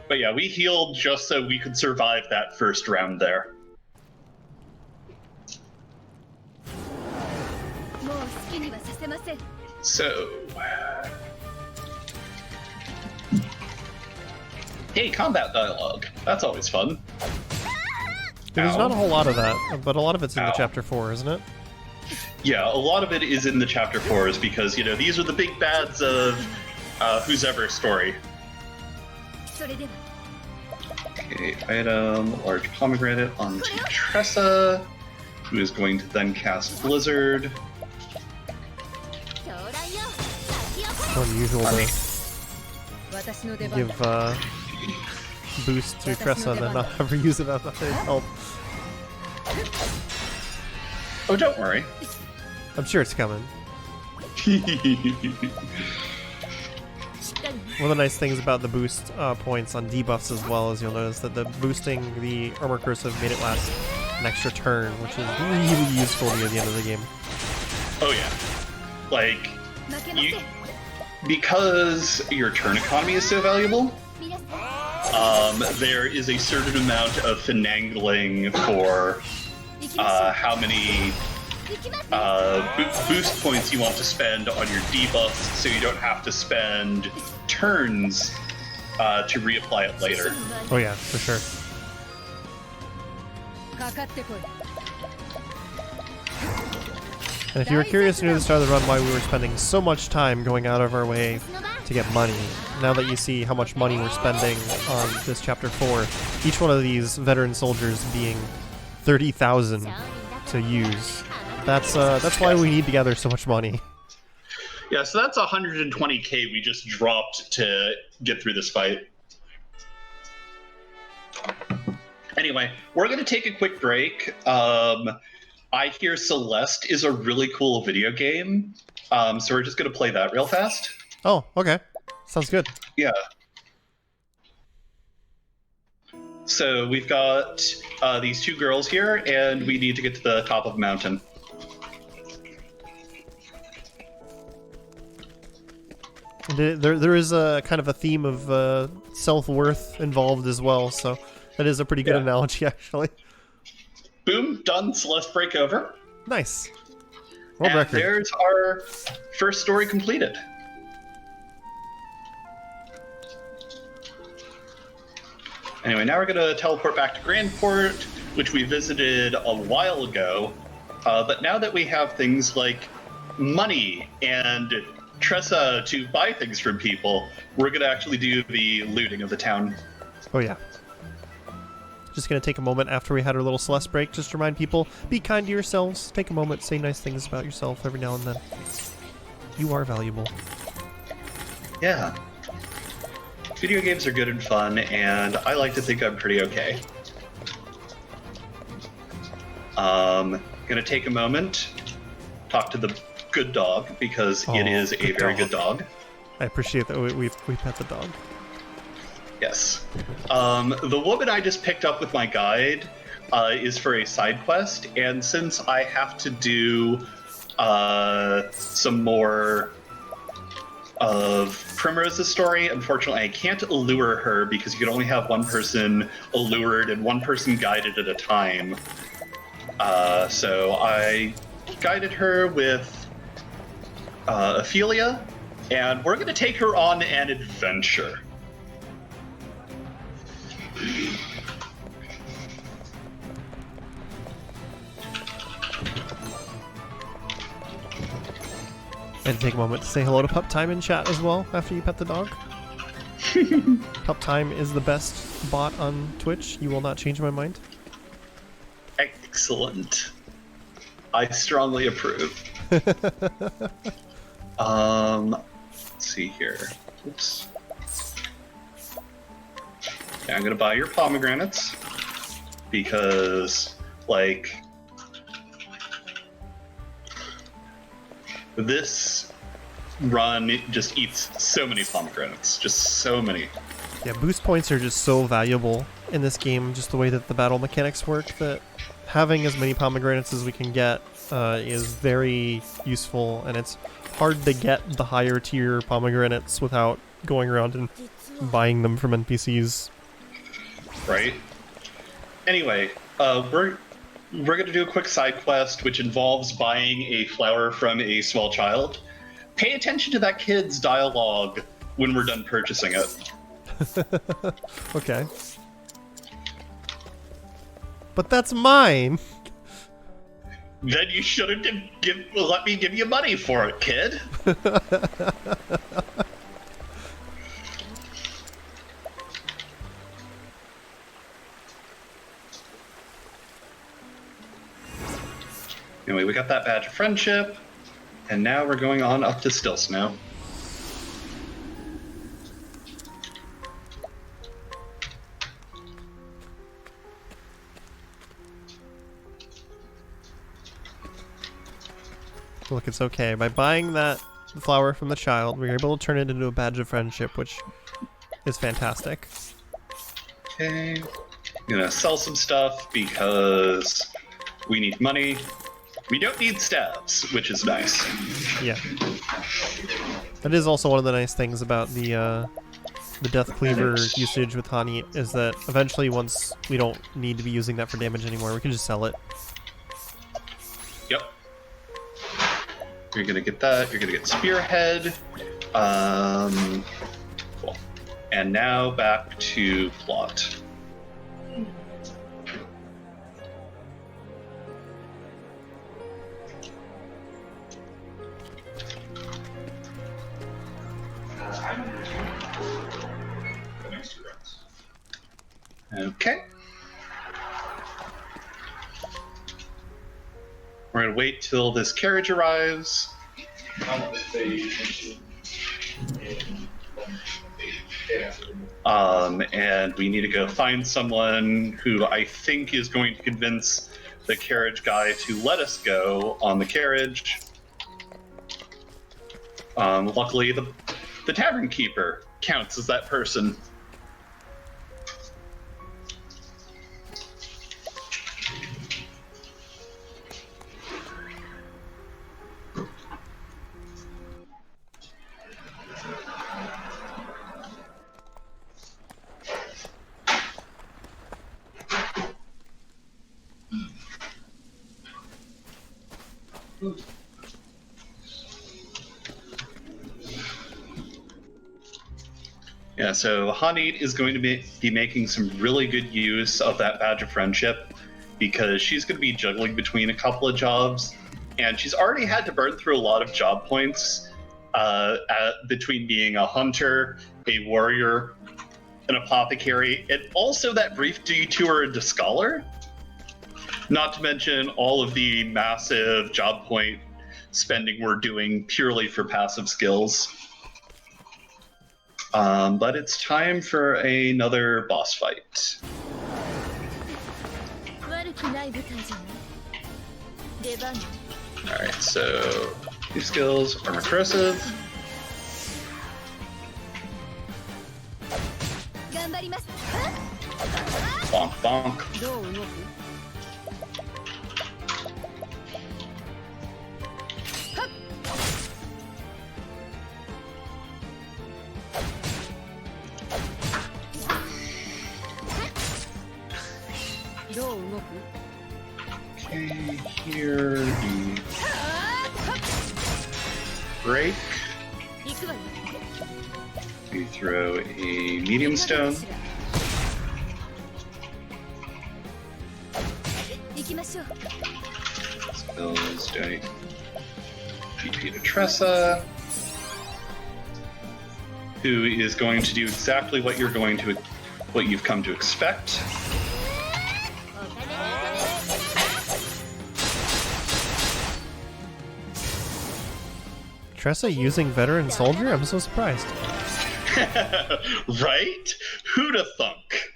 But yeah, we healed just so we could survive that first round there. So... Hey, combat dialogue. That's always fun. There's not a whole lot of that, but a lot of it's in the Chapter 4, isn't it? Yeah, a lot of it is in the Chapter 4s because, you know, these are the big bads of whose ever story. Okay, item, large pomegranate onto Tressa, who is going to then cast Blizzard. Unusual to give boost to Tressa and then not ever use it as a third help. Oh, don't worry. I'm sure it's coming. One of the nice things about the boost points on debuffs as well is you'll notice that the boosting the armor cursive made it last an extra turn, which is really useful near the end of the game. Oh yeah. Like, because your turn economy is so valuable, there is a certain amount of finagling for how many boost points you want to spend on your debuffs so you don't have to spend turns to reapply it later. Oh yeah, for sure. And if you were curious near the start of the run why we were spending so much time going out of our way to get money, now that you see how much money we're spending on this Chapter 4, each one of these veteran soldiers being 30,000 to use, that's why we need to gather so much money. Yeah, so that's 120k we just dropped to get through this fight. Anyway, we're going to take a quick break. I hear Celeste is a really cool video game, so we're just going to play that real fast. Oh, okay. Sounds good. Yeah. So we've got these 2 girls here, and we need to get to the top of a mountain. There is a kind of a theme of self-worth involved as well, so That is a pretty good analogy, actually. Boom, done. Celeste break over. Nice. World and record. There's our first story completed. Anyway, now we're going to teleport back to Grandport, which we visited a while ago. But now that we have things like money and Tressa to buy things from people, we're going to actually do the looting of the town. Oh, yeah. Just going to take a moment after we had our little Celeste break just to remind people, be kind to yourselves. Take a moment, say nice things about yourself every now and then. You are valuable. Yeah. Video games are good and fun, and I like to think I'm pretty okay. Gonna take a moment, talk to the good dog, because it is a very good dog. I appreciate that we pet the dog. Yes. The woman I just picked up with my guide is for a side quest, and since I have to do some more of Primrose's story, unfortunately I can't allure her because you can only have one person allured and one person guided at a time. So I guided her with Ophelia, and we're going to take her on an adventure. And take a moment to say hello to Pup Time in chat as well after you pet the dog. Pup Time is the best bot on Twitch. You will not change my mind. Excellent. I strongly approve. Let's see here. Oops. Okay, I'm gonna buy your pomegranates because, like, this run just eats so many pomegranates, just so many. Yeah, boost points are just so valuable in this game, just the way that the battle mechanics work, that having as many pomegranates as we can get is very useful, and it's hard to get the higher tier pomegranates without going around and buying them from NPCs. Right? Anyway, we're going to do a quick side quest which involves buying a flower from a small child. Pay attention to that kid's dialogue when we're done purchasing it. Okay. But that's mine! Then you shouldn't have let me give you money for it, kid. Anyway, we got that badge of friendship, and now we're going on up to Still Snow. Look, it's okay. By buying that flower from the child, we were able to turn it into a badge of friendship, which is fantastic. Okay. I'm gonna sell some stuff because we need money. We don't need stabs, which is nice. Yeah. That is also one of the nice things about the Death Cleaver usage with Hani, is that eventually once we don't need to be using that for damage anymore, we can just sell it. Yep. You're gonna get that. You're gonna get Spearhead. Cool. And now back to plot. Okay. We're gonna wait till this carriage arrives. And we need to go find someone who I think is going to convince the carriage guy to let us go on the carriage. Luckily, the tavern keeper counts as that person. Yeah, so Hanit is going to be making some really good use of that badge of friendship because she's going to be juggling between a couple of jobs, and she's already had to burn through a lot of job points between being a hunter, a warrior, an apothecary, and also that brief detour into scholar. Not to mention all of the massive job point spending we're doing purely for passive skills. But it's time for another boss fight. Alright, so 2 skills, armor corrosive. Bonk bonk. Okay, here the break. We throw a medium stone. Spells donate GP to Tressa, who is going to do exactly what you've come to expect. Tressa using veteran soldier? I'm so surprised. Right? Who'da thunk?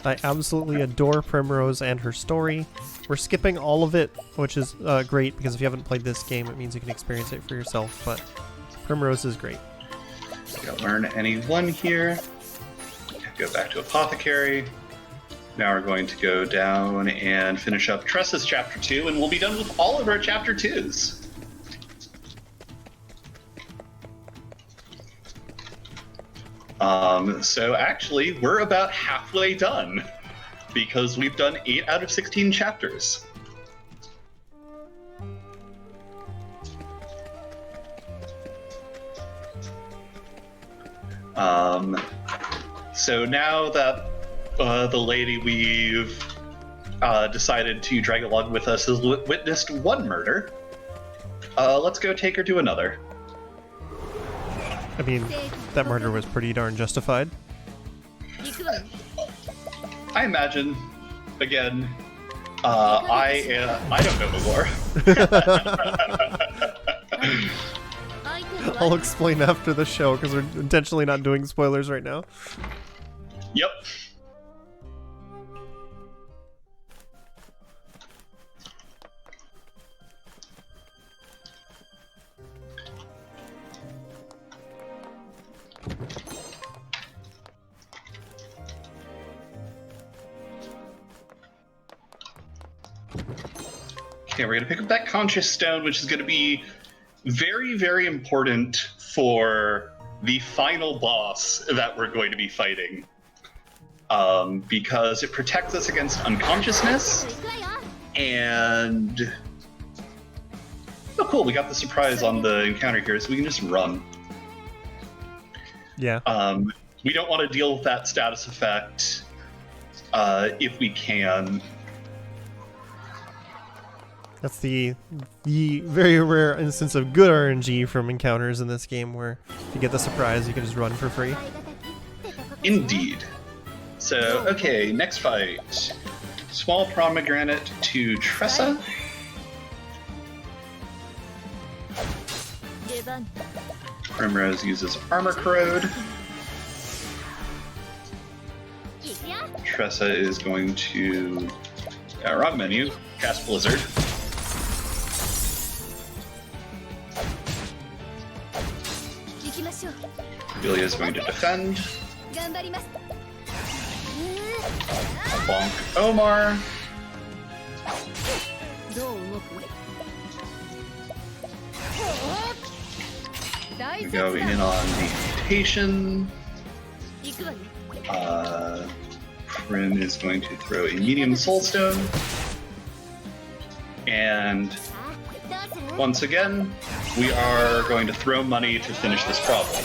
I absolutely adore Primrose and her story. We're skipping all of it, which is great, because if you haven't played this game, it means you can experience it for yourself, but Primrose is great. We don't learn any one here. Go back to Apothecary. Now we're going to go down and finish up Tressa's Chapter 2, and we'll be done with all of our Chapter 2s. So actually, we're about halfway done, because we've done 8 out of 16 chapters. So now that the lady we've decided to drag along with us has witnessed one murder, let's go take her to another. I mean, that murder was pretty darn justified. I imagine. Again, I don't know the lore. I'll explain after the show, because we're intentionally not doing spoilers right now. Yep. Okay, we're going to pick up that Conscious Stone, which is going to be very, very important for the final boss that we're going to be fighting. Because it protects us against unconsciousness, and... Oh cool, we got the surprise on the encounter here, so we can just run. Yeah. We don't want to deal with that status effect if we can. That's the very rare instance of good RNG from encounters in this game, where if you get the surprise, you can just run for free. Indeed. So, okay, next fight. Small Pomegranate to Tressa. Primrose uses Armor Corrode. Tressa is going to... wrong menu. Cast Blizzard. Julia is going to defend. Bonk Omar. We go in on the mutation. Prim is going to throw a medium soulstone. And once again, we are going to throw money to finish this problem.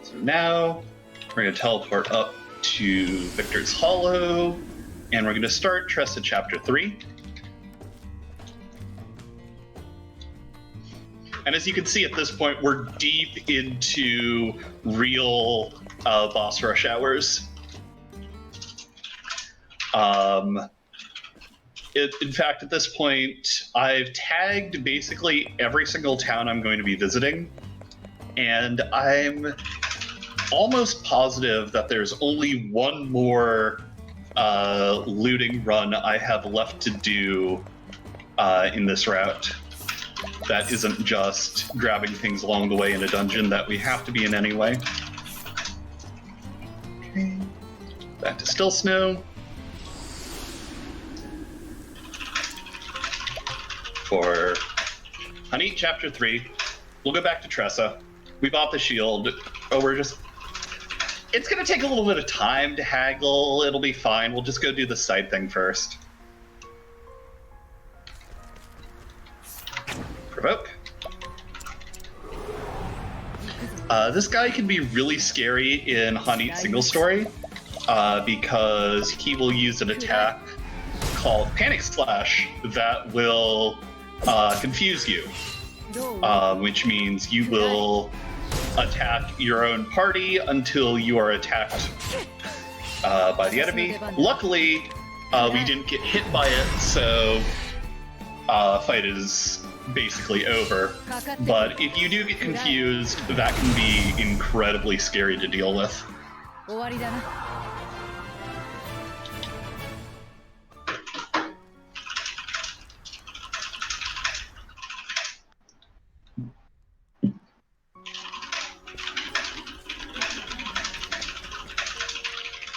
So now we're going to teleport up to Victor's Hollow, and we're going to start Tressa Chapter 3. And as you can see at this point, we're deep into real boss rush hours. In fact, at this point, I've tagged basically every single town I'm going to be visiting, and I'm almost positive that there's only one more looting run I have left to do in this route. That isn't just grabbing things along the way in a dungeon that we have to be in anyway. Okay. Back to Still Snow. For Honey Chapter 3, we'll go back to Tressa. We bought the shield. It's gonna take a little bit of time to haggle. It'll be fine. We'll just go do the side thing first. Provoke. This guy can be really scary in Hanit single story because he will use an attack called Panic Slash that will confuse you, which means you will attack your own party until you are attacked by the enemy. Luckily, we didn't get hit by it, so fight is basically over. But if you do get confused, that can be incredibly scary to deal with.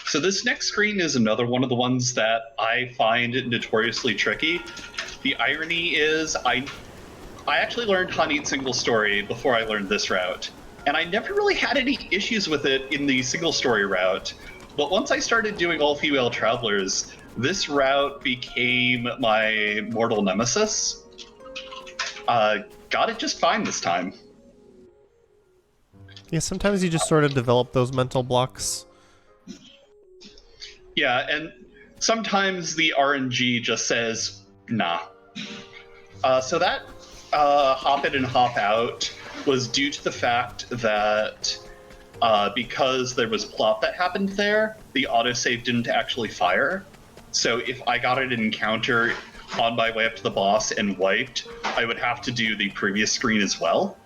So this next screen is another one of the ones that I find notoriously tricky. The irony is I actually learned Hanit single story before I learned this route, and I never really had any issues with it in the single story route. But once I started doing all-female travelers, this route became my mortal nemesis. Got it just fine this time. Yeah, sometimes you just sort of develop those mental blocks. Yeah, and sometimes the RNG just says, nah. So that hop in and hop out was due to the fact that because there was plot that happened there, the autosave didn't actually fire. So if I got an encounter on my way up to the boss and wiped, I would have to do the previous screen as well.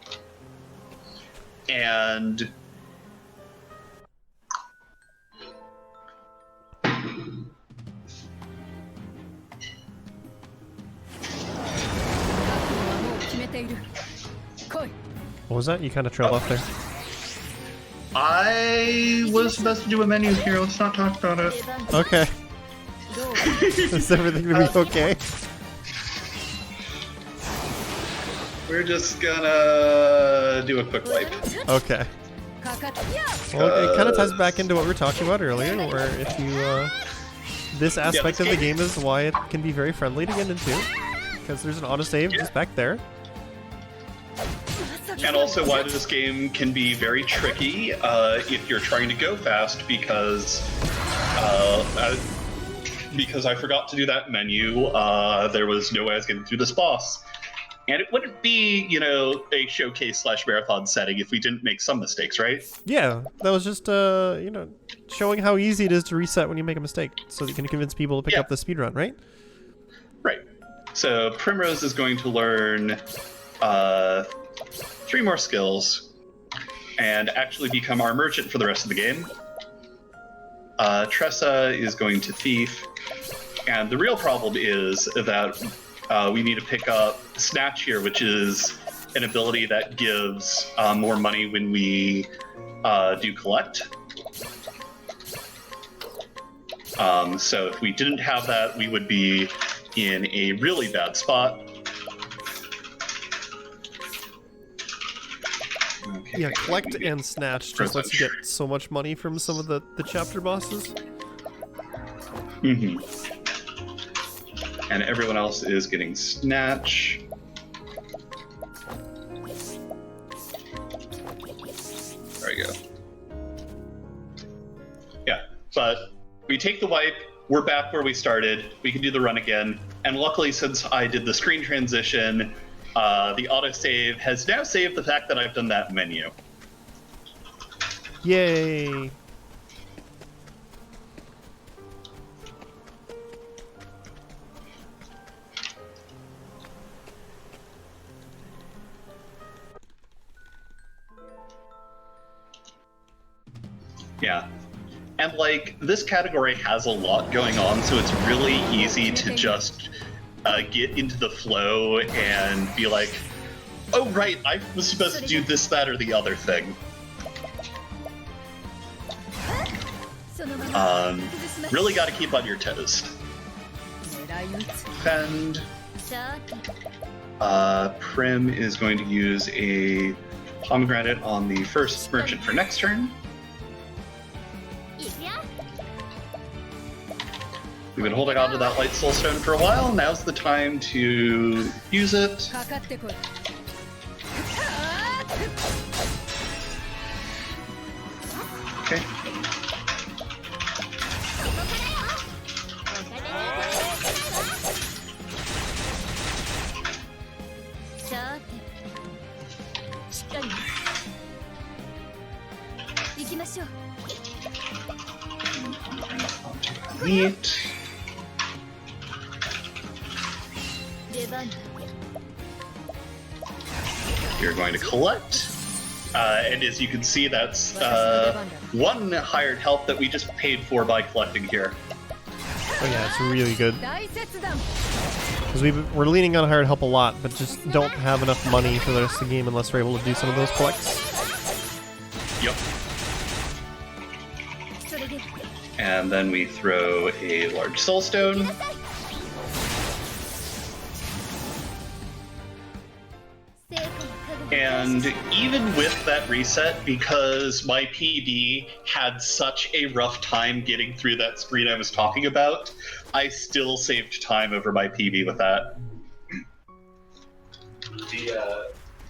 And what was that? You kind of trailed off there. I was supposed to do a menu here. Let's not talk about it. Okay. Is everything gonna be okay? We're just gonna do a quick wipe. Okay. Well, it kind of ties back into what we were talking about earlier, where if you, this aspect of the game is why it can be very friendly to get into, because there's an autosave just back there. And also why this game can be very tricky if you're trying to go fast, because I forgot to do that menu. There was no way I was getting through this boss. And it wouldn't be, you know, a showcase / marathon setting if we didn't make some mistakes, right? Yeah, that was just, you know, showing how easy it is to reset when you make a mistake, so that you can convince people to pick up the speedrun, right? Right. So Primrose is going to learn 3 more skills and actually become our merchant for the rest of the game. Tressa is going to Thief, and the real problem is that we need to pick up Snatch here, which is an ability that gives more money when we do collect. So if we didn't have that, we would be in a really bad spot. Okay. Yeah, collect and snatch just lets you get so much money from some of the chapter bosses. Mm-hmm. And everyone else is getting snatch. There we go. Yeah, but we take the wipe, we're back where we started, we can do the run again, and luckily since I did the screen transition, the autosave has now saved the fact that I've done that menu. Yay! Yeah. And, like, this category has a lot going on, so it's really easy to just get into the flow and be like, oh, right, I was supposed to do this, that, or the other thing. Really gotta keep on your toes. Defend. Prim is going to use a pomegranate on the first merchant for next turn. We've been holding on to that light soul stone for a while. Now's the time to use it. Okay. Neat. You're going to collect, and as you can see, that's one hired help that we just paid for by collecting here. Oh yeah, it's really good. Because we're leaning on hired help a lot, but just don't have enough money for the rest of the game unless we're able to do some of those collects. Yep. And then we throw a large soul stone. And even with that reset, because my PD had such a rough time getting through that screen I was talking about, I still saved time over my PB with that.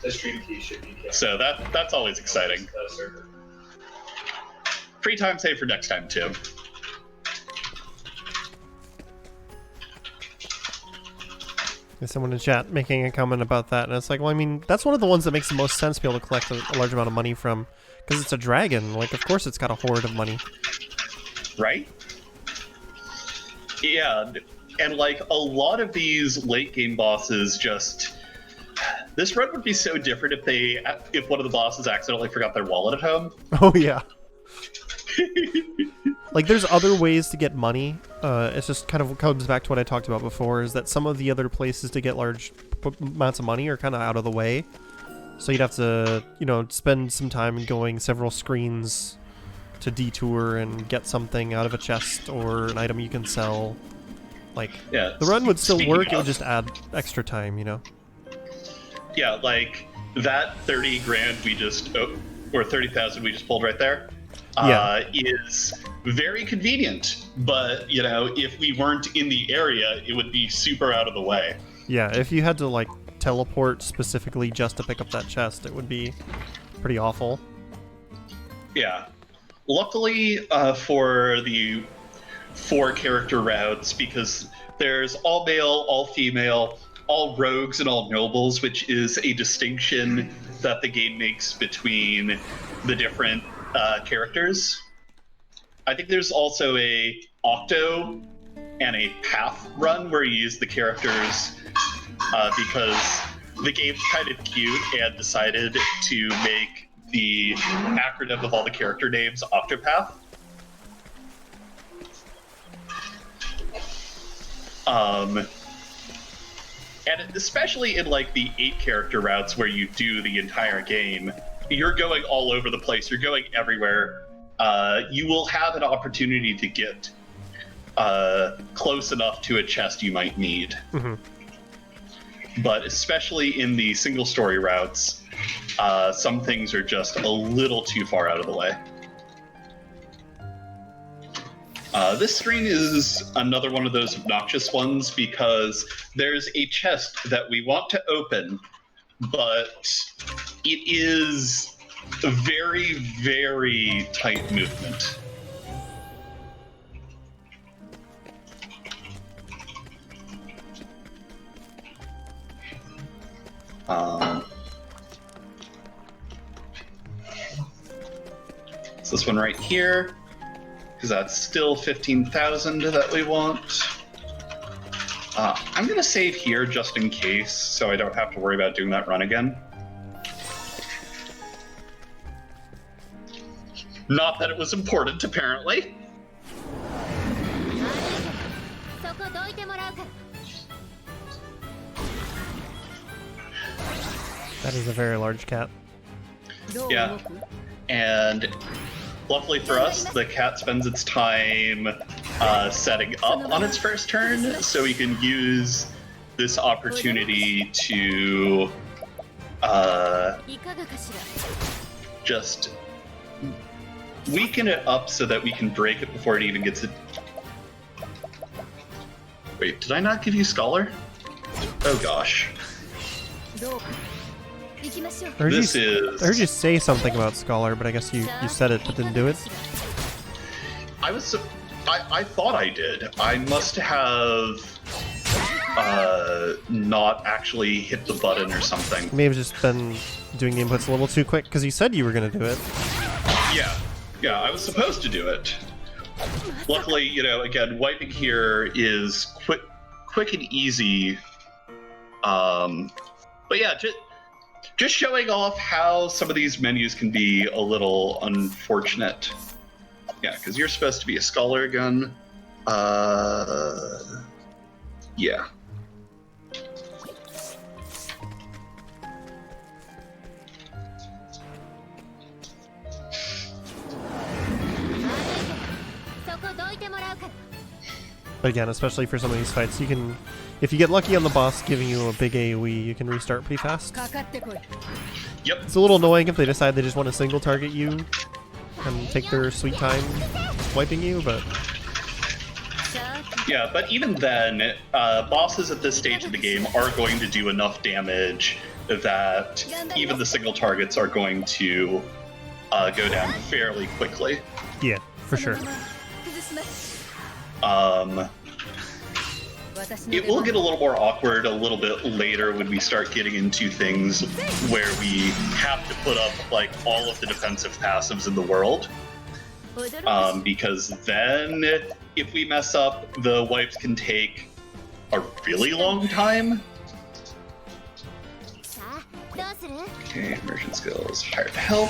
The stream key should be kept. So that's always exciting. Free time save for next time too. There's someone in chat making a comment about that, and it's like, well, I mean, that's one of the ones that makes the most sense to be able to collect a large amount of money from, because it's a dragon. Like, of course it's got a hoard of money. Right? Yeah, and like a lot of these late game bosses just... This run would be so different if one of the bosses accidentally forgot their wallet at home. Oh, yeah. Like, there's other ways to get money. It's just kind of comes back to what I talked about before, is that some of the other places to get large amounts of money are kind of out of the way. So you'd have to, you know, spend some time going several screens to detour and get something out of a chest or an item you can sell. Like, yeah, the run would still work, it would just add extra time, you know? Yeah, like, that 30 grand we just, or 30,000 we just pulled right there, is very convenient. But, you know, if we weren't in the area, it would be super out of the way. Yeah, if you had to, like, teleport specifically just to pick up that chest, it would be pretty awful. Yeah. Luckily, for the 4 character routes, because there's all male, all female, all rogues, and all nobles, which is a distinction that the game makes between the different characters. I think there's also a Octo and a Path run where you use the characters because the game's kind of cute and decided to make the acronym of all the character names Octopath. And especially in like the 8-character routes where you do the entire game, you're going all over the place. You're going everywhere. You will have an opportunity to get close enough to a chest you might need. Mm-hmm. But especially in the single story routes, some things are just a little too far out of the way. This screen is another one of those obnoxious ones because there's a chest that we want to open, but it is a very, very tight movement. So this one right here, because that's still 15,000 that we want. I'm going to save here just in case, so I don't have to worry about doing that run again. Not that it was important, apparently. That is a very large cat. Yeah. And luckily for us, the cat spends its time setting up on its first turn, so we can use this opportunity to just weaken it up so that we can break it before it even gets it. Wait, did I not give you Scholar? Oh gosh. I heard you say something about Scholar, but I guess you said it but didn't do it. I thought I did. I must have not actually hit the button or something. May have just been doing the inputs a little too quick because you said you were going to do it. Yeah, I was supposed to do it. Luckily, you know, again, wiping here is quick and easy. But yeah, just showing off how some of these menus can be a little unfortunate. Yeah, because you're supposed to be a scholar again. Yeah. But again, especially for some of these fights, you can, if you get lucky on the boss giving you a big AoE, you can restart pretty fast. Yep. It's a little annoying if they decide they just want to single target you and take their sweet time wiping you, but... Yeah, but even then, bosses at this stage of the game are going to do enough damage that even the single targets are going to go down fairly quickly. Yeah, for sure. It will get a little more awkward a little bit later when we start getting into things where we have to put up like all of the defensive passives in the world. Because then if we mess up, the wipes can take a really long time. Okay, immersion skills, hired help.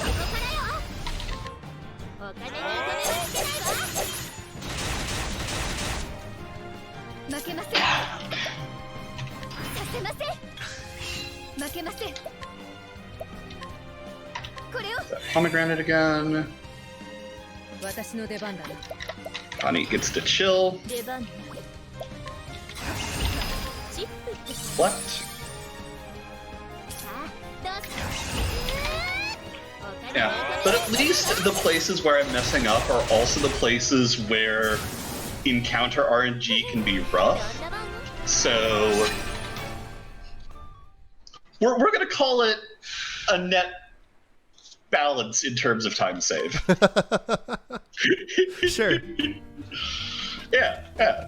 Pomegranate again. Bonnie gets to chill. What? Yeah, but at least the places where I'm messing up are also the places where encounter RNG can be rough. So we're gonna call it a net balance in terms of time save. Sure. Yeah.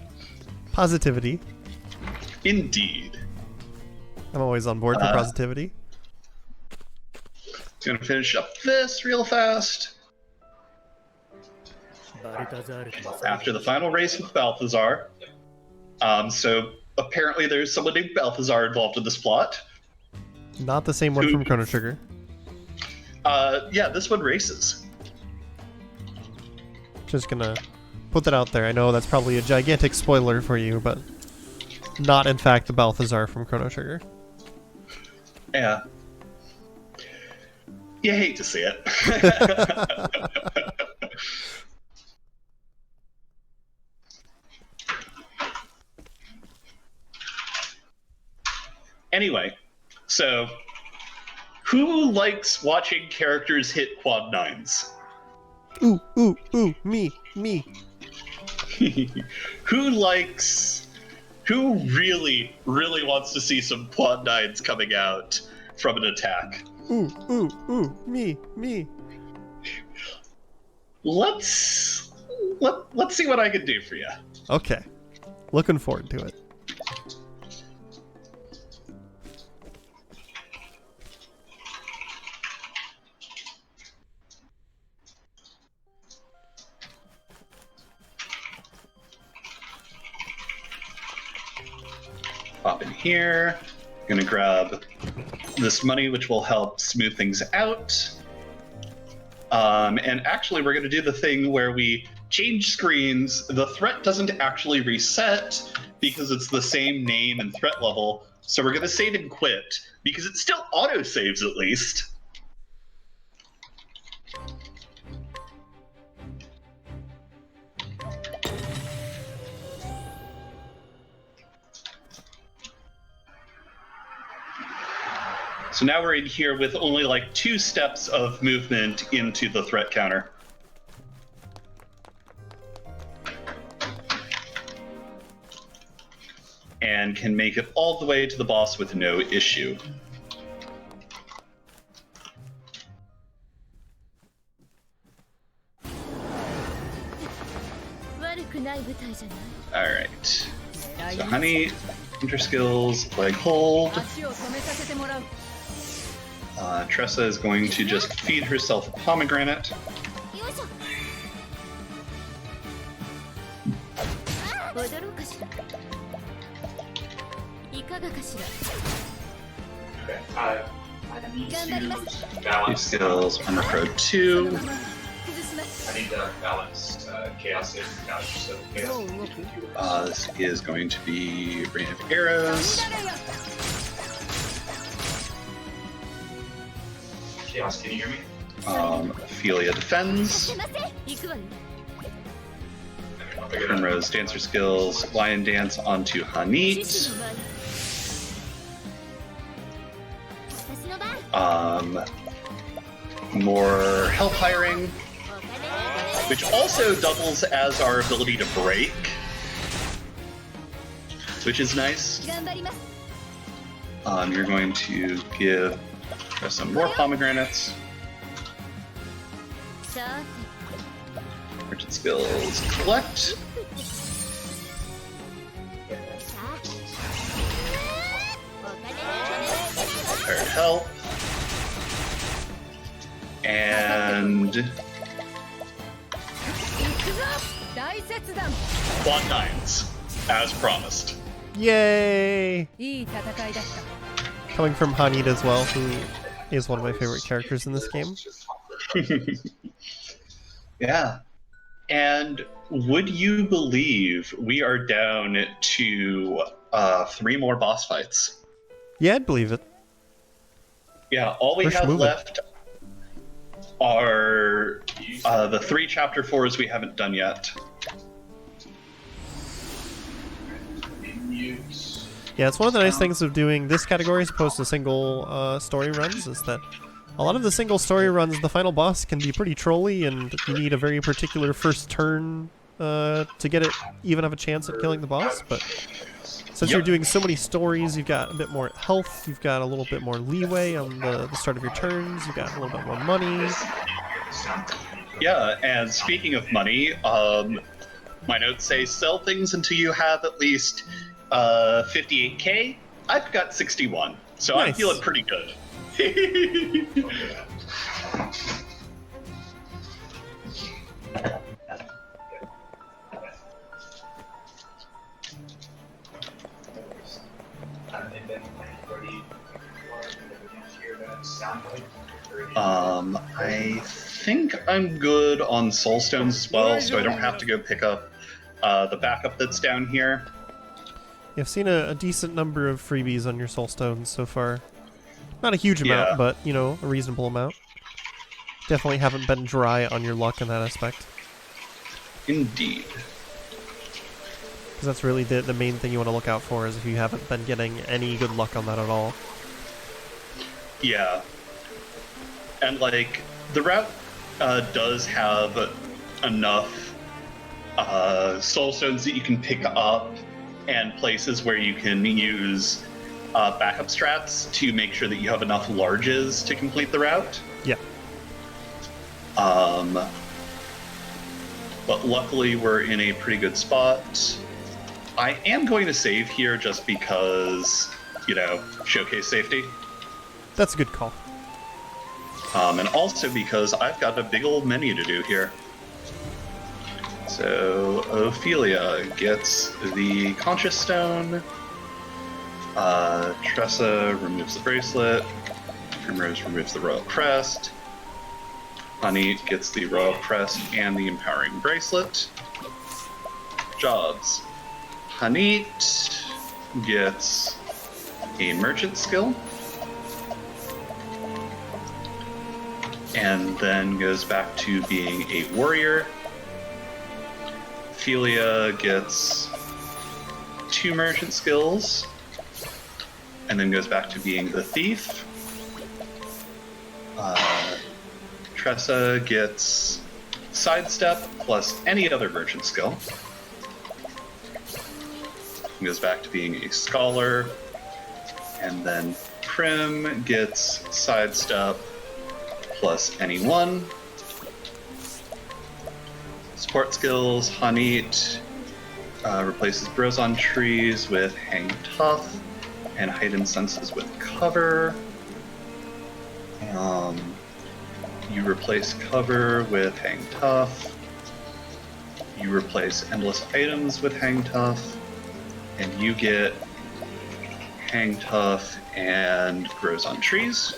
Positivity. Indeed. I'm always on board for positivity. Gonna finish up this real fast. After the final race with Balthazar. So apparently there's someone named Balthazar involved in this plot. Not the same one from Chrono Trigger. Yeah, this one races. Just gonna put that out there. I know that's probably a gigantic spoiler for you, but... not in fact the Balthazar from Chrono Trigger. Yeah. You hate to see it. Anyway, so who likes watching characters hit quad 9s? Ooh, me. Who really wants to see some quad 9s coming out from an attack? Ooh, me. Let's see what I can do for you. Okay. Looking forward to it. Pop in here. Gonna grab this money, which will help smooth things out. And actually, we're gonna do the thing where we change screens. The threat doesn't actually reset because it's the same name and threat level. So we're gonna save and quit because it still auto saves at least. So now we're in here with only like 2 steps of movement into the threat counter. And can make it all the way to the boss with no issue. Alright. So Honey, Enter Skills, Leg Hold. Tressa is going to just feed herself a pomegranate. Okay, I need to balance Skills, Armor Pro 2. I need to balance chaos and couch, so chaos. This is going to be Rain of Arrows. Chaos, can you hear me? Ophelia defends. Primrose Dancer Skills, Lion Dance onto Hanit. More health hiring, which also doubles as our ability to break, which is nice. You're going to give some more pomegranates. Merchant Skills, collect. Prepared help. And quad 9s, as promised. Yay! Coming from Hanit as well, who is one of my favorite characters in this game. Yeah. And would you believe we are down to 3 more boss fights? Yeah, I'd believe it. Yeah, all we have left are the 3 chapter 4s we haven't done yet. Yeah, it's one of the nice things of doing this category as opposed to single story runs, is that a lot of the single story runs, the final boss can be pretty trolly, and you need a very particular first turn to get it even have a chance at killing the boss. But since you're doing so many stories, you've got a bit more health, you've got a little bit more leeway on the start of your turns, you've got a little bit more money. Yeah, and speaking of money, my notes say sell things until you have at least 58k. I've got 61, so nice. I'm feeling pretty good. I think I'm good on soulstones as well, so I don't have to go pick up the backup that's down here. I've seen a decent number of freebies on your soulstones so far. Not a huge amount, Yeah. but, you know, a reasonable amount. Definitely haven't been dry on your luck in that aspect. Indeed. Because that's really the main thing you want to look out for, is if you haven't been getting any good luck on that at all. Yeah. And, like, the route does have enough soulstones that you can pick up and places where you can use backup strats to make sure that you have enough larges to complete the route. Yeah. But luckily we're in a pretty good spot. I am going to save here just because, you know, showcase safety. That's a good call. And also because I've got a big old menu to do here. So Ophelia gets the Conscious Stone. Tressa removes the bracelet. Primrose removes the Royal Crest. Honey gets the Royal Crest and the Empowering Bracelet. Jobs. Hanit gets a Merchant skill. And then goes back to being a warrior. Ophelia gets 2 merchant skills, and then goes back to being the thief. Tressa gets sidestep plus any other merchant skill. And goes back to being a scholar, and then Prim gets sidestep plus any one. Support skills, Hanit replaces Bros on Trees with Hang Tough, and Heightened Senses with Cover. You replace Cover with Hang Tough. You replace Endless Items with Hang Tough, and you get Hang Tough and Grows on Trees.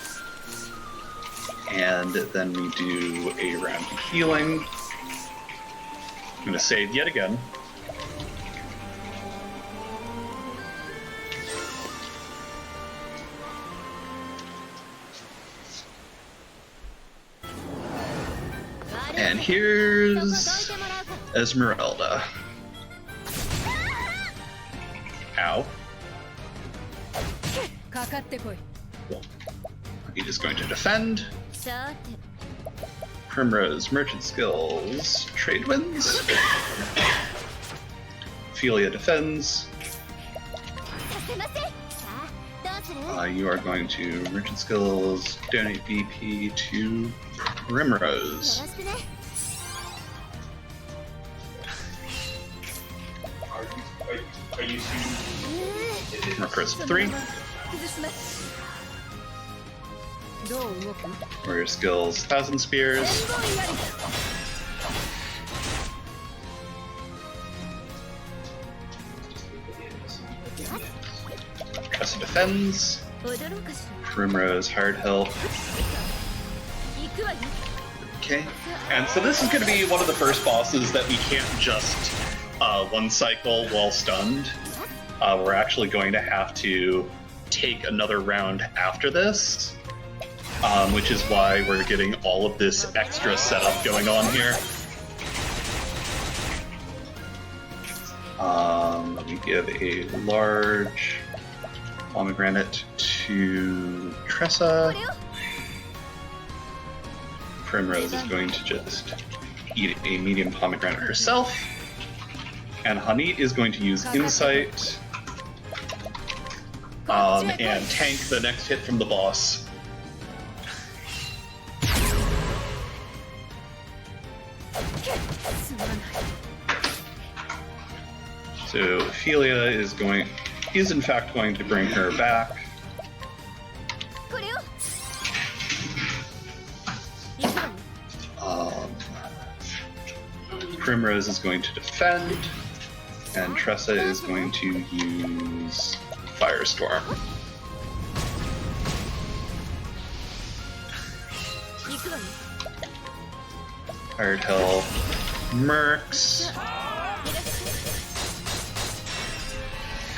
And then we do a round of healing. I'm going to save yet again. And here's Esmeralda. Ow. He is going to defend. Primrose, Merchant Skills, Trade Wins. Ophelia defends. You are going to Merchant Skills, donate BP to Primrose. Are you Mercurus 3. Warrior Skills, 1,000 Spears. Tressa defends. Primrose, Hard Help. Okay. And so this is going to be one of the first bosses that we can't just one cycle while stunned. We're actually going to have to take another round after this. Which is why we're getting all of this extra setup going on here. Let me give a large pomegranate to Tressa. Primrose is going to just eat a medium pomegranate herself. And Hanit is going to use Insight and tank the next hit from the boss. So Ophelia is in fact going to bring her back. Primrose is going to defend, and Tressa is going to use Firestorm. Hard Health, Mercs.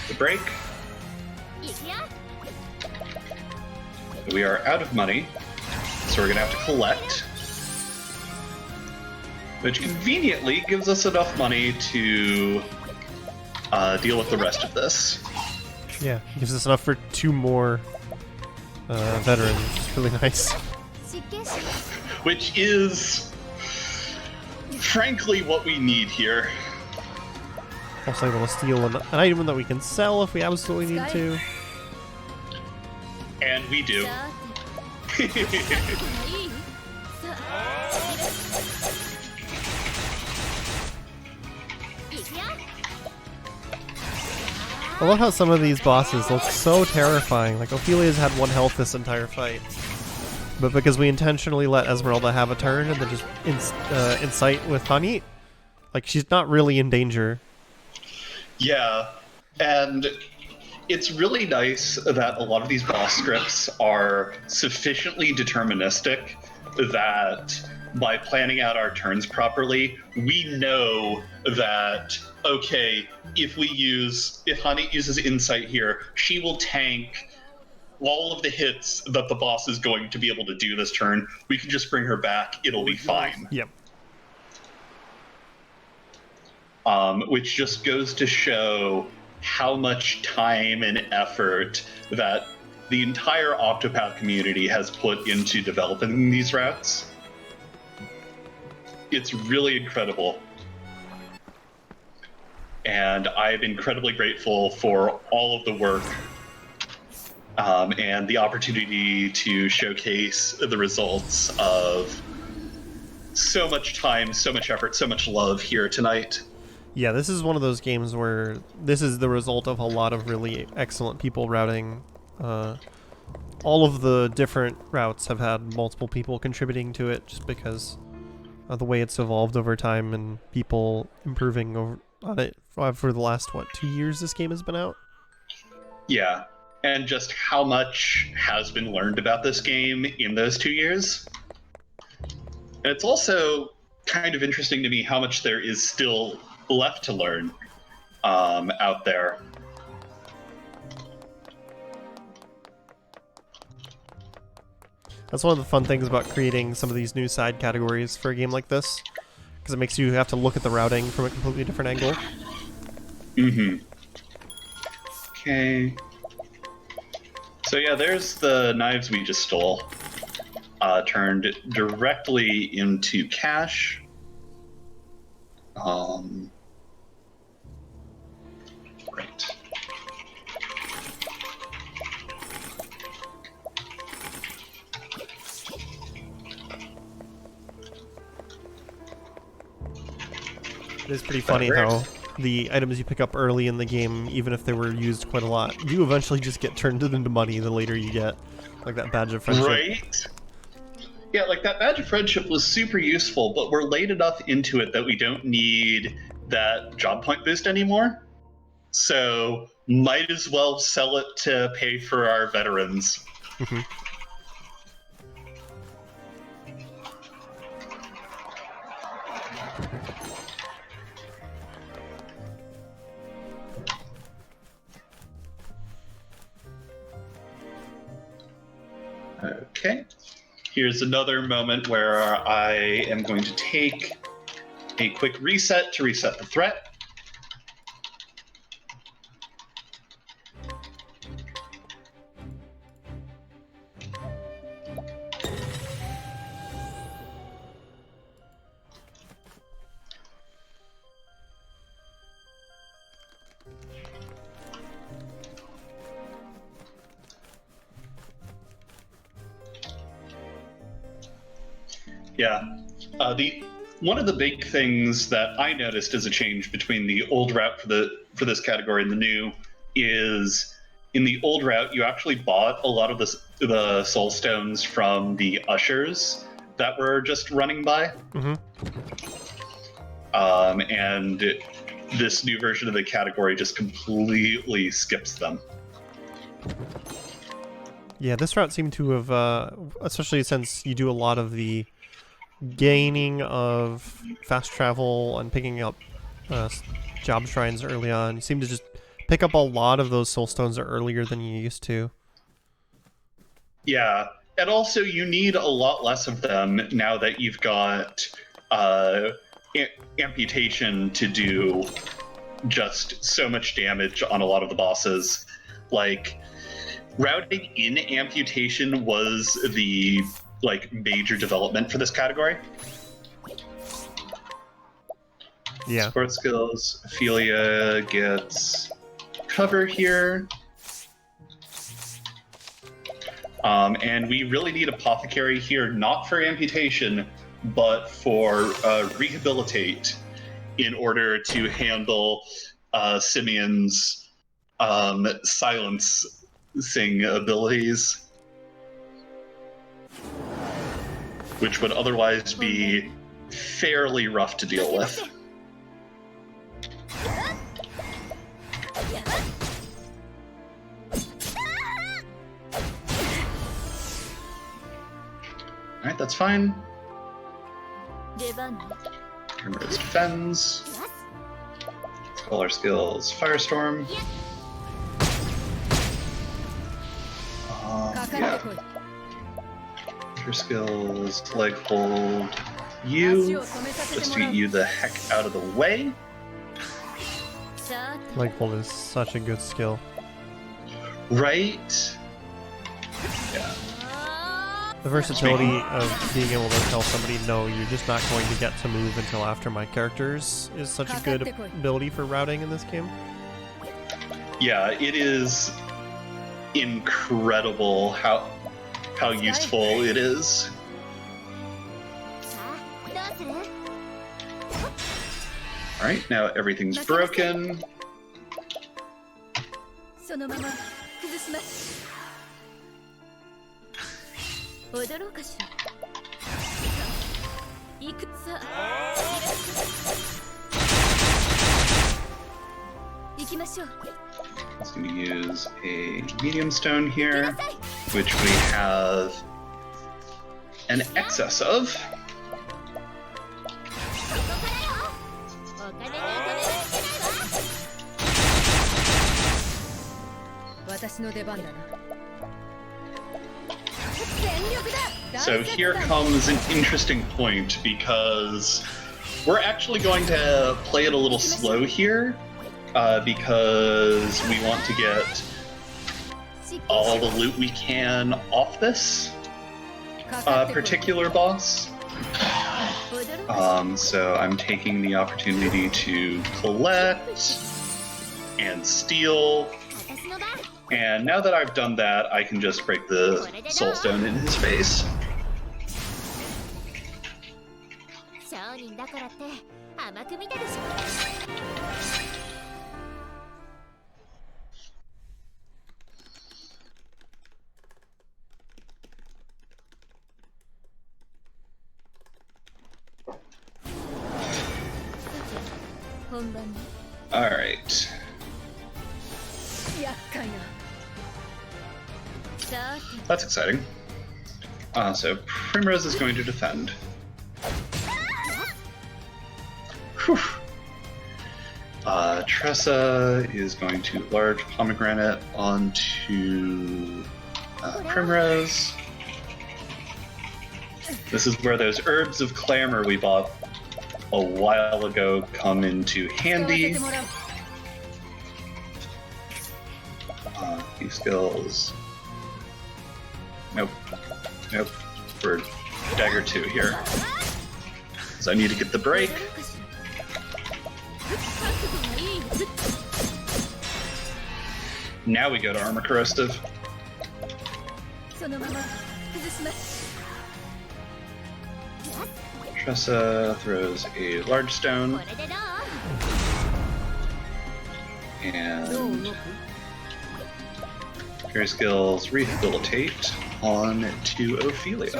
The break. We are out of money, so we're going to have to collect. Which conveniently gives us enough money to deal with the rest of this. Yeah, gives us enough for 2 more veterans, which is really nice. Which is, frankly, what we need here. Also able to steal an item that we can sell if we absolutely need to. And we do. I love how some of these bosses look so terrifying. Like, Ophelia's had 1 health this entire fight. But because we intentionally let Esmeralda have a turn and then just incite with Hanit, like, she's not really in danger. Yeah, and it's really nice that a lot of these boss scripts are sufficiently deterministic that by planning out our turns properly, we know that, okay, if Hanit uses Insight here, she will tank all of the hits that the boss is going to be able to do this turn. We can just bring her back, it'll be fine. Yep. Which just goes to show how much time and effort that the entire Octopath community has put into developing these routes. It's really incredible. And I'm incredibly grateful for all of the work and the opportunity to showcase the results of so much time, so much effort, so much love here tonight. Yeah, this is one of those games where this is the result of a lot of really excellent people routing. All of the different routes have had multiple people contributing to it just because of the way it's evolved over time and people improving on it for the last, 2 years this game has been out? Yeah, and just how much has been learned about this game in those 2 years. And it's also kind of interesting to me how much there is still left to learn out there. That's one of the fun things about creating some of these new side categories for a game like this, because it makes you have to look at the routing from a completely different angle. Mm-hmm. Okay. So yeah, there's the knives we just stole. Turned directly into cash. Right. It is pretty funny how the items you pick up early in the game, even if they were used quite a lot, do eventually just get turned into money the later you get. Like that badge of friendship. Right? Yeah, like that badge of friendship was super useful, but we're late enough into it that we don't need that job point boost anymore. So might as well sell it to pay for our veterans. Okay. Here's another moment where I am going to take a quick reset to reset the threat. Yeah. One of the big things that I noticed as a change between the old route for this category and the new is in the old route you actually bought a lot of the soul stones from the ushers that were just running by. And this new version of the category just completely skips them. Yeah, this route seemed to have, especially since you do a lot of the gaining of fast travel and picking up job shrines early on, you seem to just pick up a lot of those soul stones earlier than you used to. Yeah, and also you need a lot less of them now that you've got amputation to do just so much damage on a lot of the bosses. Like, routing in amputation was the major development for this category. Yeah. Sport skills, Ophelia gets cover here. And we really need Apothecary here, not for amputation, but for rehabilitate, in order to handle Simeon's silencing abilities, which would otherwise be fairly rough to deal with. Alright, that's fine. Primrose defends. All our skills, Firestorm. Yeah. Her skills, leg hold you, just to get you the heck out of the way. Leg hold is such a good skill. Right? Yeah. The versatility of being able to tell somebody, no, you're just not going to get to move until after my characters is such a good ability for routing in this game. Yeah, it is incredible how useful it is. Alright, now everything's broken. It's going to use a medium stone here, which we have an excess of. So here comes an interesting point, because we're actually going to play it a little slow here, because we want to get all the loot we can off this particular boss. So I'm taking the opportunity to collect and steal. And now that I've done that, I can just break the soulstone in his face. All right. That's exciting. So Primrose is going to defend. Whew. Tressa is going to large pomegranate onto Primrose. This is where those herbs of clamor we bought a while ago come into handy. These skills. Nope. Nope. We're dagger 2 here. Because I need to get the break. Now we go to armor corrosive. Tressa throws a large stone. And Fairy skills rehabilitate on to Ophelia,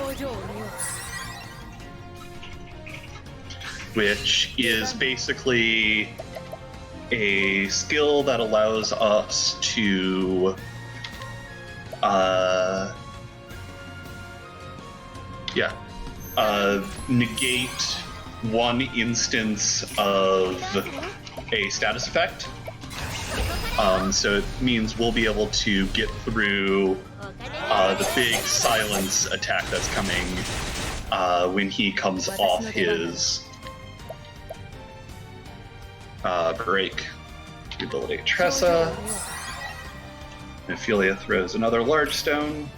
which is basically a skill that allows us to negate one instance of a status effect. So it means we'll be able to get through the big silence attack that's coming when he comes off his break. Ability Tressa. Ophelia throws another large stone.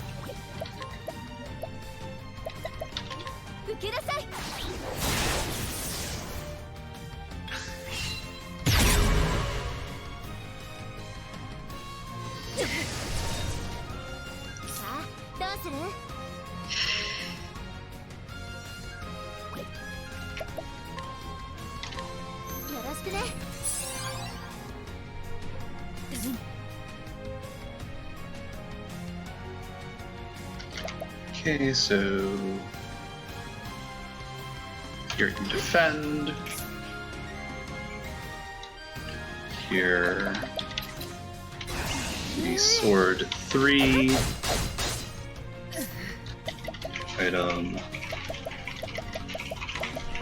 Okay, so here you defend. Here the sword 3. Item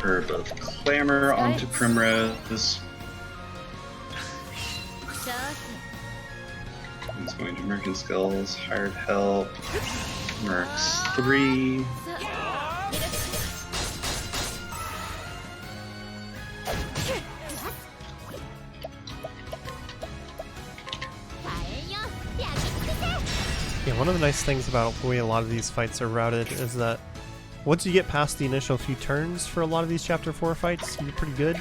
Herb of Clamor onto Primrose. He's going to Merchant Skills, Hired Help, Mercs 3. Yeah, one of the nice things about the way a lot of these fights are routed is that once you get past the initial few turns for a lot of these Chapter 4 fights, you're pretty good.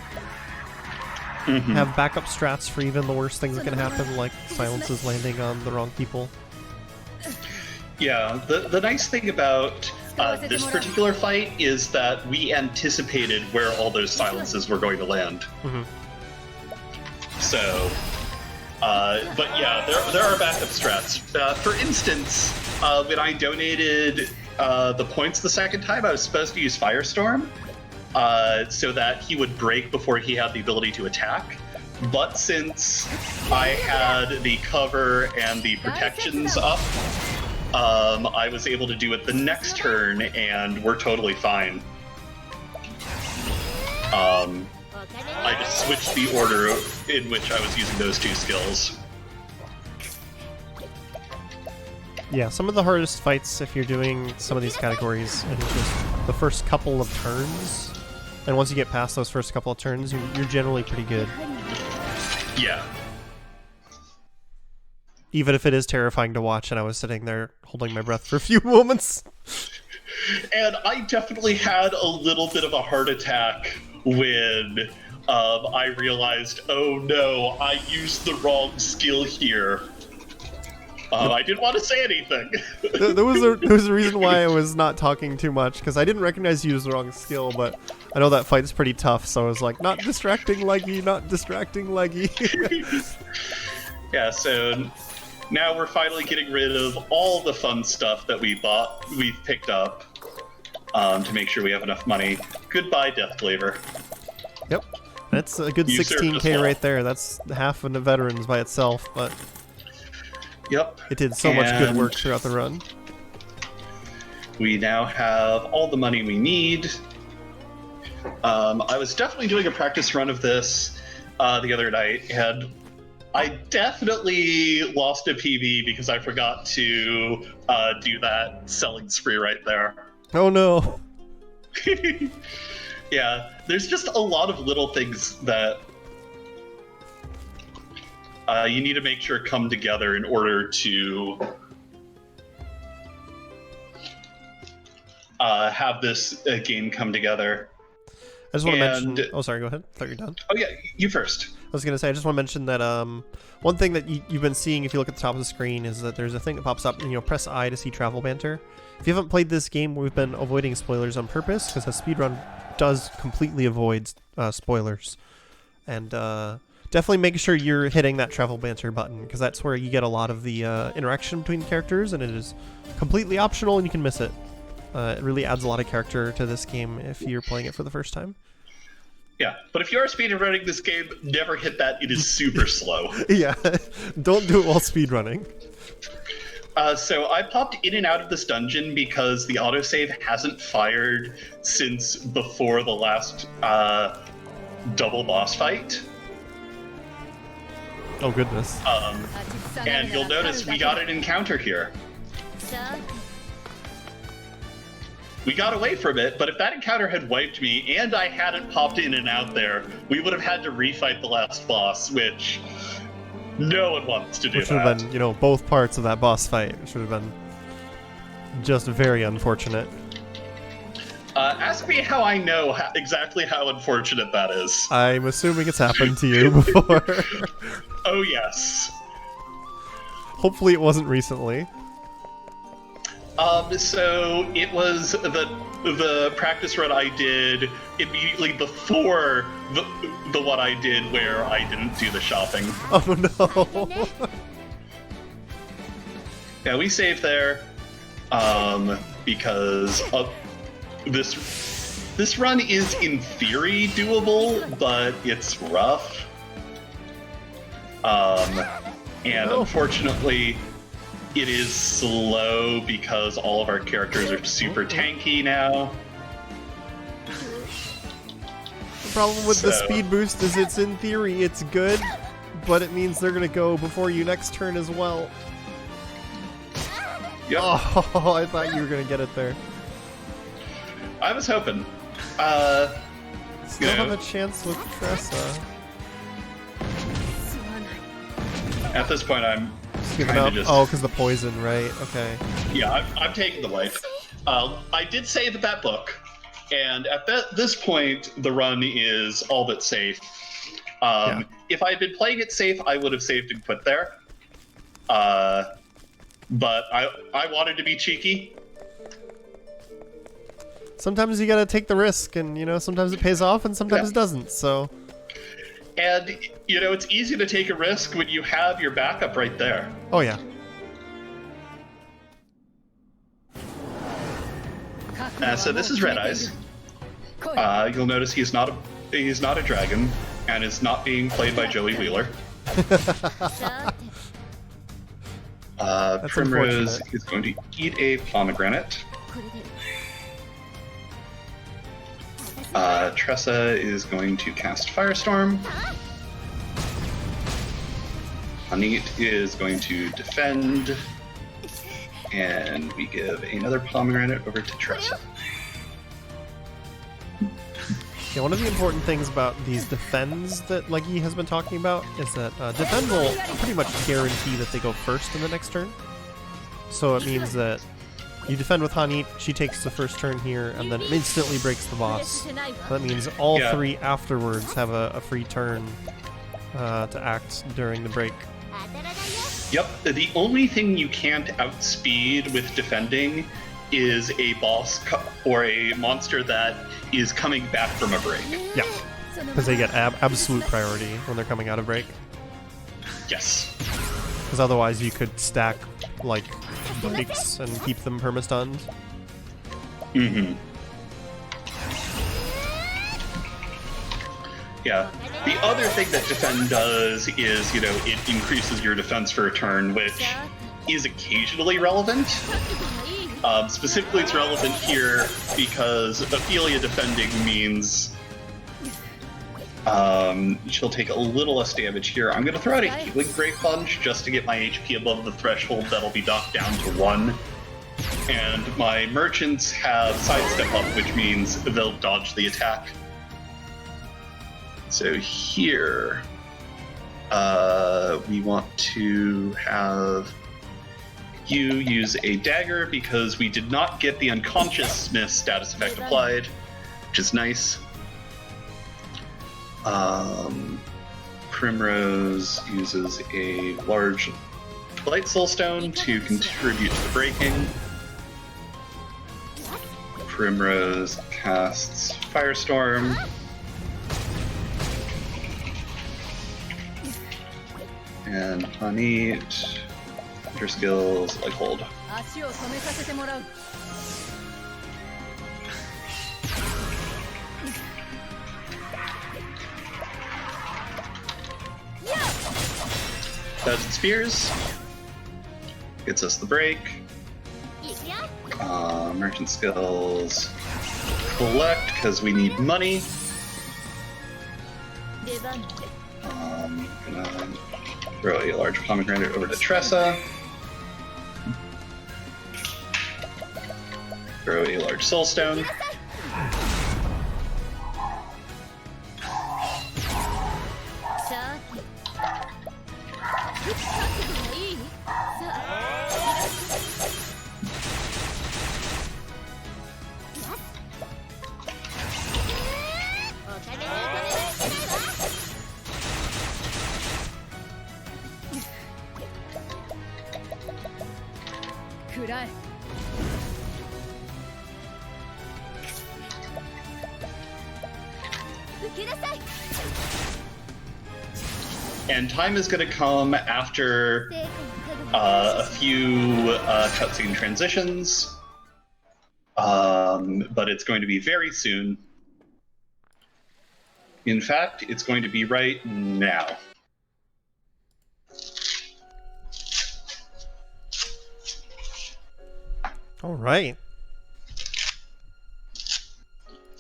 Have backup strats for even the worst things that can happen, like silences landing on the wrong people. Yeah, the nice thing about this particular fight is that we anticipated where all those silences were going to land. So, but yeah, there are backup strats. For instance, when I donated the points the second time, I was supposed to use Firestorm so that he would break before he had the ability to attack. But since I had the cover and the protections up, I was able to do it the next turn, and we're totally fine. I just switched the order in which I was using those two skills. Yeah, some of the hardest fights, if you're doing some of these categories, and just the first couple of turns, and once you get past those first couple of turns, you're generally pretty good. Yeah. Even if it is terrifying to watch, and I was sitting there holding my breath for a few moments. And I definitely had a little bit of a heart attack when I realized, oh no, I used the wrong skill here. I didn't want to say anything. there was a reason why I was not talking too much, because I didn't recognize you used the wrong skill, but I know that fight's pretty tough, so I was like, not distracting leggy, not distracting leggy. Yeah, so now we're finally getting rid of all the fun stuff that we've picked up to make sure we have enough money. Goodbye, Death Flavor. Yep, that's a good You served us 16k well. right there. That's half of the veterans by itself, but yep, it did so much good And work throughout the run. We now have all the money we need. I was definitely doing a practice run of this the other night, and I definitely lost a PB because I forgot to do that selling spree right there. Oh no. Yeah, there's just a lot of little things that you need to make sure come together in order to have this game come together. I just want to mention... Oh, sorry, go ahead. I thought you were done. Oh yeah, you first. I was going to say, I just want to mention that one thing that you've been seeing if you look at the top of the screen is that there's a thing that pops up, and press I to see travel banter. If you haven't played this game, we've been avoiding spoilers on purpose, because a speedrun does completely avoid spoilers. And definitely make sure you're hitting that travel banter button, because that's where you get a lot of the interaction between the characters, and it is completely optional and you can miss it. It really adds a lot of character to this game if you're playing it for the first time. Yeah, but if you are speedrunning this game, never hit that. It is super slow. Yeah, don't do it while speedrunning. So I popped in and out of this dungeon because the autosave hasn't fired since before the last double boss fight. Oh, goodness. And you'll notice we got an encounter here. We got away from it, but if that encounter had wiped me and I hadn't popped in and out there, we would have had to refight the last boss, which no one wants to do. Which should have been, you know, both parts of that boss fight. It should have been just very unfortunate. Ask me how I know exactly how unfortunate that is. I'm assuming it's happened to you before. Oh, yes. Hopefully it wasn't recently. So it was the practice run I did immediately before the one I did where I didn't do the shopping. Oh no! Yeah, we saved there, because this run is in theory doable, but it's rough. And unfortunately, it is slow because all of our characters are super tanky now. The problem with the speed boost is it's in theory it's good, but it means they're gonna go before you next turn as well. Yep. Oh, I thought you were gonna get it there. I was hoping. Still have a chance with Tressa. At this point, I'm giving up. Oh, because the poison, right? Okay. Yeah, I'm taking the life. I did save that book, and at this point, the run is all but safe. If I had been playing it safe, I would have saved and quit there. But I wanted to be cheeky. Sometimes you gotta take the risk, and you know, sometimes it pays off, and sometimes it doesn't. So. And you know, it's easy to take a risk when you have your backup right there. Oh yeah. So this is Red Eyes. You'll notice he's not a dragon, and is not being played by Joey Wheeler. Primrose is going to eat a pomegranate. Tressa is going to cast Firestorm. Hanit is going to defend. And we give another pomegranate over to Tressa. Yeah, one of the important things about these defends that Leggy has been talking about is that defend will pretty much guarantee that they go first in the next turn. So it means that you defend with Hanit, she takes the first turn here, and then instantly breaks the boss. That means all three afterwards have a free turn to act during the break. Yep, the only thing you can't outspeed with defending is a boss or a monster that is coming back from a break. Yeah, because they get absolute priority when they're coming out of break. Yes. Because otherwise you could stack, like, breaks and keep them perma-stunned. Mm-hmm. Yeah. The other thing that defend does is, you know, it increases your defense for a turn, which is occasionally relevant. Specifically, it's relevant here because Ophelia defending means she'll take a little less damage here. I'm going to throw out a Healing Break Punch just to get my HP above the threshold that'll be knocked down to 1. And my merchants have Sidestep up, which means they'll dodge the attack. So here, we want to have you use a dagger because we did not get the unconsciousness status effect applied, which is nice. Primrose uses a large Light Soul Stone to contribute to the breaking. Primrose casts Firestorm. And Hanit, her skills, like hold. Thousand Spears gets us the break. Merchant skills collect because we need money. Gonna Throw a large pomegranate over to Tressa. Throw a large soul stone. And time is going to come after a few cutscene transitions, but it's going to be very soon. In fact, it's going to be right now. All right.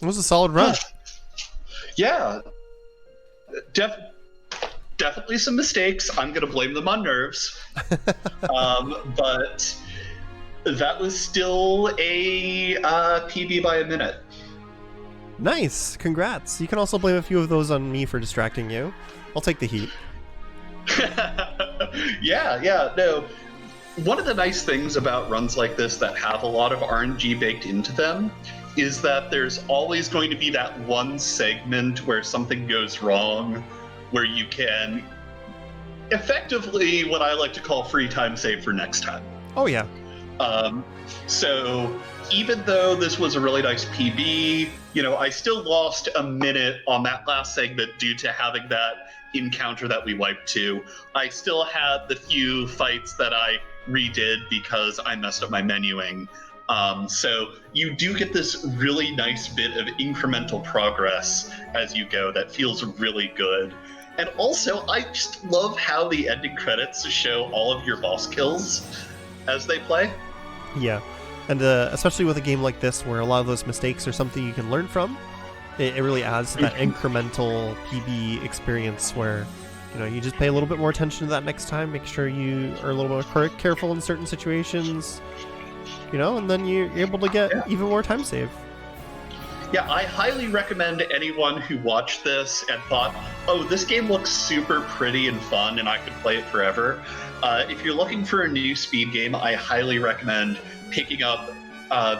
It was a solid run. Yeah. Definitely some mistakes. I'm going to blame them on nerves. But that was still a PB by a minute. Nice. Congrats. You can also blame a few of those on me for distracting you. I'll take the heat. Yeah, no. One of the nice things about runs like this that have a lot of RNG baked into them is that there's always going to be that one segment where something goes wrong, where you can effectively what I like to call free time save for next time. Oh, yeah. So even though this was a really nice PB, I still lost a minute on that last segment due to having that encounter that we wiped to. I still had the few fights that I redid because I messed up my menuing. So you do get this really nice bit of incremental progress as you go that feels really good. And also, I just love how the ending credits show all of your boss kills as they play. Yeah, and especially with a game like this where a lot of those mistakes are something you can learn from, it really adds to that incremental PB experience where, you just pay a little bit more attention to that next time, make sure you are a little more careful in certain situations, and then you're able to get even more time save. Yeah, I highly recommend anyone who watched this and thought, oh, this game looks super pretty and fun and I could play it forever. If you're looking for a new speed game, I highly recommend picking up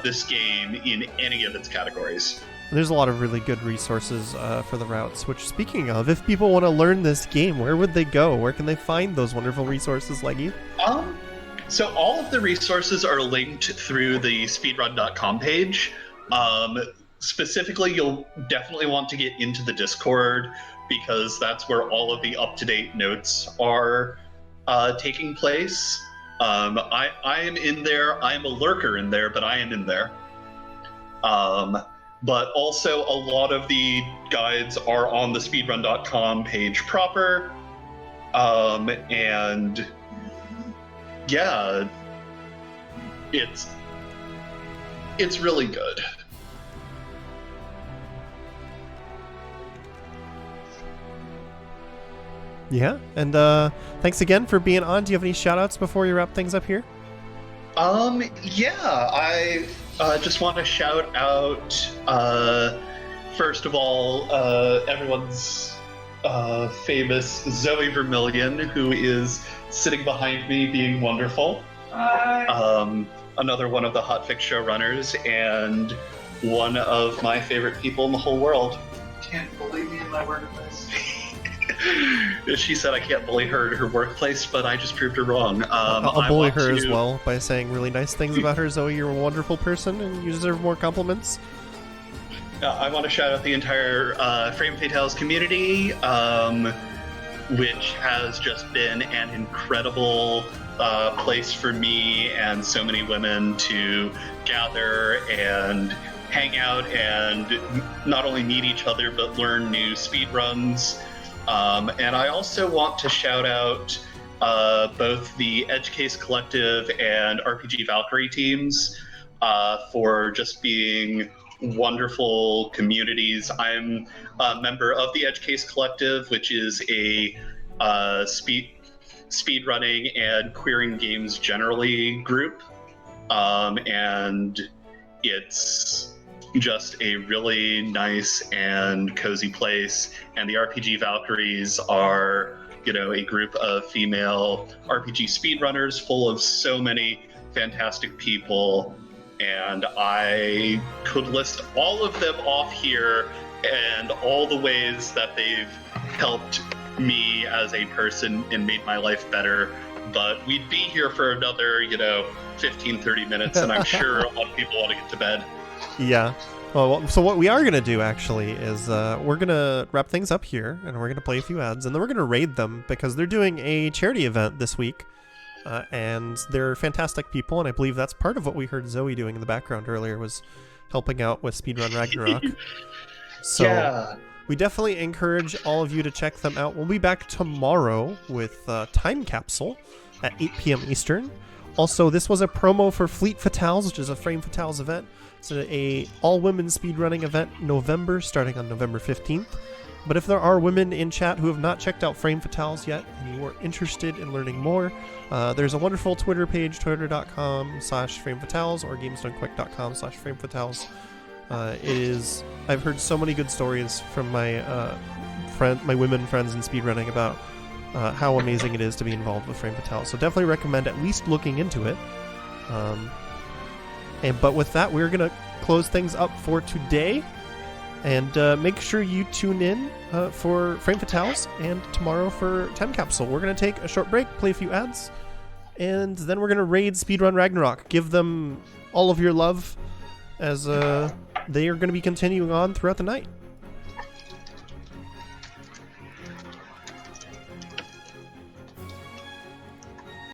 this game in any of its categories. There's a lot of really good resources for the routes, which, speaking of, if people want to learn this game, where would they go? Where can they find those wonderful resources, Leggy? So all of the resources are linked through the speedrun.com page. Specifically, you'll definitely want to get into the Discord because that's where all of the up-to-date notes are taking place. I am in there. I am a lurker in there, but I am in there. But also a lot of the guides are on the speedrun.com page proper. And yeah, it's really good. Yeah, and thanks again for being on. Do you have any shout-outs before we wrap things up here? Yeah, I just want to shout out, first of all, everyone's famous Zoe Vermillion, who is sitting behind me being wonderful. Hi. Another one of the Hotfix showrunners, and one of my favorite people in the whole world. Can't believe me in my workplace. She said I can't bully her at her workplace, but I just proved her wrong. I'll bully her as well by saying really nice things about her. Zoe, you're a wonderful person, and you deserve more compliments. I want to shout out the entire Frame Fatales community, which has just been an incredible place for me and so many women to gather and hang out and not only meet each other, but learn new speedruns. And I also want to shout out both the Edge Case Collective and RPG Valkyrie teams for just being wonderful communities. I'm a member of the Edge Case Collective, which is a speedrunning and queering games generally group. And it's just a really nice and cozy place. And the RPG Valkyries are, a group of female RPG speedrunners full of so many fantastic people. And I could list all of them off here and all the ways that they've helped me as a person and made my life better. But we'd be here for another, 15, 30 minutes, and I'm sure a lot of people want to get to bed. Yeah. Well, so what we are going to do, actually, is we're going to wrap things up here, and we're going to play a few ads, and then we're going to raid them, because they're doing a charity event this week, and they're fantastic people, and I believe that's part of what we heard Zoe doing in the background earlier, was helping out with Speedrun Ragnarok. So yeah. We definitely encourage all of you to check them out. We'll be back tomorrow with Time Capsule at 8 p.m. Eastern. Also, this was a promo for Fleet Fatales, which is a Frame Fatales event. It's a all-women speedrunning event in November, starting on November 15th. But if there are women in chat who have not checked out Frame Fatales yet, and you are interested in learning more, there's a wonderful Twitter page, twitter.com/framefatales or gamesdonequick.com/framefatales. I've heard so many good stories from my women friends in speedrunning about how amazing it is to be involved with Frame Fatales. So definitely recommend at least looking into it. But with that, we're going to close things up for today. And make sure you tune in for Frame Fatales and tomorrow for Time Capsule. We're going to take a short break, play a few ads, and then we're going to raid Speedrun Ragnarok. Give them all of your love as they are going to be continuing on throughout the night.